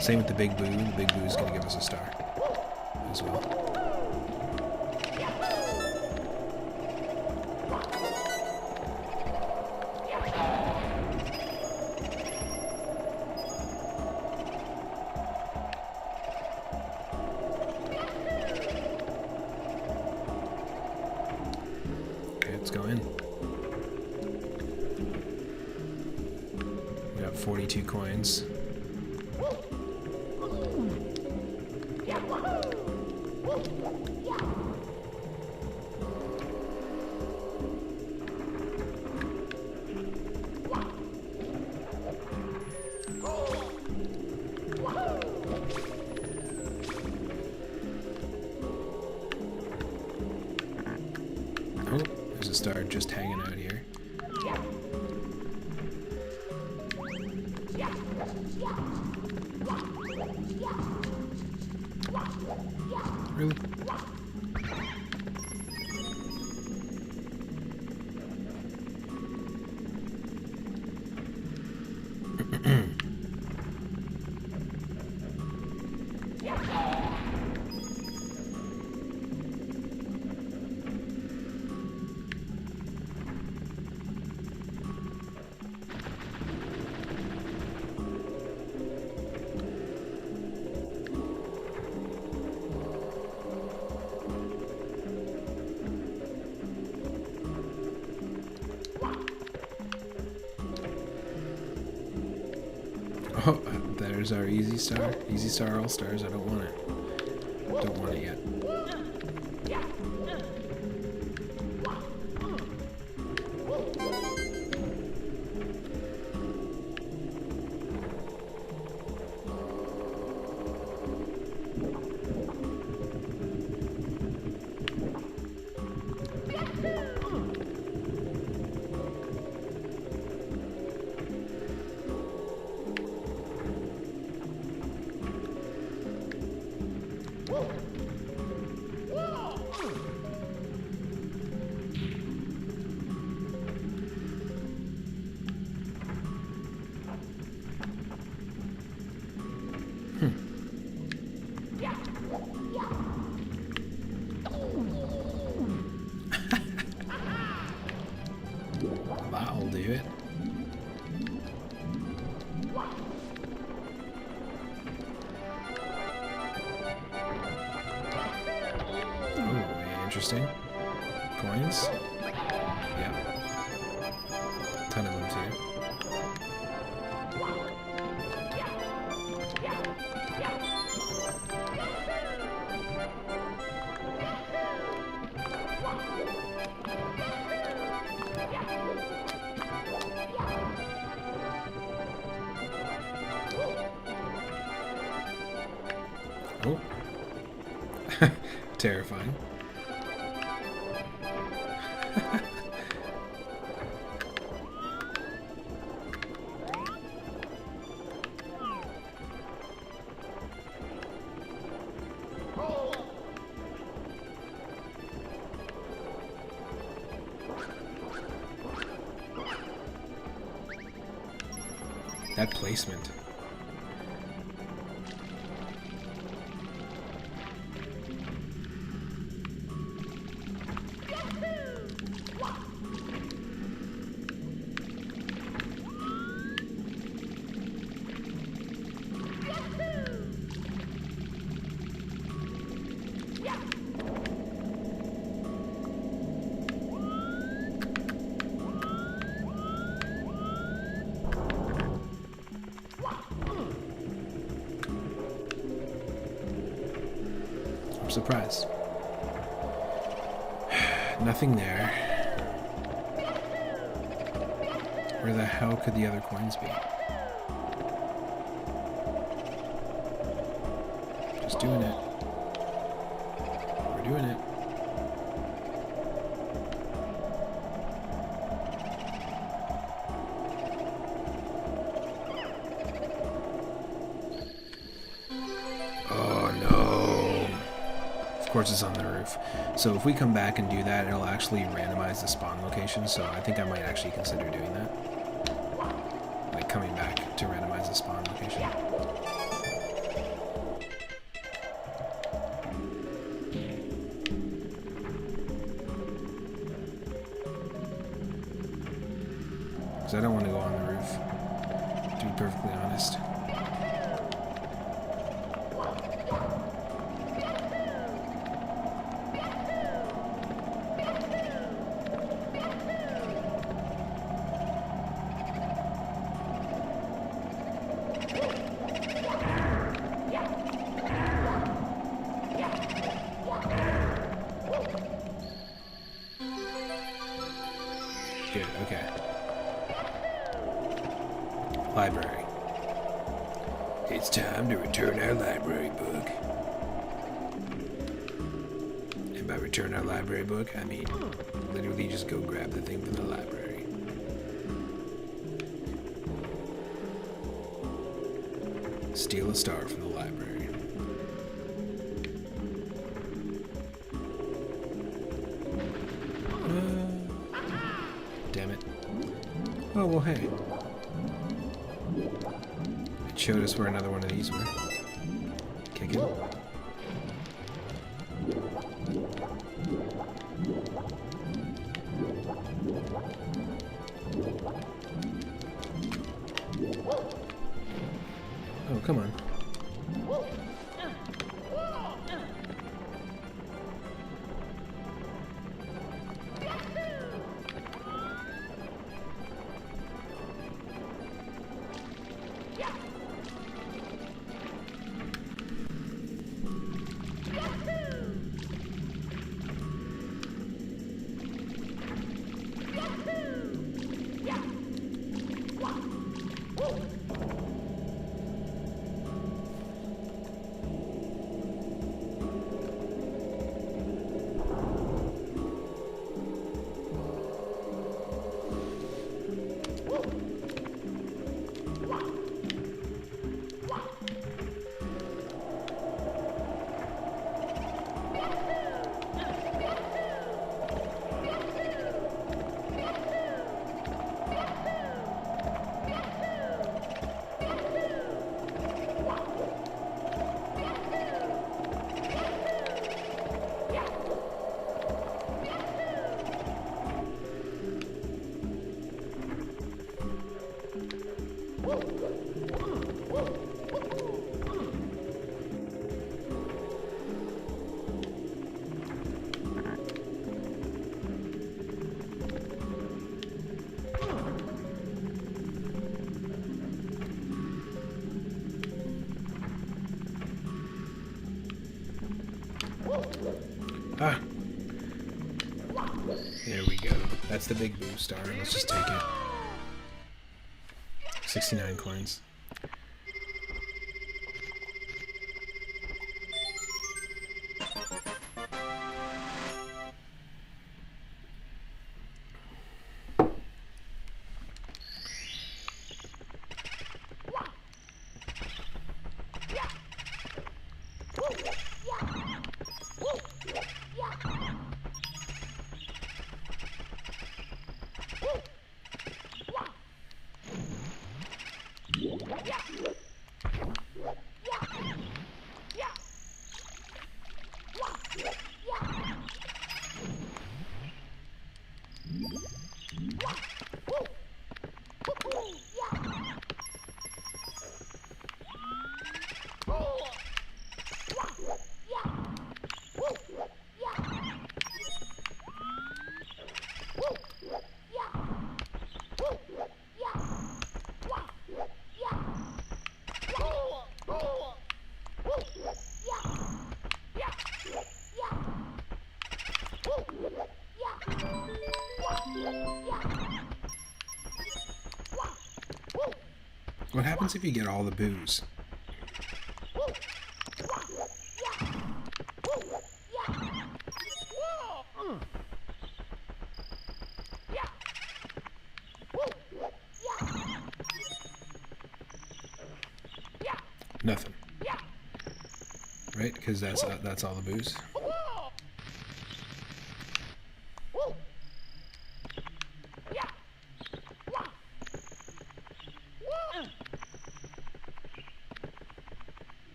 Same with the big boo. The big boo is gonna give us a star as well. Let's go in. We got 42 coins. Oh, there's a star just hanging out here. Really? Oh, there's our Easy Star. Easy Star All Stars. I don't want it. Don't want it yet. That'll do it. Oh, interesting. Coins? Yeah. Ton of them too. Oh. Terrifying. That placement. I'm surprised. Nothing there. Where the hell could the other coins be? Just doing it. We're doing it. Oh no. Of course it's on the roof. So if we come back and do that, it'll actually randomize the spawn location, so I think I might actually consider doing that. Like coming back to randomize the spawn location. Because I don't want to go on the roof, to be perfectly honest. Good, okay. Library. It's time to return our library book. And by return our library book, I mean literally just go grab the thing from the library. Steal a star from the library. Damn it. Oh, well, hey. It showed us where another one of these were. Kick it. Oh, come on. Ah! There we go. That's the big blue star. Let's just take it. 69 coins. What happens if you get all the booze? Nothing. Right? Because that's all the booze.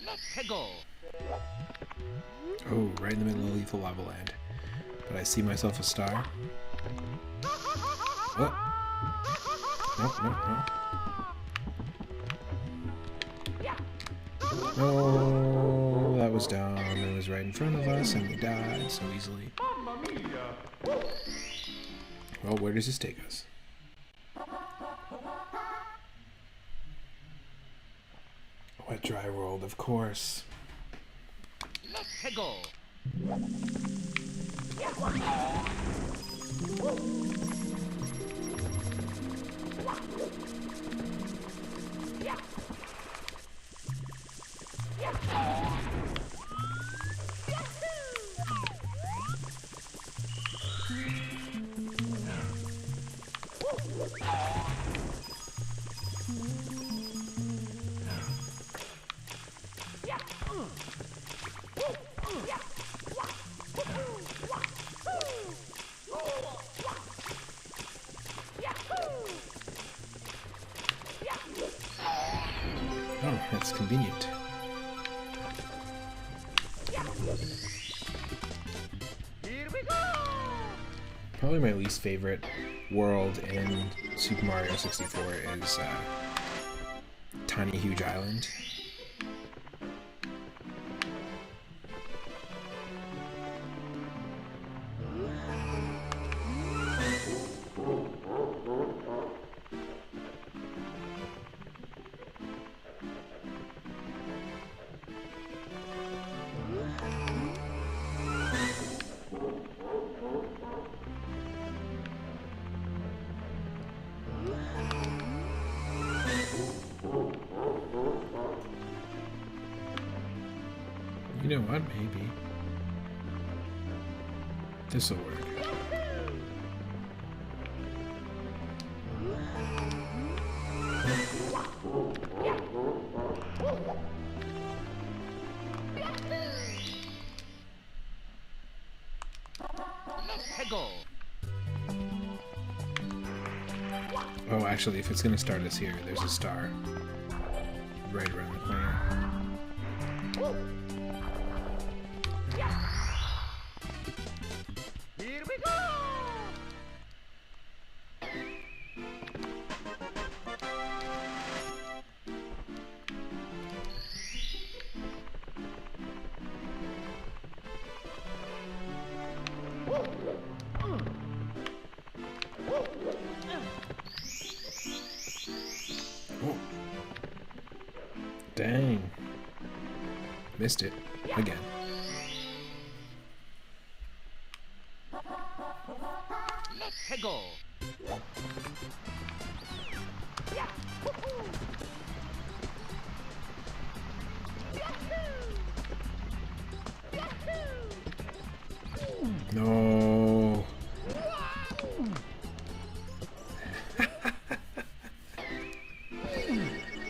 Let's go. Oh, right in the middle of Lethal Lava Land. But I see myself a star. Oh. No. No, that was dumb. It was right in front of us and we died so easily. Well, where does this take us? Wet Dry World, of course. Let's go. Probably my least favorite world in Super Mario 64 is Tiny Huge Island. You know what? Maybe this will work. Let's go. Oh, actually, if it's gonna start us here, there's a star right around the corner. Here we go. Oh. Dang. Missed it again. Let's go. No.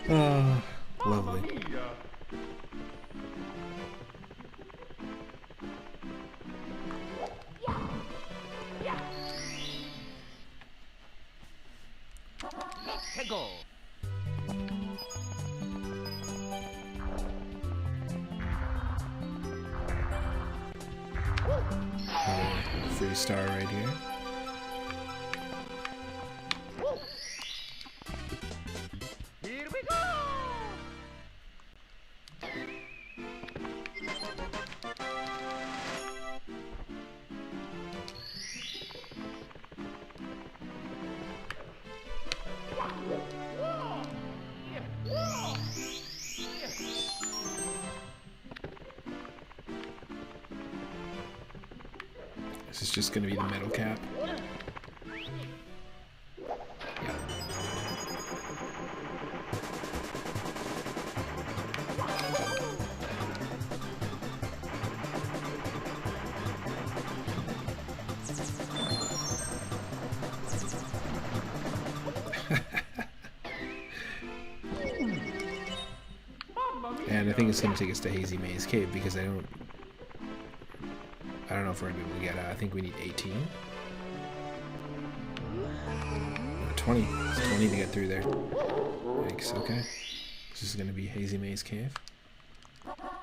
Oh, lovely. Let's go. Free star right here. Here we go. This is just gonna be the metal cap. Yeah. And I think it's gonna take us to Hazy Maze Cave because I don't know if we're gonna be able to get I think we need 18. No, 20. It's 20 to get through there. Thanks, okay. This is gonna be Hazy Maze Cave.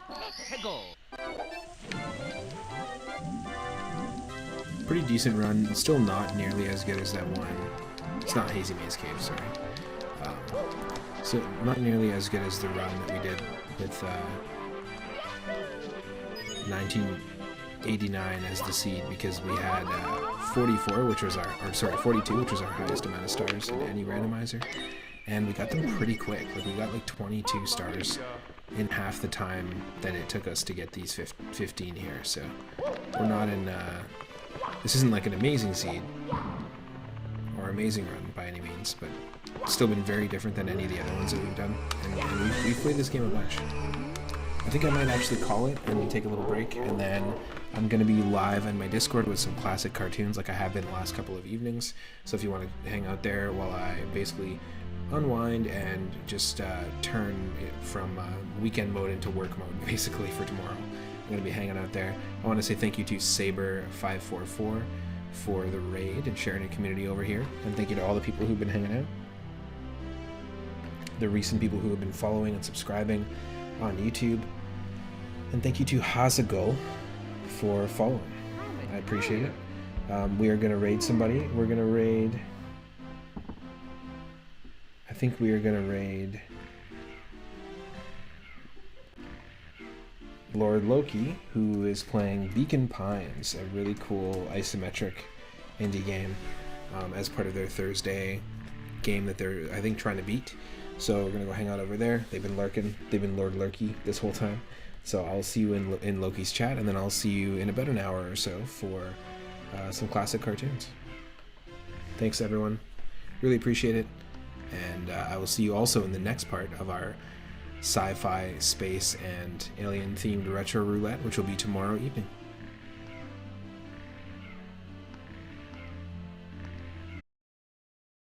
Let's go. Pretty decent run. It's still not nearly as good as that one. It's not Hazy Maze Cave, sorry. So not nearly as good as the run that we did with 1989 as the seed, because we had 44, which was our, or sorry, 42, which was our highest amount of stars in any randomizer, and we got them pretty quick. Like we got like 22 stars in half the time that it took us to get these 15 here. So we're not in. This isn't like an amazing seed or amazing run by any means, but it's still been very different than any of the other ones that we've done, and we've played this game a bunch. I think I might actually call it and take a little break, and then I'm going to be live on my Discord with some classic cartoons like I have been the last couple of evenings. So if you want to hang out there while I basically unwind and just turn it from weekend mode into work mode basically for tomorrow, I'm going to be hanging out there. I want to say thank you to Saber544 for the raid and sharing a community over here, and thank you to all the people who've been hanging out, the recent people who have been following and subscribing on YouTube, and thank you to Hazagul for following. I appreciate it. We are going to raid somebody. We're going to raid... I think we are going to raid... Lord Loki, who is playing Beacon Pines, a really cool isometric indie game, as part of their Thursday game that they're, I think, trying to beat. So we're gonna go hang out over there. They've been lurking. They've been Lord Lurky this whole time. So I'll see you in Loki's chat, and then I'll see you in about an hour or so for some classic cartoons. Thanks, everyone. Really appreciate it. And I will see you also in the next part of our sci-fi, space, and alien-themed retro roulette, which will be tomorrow evening.